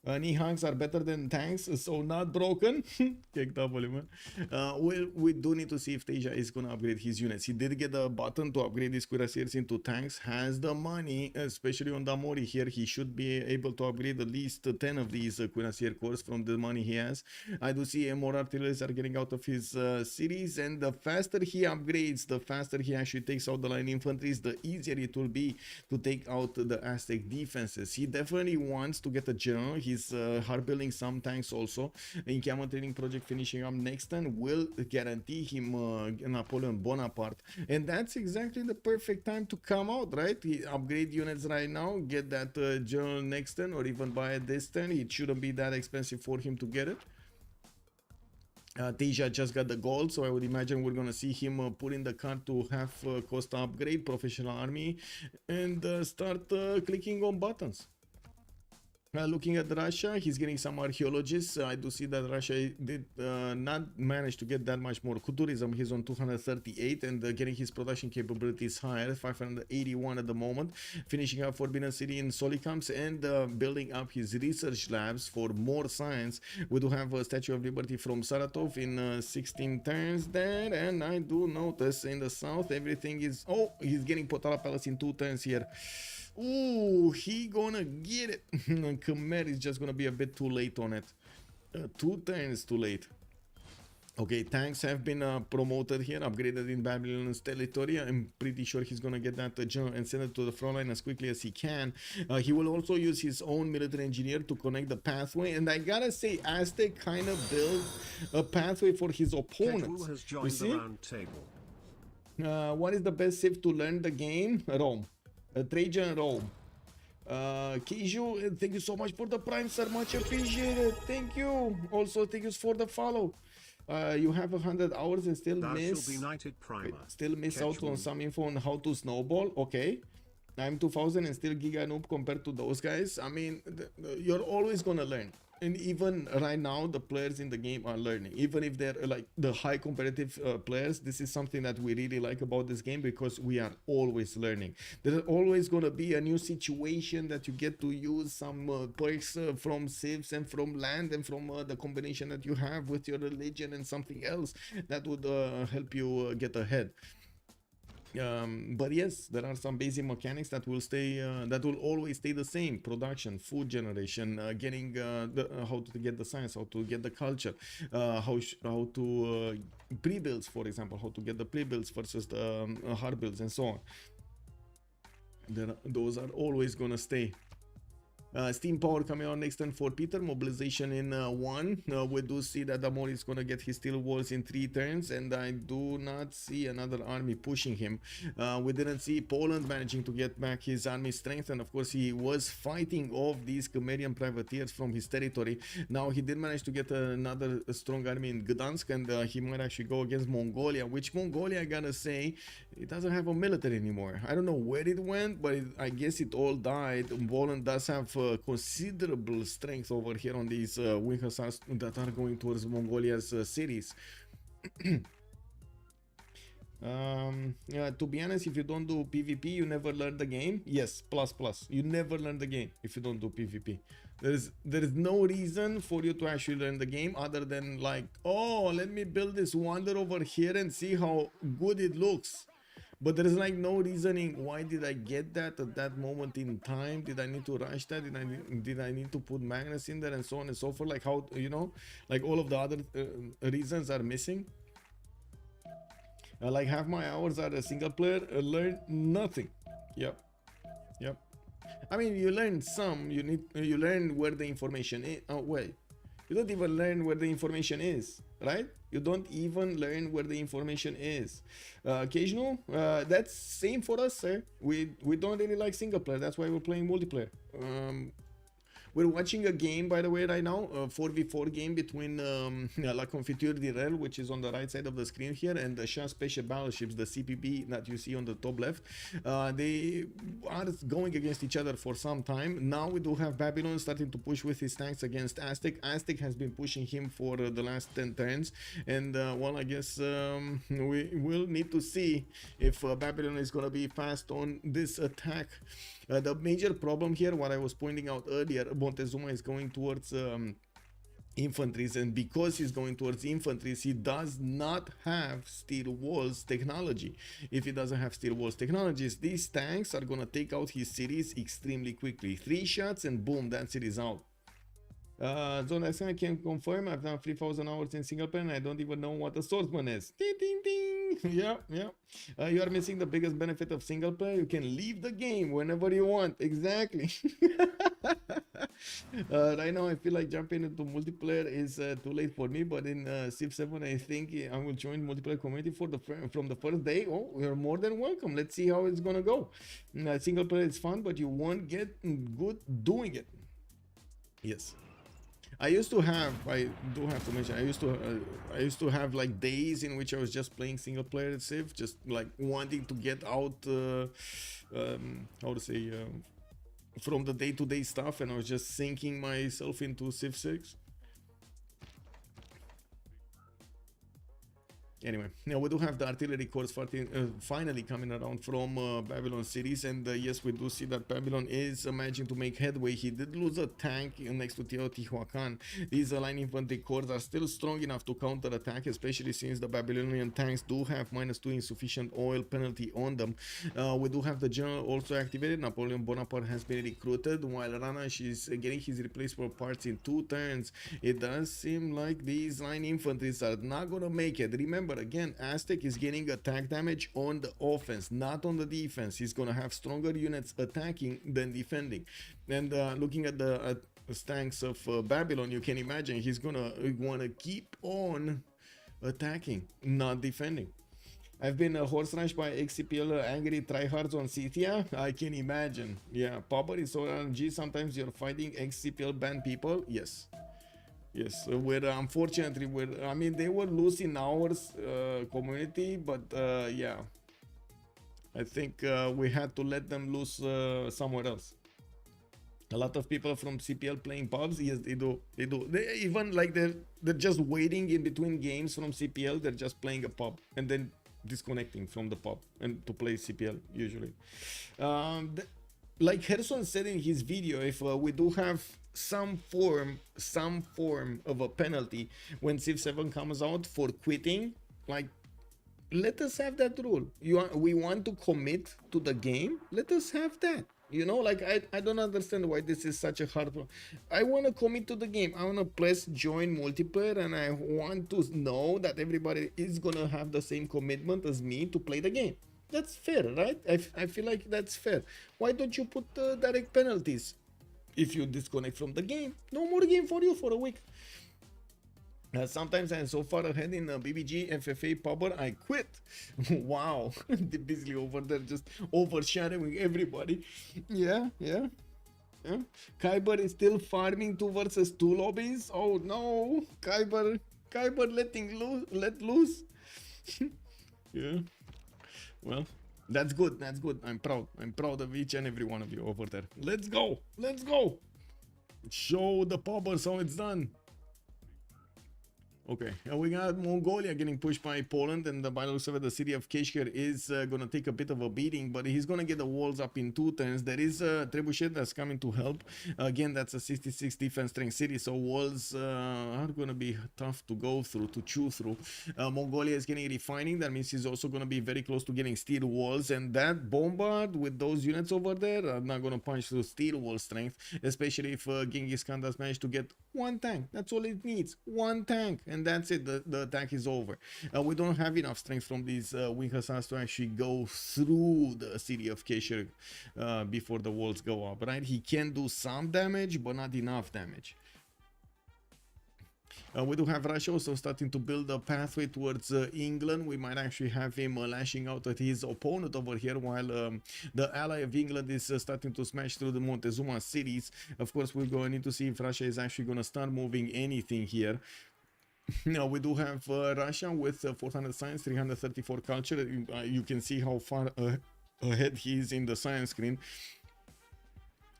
Nihangs are better than tanks, so not broken. We do need to see if Teja is gonna upgrade his units. He did get a button to upgrade his cuirassiers into tanks, has the money, especially on Damori here. He should be able to upgrade at least 10 of these cuirassier cores from the money he has. I do see more artilleries are getting out of his cities, and the faster he upgrades, the faster he actually takes out the line infantries, the easier it will be to take out the Aztec defenses. He definitely wants to get a general. He's hard building some tanks also. In Camel Training Project finishing up next turn will guarantee him Napoleon Bonaparte, and that's exactly the perfect time to come out, right? He upgrade units right now, get that general next turn, or even buy it this turn. It shouldn't be that expensive for him to get it. Teja just got the gold, so I would imagine we're gonna see him put in the card to have Costa upgrade, professional army, and start clicking on buttons. Looking at Russia, he's getting some archaeologists. I do see that Russia did not manage to get that much more tourism. He's on 238 and getting his production capabilities higher, 581 at the moment. Finishing up Forbidden City in Solicamps and building up his research labs for more science. We do have a Statue of Liberty from Saratov in 16 turns there, and I do notice in the south everything is... Oh, he's getting Potala Palace in 2 turns here. Ooh, he gonna get it. Khmer is just gonna be a bit too late on it. 2 turns too late. Okay, tanks have been promoted here, upgraded in Babylon's territory. I'm pretty sure he's gonna get that general and send it to the front line as quickly as he can. He will also use his own military engineer to connect the pathway, and I gotta say, Aztec kind of built a pathway for his opponents. Has joined the round table. What is the best civ to learn the game? Rome. Trajan Rome. Kiju, thank you so much for the prime, sir. Much appreciated. Thank you. Also, thank you for the follow. You have 100 hours and still miss out on some info on how to snowball. Okay. I'm 2000 and still giga noob compared to those guys. I mean, you're always gonna learn. And even right now, the players in the game are learning. Even if they're like the high competitive players, this is something that we really like about this game, because we are always learning. There's always going to be a new situation that you get to use some perks from civs and from land and from the combination that you have with your religion and something else that would help you get ahead. But yes, there are some basic mechanics that will stay, that will always stay the same. Production, food generation, getting how to get the science, how to get the culture, how to pre-builds, for example, how to get the pre-builds versus the hard builds and so on. Those are always gonna stay. Steam power coming out next turn for Peter. Mobilization in 1. We do see that Damori is going to get his steel walls in 3 turns, and I do not see another army pushing him. We didn't see Poland managing to get back his army strength, and of course he was fighting off these Khmerian privateers from his territory. Now he did manage to get another strong army in Gdansk, and he might actually go against Mongolia, which Mongolia, I gotta say, it doesn't have a military anymore. I don't know where it went, but I guess it all died. Poland does have considerable strength over here on these wing hussars that are going towards Mongolia's cities. To be honest, if you don't do PvP, you never learn the game. Yes, plus. You never learn the game if you don't do PvP. There is no reason for you to actually learn the game other than like, oh, let me build this wonder over here and see how good it looks. But there is like no reasoning. Why did I get that at that moment in time? Did I need to rush that? Did I need to put magnets in there and so on and so forth? Like how, you know, like all of the other reasons are missing. Like half my hours are a single player, learn nothing. Yep. I mean, you learn some. You learn where the information is. Oh wait, you don't even learn where the information is, right? You don't even learn where the information is. Occasional, that's same for us, sir. We don't really like single player. That's why we're playing multiplayer. We're watching a game, by the way, right now, a 4v4 game between La Confiture D'irrel, which is on the right side of the screen here, and the Chasse, Peche Battleships, the CPB that you see on the top left. They are going against each other for some time. Now we do have Babylon starting to push with his tanks against Aztec. Aztec has been pushing him for the last 10 turns, and well, I guess we will need to see if Babylon is going to be fast on this attack. The major problem here, what I was pointing out earlier, Montezuma is going towards infantries, and because he's going towards infantries, he does not have steel walls technology. If he doesn't have steel walls technologies, these tanks are gonna take out his cities extremely quickly. 3 shots and boom, that city is out. Zone I can confirm I've done 3,000 hours in single player and I don't even know what a swordsman is. Ding, ding, ding. Yeah. You are missing the biggest benefit of single player. You can leave the game whenever you want. Exactly. Right now I feel like jumping into multiplayer is too late for me, but in Civ7 I think I will join multiplayer community from the first day. Oh, you're more than welcome. Let's see how it's gonna go. Single player is fun, but you won't get good doing it. Yes. I do have to mention, I used to have like days in which I was just playing single player at Civ, just like wanting to get out, how to say, from the day-to-day stuff, and I was just sinking myself into Civ6. Anyway, now we do have the artillery corps finally coming around from Babylon cities, and yes, we do see that Babylon is managing to make headway. He did lose a tank next to Teotihuacan. These line infantry corps are still strong enough to counter-attack, especially since the Babylonian tanks do have -2 insufficient oil penalty on them. We do have the general also activated. Napoleon Bonaparte has been recruited, while Ranash is getting his replacement parts in 2 turns. It does seem like these line infantries are not gonna make it. Remember, again, Aztec is getting attack damage on the offense, not on the defense. He's gonna have stronger units attacking than defending. And looking at the tanks of Babylon, you can imagine he's gonna wanna keep on attacking, not defending. I've been horse rushed by XCPL angry tryhards on Scythia. I can imagine. Yeah, Popper is so RNG. Sometimes you're fighting XCPL banned people. Yes. Yes, unfortunately, I mean, they were losing our community, but yeah, I think we had to let them lose somewhere else. A lot of people from CPL playing pubs, yes, they do. They even like they're just waiting in between games from CPL. They're just playing a pub and then disconnecting from the pub and to play CPL usually. Like Gerson said in his video, if we do have some form of a penalty when Civ7 comes out for quitting, like, let us have that rule. We want to commit to the game, let us have that. You know, like, I don't understand why this is such a hard problem. I want to commit to the game. I want to press join multiplayer, and I want to know that everybody is gonna have the same commitment as me to play the game. That's fair, right? I feel like that's fair. Why don't you put direct penalties? If you disconnect from the game, no more game for you for a week. Sometimes I'm so far ahead in BBG, FFA, Pubber, I quit. Wow, they're basically over there just overshadowing everybody. Yeah. Kyber is still farming 2 versus 2 lobbies. Oh no, Kyber let loose. Yeah. Well, that's good. I'm proud of each and every one of you over there. Let's go. Show the poppers how it's done. Okay, we got Mongolia getting pushed by Poland, and by the looks of it, the city of Keshkir is gonna take a bit of a beating, but he's gonna get the walls up in 2 turns. There is a trebuchet that's coming to help. Again, that's a 66 defense strength city, so walls are gonna be tough to go through, to chew through. Mongolia is getting refining. That means he's also gonna be very close to getting steel walls, and that bombard with those units over there are not gonna punch through steel wall strength, especially if Genghis Khan does manage to get 1 tank. That's all it needs, 1 tank, and and that's it. The attack is over. We don't have enough strength from these wing hussars to actually go through the city of Peche before the walls go up, right? He can do some damage, but not enough damage. We do have Russia also starting to build a pathway towards England. We might actually have him lashing out at his opponent over here, while the ally of England is starting to smash through the Montezuma cities. Of course, we're going to need to see if Russia is actually going to start moving anything here. Now we do have Russia with 400 science, 334 culture. You can see how far ahead he is in the science screen.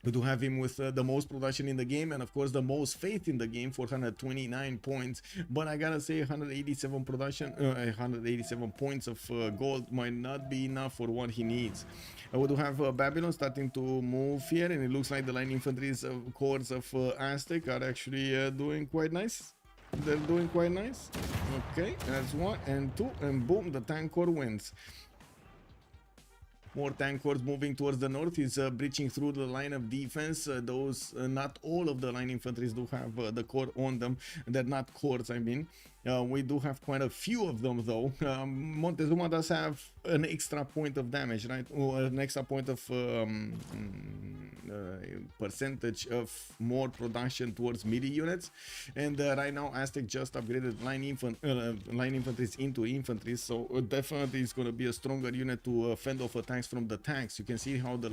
We do have him with the most production in the game, and of course the most faith in the game, 429 points. But I gotta say, 187 production, 187 points of gold might not be enough for what he needs. We do have Babylon starting to move here, and it looks like the line infantry's corps of Aztec are actually doing quite nice. They're doing quite nice. Okay, that's 1 and 2, and boom, the tank corps wins. More tank corps moving towards the north. He's breaching through the line of defense. Those not all of the line infantries do have the core on them. They're not cores, I mean. We do have quite a few of them though. Montezuma does have an extra point of damage, right? Or an extra point of percentage of more production towards melee units. And right now Aztec just upgraded line infantries into infantry, so definitely it's going to be a stronger unit to fend off attacks from the tanks. You can see how the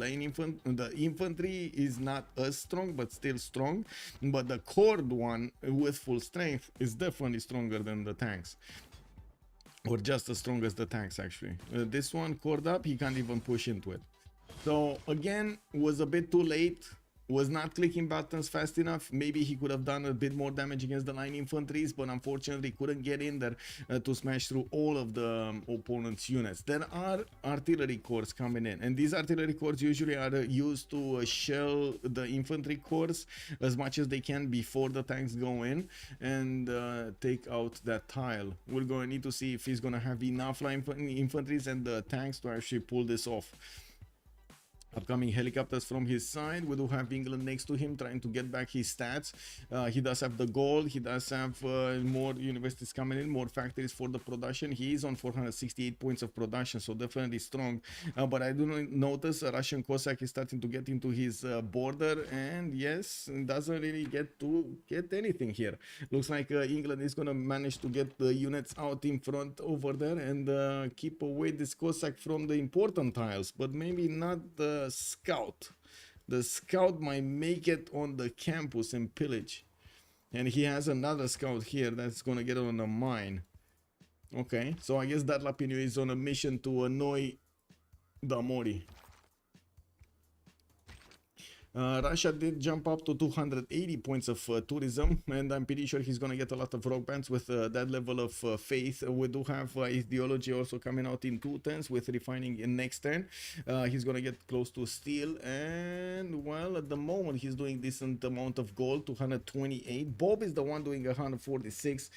infantry is not as strong, but still strong, but the core one with full strength is definitely stronger than the tanks, or just as strong as the tanks actually. This one cored up, he can't even push into it. So again, was a bit too late, was not clicking buttons fast enough. Maybe he could have done a bit more damage against the line infantries, but unfortunately couldn't get in there to smash through all of the opponent's units. There are artillery corps coming in, and these artillery corps usually are used to shell the infantry corps as much as they can before the tanks go in and take out that tile. We're going to need to see if he's going to have enough line infantries and the tanks to actually pull this off. Upcoming helicopters from his side. We do have England next to him trying to get back his stats. He does have the gold. He does have more universities coming in, more factories for the production. He is on 468 points of production, so definitely strong. But I do notice a Russian Cossack is starting to get into his border, and yes, doesn't really get anything here. Looks like England is going to manage to get the units out in front over there and keep away this Cossack from the important tiles, but maybe not the scout. The scout might make it on the campus and pillage, and he has another scout here that's gonna get on a mine. Okay, so I guess that Lapinio is on a mission to annoy the Mori. Russia did jump up to 280 points of tourism, and I'm pretty sure he's gonna get a lot of rock bands with that level of faith. We do have ideology also coming out in 2 turns with refining in next turn. He's gonna get close to steel, and well, at the moment he's doing decent amount of gold, 228. Bob is the one doing 146.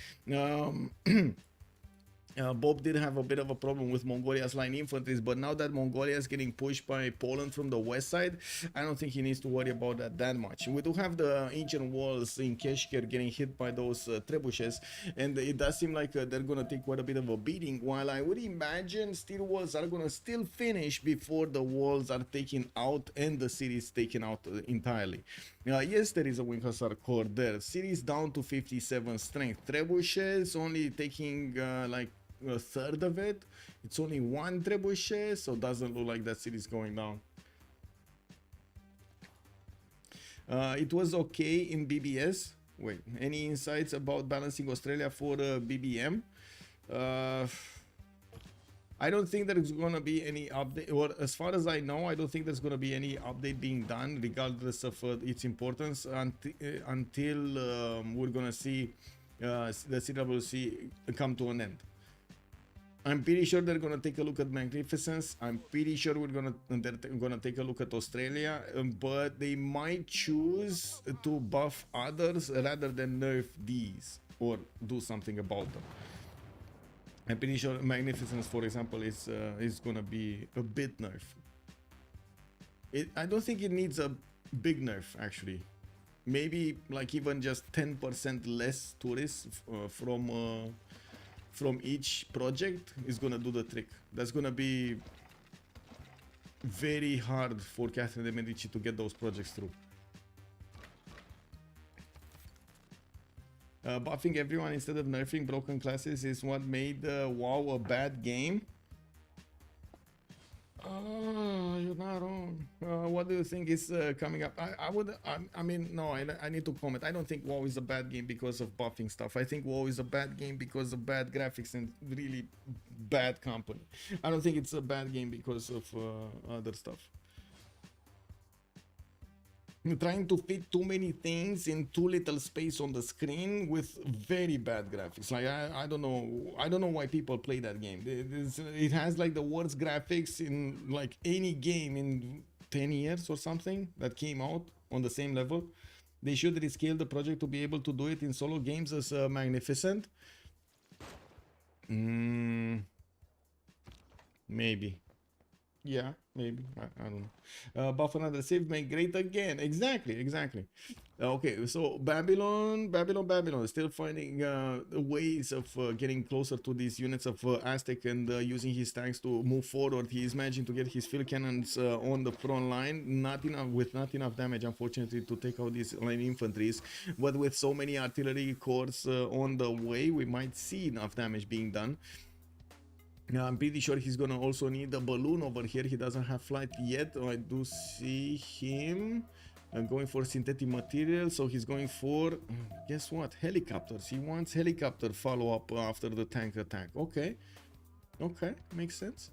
Bob did have a bit of a problem with Mongolia's line infantries, but now that Mongolia is getting pushed by Poland from the west side, I don't think he needs to worry about that much. We do have the ancient walls in Keshkir getting hit by those trebuchets, and it does seem like they're gonna take quite a bit of a beating, while I would imagine steel walls are gonna still finish before the walls are taken out and the city is taken out entirely. Yes, there is a wing hussar core there. City is down to 57 strength. Trebuchets only taking like a third of it. It's only 1 trebuchet, so it doesn't look like that city is going down. It was okay in BBS. Wait, any insights about balancing Australia for BBM? I don't think there's gonna be any update, or as far as I know, I don't think there's gonna be any update being done, regardless of its importance, until we're gonna see the CWC come to an end. I'm pretty sure they're gonna take a look at Magnificence. I'm pretty sure they're gonna take a look at Australia, but they might choose to buff others rather than nerf these or do something about them. I'm pretty sure Magnificence, for example, is gonna be a bit nerf. I don't think it needs a big nerf actually. maybe like even just 10% less tourists from each project is gonna do the trick. That's gonna be very hard for Catherine de Medici to get those projects through. Buffing everyone instead of nerfing broken classes is what made WoW a bad game. You're not wrong. What do you think is coming up? I mean, no, I need to comment. I don't think WoW is a bad game because of buffing stuff. I think WoW is a bad game because of bad graphics and really bad company. I don't think it's a bad game because of other stuff. You're trying to fit too many things in too little space on the screen with very bad graphics. Like I don't know why people play that game. It has like the worst graphics in like any game in 10 years or something that came out on the same level. They should rescale the project to be able to do it in solo games as magnificent. Maybe. Yeah, maybe. I don't know. Buff another save, make great again. Exactly. Okay, so Babylon. Still finding ways of getting closer to these units of Aztec and using his tanks to move forward. He is managing to get his field cannons on the front line. Not enough damage, unfortunately, to take out these line infantries. But with so many artillery corps on the way, we might see enough damage being done. I'm pretty sure he's gonna also need a balloon over here. He doesn't have flight yet. I do see him going for synthetic material, so he's going for, guess what, helicopters. He wants helicopter follow-up after the tank attack. Okay, makes sense.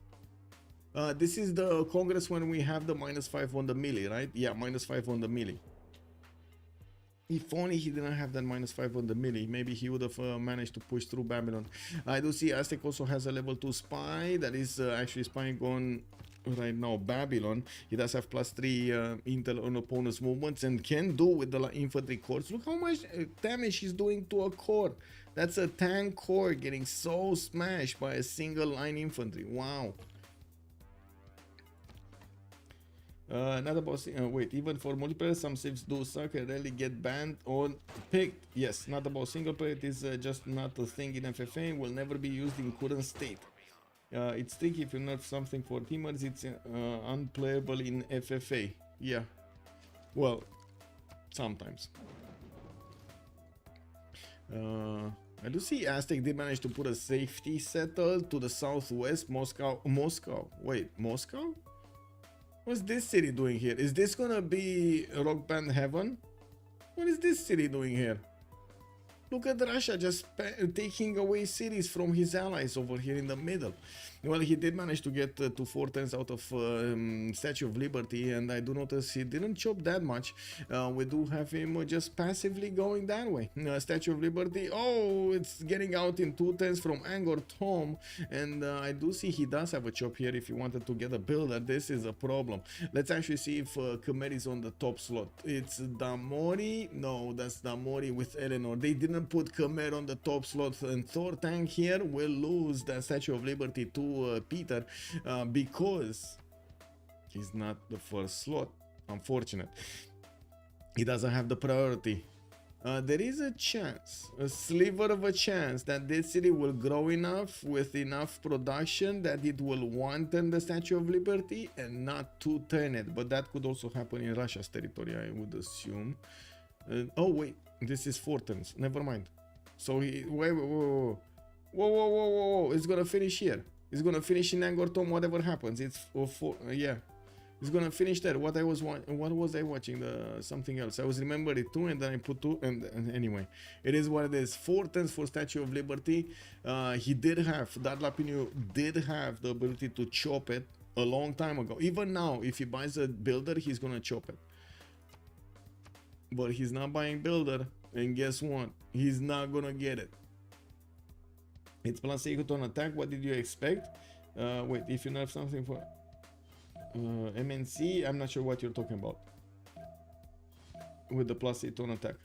This is the Congress when we have the -5 on the melee, right? Yeah, -5 on the melee. If only he didn't have that -5 on the melee, maybe he would have managed to push through Babylon. I do see Aztec also has a level 2 spy that is actually spying on right now Babylon. He does have +3 intel on opponent's movements and can do with the infantry corps. Look how much damage he's doing to a corps. That's a tank corps getting so smashed by a single line infantry. Wow. Not about wait, even for multiplayer some civs do suck and rarely get banned or picked. Yes, not about single player, it is just not a thing in FFA, will never be used in current state. It's tricky if you nerf something for teamers, it's unplayable in FFA. Yeah, well, sometimes. I do see Aztec did manage to put a safety settle to the southwest. Moscow. Wait, Moscow? What's this city doing here? Is this gonna be Rock Band Heaven? What is this city doing here? Look at Russia just taking away cities from his allies over here in the middle. Well, he did manage to get 2 410s out of Statue of Liberty, and I do notice he didn't chop that much. We do have him just passively going that way. Statue of Liberty, oh, it's getting out in 2 10s from Angkor Thom, and I do see he does have a chop here if he wanted to get a builder. This is a problem. Let's actually see if Khmer is on the top slot. It's Damori. No, that's Damori with Eleanor. They didn't put Khmer on the top slot, and Thor Tank here will lose the Statue of Liberty to Peter because he's not the first slot. Unfortunate. He doesn't have the priority. There is a chance, a sliver of a chance, that this city will grow enough with enough production that it will one-turn the Statue of Liberty and not two-turn it. But that could also happen in Russia's territory, I would assume. Oh wait, this is 4 turns. Never mind. So he whoa, it's gonna finish here. It's gonna finish in Angkor Thom, whatever happens. It's yeah. It's gonna finish there. What was I watching? Something else. I was remembering it too, and then I put 2. And anyway, it is what it is. 4 turns for Statue of Liberty. He did have that Lapinu did have the ability to chop it a long time ago. Even now, if he buys a builder, he's gonna chop it. But he's not buying builder, and guess what? He's not gonna get it. It's plus 8 on attack. What did you expect? Wait, if you nerf something for MNC, I'm not sure what you're talking about with the plus 8 on attack.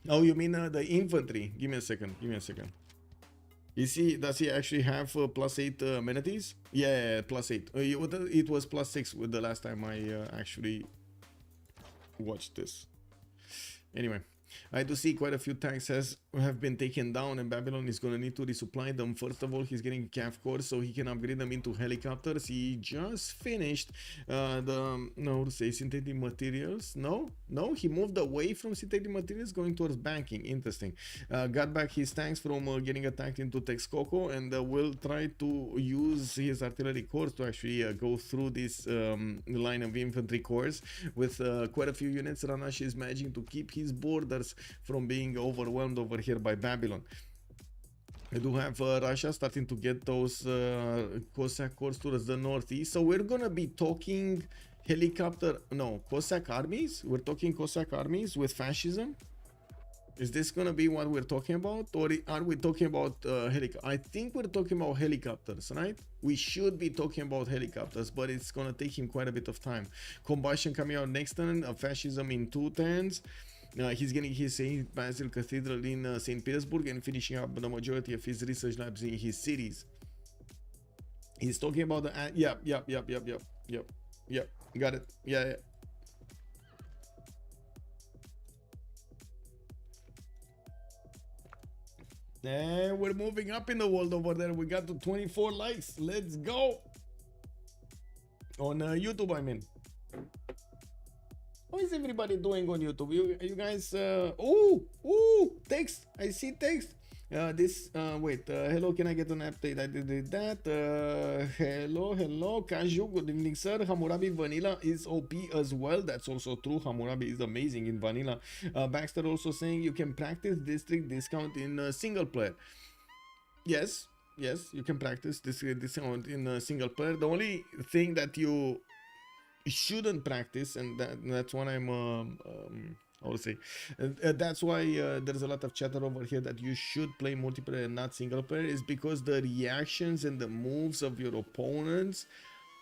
Oh, you mean the infantry? Give me a second. Does he actually have +8 amenities? Yeah, +8. It was +6 with the last time I actually watched this. Anyway, I do see quite a few tanks have been taken down, and Babylon is gonna need to resupply them. First of all, he's getting calf cores so he can upgrade them into helicopters. He just finished synthetic materials. No, he moved away from synthetic materials, going towards banking. Interesting. Got back his tanks from getting attacked into Texcoco, and will try to use his artillery cores to actually go through this line of infantry cores with quite a few units. Ranash is managing to keep his borders from being overwhelmed over here by Babylon. I do have Russia starting to get those Cossack corps towards the northeast, so we're gonna be talking Cossack armies. We're talking Cossack armies with fascism. Is this gonna be what we're talking about, or are we talking about I think we're talking about helicopters, right? We should be talking about helicopters, but it's gonna take him quite a bit of time. Combustion coming out next turn, fascism in 2 turns. He's getting his St. Basil Cathedral in St. Petersburg and finishing up the majority of his research labs in his cities. He's talking about the yep, got it. Yeah. And we're moving up in the world over there. We got to 24 likes. Let's go. On YouTube, I mean. How is everybody doing on YouTube? You guys, text. I see text. Hello, can I get an update? I did that. Hello, Kaju, good evening, sir. Hammurabi Vanilla is OP as well. That's also true. Hammurabi is amazing in Vanilla. Baxter also saying you can practice district discount in single player. Yes, you can practice this discount in single player. The only thing that you shouldn't practice, and that's what I'm I would say that's why there's a lot of chatter over here that you should play multiplayer and not single player, is because the reactions and the moves of your opponents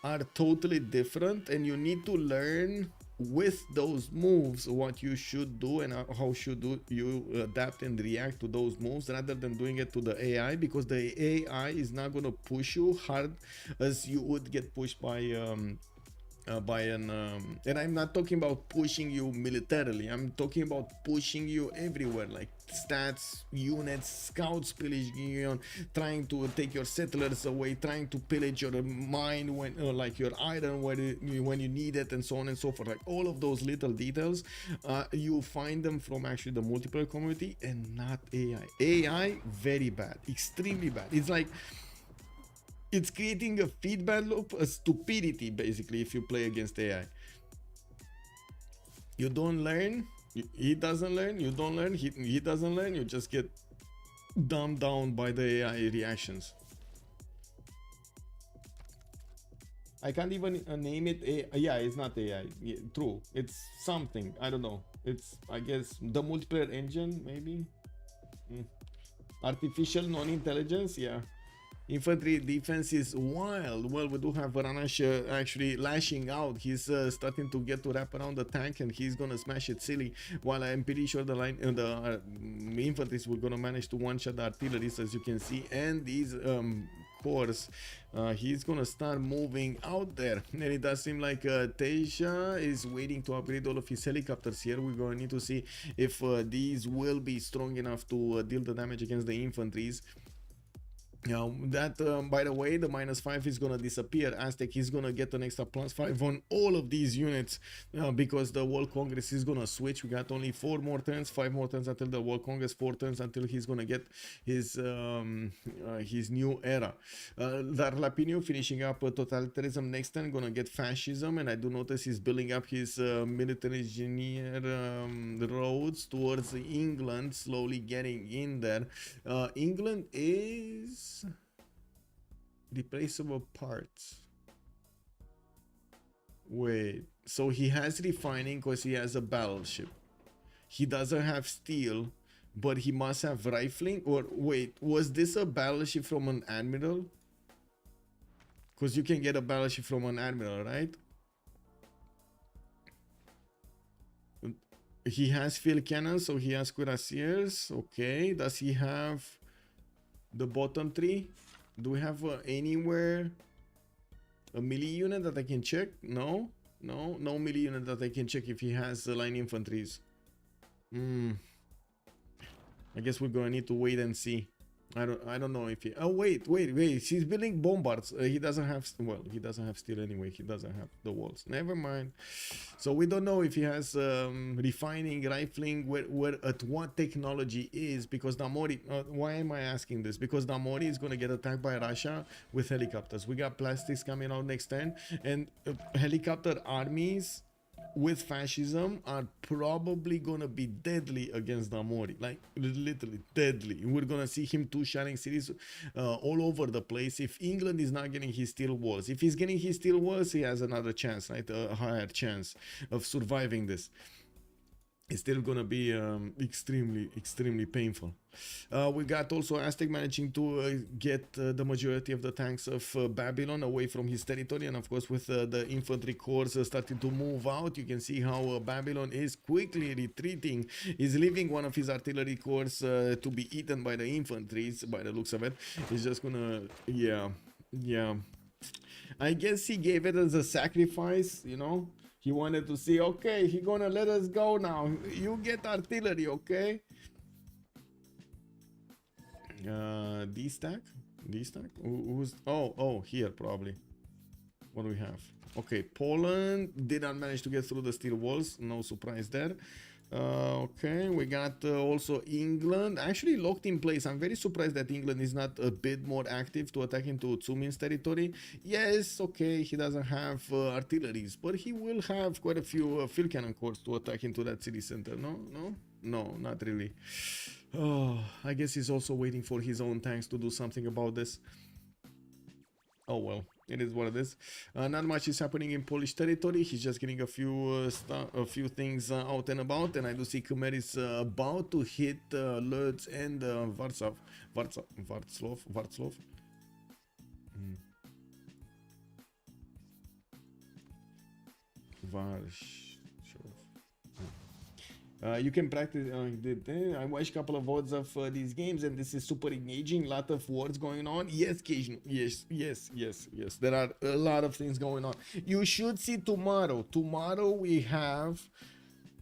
are totally different, and you need to learn with those moves what you should do and how should you adapt and react to those moves, rather than doing it to the AI, because the AI is not going to push you hard as you would get pushed by and I'm not talking about pushing you militarily, I'm talking about pushing you everywhere, like stats, units, scouts pillaging on, trying to take your settlers away, trying to pillage your mine when like your iron when you need it, and so on and so forth. Like all of those little details, you find them from actually the multiplayer community and not AI. Very bad, extremely bad. It's creating a feedback loop, a stupidity basically, if you play against AI. You don't learn, he doesn't learn, you don't learn, he doesn't learn, you just get dumbed down by the AI reactions. I can't even name it yeah, it's not AI. Yeah, true, it's something, I don't know. It's, I guess, the multiplayer engine, maybe? Artificial non-intelligence, yeah. Infantry defense is wild. Well, we do have Varanash actually lashing out. He's starting to get to wrap around the tank, and he's gonna smash it silly. While I'm pretty sure the line, the infantry will gonna manage to one-shot the artilleries, as you can see, and these corps. He's gonna start moving out there, and it does seem like Teja is waiting to upgrade all of his helicopters here. We're gonna need to see if these will be strong enough to deal the damage against the infantries. That by the way, the -5 is gonna disappear. Aztec is gonna get an extra +5 on all of these units because the World Congress is gonna switch. We got only 4 more turns, 5 more turns until the World Congress, 4 turns until he's gonna get his new era. Darlapinio finishing up totalitarianism next turn, gonna get fascism, and I do notice he's building up his military engineer roads towards England, slowly getting in there. England is replaceable parts. Wait, so he has refining because he has a battleship. He doesn't have steel, but he must have rifling. Or wait, was this a battleship from an admiral? Because you can get a battleship from an admiral, right? He has field cannons, so he has cuirassiers. Okay, does he have The bottom three. Do we have anywhere a melee unit that I can check? No melee unit that I can check if he has line infantries. I guess we're gonna need to wait and see. I don't know if he. Oh wait. He's building bombards. He doesn't have. Well, he doesn't have steel anyway. He doesn't have the walls. Never mind. So we don't know if he has refining, rifling, where at what technology is, because Namori. Why am I asking this? Because Namori is gonna get attacked by Russia with helicopters. We got plastics coming out next turn, and helicopter armies with fascism are probably gonna be deadly against Namori, like literally deadly. We're gonna see him two-shelling cities all over the place. If England is not getting his steel walls, if he's getting his steel walls, he has another chance, right? A higher chance of surviving this. It's still gonna be extremely painful. We got also Aztec managing to get the majority of the tanks of Babylon away from his territory, and of course with the infantry corps starting to move out, you can see how Babylon is quickly retreating. He's leaving one of his artillery corps to be eaten by the infantry. By the looks of it, he's just gonna, yeah. I guess he gave it as a sacrifice, you know. He wanted to see, okay, he gonna let us go now. You get artillery, okay? D-stack? Who's... Oh, here probably. What do we have? Okay, Poland did not manage to get through the steel walls. No surprise there. Okay, we got also England actually locked in place. I'm very surprised that England is not a bit more active to attack into Tsumin's territory. Yes, okay, he doesn't have artilleries, but he will have quite a few field cannon corps to attack into that city center. No, not really. Oh, I guess he's also waiting for his own tanks to do something about this. Oh well, it is what it is. Not much is happening in Polish territory. He's just getting a few things out and about, and I do see Khmer is about to hit Lodz and Warsaw. Warsaw. You can practice. I watched a couple of VODs of these games, and this is super engaging. Lot of wars going on. Yes, Cajun. Yes. There are a lot of things going on. You should see tomorrow. Tomorrow we have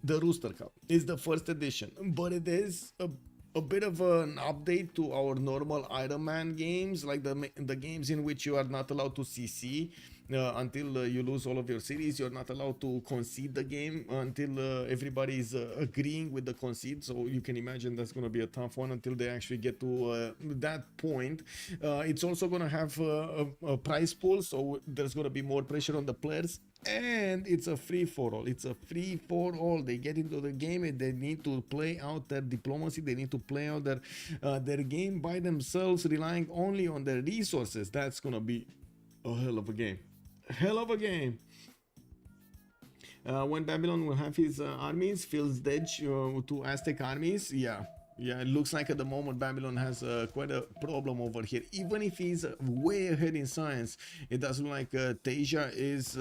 the Rooster Cup. It's the first edition, but it is a bit of an update to our normal Iron Man games, like the games in which you are not allowed to CC until you lose all of your cities. You're not allowed to concede the game until everybody is agreeing with the concede. So you can imagine that's going to be a tough one until they actually get to that point. It's also going to have a prize pool, so there's going to be more pressure on the players. And it's a free-for-all. They get into the game and they need to play out their diplomacy. They need to play out their game by themselves, relying only on their resources. That's going to be a hell of a game. When Babylon will have his armies, feels dead to Aztec armies. Yeah, it looks like at the moment Babylon has quite a problem over here. Even if he's way ahead in science, it does look like Teja is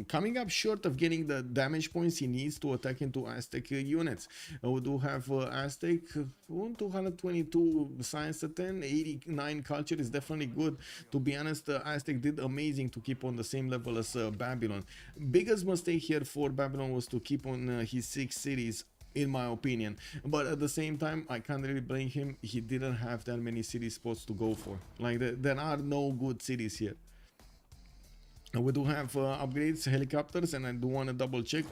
coming up short of getting the damage points he needs to attack into Aztec units. We do have Aztec 222 science at 10, 89 culture is definitely good. To be honest, Aztec did amazing to keep on the same level as Babylon. Biggest mistake here for Babylon was to keep on his 6 cities, in my opinion, but at the same time I can't really blame him. He didn't have that many city spots to go for. Like there are no good cities here. We do have upgrades, helicopters, and I do want to double check.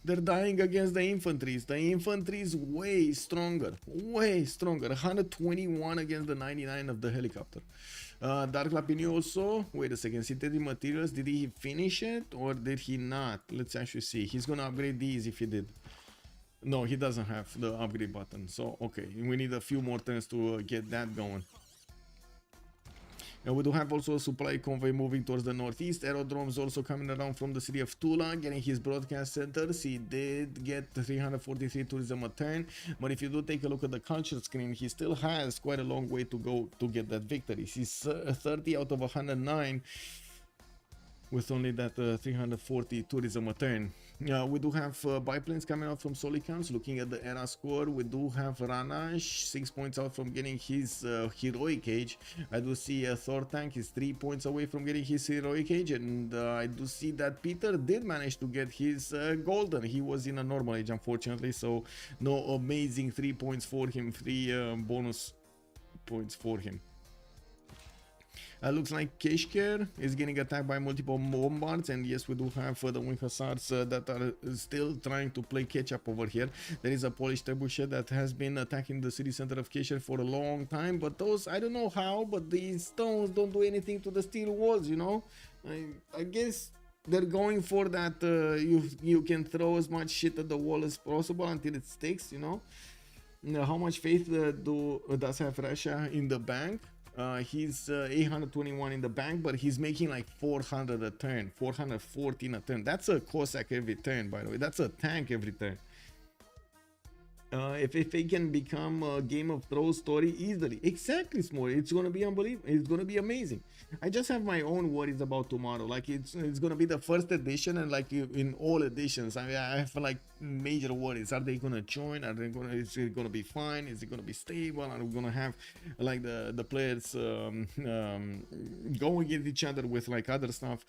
They're dying against the infantries. The infantry is way stronger. 121 against the 99 of the helicopter. Dark Lapinioso, wait a second, synthetic materials, did he finish it or did he not? Let's actually see. He's gonna upgrade these if he did. No, he doesn't have the upgrade button. So, okay, we need a few more turns to get that going. And we do have also a supply convoy moving towards the northeast. Aerodromes also coming around from the city of Tula, getting his broadcast centers. He did get 343 tourism a turn, but if you do take a look at the culture screen, he still has quite a long way to go to get that victory. He's 30 out of 109. with only that 340 tourism a turn. We do have biplanes coming out from Solicans. Looking at the era score, we do have Ranash 6 points out from getting his heroic age. I do see Thor Tank is 3 points away from getting his heroic age, and I do see that Peter did manage to get his golden. He was in a normal age, unfortunately, so no amazing 3 points for him, 3 bonus points for him. Looks like Keshker is getting attacked by multiple bombards, and yes, we do have the Wing Hussars that are still trying to play catch up over here. There is a Polish trebuchet that has been attacking the city center of Keshker for a long time, but those, I don't know how, but these stones don't do anything to the steel walls, you know. I guess they're going for that you can throw as much shit at the wall as possible until it sticks, you know. Now, how much faith does have Russia in the bank? He's 821 in the bank, but he's making like 400 a turn, 414 a turn. That's a Cossack every turn, by the way. That's a tank every turn. If it can become a Game of Thrones story easily, exactly, Small. It's gonna be unbelievable. It's gonna be amazing. I just have my own worries about tomorrow. Like it's gonna be the first edition, and like in all editions, I have like major worries. Are they gonna join? Are they gonna? Is it gonna be fine? Is it gonna be stable? Are we gonna have like the players going at each other with like other stuff,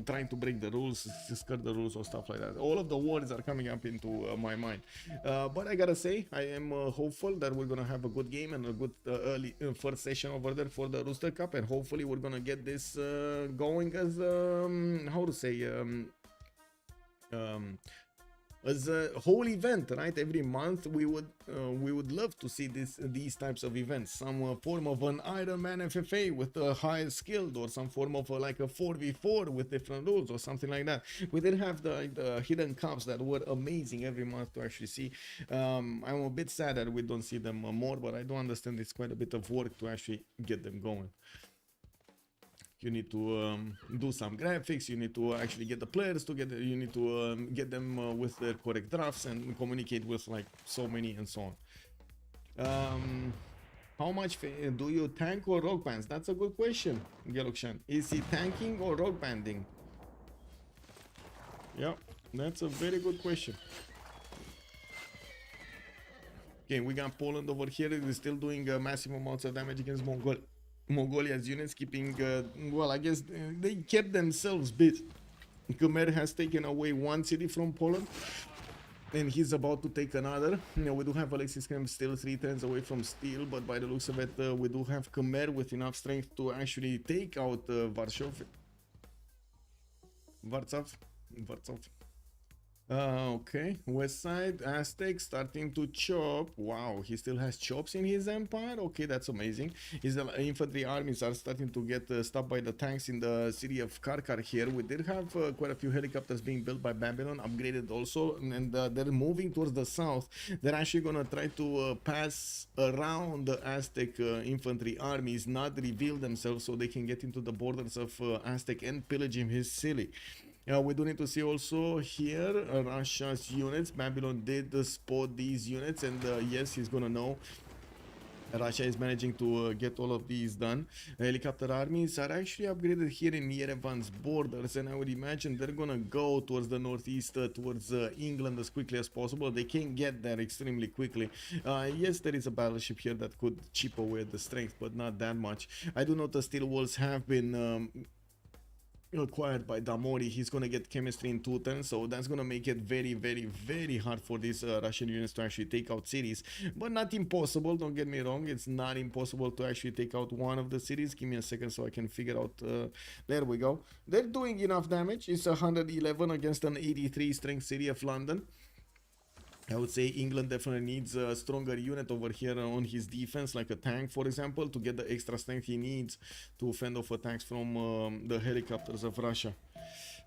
trying to break the rules, skirt the rules or stuff like that? All of the worries are coming up into my mind. But I gotta say, I am hopeful that we're gonna have a good game and a good early first session over there for the Rooster Cup, and hopefully we're gonna get this going as how to say as a whole event, right? Every month we would love to see these types of events, some form of an Iron Man FFA with a higher skilled, or some form of like a 4v4 with different rules or something like that. We did have the hidden cups that were amazing every month to actually see. I'm a bit sad that we don't see them more, but I do understand it's quite a bit of work to actually get them going. You need to do some graphics, you need to actually get the players together, you need to get them with their correct drafts and communicate with like so many and so on. How much do you tank or rock bands? That's a good question, Gelukshan. Is he tanking or rock banding? Yeah, that's a very good question. Okay, we got Poland over here. It is still doing massive amounts of damage against Mongolia's units, keeping well, I guess they kept themselves busy. Khmer has taken away one city from Poland, and he's about to take another. You know, we do have Alexis Krem still 3 turns away from steel, but by the looks of it, we do have Khmer with enough strength to actually take out Warsaw. Warsaw. Okay, west side, Aztec starting to chop. Wow, he still has chops in his empire. Okay, that's amazing. His infantry armies are starting to get stopped by the tanks in the city of Karkar here. We did have quite a few helicopters being built by Babylon, upgraded also, and they're moving towards the south. They're actually gonna try to pass around the Aztec infantry armies, not reveal themselves, so they can get into the borders of Aztec and pillage his city. We do need to see also here Russia's units. Babylon did spot these units, and yes, he's gonna know Russia is managing to get all of these done. Helicopter armies are actually upgraded here in Yerevan's borders, and I would imagine they're gonna go towards the northeast, towards England as quickly as possible. They can get there extremely quickly. Yes, there is a battleship here that could chip away the strength, but not that much. I do know the steel walls have been acquired by Damori. He's gonna get chemistry in 2 turns, so that's gonna make it very, very, very hard for these Russian units to actually take out cities, but not impossible. Don't get me wrong, it's not impossible to actually take out one of the cities. Give me a second so I can figure out. There we go. They're doing enough damage. It's 111 against an 83 strength city of London. I would say England definitely needs a stronger unit over here on his defense, like a tank, for example, to get the extra strength he needs to fend off attacks from the helicopters of Russia.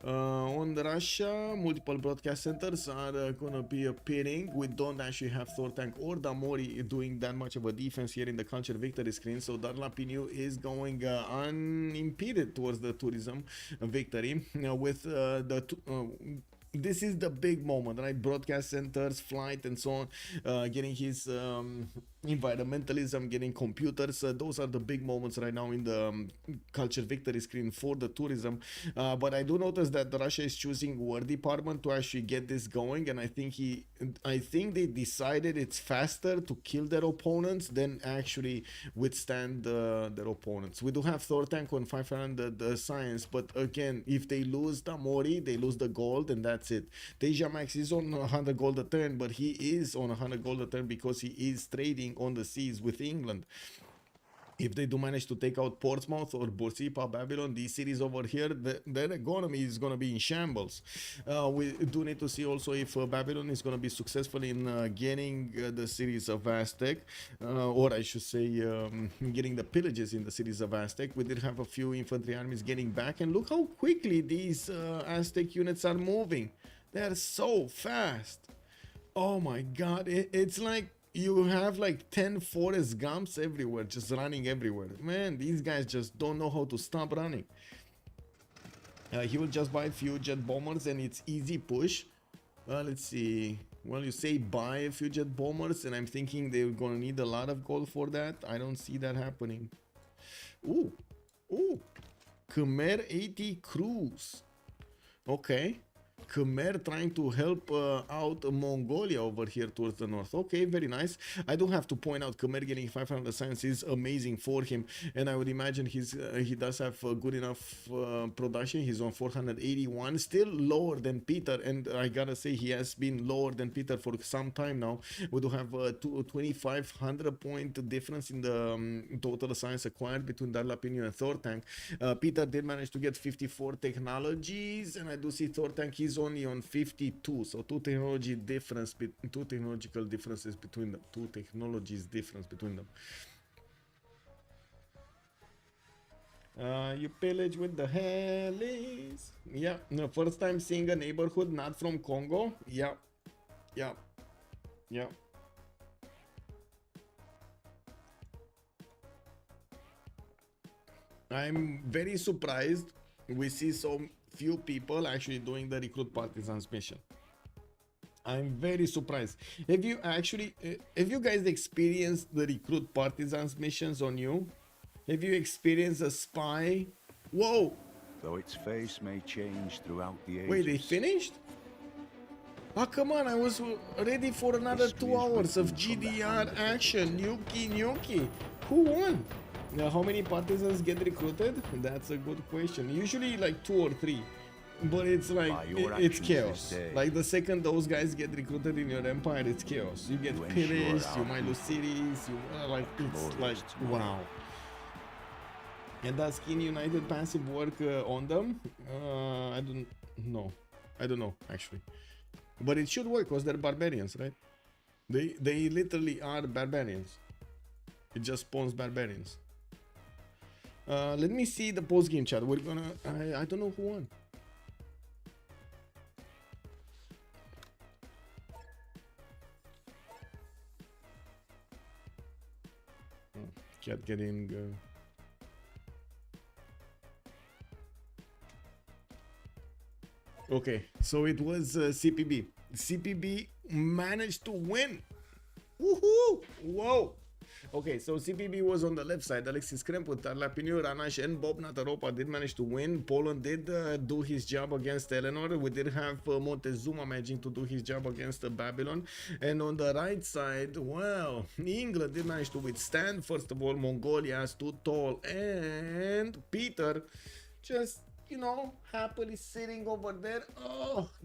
On Russia, multiple broadcast centers are gonna be appearing. We don't actually have Thor Tank or Damori doing that much of a defense here in the culture victory screen, so Darlapinu is going unimpeded towards the tourism victory with this is the big moment, right? Broadcast centers, flight, and so on, getting his environmentalism, getting computers. Those are the big moments right now in the culture victory screen for the tourism. But I do notice that Russia is choosing War Department to actually get this going, and I think they decided it's faster to kill their opponents than actually withstand their opponents. We do have Thor tank on 500 science, but again, if they lose Tamori, they lose the gold, and that's it. Deja Max is on 100 gold a turn, but he is on 100 gold a turn because he is trading on the seas with England. If they do manage to take out Portsmouth or Boursipa, Babylon, these cities over here, their economy is going to be in shambles. We do need to see also if Babylon is going to be successful in getting the cities of Aztec, or I should say getting the pillages in the cities of Aztec. We did have a few infantry armies getting back, and look how quickly these Aztec units are moving. They're so fast. Oh my god, it's like you have like 10 Forrest Gumps everywhere, just running everywhere. Man, these guys just don't know how to stop running. He will just buy a few jet bombers and it's easy push. Let's see. Well, you say buy a few jet bombers and I'm thinking they're gonna need a lot of gold for that. I don't see that happening. Ooh. Khmer 80 Cruise. Okay. Khmer trying to help out Mongolia over here towards the north. Okay, very nice. I do have to point out Khmer getting 500 science is amazing for him, and I would imagine he does have good enough production. He's on 481, still lower than Peter, and I gotta say he has been lower than Peter for some time now. We do have 2,500 point difference in the total science acquired between Darlapinio and Thor tank. Peter did manage to get 54 technologies, and I do see Thor tank is only on 52, so two technological differences between them. Two technologies difference between them. You pillage with the hellies. Yeah, no, first time seeing a neighborhood not from Congo. Yeah. I'm very surprised we see so few people actually doing the recruit partisans mission. I'm very surprised. Have you guys experienced the recruit partisans missions on you? Have you experienced a spy? Whoa! Though its face may change throughout the ages. Wait, they finished? Oh, come on, I was ready for another 2 hours of GDR action. Gnocchi. Who won? Now, how many partisans get recruited? That's a good question. Usually like 2 or 3. But it's like, it's chaos. Like the second those guys get recruited in your empire, it's chaos. You get pillaged, you might lose cities, it's like, wow. And does Skin United passive work on them? I don't know actually. But it should work because they're barbarians, right? They literally are barbarians. It just spawns barbarians. Let me see the post game chat. We're gonna. I don't know who won. Cat getting. Okay, so it was CPB. CPB managed to win. Woohoo! Whoa! Okay, so CPB was on the left side. Alexis Kremput, Tarlapiniu, Ranash, and Bob Nataropa did manage to win. Poland did do his job against Eleanor. We did have Montezuma managing to do his job against Babylon. And on the right side, well, England did manage to withstand. First of all, Mongolia stood tall. And Peter just, you know, happily sitting over there,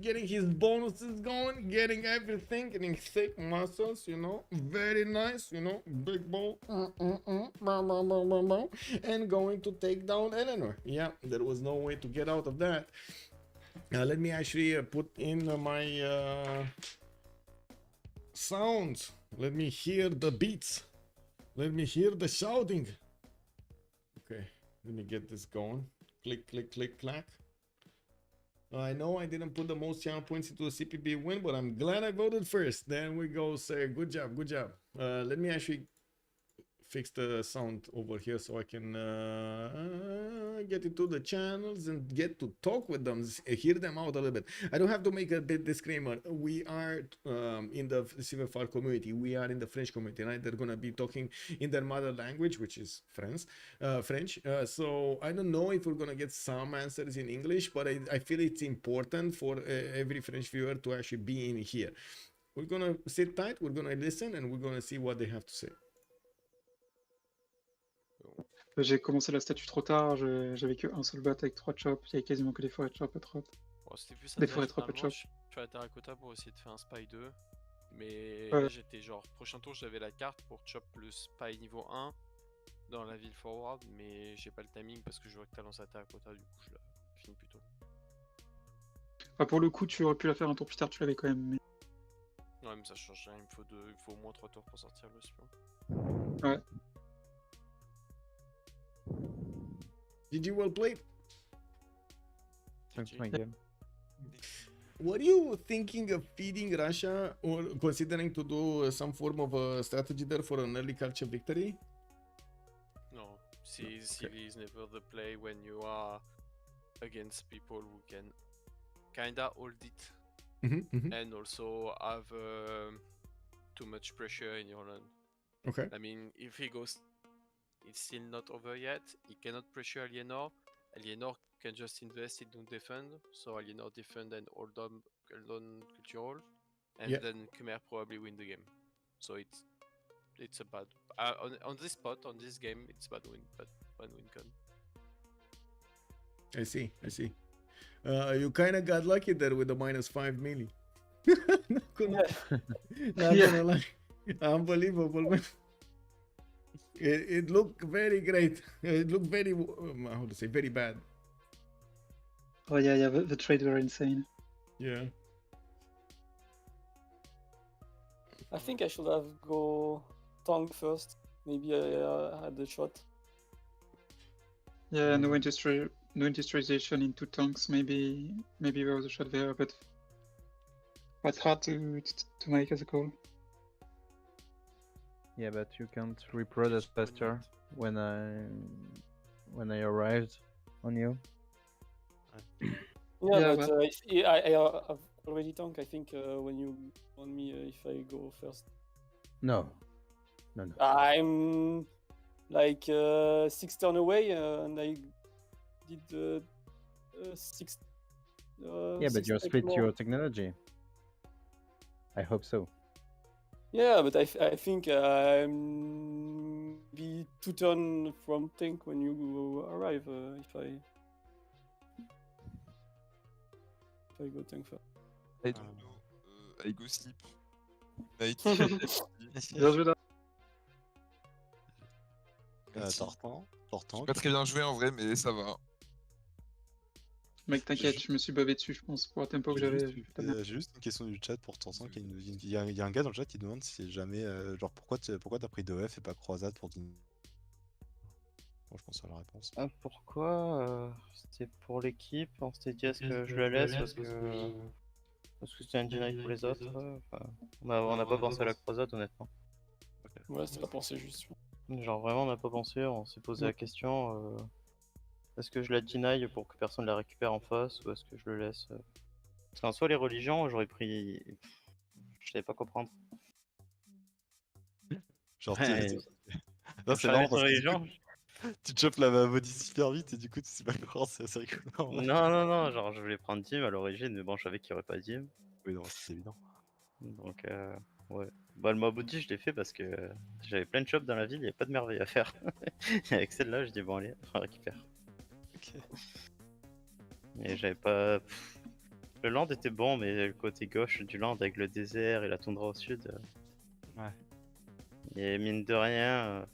getting his bonuses going, getting everything, getting thick muscles, you know, very nice, you know, big ball, and going to take down Eleanor. Yeah, there was no way to get out of that. Let me actually put in my sounds. Let me hear the beats. Let me hear the shouting. Okay, let me get this going. Click, click, click, clack. I know I didn't put the most channel points into a CPB win, but I'm glad I voted first. There we go, sir. Good job, good job. Let me actually fix the sound over here so I can get into the channels and get to talk with them, hear them out a little bit. I don't have to make a bit disclaimer. We are in the Civ6 community. We are in the French community, right? They're gonna be talking in their mother language, which is French. So I don't know if we're gonna get some answers in English, but I feel it's important for every French viewer to actually be in here. We're gonna sit tight, we're gonna listen, and we're gonna see what they have to say. J'ai commencé la statue trop tard, j'avais que un seul bat avec 3 chops, il y avait quasiment que des forêts de chops à trop. Bon, c'était plus Des forêts trop de finalement, chops. je suis à terracotta pour essayer de faire un spy 2. Mais Ouais. là, j'étais genre, prochain tour, j'avais la carte pour chop le spy niveau 1 dans la ville forward, mais j'ai pas le timing parce que je vois que t'as lancé à terracotta, du coup, je la finis plus tôt. Enfin, pour le coup, tu aurais pu la faire un tour plus tard, tu l'avais quand même. Mais... Ouais, mais ça change rien, il me faut au moins 3 tours pour sortir le spion. Ouais. GG, well played. Thanks, my game. What are you thinking of feeding Russia, or considering to do some form of a strategy there for an early culture victory? No, Civ is never the play when you are against people who can kinda hold it and also have too much pressure in your land. Okay. I mean, if he goes, it's still not over yet. He cannot pressure Alienor. Alienor can just invest, it don't defend. So Alienor defend and hold on cultural, and then Khmer probably win the game. So it's a bad on this spot, on this game, it's bad win con. I see. You kind of got lucky there with the -5 melee. Not gonna lie. Unbelievable, man. It looked very great. It looked very, how to say, very bad. Oh yeah, the trade were insane. Yeah. I think I should have go tank first. Maybe I had the shot. Yeah, no industrialization into tanks. Maybe there was a shot there, but it's hard to make as a call. Yeah, but you can't reproduce faster when I arrived on you. Yeah, but I have already tank. I think when you want me, if I go first. No. I'm like 6 turn away, and I did 6. Yeah, but you're split your technology. I hope so. Yeah, but I think I'm be 2 turn from tank when you arrive. If I go tank first. I don't know. I go sleep. Night. Bien joué là. Tortan. Pas très bien joué en vrai, mais ça va. Mec, t'inquiète, je me suis bavé dessus, je pense, pour le tempo que j'avais. J'ai juste une question du chat pour Tansan. Il y a un gars dans le chat qui demande si jamais. Genre, pourquoi t'as pris 2F et pas croisade pour dîner? Bon, je pense à la réponse. Pourquoi c'était pour l'équipe, on s'était dit est-ce que je le laisse parce que c'était un deny pour les autres. On n'a pas pensé à la croisade honnêtement. Ouais, c'est pas pensé juste. Genre vraiment on n'a pas pensé, on s'est posé la question est-ce que je la deny pour que personne la récupère en face ou est-ce que je le laisse Parce qu'en soi les religions j'aurais pris... Je savais pas quoi prendre. Genre non, c'est marrant parce que tu chopes la body super vite et du coup tu sais pas quoi, c'est assez rigolo. Non, genre je voulais prendre Dim à l'origine mais bon je savais qu'il y aurait pas Dim. Oui non, c'est évident. Donc ouais. Bah le mob body je l'ai fait parce que j'avais plein de shops dans la ville, il n'y avait pas de merveille à faire. Et avec celle-là je dis bon allez, on récupère. Ok. Et j'avais pas... Le land était bon mais le côté gauche du land avec le désert et la toundra au sud... Ouais. Et mine de rien...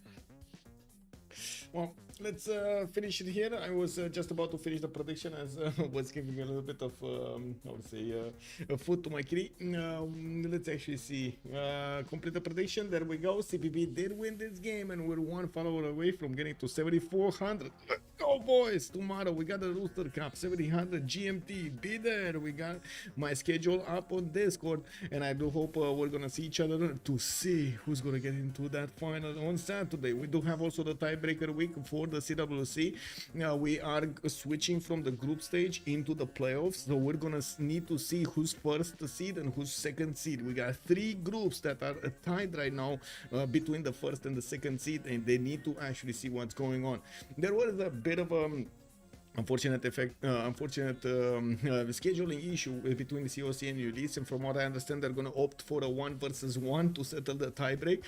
Well, let's finish it here. I was just about to finish the prediction as was giving a little bit of, how to say, food to my kitty. Let's actually see. Complete the prediction. There we go. CPB did win this game, and we're one follower away from getting to 7,400. go, boys. Tomorrow we got the Rooster Cup, 1700 GMT. Be there. We got my schedule up on Discord, and I do hope we're gonna see each other to see who's gonna get into that final on Saturday. We do have also the tiebreaker week for the CWC. We are switching from the group stage into the playoffs, so we're gonna need to see who's first seed and who's second seed. We got 3 groups that are tied right now between the first and the second seed, and they need to actually see what's going on. There was a bit of a unfortunate scheduling issue between the COC and Ulysses, and from what I understand, they're going to opt for a 1 versus 1 to settle the tiebreak,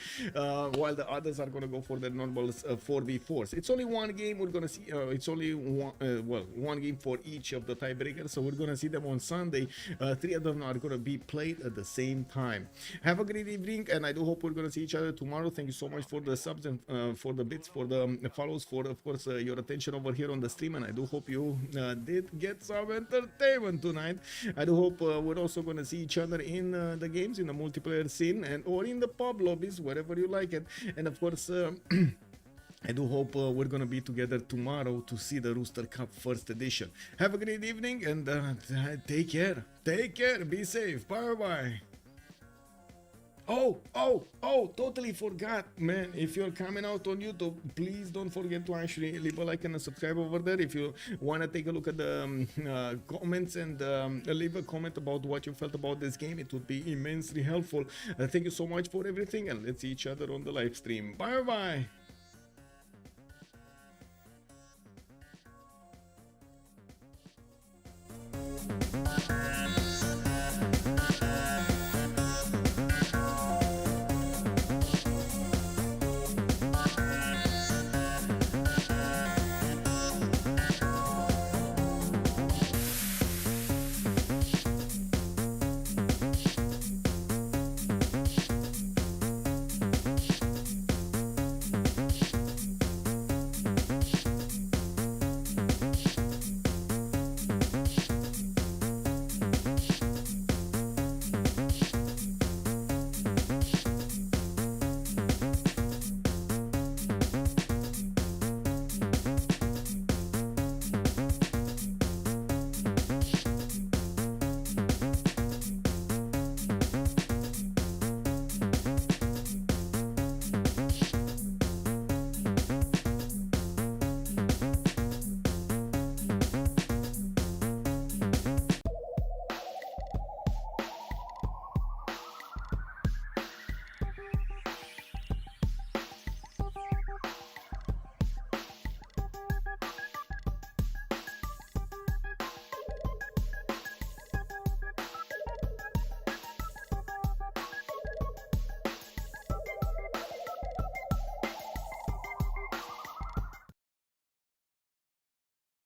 while the others are going to go for the normal 4v4s. It's only one game. We're going to see. It's only one game for each of the tiebreakers, so we're going to see them on Sunday. 3 of them are going to be played at the same time. Have a great evening, and I do hope we're going to see each other tomorrow. Thank you so much for the subs and for the bits, for the follows, for of course your attention over here on the stream, and I do hope you did get some entertainment tonight. I do hope we're also going to see each other in the games, in the multiplayer scene, and or in the pub lobbies, wherever you like it. And of course I do hope we're going to be together tomorrow to see the Rooster Cup first edition. Have a great evening, and take care, be safe, bye bye. Oh, totally forgot, man. If you're coming out on YouTube, please don't forget to actually leave a like and a subscribe over there. If you want to take a look at the comments and leave a comment about what you felt about this game, it would be immensely helpful. Thank you so much for everything, and let's see each other on the live stream. Bye bye.